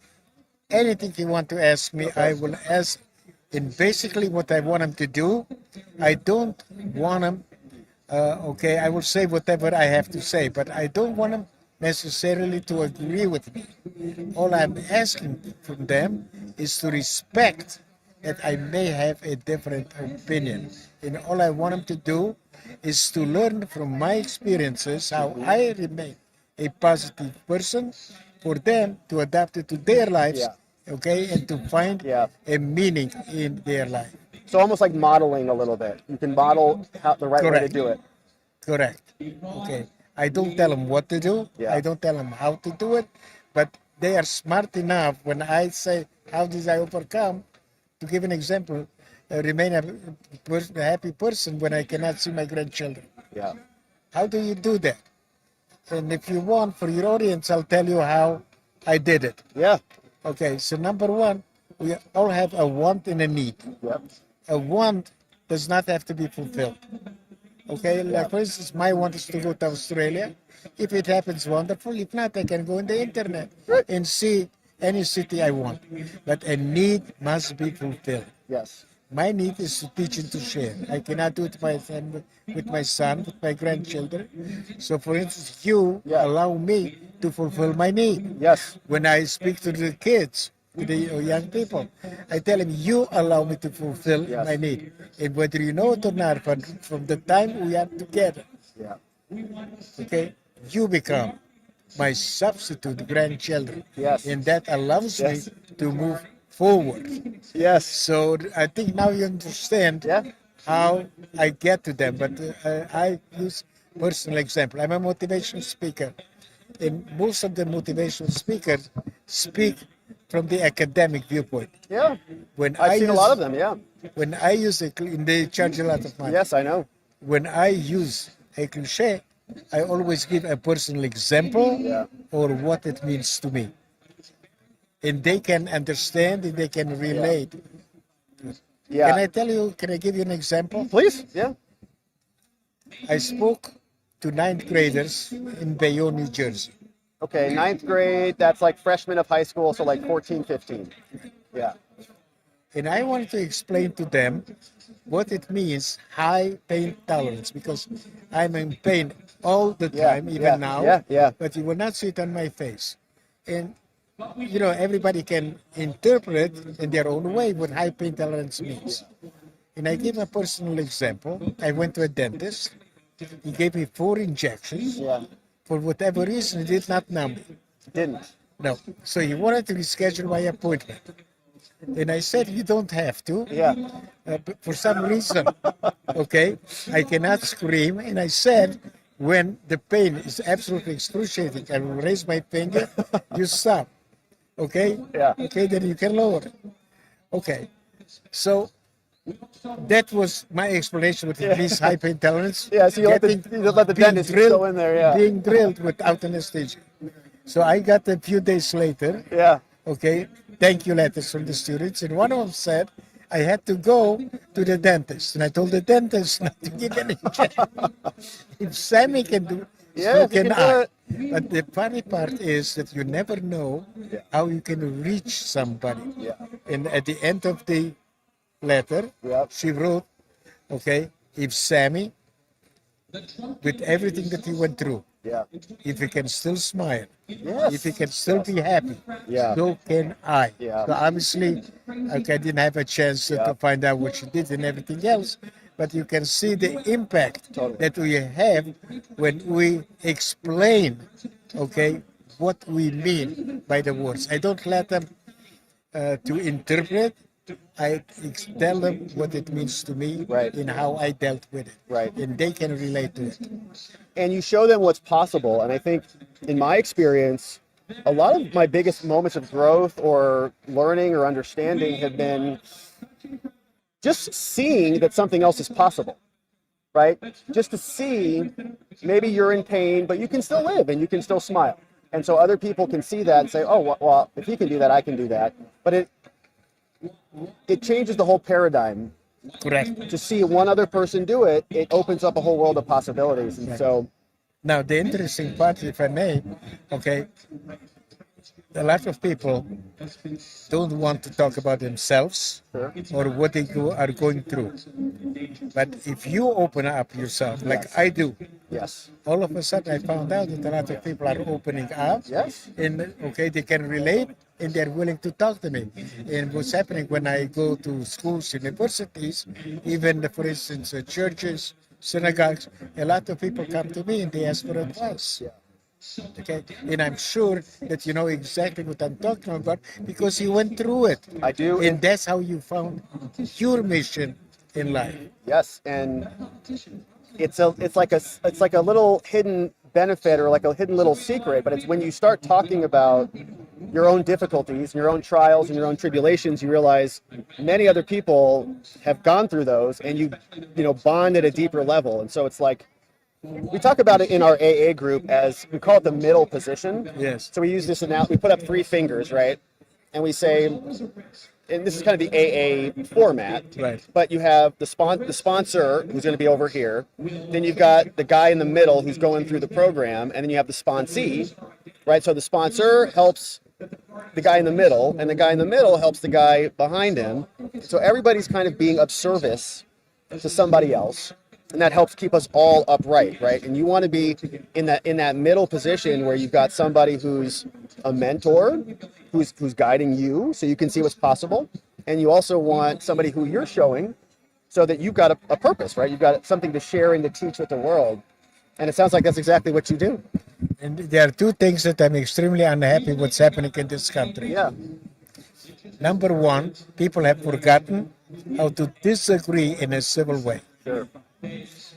Anything you want to ask me, I will ask. And basically what I want them to do, I don't want them, I will say whatever I have to say, but I don't want them necessarily to agree with me. All I'm asking from them is to respect that I may have a different opinion. And all I want them to do is to learn from my experiences how I remain a positive person, for them to adapt it to their lives, and to find a meaning in their life. So almost like modeling a little bit. You can model the right way to do it. Correct. Okay. I don't tell them what to do. I don't tell them how to do it, but they are smart enough when I say, how did I overcome? To give an example, remain a happy person when I cannot see my grandchildren. Yeah. How do you do that? And if you want, for your audience, I'll tell you how I did it. Yeah. Okay, so number one, we all have a want and a need. Yep. A want does not have to be fulfilled. Okay, like for instance, my want is to go to Australia. If it happens, wonderful. If not, I can go on the internet and see any city I want. But a need must be fulfilled. Yes. My need is to teach and to share. I cannot do it with my son, with my grandchildren. So, for instance, you allow me to fulfill my need. Yes. When I speak to the kids, to the young people, I tell them, you allow me to fulfill my need. And whether you know it or not, from the time we are together, okay, you become my substitute grandchildren. Yes. And that allows me to move forward. Yes. So I think now you understand how I get to them. But I use personal example. I'm a motivational speaker. And most of the motivational speakers speak from the academic viewpoint. Yeah. When I've seen a lot of them, When I use it, they charge a lot of money. Yes, I know. When I use a cliche, I always give a personal example or what it means to me. And they can understand and they can relate. Yeah. Can I give you an example? Please, yeah. I spoke to 9th graders in Bayonne, New Jersey. Okay, 9th grade, that's like freshmen of high school, so like 14, 15. Yeah. And I wanted to explain to them what it means, high pain tolerance, because I'm in pain all the time, even now, but you will not see it on my face. And, everybody can interpret in their own way what high pain tolerance means. And I give a personal example. I went to a dentist. He gave me 4 injections. Yeah. For whatever reason, he did not numb me. Didn't? No. So he wanted to reschedule my appointment. And I said, you don't have to. Yeah. But for some reason, okay, I cannot scream. And I said, when the pain is absolutely excruciating, I will raise my finger, you stop. Okay? Yeah. Okay, then you can lower it. Okay. So that was my explanation with this hyperintelligence. Yeah, so you let the being dentist drilled, go in there, yeah. being drilled without anesthesia. So I got a few days later, okay, thank you letters from the students, and one of them said I had to go to the dentist, and I told the dentist not to give any check. If Sammy can do, so can I. But the funny part is that you never know how you can reach somebody. And at the end of the letter, she wrote, okay, if Sammy, with everything that he went through, if he can still smile, if he can still be happy, so can I. So obviously, okay, I didn't have a chance to find out what she did and everything else, but you can see the impact that we have when we explain, okay, what we mean by the words. I don't let them to interpret. I tell them what it means to me and how I dealt with it. And they can relate to it. And you show them what's possible. And I think, in my experience, a lot of my biggest moments of growth or learning or understanding have been just seeing that something else is possible, right? Just to see, maybe you're in pain, but you can still live and you can still smile. And so other people can see that and say, oh, well, if he can do that, I can do that. But it changes the whole paradigm. Correct. To see one other person do it, it opens up a whole world of possibilities. And so, now the interesting part, if I may, okay, a lot of people don't want to talk about themselves or what they are going through. But if you open up yourself, like I do, all of a sudden I found out that a lot of people are opening up, and okay, they can relate and they're willing to talk to me. And what's happening when I go to schools, universities, even for instance churches, synagogues, a lot of people come to me and they ask for advice. Okay, and I'm sure that you know exactly what I'm talking about because you went through it. I do, and that's how you found your mission in life. Yes, and it's like a little hidden benefit or like a hidden little secret, but it's when you start talking about your own difficulties, your own trials, and your own tribulations, you realize many other people have gone through those, and you bond at a deeper level. And so it's like, we talk about it in our AA group as, we call it the middle position. Yes. So we use this we put up 3 fingers, right? And we say, and this is kind of the AA format, right? But you have the sponsor who's going to be over here. Then you've got the guy in the middle who's going through the program, and then you have the sponsee, right? So the sponsor helps the guy in the middle, and the guy in the middle helps the guy behind him. So everybody's kind of being of service to somebody else, and that helps keep us all upright, right? And you want to be in that middle position where you've got somebody who's a mentor, who's guiding you so you can see what's possible, and you also want somebody who you're showing so that you've got a purpose, right? You've got something to share and to teach with the world. And it sounds like that's exactly what you do. And there are 2 things that I'm extremely unhappy what's happening in this country. Yeah. Number 1, people have forgotten how to disagree in a civil way. Sure.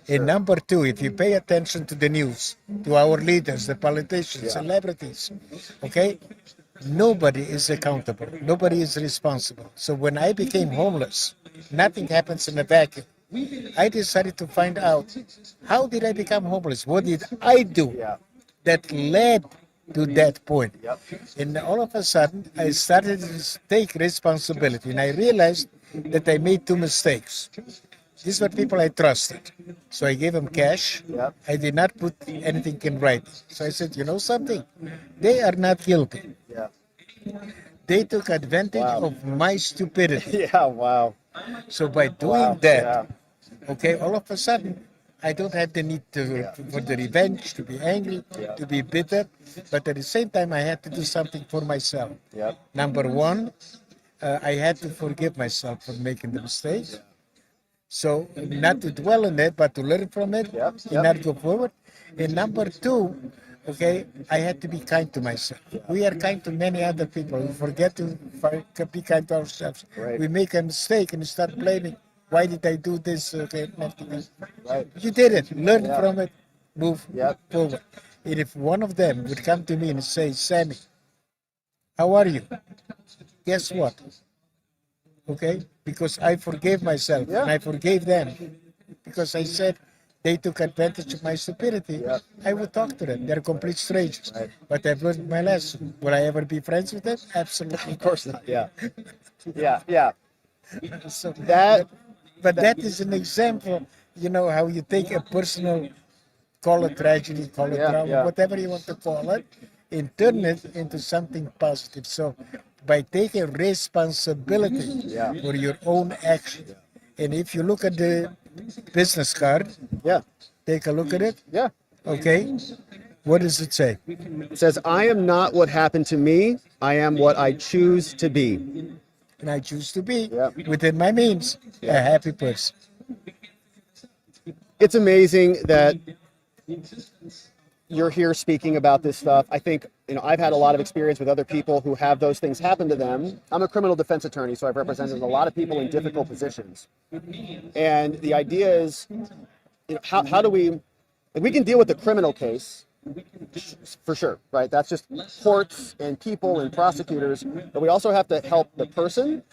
And number 2, if you pay attention to the news, to our leaders, the politicians, celebrities, okay, nobody is accountable. Nobody is responsible. So when I became homeless, nothing happens in a vacuum. I decided to find out, how did I become homeless? What did I do that led to that point? And all of a sudden, I started to take responsibility, and I realized that I made 2 mistakes. These were people I trusted. So I gave them cash. I did not put anything in writing. So I said, you know something? They are not guilty. They took advantage of my stupidity. So by doing that, okay, all of a sudden, I don't have the need for the revenge, to be angry, to be bitter. But at the same time, I had to do something for myself. Number 1, I had to forgive myself for making the mistake. So not to dwell on it, but to learn from it and not go forward. And number 2, okay, I had to be kind to myself. We are kind to many other people. We forget to be kind to ourselves. We make a mistake and start blaming. Why did I do this? Okay, you did it. Learn from it. Move forward. And if one of them would come to me and say, Sammy, how are you? Guess what? Okay, because I forgave myself and I forgave them because I said they took advantage of my stupidity. I would talk to them. They're complete strangers. But I've learned my lesson. Will I ever be friends with them? Absolutely. Of course not. Yeah. Yeah. So That, but that is an example, how you take a personal, call it tragedy, call it drama, whatever you want to call it, and turn it into something positive. So by taking responsibility for your action, and if you look at the business card, take a look at it. Okay. What does it say? It says, I am not what happened to me. I am what I choose to be. And I choose to be, within my means, a happy person. It's amazing that you're here speaking about this stuff. I think, I've had a lot of experience with other people who have those things happen to them. I'm a criminal defense attorney, so I've represented a lot of people in difficult positions. And the idea is, how do we can deal with the criminal case, for sure, right? That's just courts and people and prosecutors, but we also have to help the person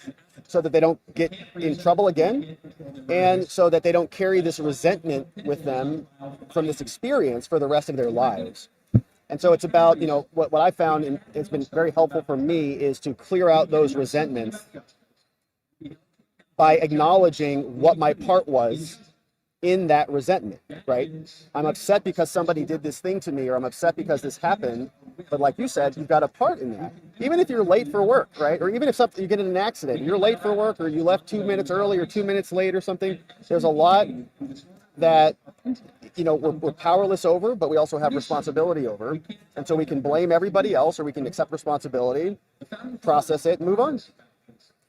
so that they don't get in trouble again, and so that they don't carry this resentment with them from this experience for the rest of their lives. And so it's about, what I found, and it's been very helpful for me, is to clear out those resentments by acknowledging what my part was in that resentment, right? I'm upset because somebody did this thing to me, or I'm upset because this happened. But like you said, you've got a part in that. Even if you're late for work, right? Or even if you get in an accident, you're late for work, or you left 2 minutes early or 2 minutes late or something. There's a lot that, we're powerless over, but we also have responsibility over. And so we can blame everybody else, or we can accept responsibility, process it, and move on.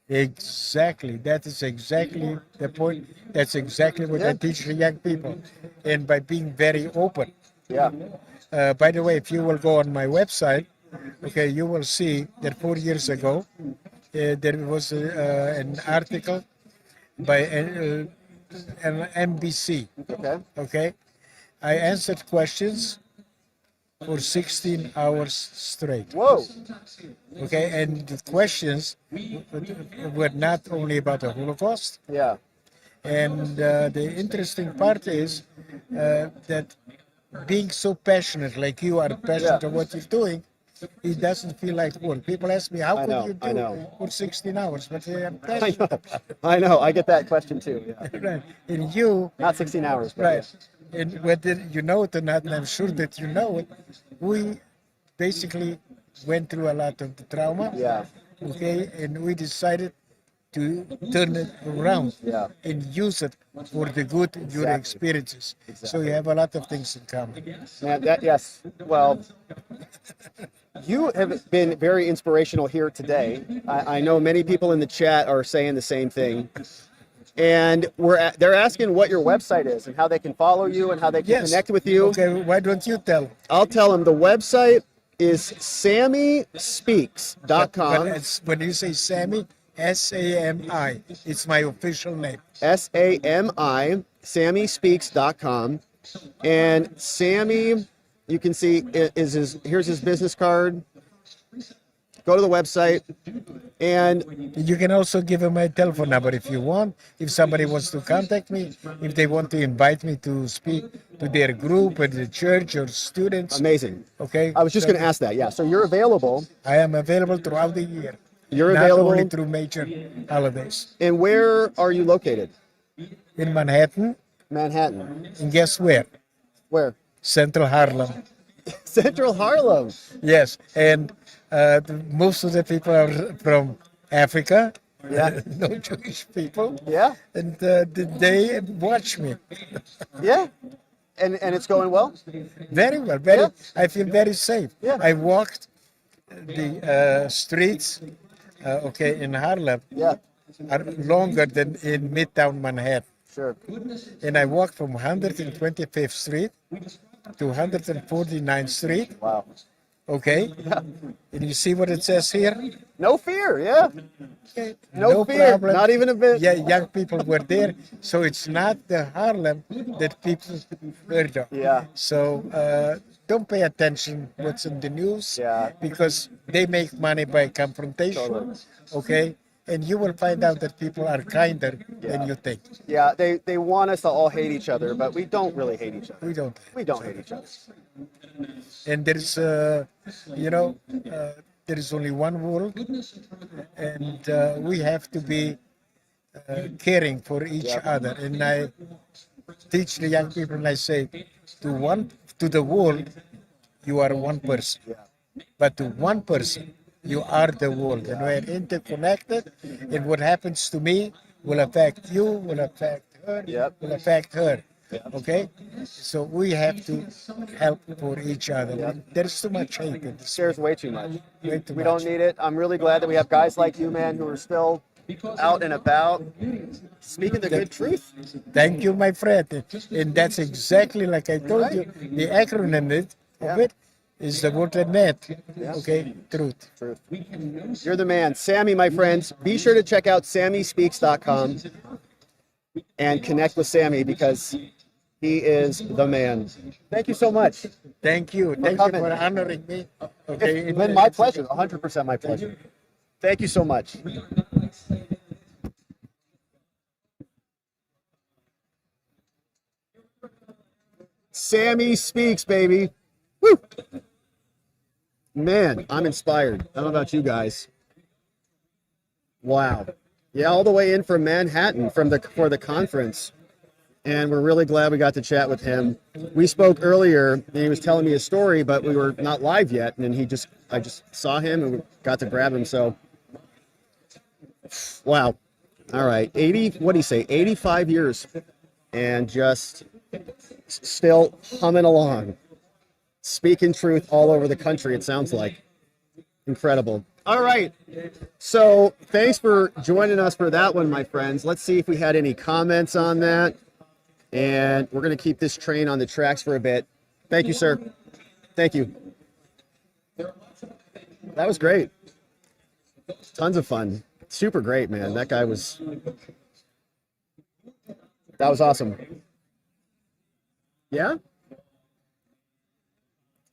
Exactly. That is exactly the point. That's exactly what I teach the young people. And by being very open. By the way, if you will go on my website, okay, you will see that 4 years ago, there was an article by an NBC. Okay. I answered questions for 16 hours straight. Whoa. Okay, and the questions were not only about the Holocaust. And the interesting part is that being so passionate, like you are passionate of what you're doing, it doesn't feel like work. People ask me, how could you do for 16 hours? But I'm passionate about it. I know. I get that question too. Right. And you... Not 16 hours. But right. And whether you know it or not, and I'm sure that you know it, we basically went through a lot of the trauma. Okay, and we decided to turn it around and use it for the good in your experiences. So you have a lot of things in common. Man, yes. Well, you have been very inspirational here today. I know many people in the chat are saying the same thing. And they're asking what your website is and how they can follow you and how they can connect with you. Okay, why don't you tell them? I'll tell them. The website is sammyspeaks.com. But when you say Sammy, S-A-M-I, it's my official name. S-A-M-I, sammyspeaks.com. And Sammy, you can see, here's his business card. Go to the website, and you can also give him my telephone number if you want. If somebody wants to contact me, if they want to invite me to speak to their group or the church or students. Amazing. Okay. I was just going to ask that. Yeah. So you're available. I am available throughout the year. You're available. Not only through major holidays. And where are you located? In Manhattan. Manhattan. And guess where? Where? Central Harlem. Central Harlem. Yes, and most of the people are from Africa. No Jewish people. And they watch me. And it's going well? Very well. I feel very safe. I walked the streets, in Harlem, are longer than in Midtown Manhattan. Sure. And I walked from 125th Street to 149th Street. Wow. Okay? And you see what it says here? No fear, yeah. Okay. No fear, problem. not even a bit. Yeah, young people were there. So it's not the Harlem that people heard of. Yeah. So don't pay attention what's in the news. Yeah. Because they make money by confrontation. Totally. Okay? And you will find out that people are kinder than you think. Yeah, they want us to all hate each other, but we don't really hate each other. We don't. We don't hate each other. And there's, there is only one world, and we have to be caring for each other. And I teach the young people, and I say, to the world, you are one person, but to one person, you are the world, and we're interconnected. And what happens to me will affect you, will affect her, will affect her. Okay, so we have to help for each other. There's too much hate in this. There's way too much. Way too We much. don't need it. I'm really glad that we have guys like you, man, who are still out and about, speaking the good truth. Thank you, my friend. And that's exactly like I told you. The acronym of it is the word net. Okay, truth. Truth. You're the man. Sammy, my friends, be sure to check out sammyspeaks.com and connect with Sammy because he is the man. Thank you so much. Thank you. Thank you for honoring me. Okay. It's been my pleasure. 100% my pleasure. Thank you so much. Sammy Speaks, baby. Woo! Man, I'm inspired. I don't know about you guys. Wow. Yeah, all the way in from Manhattan for the conference. And we're really glad we got to chat with him. We spoke earlier and he was telling me a story, but we were not live yet. And I just saw him and we got to grab him. So, wow. All right. 85 years and just still humming along. Speaking truth all over the country, it sounds like. Incredible. All right. So thanks for joining us for that one, my friends. Let's see if we had any comments on that. And we're going to keep this train on the tracks for a bit. Thank you, sir. Thank you. That was great. Tons of fun. Super great, man. That was awesome. Yeah?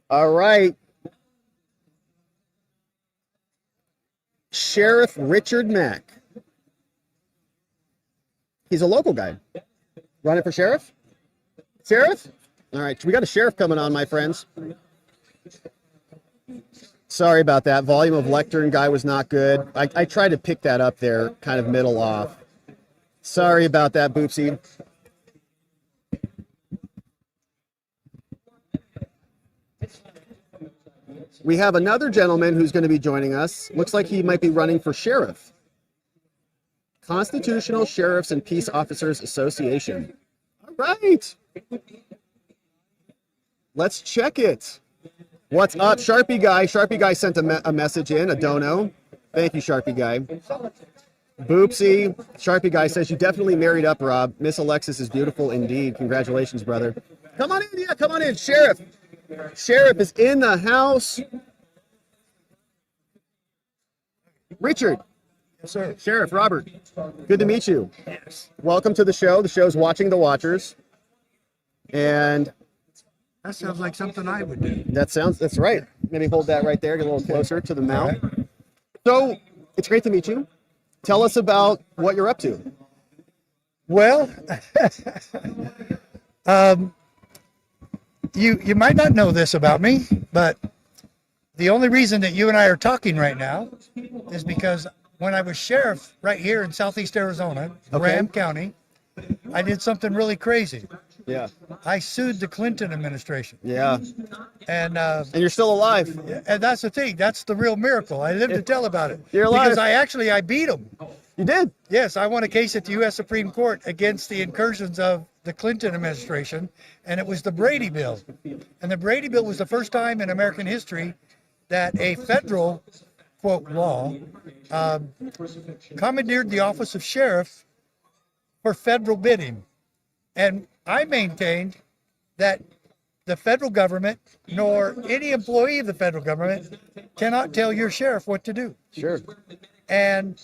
All right. Sheriff Richard Mack. He's a local guy. Running for sheriff? Sheriff? All right. We got a sheriff coming on, my friends. Sorry about that. Volume of lectern guy was not good. I tried to pick that up there, kind of middle off. Sorry about that, Boopsie. We have another gentleman who's going to be joining us. Looks like he might be running for sheriff. Constitutional Sheriffs and Peace Officers Association. All right. Let's check it. What's up, Sharpie Guy? Sharpie Guy sent a message in, a dono. Thank you, Sharpie Guy. Boopsie. Sharpie Guy says, you definitely married up, Rob. Miss Alexis is beautiful indeed. Congratulations, brother. Come on in. Yeah, come on in. Sheriff. Sheriff is in the house. Richard. Yes, sir. Sheriff Robert. Good to meet you. Yes. Welcome to the show. The show's Watching the Watchers. And That sounds like something I would do. that's right. Maybe hold that right there, get a little closer to the mouth. So it's great to meet you. Tell us about what you're up to. Well, you might not know this about me, but the only reason that you and I are talking right now is because when I was sheriff right here in southeast Arizona, Graham County, I did something really crazy. Yeah. I sued the Clinton administration. Yeah. And you're still alive. And that's the thing. That's the real miracle. I live to tell about it. You're alive. Because I beat them. You did? Yes, I won a case at the U.S. Supreme Court against the incursions of the Clinton administration, and it was the Brady Bill. And the Brady Bill was the first time in American history that a federal, quote, law commandeered the office of sheriff for federal bidding. And I maintained that the federal government nor any employee of the federal government cannot tell your sheriff what to do. Sure. And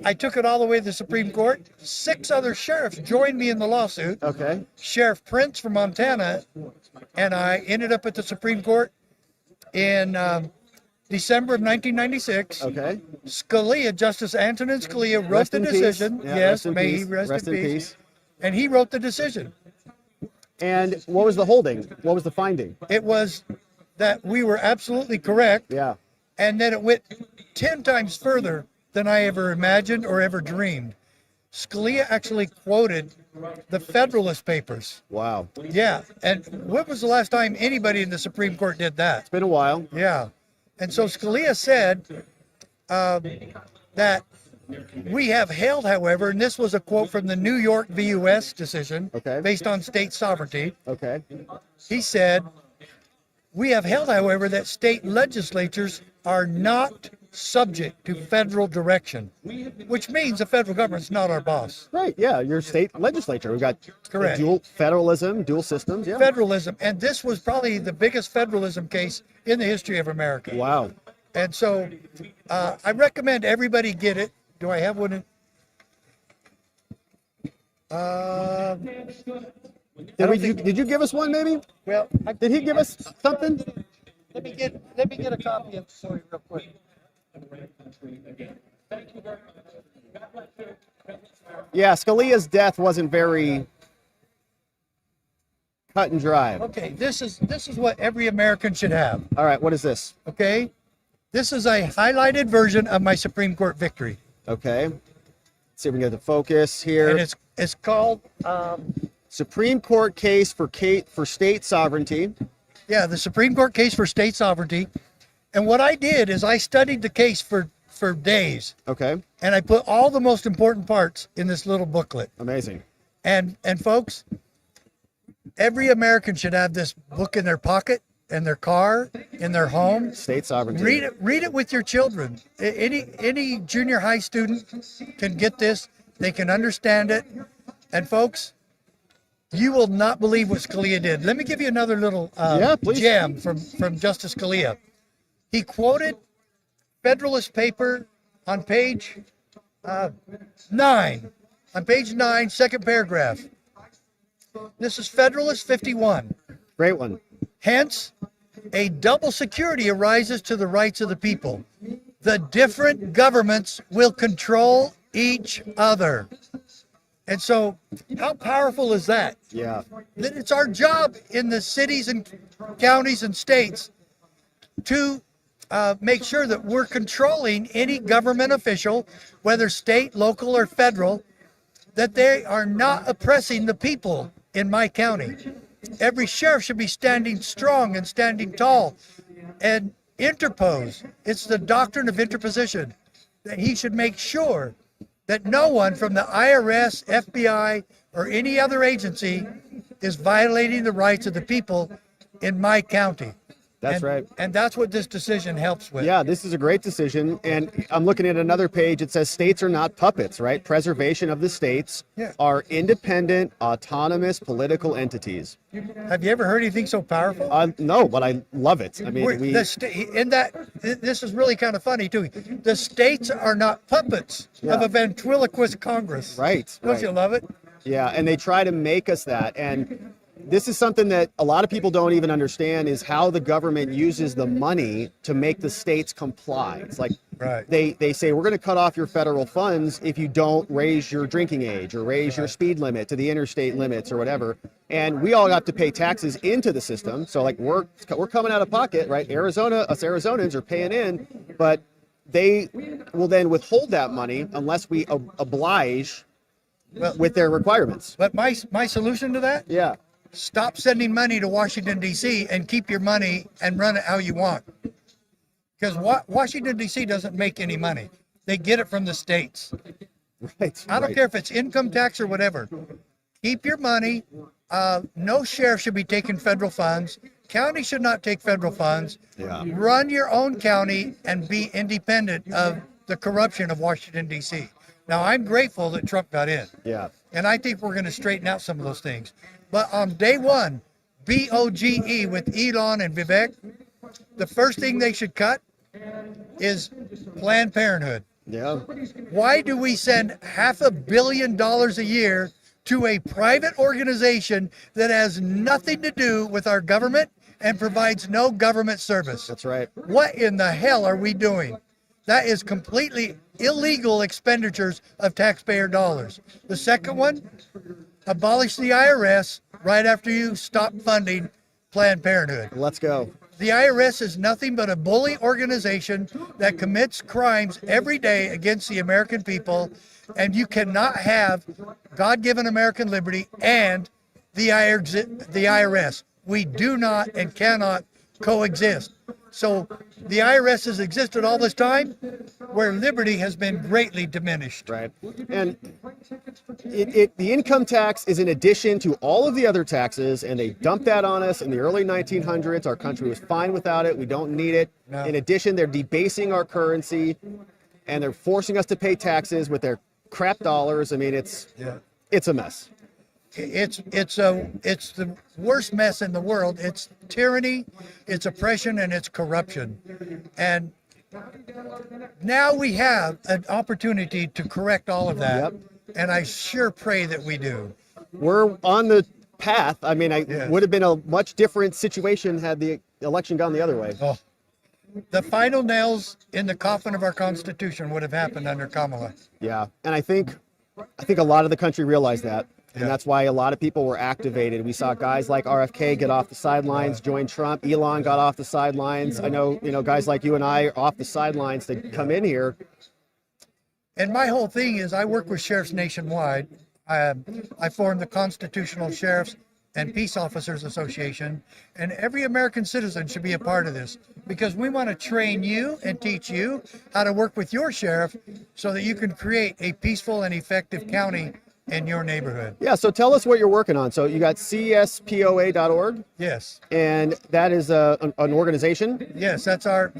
I took it all the way to the Supreme Court. 6 other sheriffs joined me in the lawsuit. Okay. Sheriff Prince from Montana and I ended up at the Supreme Court in December of 1996. Okay. Scalia, Justice Antonin Scalia, wrote Rest the in peace. decision. Yeah, Yes, rest in may he peace. rest in peace. And he wrote the decision. And what was the holding? What was the finding? It was that we were absolutely correct. Yeah. And then it went 10 times further than I ever imagined or ever dreamed. Scalia actually quoted the Federalist Papers. Wow. Yeah. And when was the last time anybody in the Supreme Court did that? It's been a while. Yeah. And so Scalia said that we have held, however, and this was a quote from the New York v. U.S. decision, based on state sovereignty. Okay. He said, we have held, however, that state legislatures are not subject to federal direction, which means the federal government's not our boss. Right. Yeah. Your state legislature. We've got Correct. dual federalism, dual systems. Yeah. Federalism. And this was probably the biggest federalism case in the history of America. Wow. And so I recommend everybody get it. Do I have one? Did you give us one maybe? Well, did he give us something? Let me get a copy of the story real quick. Yeah, Scalia's death wasn't very cut and dry. Okay, this is what every American should have. All right, what is this? Okay, this is a highlighted version of my Supreme Court victory. Okay, let's see if we can get the focus here. And it's called Supreme Court case for state sovereignty. Yeah, the Supreme Court case for state sovereignty. And what I did is I studied the case for days. Okay. And I put all the most important parts in this little booklet. Amazing. And folks, every American should have this book in their pocket, in their car, in their home. State sovereignty. Read it with your children. Any junior high student can get this. They can understand it. And folks, you will not believe what Scalia did. Let me give you another little gem from Justice Scalia. He quoted Federalist paper on page 9. On page 9, second paragraph. This is Federalist 51. Great one. Hence, a double security arises to the rights of the people. The different governments will control each other. And so, how powerful is that? Yeah. That it's our job in the cities and counties and states to make sure that we're controlling any government official, whether state, local, or federal, that they are not oppressing the people in my county. Every sheriff should be standing strong and standing tall and interpose. It's the doctrine of interposition, that he should make sure that no one from the IRS, FBI, or any other agency is violating the rights of the people in my county. That's right. And that's what this decision helps with. Yeah, this is a great decision. And I'm looking at another page. It says states are not puppets, right? Preservation of the states are independent, autonomous political entities. Have you ever heard anything so powerful? No, but I love it. I mean, this is really kind of funny too. The states are not puppets of a ventriloquist Congress. Right. Don't you love it? Yeah, and they try to make us that. And this is something that a lot of people don't even understand, is how the government uses the money to make the states comply. It's like they say, we're going to cut off your federal funds if you don't raise your drinking age or raise your speed limit to the interstate limits or whatever. And we all have to pay taxes into the system. So like we're coming out of pocket, right? Us Arizonans are paying in, but they will then withhold that money unless we oblige with their requirements. But my solution to that? Yeah. Stop sending money to Washington, D.C. and keep your money and run it how you want. Because Washington, D.C. doesn't make any money. They get it from the states. Right. I don't care if it's income tax or whatever. Keep your money. No sheriff should be taking federal funds. County should not take federal funds. Yeah. Run your own county and be independent of the corruption of Washington, D.C. Now, I'm grateful that Trump got in. Yeah. And I think we're going to straighten out some of those things. But on day one, BOGE with Elon and Vivek, the first thing they should cut is Planned Parenthood. Yeah. Why do we send $500 million a year to a private organization that has nothing to do with our government and provides no government service? That's right. What in the hell are we doing? That is completely illegal expenditures of taxpayer dollars. The second one, abolish the IRS right after you stop funding Planned Parenthood. Let's go. The IRS is nothing but a bully organization that commits crimes every day against the American people, and you cannot have God-given American liberty and the IRS. We do not and cannot coexist. So the IRS has existed all this time where liberty has been greatly diminished. Right. And the income tax is in addition to all of the other taxes, and they dumped that on us in the early 1900s. Our country was fine without it. We don't need it. No. In addition, they're debasing our currency, and they're forcing us to pay taxes with their crap dollars. I mean, it's a mess. It's the worst mess in the world. It's tyranny, it's oppression, and it's corruption. And now we have an opportunity to correct all of that. Yep. And I sure pray that we do. We're on the path. I mean, it would have been a much different situation had the election gone the other way. Oh. The final nails in the coffin of our Constitution would have happened under Kamala. Yeah, and I think a lot of the country realized that. And that's why a lot of people were activated. We saw guys like RFK get off the sidelines, join Trump. Elon got off the sidelines. I know, guys like you and I are off the sidelines to come in here. And my whole thing is I work with sheriffs nationwide. I formed the Constitutional Sheriffs and Peace Officers Association, and every American citizen should be a part of this because we want to train you and teach you how to work with your sheriff so that you can create a peaceful and effective county in your neighborhood. Yeah, so tell us what you're working on. So you got cspoa.org? Yes. And that is an organization? Yes, that's our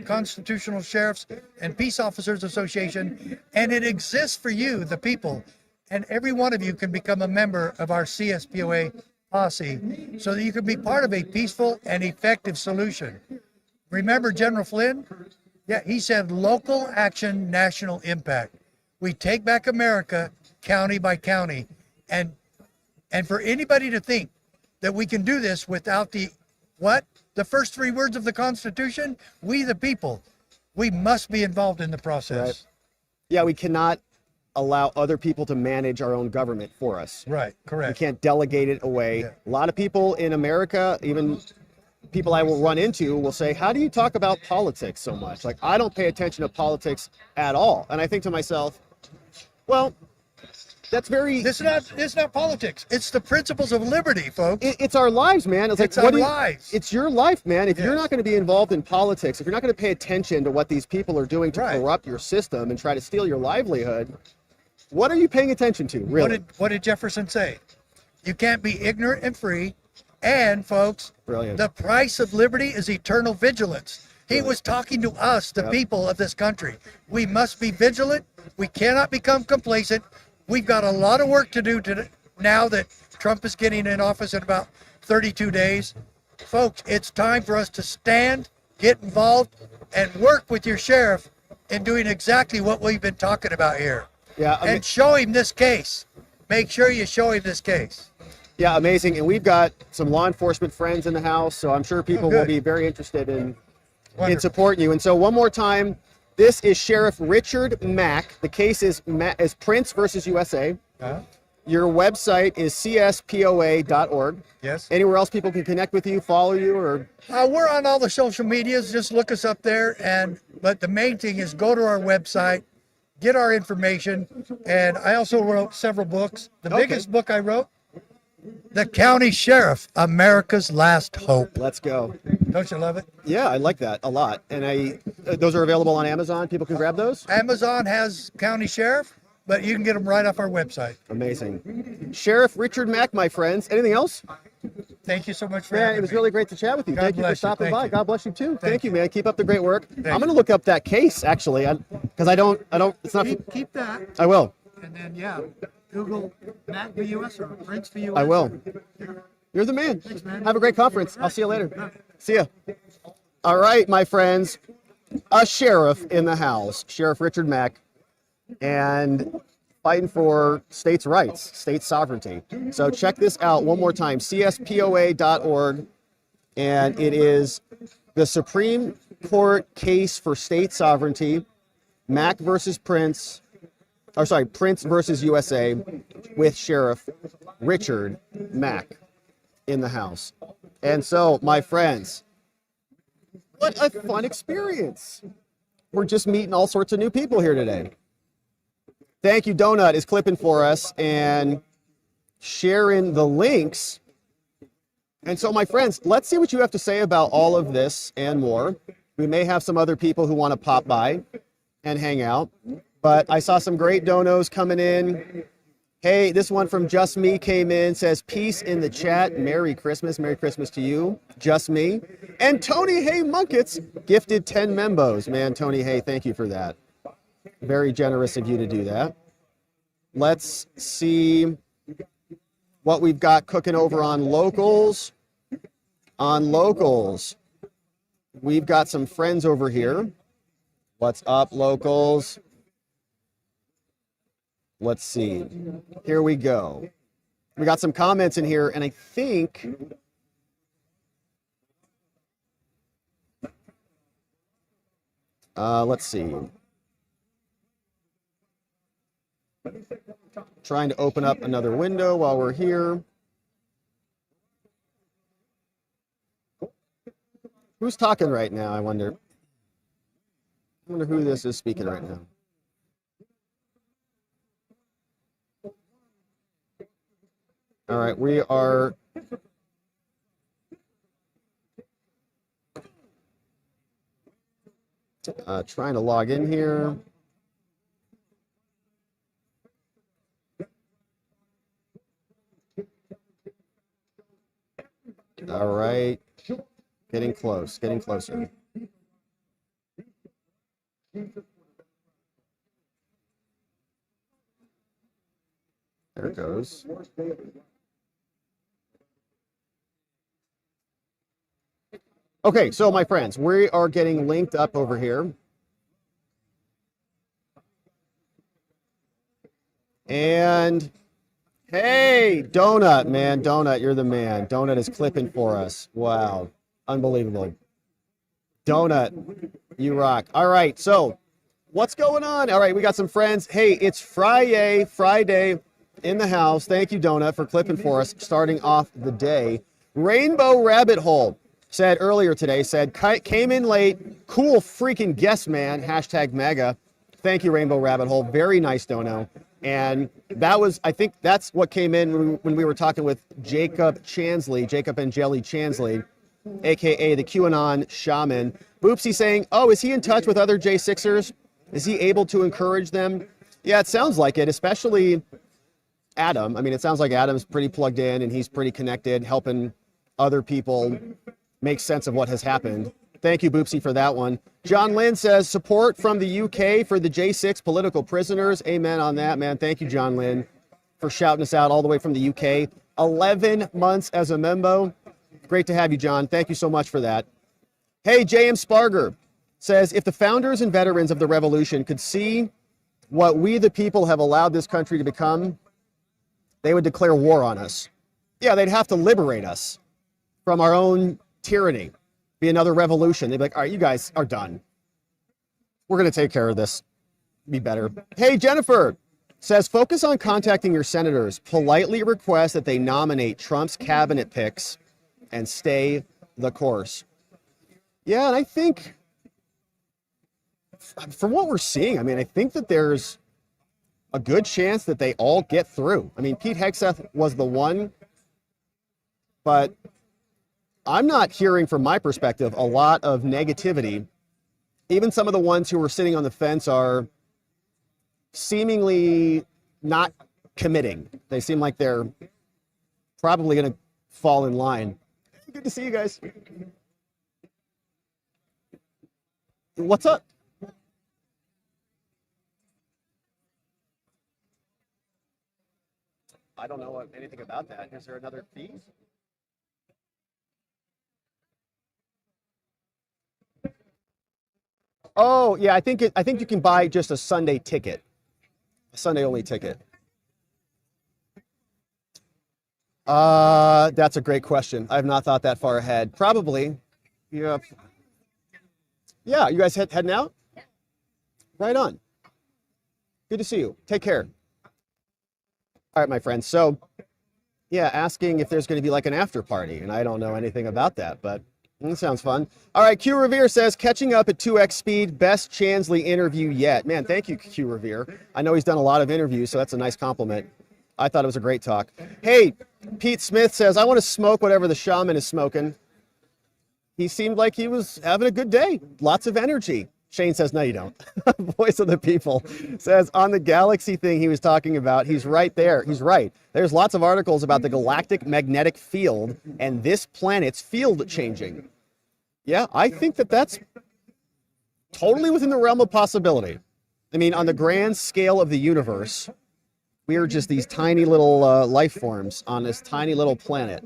Constitutional Sheriffs and Peace Officers Association, and it exists for you, the people. And every one of you can become a member of our CSPOA posse so that you can be part of a peaceful and effective solution. Remember General Flynn? Yeah, he said local action, national impact. We take back America county by county. And for anybody to think that we can do this without the first three words of the Constitution, we the people, we must be involved in the process. Right. Yeah, we cannot allow other people to manage our own government for us. Right, correct. We can't delegate it away. Yeah. A lot of people in America, even people I will run into, will say, how do you talk about politics so much? Like, I don't pay attention to politics at all. And I think to myself, well, that's very... It's not politics. It's the principles of liberty, folks. It's our lives, man. It's our lives. It's your life, man. If you're not going to be involved in politics, if you're not going to pay attention to what these people are doing to corrupt your system and try to steal your livelihood, what are you paying attention to, really? What did Jefferson say? You can't be ignorant and free. And, folks, Brilliant. The price of liberty is eternal vigilance. He was talking to us, the people of this country. We must be vigilant. We cannot become complacent. We've got a lot of work to do now that Trump is getting in office in about 32 days. Folks, it's time for us to stand, get involved, and work with your sheriff in doing exactly what we've been talking about here. Yeah, and show him this case. Make sure you show him this case. Yeah, amazing. And we've got some law enforcement friends in the house, so I'm sure people will be very interested in supporting you. And so one more time, this is Sheriff Richard Mack. The case is Prince versus USA. Your website is cspoa.org. Yes. Anywhere else people can connect with you, follow you, or? We're on all the social medias. Just look us up there. But the main thing is go to our website, get our information. And I also wrote several books. The biggest book I wrote, The County Sheriff, America's Last Hope. Let's go. Don't you love it? Yeah, I like that a lot. And those are available on Amazon. People can grab those? Amazon has County Sheriff, but you can get them right off our website. Amazing. Sheriff Richard Mack, my friends. Anything else? Thank you so much for having me. it was really great to chat with you. Thank you for stopping by. God bless you too. Thank you, man. Keep up the great work. I'm going to look up that case actually, because I don't. It's not. Keep that. I will. And then Google Mac VUS or Prince VUS. I will. You're the man. Have a great conference. I'll see you later. See ya. All right, my friends. A sheriff in the House, Sheriff Richard Mack, and fighting for states' rights, state sovereignty. So check this out one more time, cspoa.org, and it is the Supreme Court case for state sovereignty, Mack versus Prince, Prince versus USA, with Sheriff Richard Mack in the House. And so, my friends, what a fun experience. We're just meeting all sorts of new people here today. Thank you, Donut is clipping for us and sharing the links. And so, my friends, let's see what you have to say about all of this and more. We may have some other people who want to pop by and hang out, but I saw some great donos coming in. Hey, this one from Just Me came in, says, peace in the chat. Merry Christmas. Merry Christmas to you, Just Me. And Tony Hay Munkets gifted 10 membos. Man, Tony Hay, thank you for that. Very generous of you to do that. Let's see what we've got cooking over on locals. On locals, we've got some friends over here. What's up, locals? Let's see. Here we go. We got some comments in here, and I think let's see. Trying to open up another window while we're here. Who's talking right now, I wonder? I wonder who this is speaking right now. All right, we are trying to log in here. All right, getting close, getting closer. There it goes. Okay, so my friends, we are getting linked up over here. And hey, Donut, man, Donut, you're the man. Donut is clipping for us. Wow, unbelievable. Donut, you rock. All right, so what's going on? All right, we got some friends. Hey, it's Friday in the house. Thank you, Donut, for clipping for us, starting off the day. Rainbow Rabbit Hole said earlier today, came in late, cool freaking guest, man, hashtag mega. Thank you, Rainbow Rabbit Hole. Very nice, Dono. And that was, I think that's what came in when we were talking with Jacob and Jelly Chansley, aka the QAnon shaman. Boopsy saying, oh, is he in touch with other J6ers? Is he able to encourage them? Yeah, it sounds like it, especially Adam. I mean, it sounds like Adam's pretty plugged in and he's pretty connected, helping other people make sense of what has happened. Thank you, Boopsy, for that one. John Lynn says, support from the UK for the J6 political prisoners. Amen on that, man. Thank you, John Lynn, for shouting us out all the way from the UK. 11 months as a membo. Great to have you, John. Thank you so much for that. Hey, J.M. Sparger says, if the founders and veterans of the revolution could see what we the people have allowed this country to become, they would declare war on us. Yeah, they'd have to liberate us from our own tyranny. Be another revolution. They'd be like, all right, you guys are done. We're going to take care of this. Be better. Hey, Jennifer says, focus on contacting your senators. Politely request that they nominate Trump's cabinet picks and stay the course. Yeah, and I think, from what we're seeing, I mean, I think that there's a good chance that they all get through. I mean, Pete Hegseth was the one, but I'm not hearing, from my perspective, a lot of negativity. Even some of the ones who were sitting on the fence are seemingly not committing. They seem like they're probably going to fall in line. Good to see you guys. What's up? I don't know anything about that. Is there another fee? Oh, yeah, I think you can buy just a Sunday ticket. A Sunday only ticket. That's a great question. I have not thought that far ahead. Probably. Yeah. Yeah, you guys heading out? Right on. Good to see you. Take care. All right, my friends. So, yeah, asking if there's going to be like an after party, and I don't know anything about that, but it sounds fun. All right, Q Revere says, catching up at 2x speed, best Chansley interview yet. Man, thank you, Q Revere. I know he's done a lot of interviews, so that's a nice compliment. I thought it was a great talk. Hey, Pete Smith says, I want to smoke whatever the shaman is smoking. He seemed like he was having a good day. Lots of energy. Shane says, no, you don't. Voice of the People says, on the galaxy thing he was talking about, he's right there. He's right. There's lots of articles about the galactic magnetic field and this planet's field changing. Yeah, I think that that's totally within the realm of possibility. I mean, on the grand scale of the universe, we are just these tiny little life forms on this tiny little planet.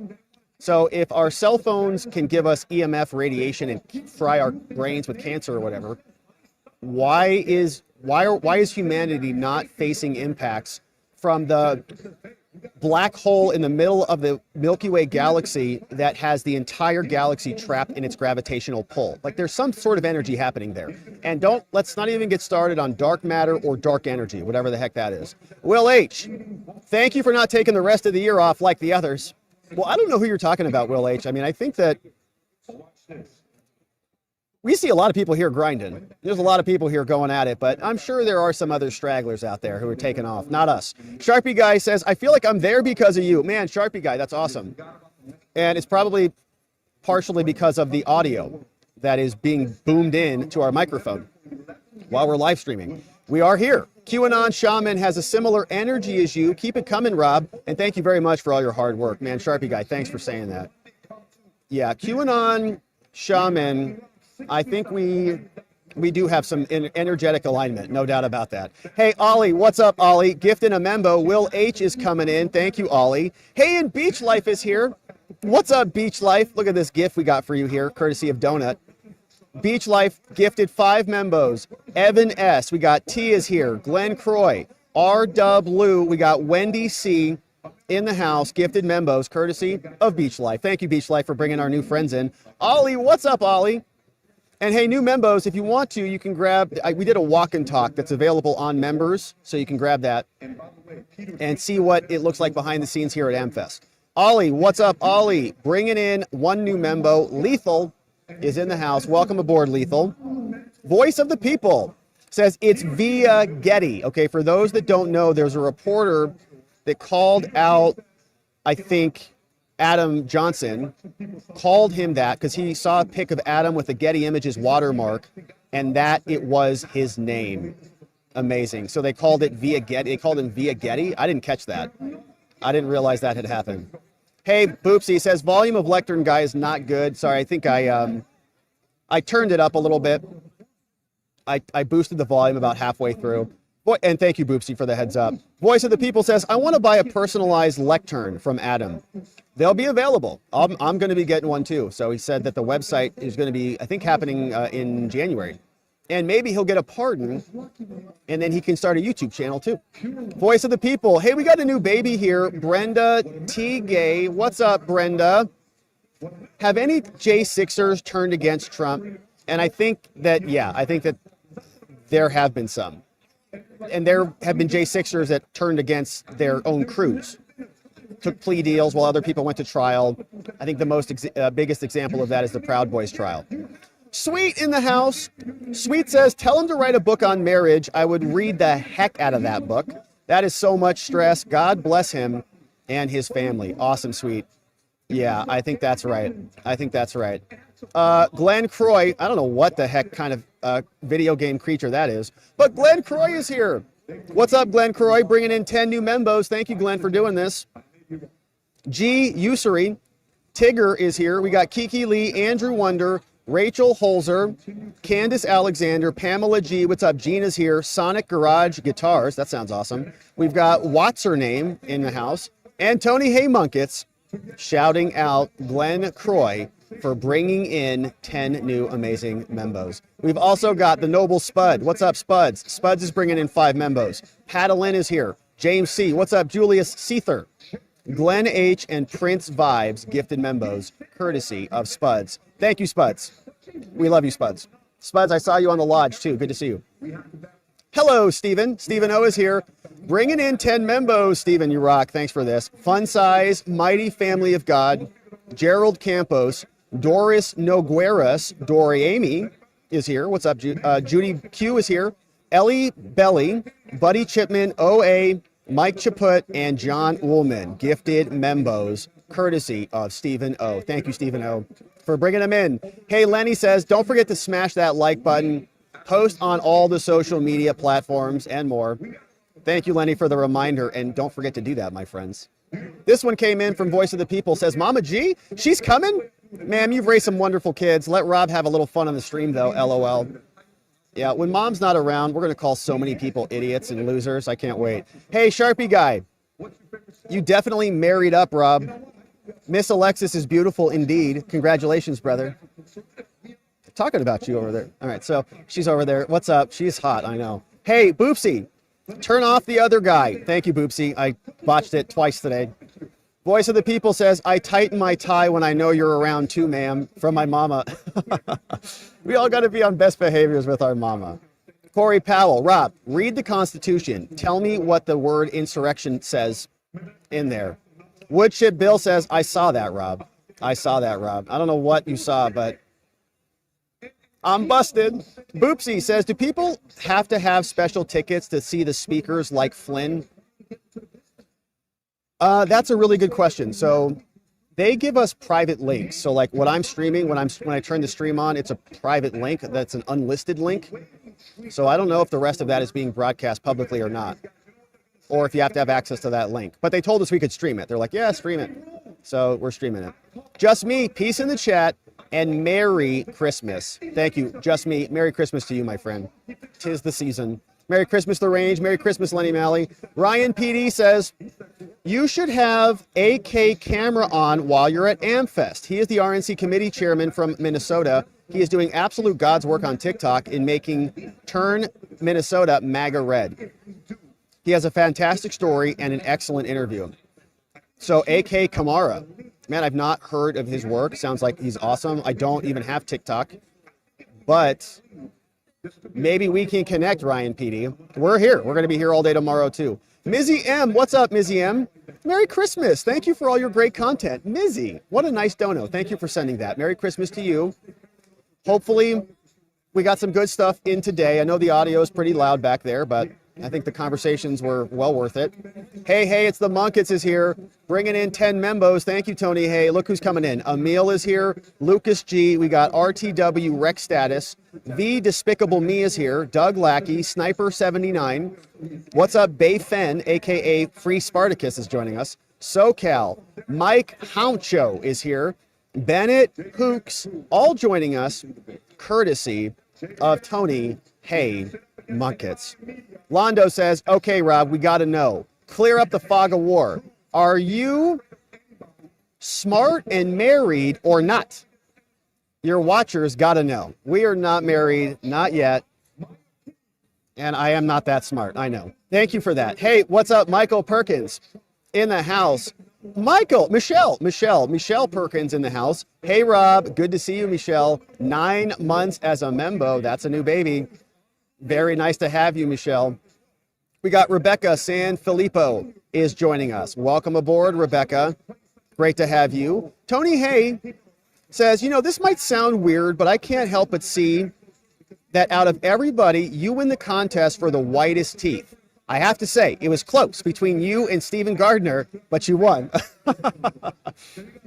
So if our cell phones can give us EMF radiation and fry our brains with cancer or whatever, why is humanity not facing impacts from the black hole in the middle of the Milky Way galaxy that has the entire galaxy trapped in its gravitational pull? Like there's some sort of energy happening there. And let's not even get started on dark matter or dark energy, whatever the heck that is. Will H, thank you for not taking the rest of the year off like the others. Well, I don't know who you're talking about, Will H. I mean, I think that we see a lot of people here grinding. There's a lot of people here going at it, but I'm sure there are some other stragglers out there who are taking off. Not us. Sharpie Guy says, I feel like I'm there because of you. Man, Sharpie Guy, that's awesome. And it's probably partially because of the audio that is being boomed in to our microphone while we're live streaming. We are here. QAnon Shaman has a similar energy as you. Keep it coming, Rob. And thank you very much for all your hard work. Man, Sharpie Guy, thanks for saying that. Yeah, QAnon Shaman, I think we do have some energetic alignment, no doubt about that. Hey, Ollie, what's up, Ollie? Gift and a membo. Will H is coming in. Thank you, Ollie. Hey, and Beach Life is here. What's up, Beach Life? Look at this gift we got for you here, courtesy of Donut. Beach Life gifted 5 membos. Evan S. We got T is here. Glenn Croy. R. Dub Lou. We got Wendy C. in the house. Gifted membos, courtesy of Beach Life. Thank you, Beach Life, for bringing our new friends in. Ollie, what's up, Ollie? And hey, new membos, if you want to, you can grab, we did a walk and talk that's available on members, so you can grab that and see what it looks like behind the scenes here at AmFest. Ollie, what's up, Ollie? Bringing in one new membo. Lethal is in the house. Welcome aboard, Lethal. Voice of the People says it's via Getty. Okay, for those that don't know, there's a reporter that called out, I think, Adam Johnson, called him that because he saw a pic of Adam with the Getty Images watermark, and that it was his name. Amazing. So they called it via Getty. They called him via Getty. I didn't catch that. I didn't realize that had happened. Hey, Boopsy says volume of lectern guy is not good. Sorry, I think I turned it up a little bit. I boosted the volume about halfway through. And thank you, Boopsy, for the heads up. Voice of the People says, I want to buy a personalized lectern from Adam. They'll be available. I'm going to be getting one too. So he said that the website is going to be, I think, happening in January. And maybe he'll get a pardon, and then he can start a YouTube channel too. Voice of the People. Hey, we got a new baby here. Brenda T. Gay. What's up, Brenda? Have any J6ers turned against Trump? And I think that, yeah, I think that there have been some. And there have been J6ers that turned against their own crews, took plea deals while other people went to trial. I think the most biggest example of that is the Proud Boys trial. Sweet in the house. Sweet says, tell him to write a book on marriage. I would read the heck out of that book. That is so much stress. God bless him and his family. Awesome, Sweet. Yeah, I think that's right. I think that's right. Glenn Croy, I don't know what the heck kind of video game creature that is, but Glenn Croy is here. What's up, Glenn Croy? Bringing in 10 new membos. Thank you, Glenn, for doing this. G. Usury. Tigger is here. We got Kiki Lee, Andrew Wonder, Rachel Holzer, Candace Alexander, Pamela G. What's up? Gina's here. Sonic Garage Guitars. That sounds awesome. We've got What's Her Name in the house. And Tony Haymunkets. shouting out Glenn Croy for bringing in 10 new amazing membos. We've also got the Noble Spud. What's up, Spuds? Spuds is bringing in 5 membos. Paddlin is here. James C. What's up, Julius Seether? Glenn H. and Prince Vibes gifted membos, courtesy of Spuds. Thank you, Spuds. We love you, Spuds. Spuds, I saw you on the lodge, too. Good to see you. Hello, Stephen. Stephen O is here. Bringing in 10 membos. Stephen, you rock. Thanks for this. Fun Size, Mighty Family of God, Gerald Campos, Doris Nogueras, Dory Amy is here. What's up, Judy Q is here. Ellie Belly, Buddy Chipman, OA, Mike Chaput, and John Ullman gifted membos, courtesy of Stephen O. Thank you, Stephen O, for bringing them in. Hey, Lenny says, don't forget to smash that like button, post on all the social media platforms, and more. Thank you, Lenny, for the reminder, and don't forget to do that, my friends. This one came in from Voice of the People, says, Mama G, she's coming? Ma'am, you've raised some wonderful kids. Let Rob have a little fun on the stream, though, LOL. Yeah, when Mom's not around, we're going to call so many people idiots and losers. I can't wait. Hey, Sharpie guy, you definitely married up, Rob. Miss Alexis is beautiful indeed. Congratulations, brother. Talking about you over there. All right, so she's over there. What's up? She's hot, I know. Hey, Boopsy, turn off the other guy. Thank you, Boopsy. I botched it twice today. Voice of the People says, I tighten my tie when I know you're around too, ma'am, from my mama. We all got to be on best behaviors with our mama. Corey Powell, Rob, read the Constitution. Tell me what the word insurrection says in there. Woodchip Bill says, I saw that, Rob. I saw that, Rob. I don't know what you saw, but I'm busted. Boopsy says, do people have to have special tickets to see the speakers like Flynn? That's a really good question. So they give us private links. So like what I'm streaming, when I turn the stream on, it's a private link. That's an unlisted link. So I don't know if the rest of that is being broadcast publicly or not, or if you have to have access to that link. But they told us we could stream it. They're like, yeah, stream it. So we're streaming it. Just me, peace in the chat, and Merry Christmas. Thank you. Just me. Merry Christmas to you, my friend. 'Tis the season. Merry Christmas, The Range. Merry Christmas, Lenny Malley. Ryan PD says, you should have AK camera on while you're at AmFest. He is the RNC committee chairman from Minnesota. He is doing absolute God's work on TikTok in making Turn Minnesota MAGA red. He has a fantastic story and an excellent interview. So AK Kamara, man, I've not heard of his work. Sounds like he's awesome. I don't even have TikTok, but maybe we can connect, Ryan PD. We're here. We're going to be here all day tomorrow, too. Mizzy M. What's up, Mizzy M? Merry Christmas. Thank you for all your great content. Mizzy, what a nice dono. Thank you for sending that. Merry Christmas to you. Hopefully, we got some good stuff in today. I know the audio is pretty loud back there, but I think the conversations were well worth it. Hey, it's the Munkets is here, bringing in 10 membos. Thank you, Tony. Hey, look who's coming in. Emil is here. Lucas G. We got RTW Rec Status. V Despicable Me is here. Doug Lackey, Sniper 79. What's up, Bay Fen, aka Free Spartacus, is joining us. SoCal. Mike Houncho is here. Bennett Hooks, all joining us, courtesy of Tony Hay Munkets. Londo says, okay, Rob, we got to know. Clear up the fog of war. Are you smart and married or not? Your watchers got to know. We are not married, not yet. And I am not that smart, I know. Thank you for that. Hey, what's up, Michael Perkins in the house. Michelle Perkins in the house. Hey, Rob, good to see you, Michelle. 9 months as a membo. That's a new baby. Very nice to have you, Michelle. We got Rebecca Sanfilippo is joining us. Welcome aboard, Rebecca. Great to have you. Tony Hay says, this might sound weird, but I can't help but see that out of everybody, you win the contest for the whitest teeth. I have to say, it was close between you and Stephen Gardner, but you won.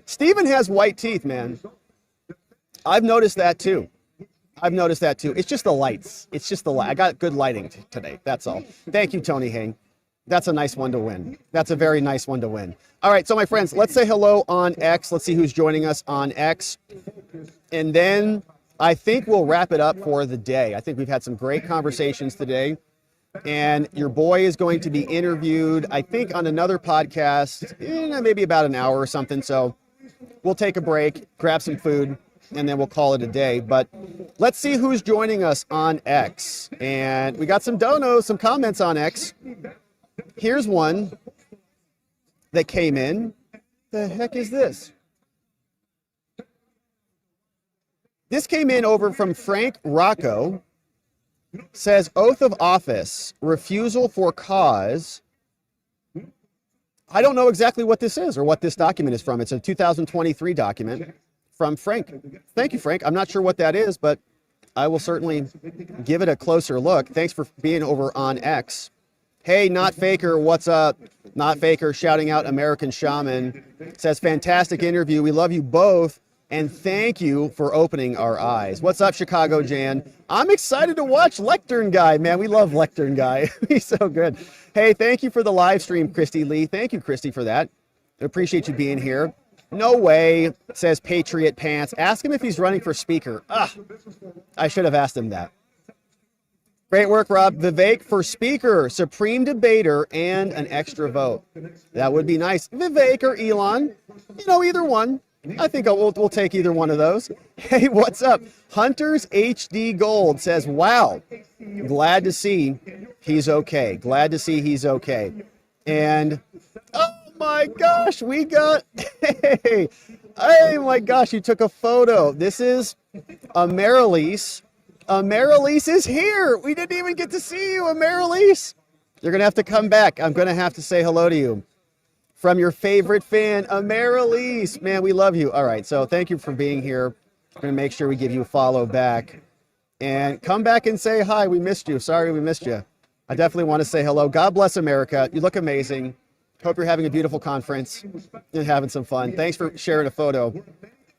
Stephen has white teeth, man. I've noticed that too. It's just the lights. I got good lighting today. That's all. Thank you, Tony Hay. That's a nice one to win. That's a very nice one to win. All right, so my friends, let's say hello on X. Let's see who's joining us on X. And then I think we'll wrap it up for the day. I think we've had some great conversations today. And your boy is going to be interviewed, I think, on another podcast, maybe about an hour or something. So we'll take a break, grab some food, and then we'll call it a day. But let's see who's joining us on X. And we got some donos, some comments on X. Here's one that came in. The heck is this? This came in over from Frank Rocco. Says oath of office, refusal for cause. I don't know exactly what this is or what this document is from. It's a 2023 document from Frank. Thank you, Frank. I'm not sure what that is, but I will certainly give it a closer look. Thanks for being over on X. Hey, Not Faker, what's up? Not Faker shouting out American Shaman. Says fantastic interview. We love you both. And thank you for opening our eyes. What's up, Chicago Jan? I'm excited to watch Lectern Guy. Man, we love Lectern Guy. He's so good. Hey, thank you for the live stream, Christy Lee. Thank you, Christy, for that. I appreciate you being here. No way, says Patriot Pants. Ask him if he's running for speaker. I should have asked him that. Great work, Rob. Vivek for speaker, supreme debater, and an extra vote. That would be nice. Vivek or Elon, either one. I think we'll take either one of those. Hey, what's up? Hunters HD Gold says, wow, glad to see he's okay. Glad to see he's okay. And, oh my gosh, we got, hey, oh my gosh, you took a photo. This is Amaryllis. Amaryllis is here. We didn't even get to see you, Amaryllis. You're going to have to come back. I'm going to have to say hello to you. From your favorite fan, Amaryllis. Man, we love you. All right, so thank you for being here. I'm going to make sure we give you a follow back. And come back and say hi. We missed you. Sorry we missed you. I definitely want to say hello. God bless America. You look amazing. Hope you're having a beautiful conference and having some fun. Thanks for sharing a photo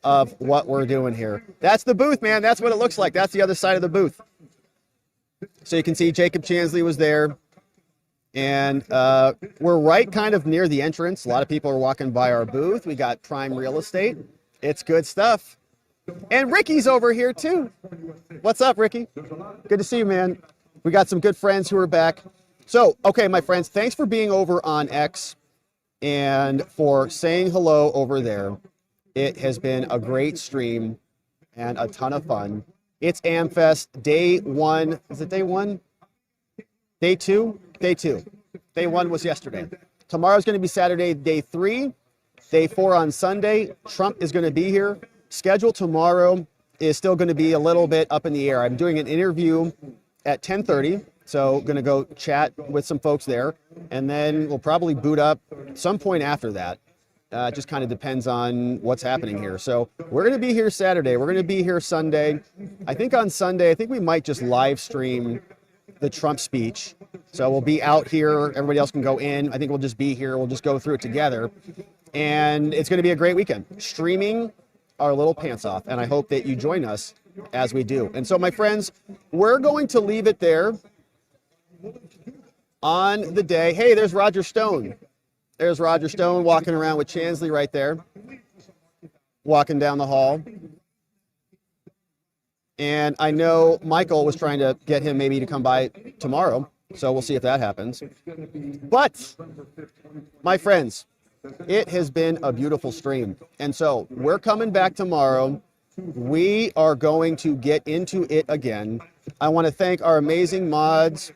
of what we're doing here. That's the booth, man. That's what it looks like. That's the other side of the booth. So you can see Jacob Chansley was there. And we're right kind of near the entrance. A lot of people are walking by our booth. We got prime real estate. It's good stuff. And Ricky's over here too. What's up, Ricky? Good to see you, man. We got some good friends who are back. So, okay, my friends, thanks for being over on X and for saying hello over there. It has been a great stream and a ton of fun. It's AmFest day one. Is it day one? Day two? Day two. Day one was yesterday. Tomorrow's going to be Saturday, day 3. Day 4 on Sunday. Trump is going to be here. Schedule tomorrow is still going to be a little bit up in the air. I'm doing an interview at 10:30, so going to go chat with some folks there, and then we'll probably boot up some point after that. It just kind of depends on what's happening here. So we're going to be here Saturday. We're going to be here Sunday. I think on Sunday, I think we might just live stream the Trump speech. So we'll be out here. Everybody else can go in. I think we'll just be here. We'll just go through it together. And it's going to be a great weekend. Streaming our little pants off. And I hope that you join us as we do. And so, my friends, we're going to leave it there on the day. Hey, there's Roger Stone. There's Roger Stone walking around with Chansley right there. Walking down the hall. And I know Michael was trying to get him maybe to come by tomorrow. So we'll see if that happens. But, my friends, it has been a beautiful stream. And so we're coming back tomorrow. We are going to get into it again. I want to thank our amazing mods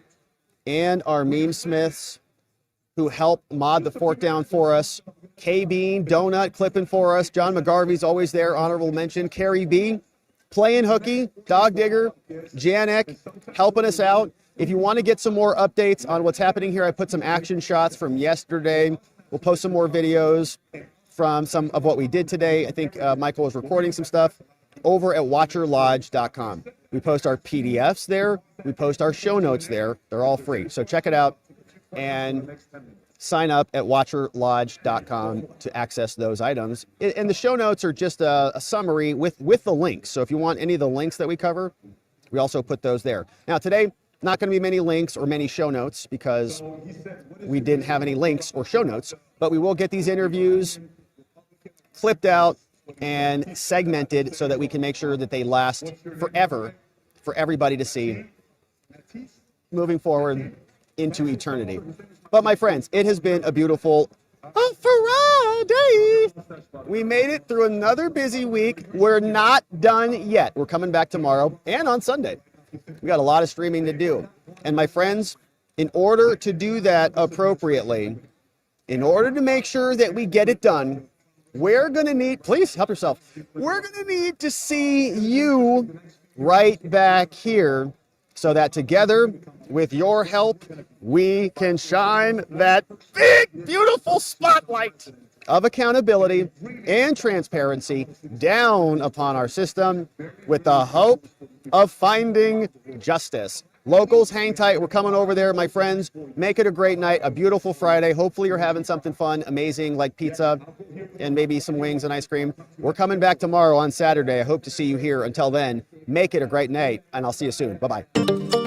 and our meme smiths who helped mod the fort down for us. K-Bean, Donut clipping for us. John McGarvey's always there. Honorable mention. Carrie B, playing hooky. Dog Digger, Janek, helping us out. If you want to get some more updates on what's happening here, I put some action shots from yesterday. We'll post some more videos from some of what we did today. I think Michael was recording some stuff over at watcherlodge.com. We post our PDFs there. We post our show notes there. They're all free. So check it out and sign up at watcherlodge.com to access those items. And the show notes are just a summary with the links. So if you want any of the links that we cover, we also put those there. Now today, not going to be many links or many show notes because we didn't have any links or show notes, but we will get these interviews clipped out and segmented so that we can make sure that they last forever for everybody to see. Moving forward, into eternity. But my friends, it has been a beautiful Friday. We made it through another busy week. We're not done yet. We're coming back tomorrow and on Sunday. We got a lot of streaming to do. And my friends, in order to do that appropriately, in order to make sure that we get it done, we're going to need, please help yourself, we're going to need to see you right back here so that together, with your help, we can shine that big, beautiful spotlight of accountability and transparency down upon our system with the hope of finding justice. Locals, hang tight. We're coming over there, my friends. Make it a great night, a beautiful Friday. Hopefully you're having something fun, amazing, like pizza and maybe some wings and ice cream. We're coming back tomorrow on Saturday. I hope to see you here. Until then, make it a great night, and I'll see you soon. Bye-bye.